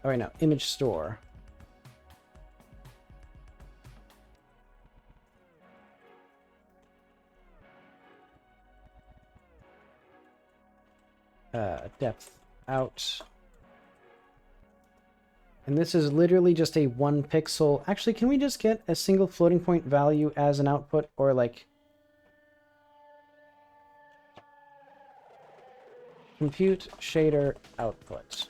S2: Oh wait, no, image store. Depth out. And this is literally just a 1 pixel. Actually, can we just get a single floating point value as an output, or like compute shader output?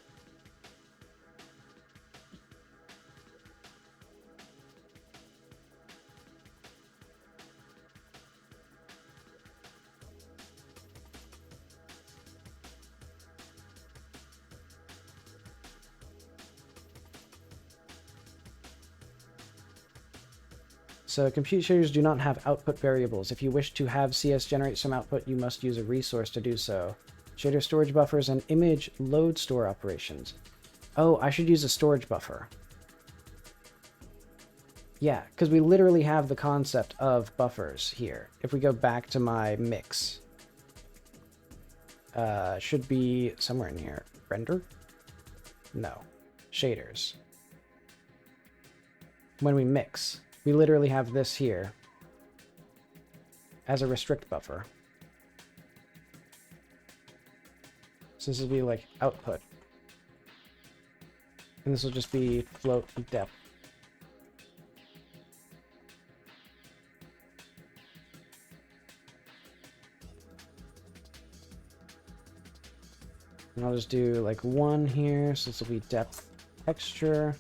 S2: So compute shaders do not have output variables. If you wish to have CS generate some output, you must use a resource to do so. Shader storage buffers and image load store operations. Oh, I should use a storage buffer. Yeah, because we literally have the concept of buffers here. If we go back to my mix, should be somewhere in here. Render? No. Shaders. When we mix, we literally have this here as a restrict buffer. So this will be like output. And this will just be float depth. And I'll just do like 1 here, so this will be depth texture.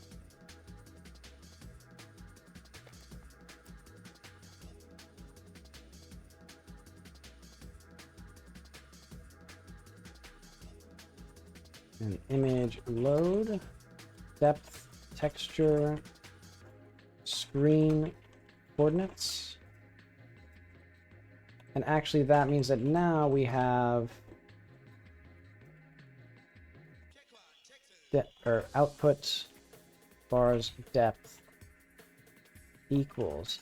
S2: And image load, depth, texture, screen, coordinates. And actually that means that now we have or output bars depth equals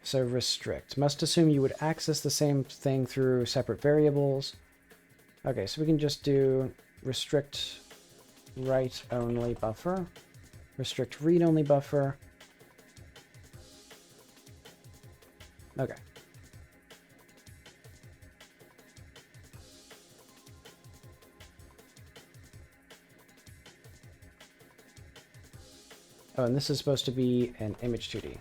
S2: So restrict. Must assume you would access the same thing through separate variables. Okay, so we can just do restrict write only buffer, restrict read only buffer. Okay. Oh, and this is supposed to be an image 2D.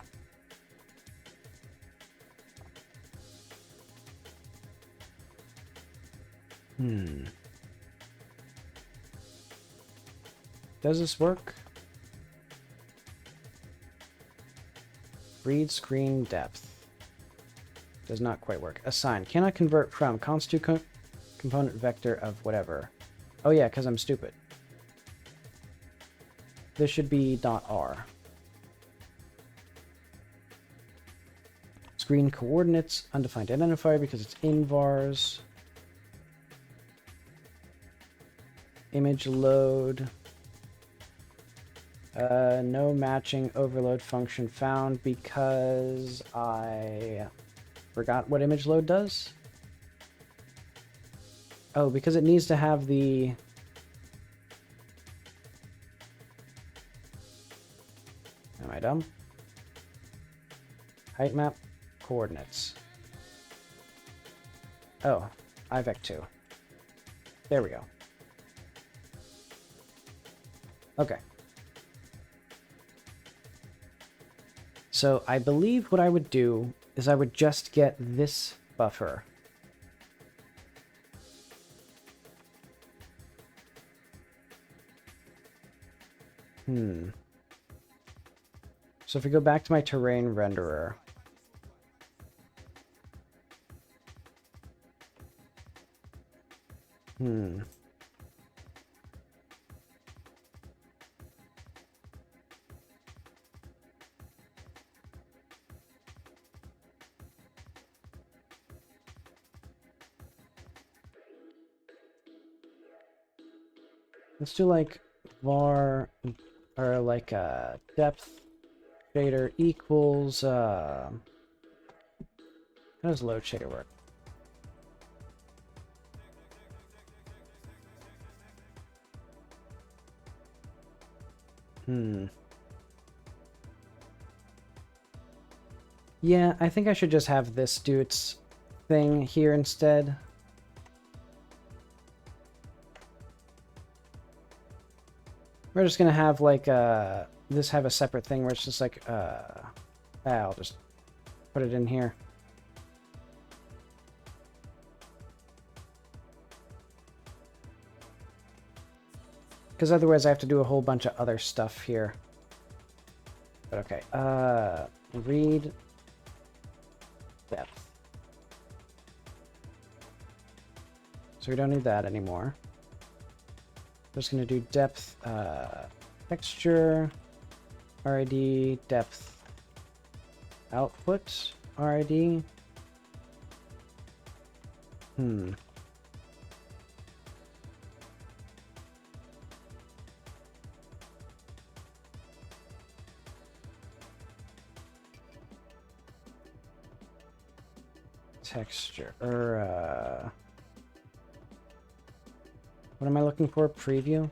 S2: Does this work? Read screen depth. Does not quite work. Assign. Cannot convert from const2 component vector of whatever. Oh yeah, because I'm stupid. This should be .r. Screen coordinates, undefined identifier because it's in vars. Image load. No matching overload function found because I forgot what image load does. Oh, because it needs to have the... Am I dumb? Height map coordinates. Oh, IVEC2. There we go. Okay. So I believe what I would do is I would just get this buffer So if we go back to my terrain renderer, let's do like var, or like depth shader equals how does load shader work? Yeah, I think I should just have this do its thing here instead. We're just gonna have like this have a separate thing where it's just like I'll just put it in here. Because otherwise I have to do a whole bunch of other stuff here. But okay, read depth. So we don't need that anymore. Just going to do depth, texture, RID, depth, output, RID. Texture, or what am I looking for? Preview?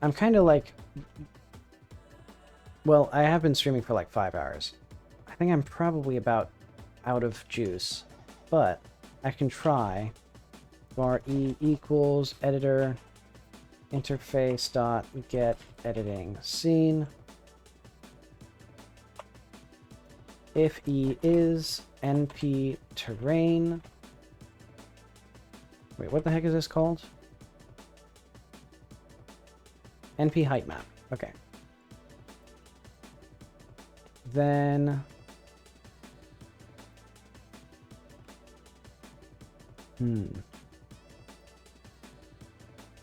S2: I'm kind of like... Well, I have been streaming for like 5 hours. I think I'm probably about out of juice. But I can try var e equals editor interface dot get editing scene. If E is NP terrain. Wait, what the heck is this called? NP height map. Okay. Then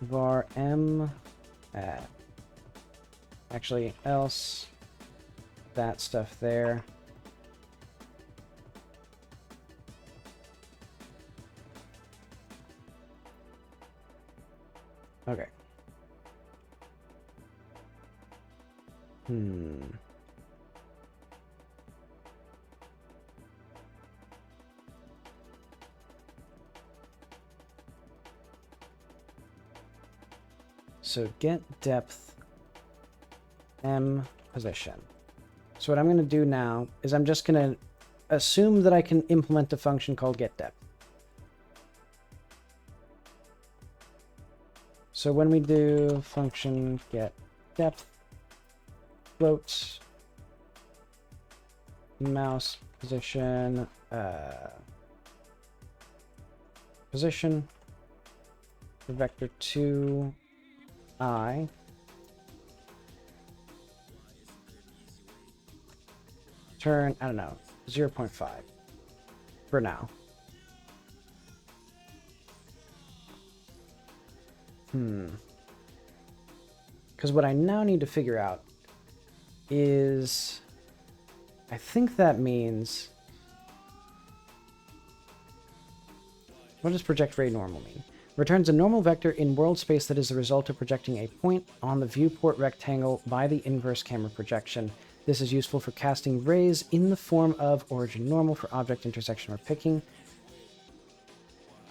S2: var m actually else that stuff there. Okay. So get depth M position. So what I'm going to do now is I'm just going to assume that I can implement a function called get depth. So when we do function get depth, float mouse position, position, vector 2i, turn, I don't know, 0.5 for now. Because what I now need to figure out is, I think that means, what does project ray normal mean? Returns a normal vector in world space that is the result of projecting a point on the viewport rectangle by the inverse camera projection. This is useful for casting rays in the form of origin normal for object intersection or picking.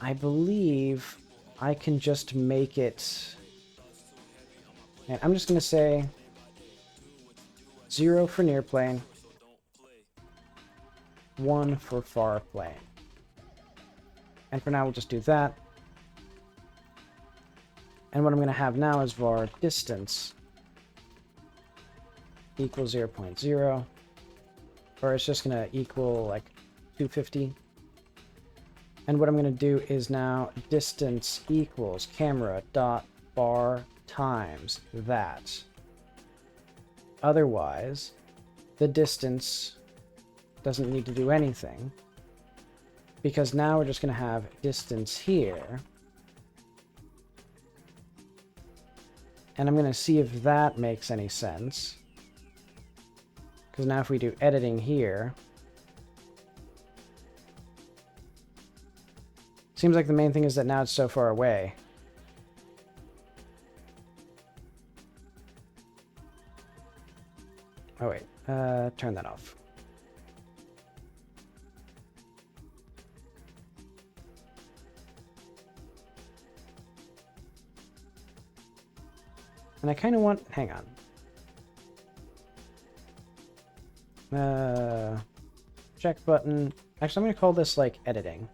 S2: I believe I can just make it, and I'm just going to say 0 for near plane, 1 for far plane. And for now, we'll just do that. And what I'm going to have now is var distance equals 0.0, or it's just going to equal like 250. And what I'm going to do is now distance equals camera dot bar times that. Otherwise, the distance doesn't need to do anything, because now we're just going to have distance here. And I'm going to see if that makes any sense. Because now if we do editing here, seems like the main thing is that now it's so far away. Oh wait, turn that off. And I kind of want, hang on. Check button. Actually, I'm going to call this like editing.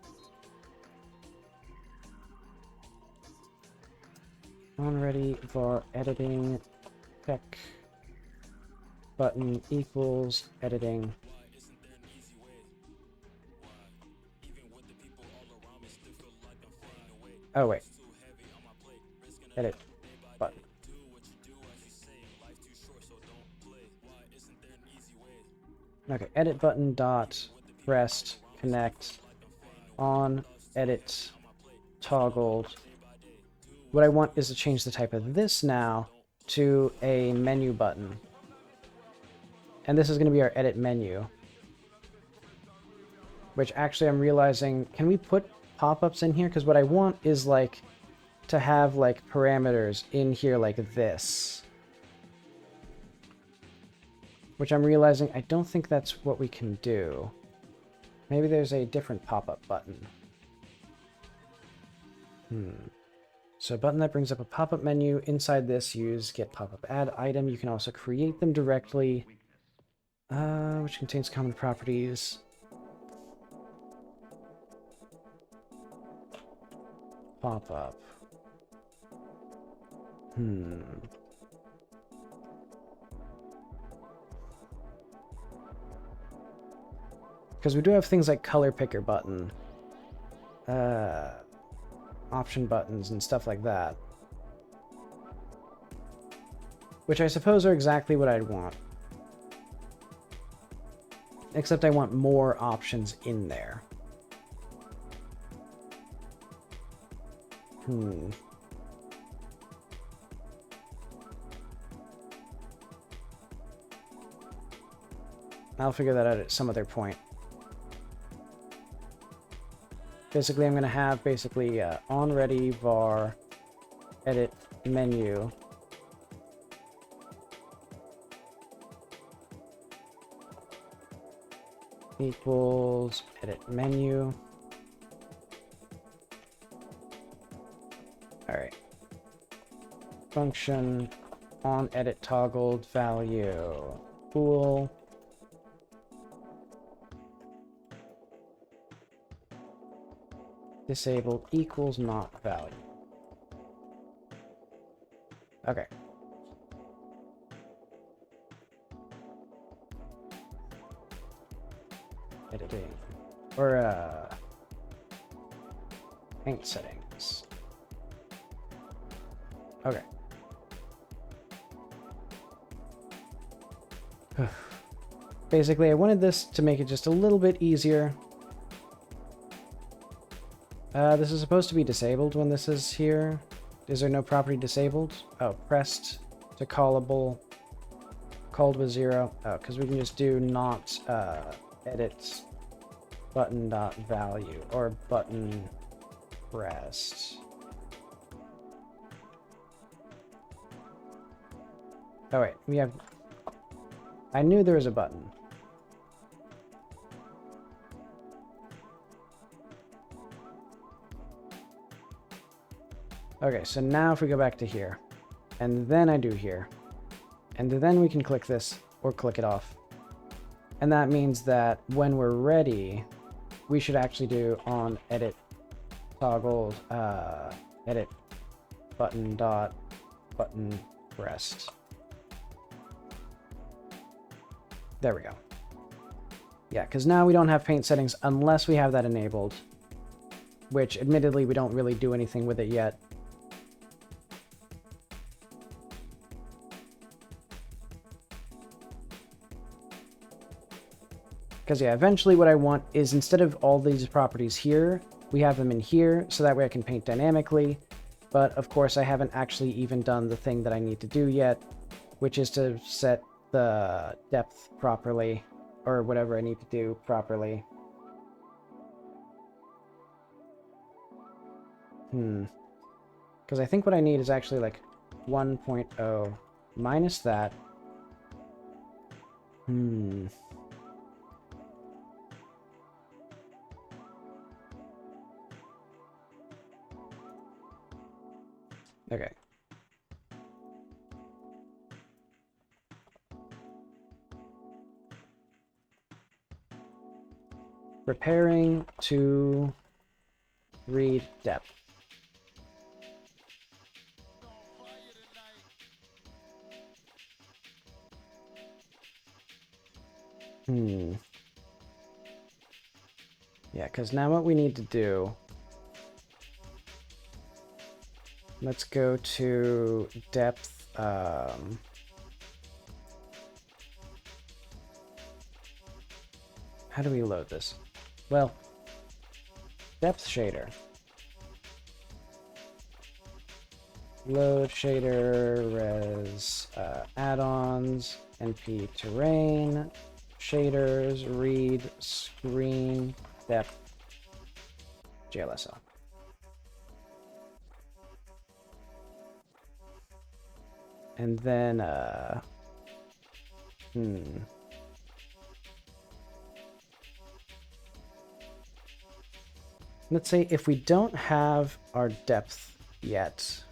S2: On-ready var editing check button equals editing. Oh wait. Edit button. Okay, edit button dot rest connect on edit toggled. What I want is to change the type of this now to a menu button. And this is going to be our edit menu. Which actually I'm realizing, can we put pop-ups in here? Because what I want is like to have like parameters in here like this. Which I'm realizing I don't think that's what we can do. Maybe there's a different pop-up button. So a button that brings up a pop-up menu. Inside this, use get pop-up add item. You can also create them directly, which contains common properties. Pop-up. Because we do have things like color picker button, option buttons and stuff like that. Which I suppose are exactly what I'd want. Except I want more options in there. I'll figure that out at some other point. Basically, I'm going to have onReady var edit menu equals edit menu. All right. Function on edit toggled value bool. Disabled equals not value. Okay. Editing. Or, paint settings. Okay. Basically, I wanted this to make it just a little bit easier. This is supposed to be disabled when this is here. Is there no property disabled? Oh, pressed to callable. Called with 0. Oh, because we can just do not edit button dot value or button pressed. Oh wait, we have. I knew there was a button. Okay, so now if we go back to here, and then I do here, and then we can click this, or click it off. And that means that when we're ready, we should actually do on edit toggled, edit button dot button pressed. There we go. Yeah, because now we don't have paint settings unless we have that enabled. which admittedly we don't really do anything with it yet. Because yeah, eventually what I want is instead of all these properties here, we have them in here, so that way I can paint dynamically. But of course I haven't actually even done the thing that I need to do yet, which is to set the depth properly, or whatever I need to do properly. Because I think what I need is actually like 1.0 minus that. Okay. Preparing to read depth. Yeah, because now what we need to do... Let's go to depth. How do we load this? Well, depth shader. Load shader, res, add-ons, np terrain, shaders, read, screen, depth, JLSL. And then, let's say if we don't have our depth yet.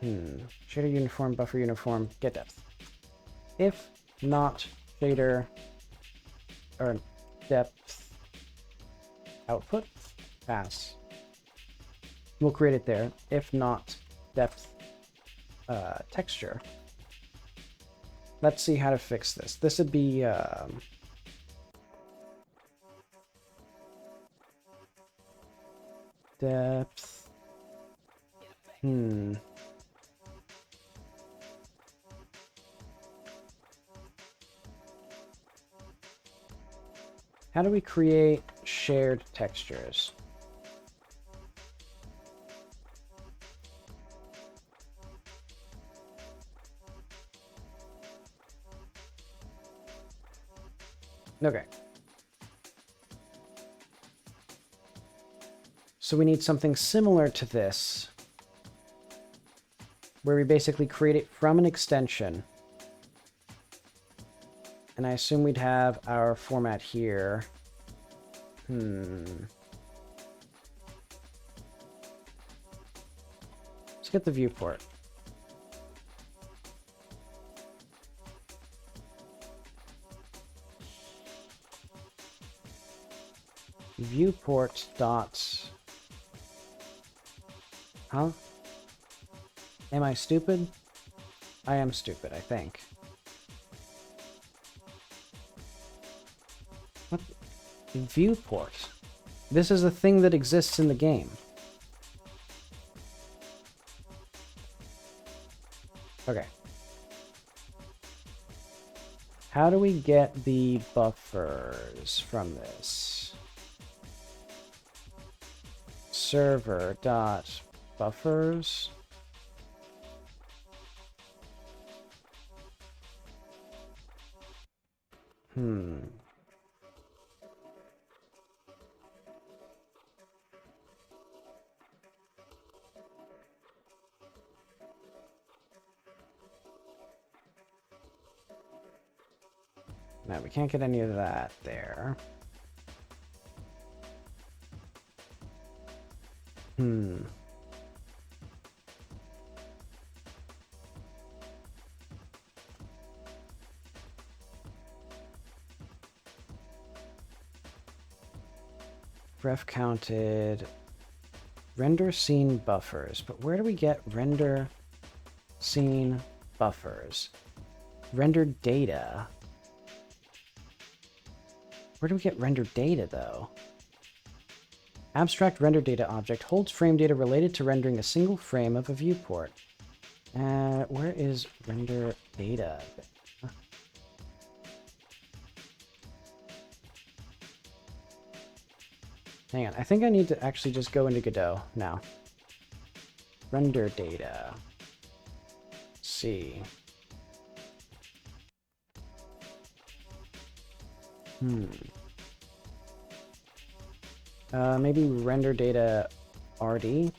S2: Shader uniform, buffer uniform, get depth. If not shader or depth output, pass. We'll create it there. If not depth texture. Let's see how to fix this. This would be depth. How do we create shared textures? Okay. So we need something similar to this, where we basically create it from an extension. And I assume we'd have our format here. Let's get the viewport. Viewport dot... Huh? Am I stupid? I am stupid, I think. What? Viewport. This is a thing that exists in the game. Okay. How do we get the buffers from this? Server dot buffers. No, we can't get any of that there. Ref counted render scene buffers, but where do we get render scene buffers? Render data. Where do we get render data, though? Abstract render data object holds frame data related to rendering a single frame of a viewport. Where is render data? Hang on, I think I need to actually just go into Godot now. Render data. Let's see. Maybe render data RD.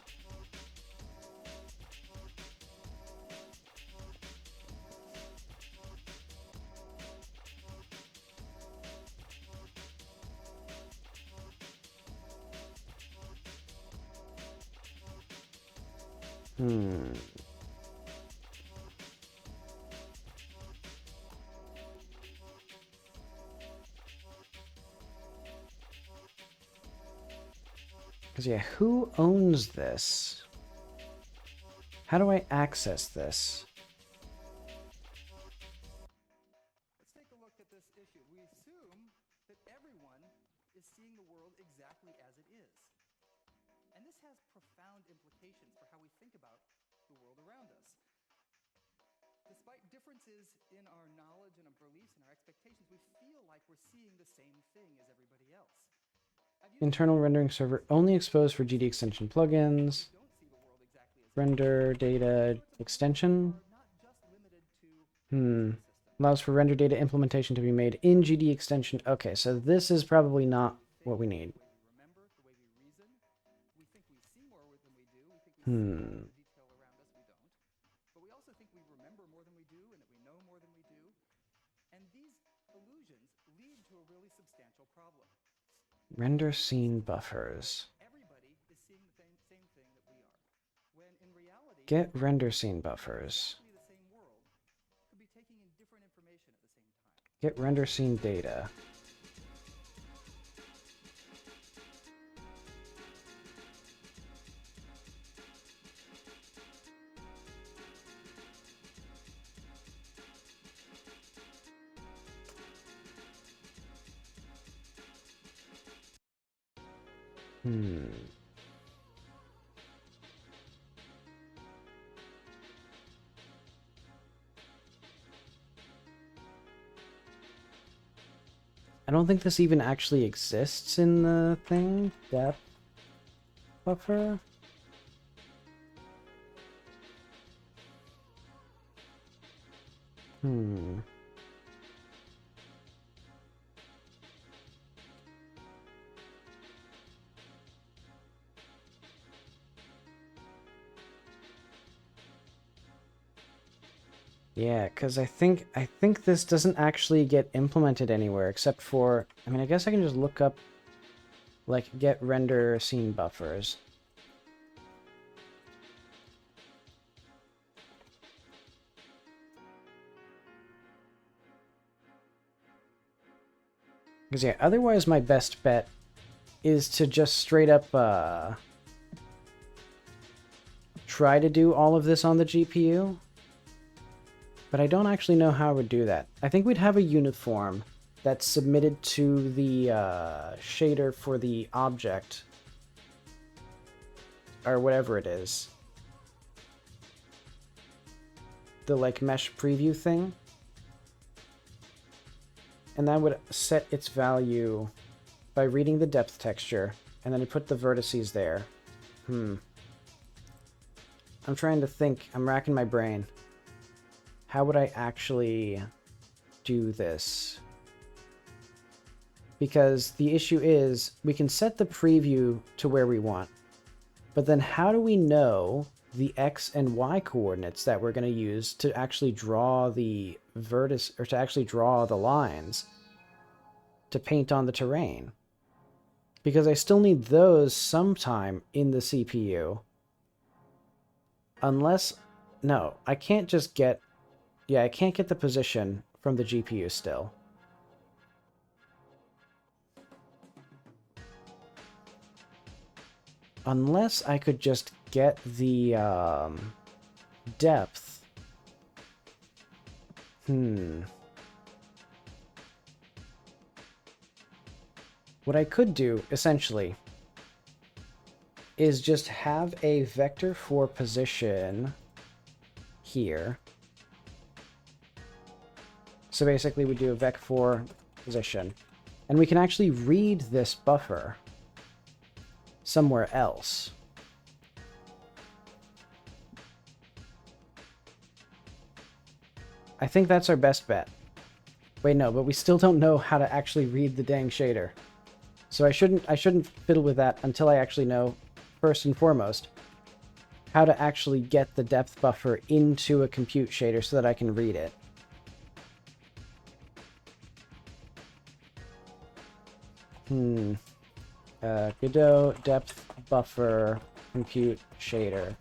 S2: Because, yeah, who owns this? How do I access this?
S3: Let's take a look at this issue. We assume that everyone is seeing the world exactly as it is. And this has profound implications for how we think about the world around us. Despite differences in our knowledge and our beliefs and our expectations, we feel like we're seeing the same thing as everybody else.
S2: Internal rendering server only exposed for GD extension plugins. Render data extension. Allows for render data implementation to be made in GD extension. Okay, so this is probably not what we need. Render scene buffers. Get render scene buffers. Get render scene data. I don't think this even actually exists in the thing. Depth buffer. Yeah, because I think this doesn't actually get implemented anywhere except for, I mean, I guess I can just look up, like, get render scene buffers. Because, yeah, otherwise my best bet is to just straight up try to do all of this on the GPU. But I don't actually know how I would do that. I think we'd have a uniform that's submitted to the shader for the object. Or whatever it is. The, like, mesh preview thing. And that would set its value by reading the depth texture. And then I put the vertices there. I'm trying to think. I'm racking my brain. How would I actually do this? Because the issue is, we can set the preview to where we want. But then how do we know the X and Y coordinates that we're going to use to actually draw the vertex, or to actually draw the lines to paint on the terrain? Because I still need those sometime in the CPU. Unless, no, I can't just get, yeah, I can't get the position from the GPU still. Unless I could just get the depth. what I could do, essentially, is just have a vector for position here. So basically we do a vec for position. And we can actually read this buffer somewhere else. I think that's our best bet. Wait, no, but we still don't know how to actually read the dang shader. So I shouldn't fiddle with that until I actually know, first and foremost, how to actually get the depth buffer into a compute shader so that I can read it. Godot depth buffer compute shader.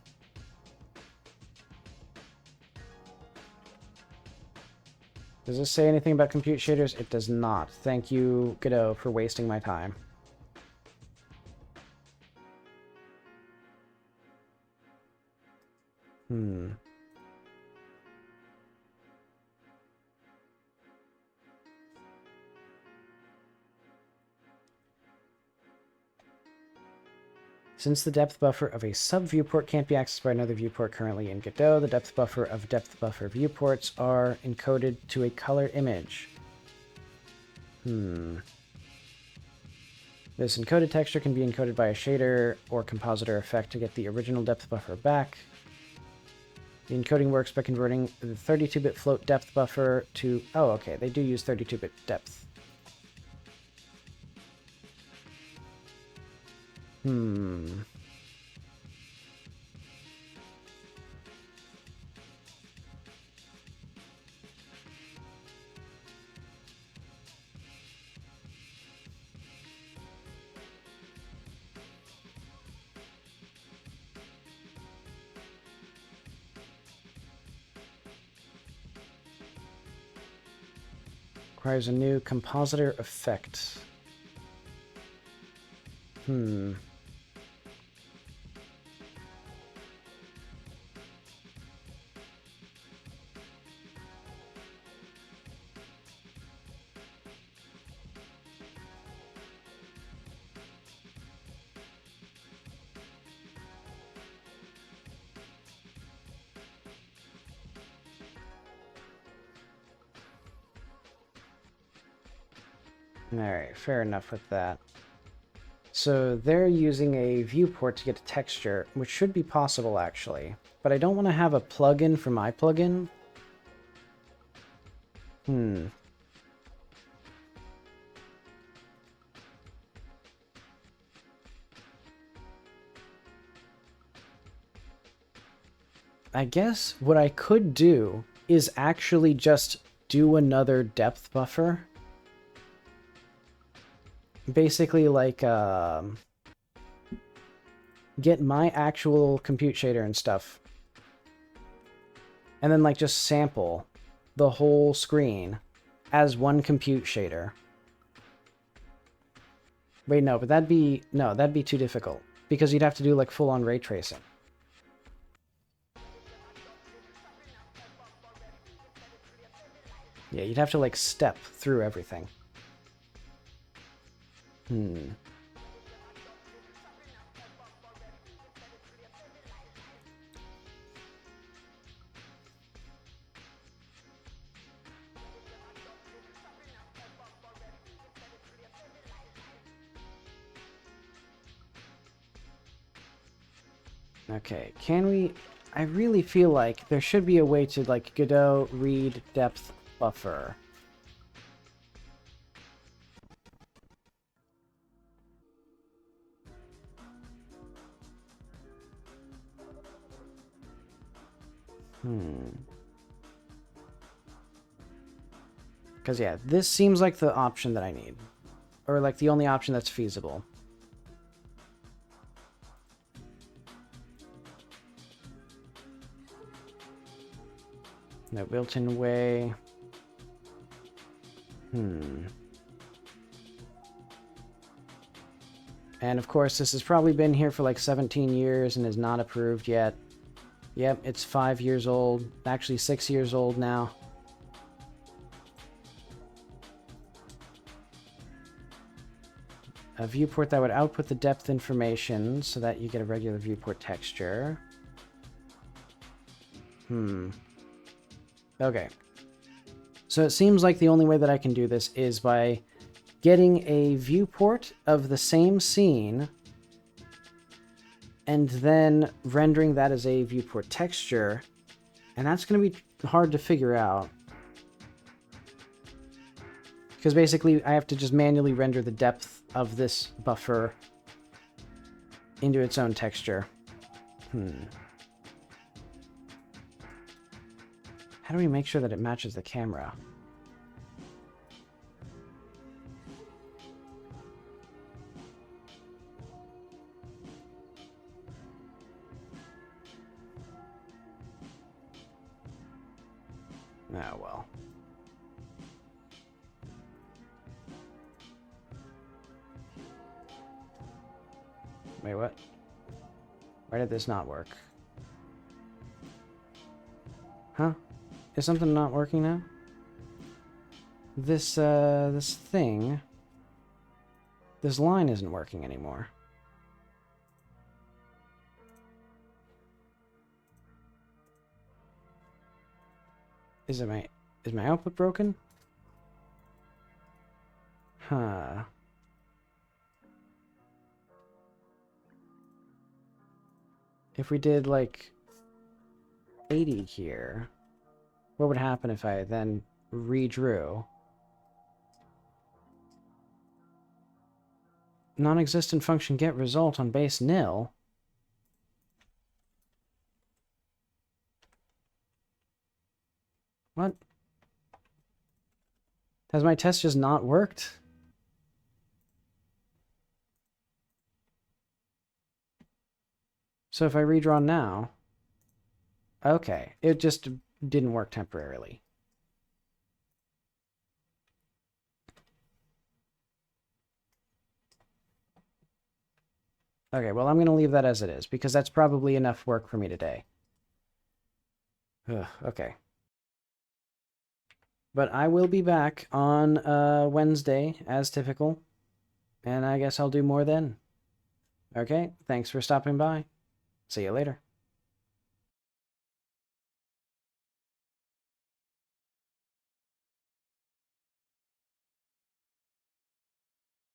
S2: Does this say anything about compute shaders? It does not. Thank you, Godot, for wasting my time. Since the depth buffer of a sub-viewport can't be accessed by another viewport currently in Godot, the depth buffer of depth buffer viewports are encoded to a color image. This encoded texture can be encoded by a shader or compositor effect to get the original depth buffer back. The encoding works by converting the 32-bit float depth buffer to... Oh, okay, they do use 32-bit depth. Requires a new compositor effect. Alright, fair enough with that. So they're using a viewport to get a texture, which should be possible actually. But I don't want to have a plugin for my plugin. I guess what I could do is actually just do another depth buffer. Basically, like, get my actual compute shader and stuff. And then, like, just sample the whole screen as one compute shader. Wait, no, but that'd be too difficult. Because you'd have to do, like, full-on ray tracing. Yeah, you'd have to, like, step through everything. Okay, can we... I really feel like there should be a way to, like, Godot read depth buffer. Because, yeah, this seems like the option that I need. Or, like, the only option that's feasible. No built-in way. And, of course, this has probably been here for, like, 17 years and is not approved yet. Yep, it's 5 years old. Actually, 6 years old now. A viewport that would output the depth information so that you get a regular viewport texture. Okay. So it seems like the only way that I can do this is by getting a viewport of the same scene and then rendering that as a viewport texture. And that's going to be hard to figure out. Because basically I have to just manually render the depth of this buffer into its own texture. How do we make sure that it matches the camera? Oh, well. Wait, what? Why did this not work? Huh? Is something not working now? This thing... This line isn't working anymore. Is my output broken? Huh. If we did like 80 here, what would happen if I then redrew? Non-existent function get result on base nil. What? Has my test just not worked? So if I redraw now... Okay, it just didn't work temporarily. Okay, well, I'm going to leave that as it is, because that's probably enough work for me today. Ugh, okay. But I will be back on Wednesday, as typical. And I guess I'll do more then. Okay, thanks for stopping by. See you later.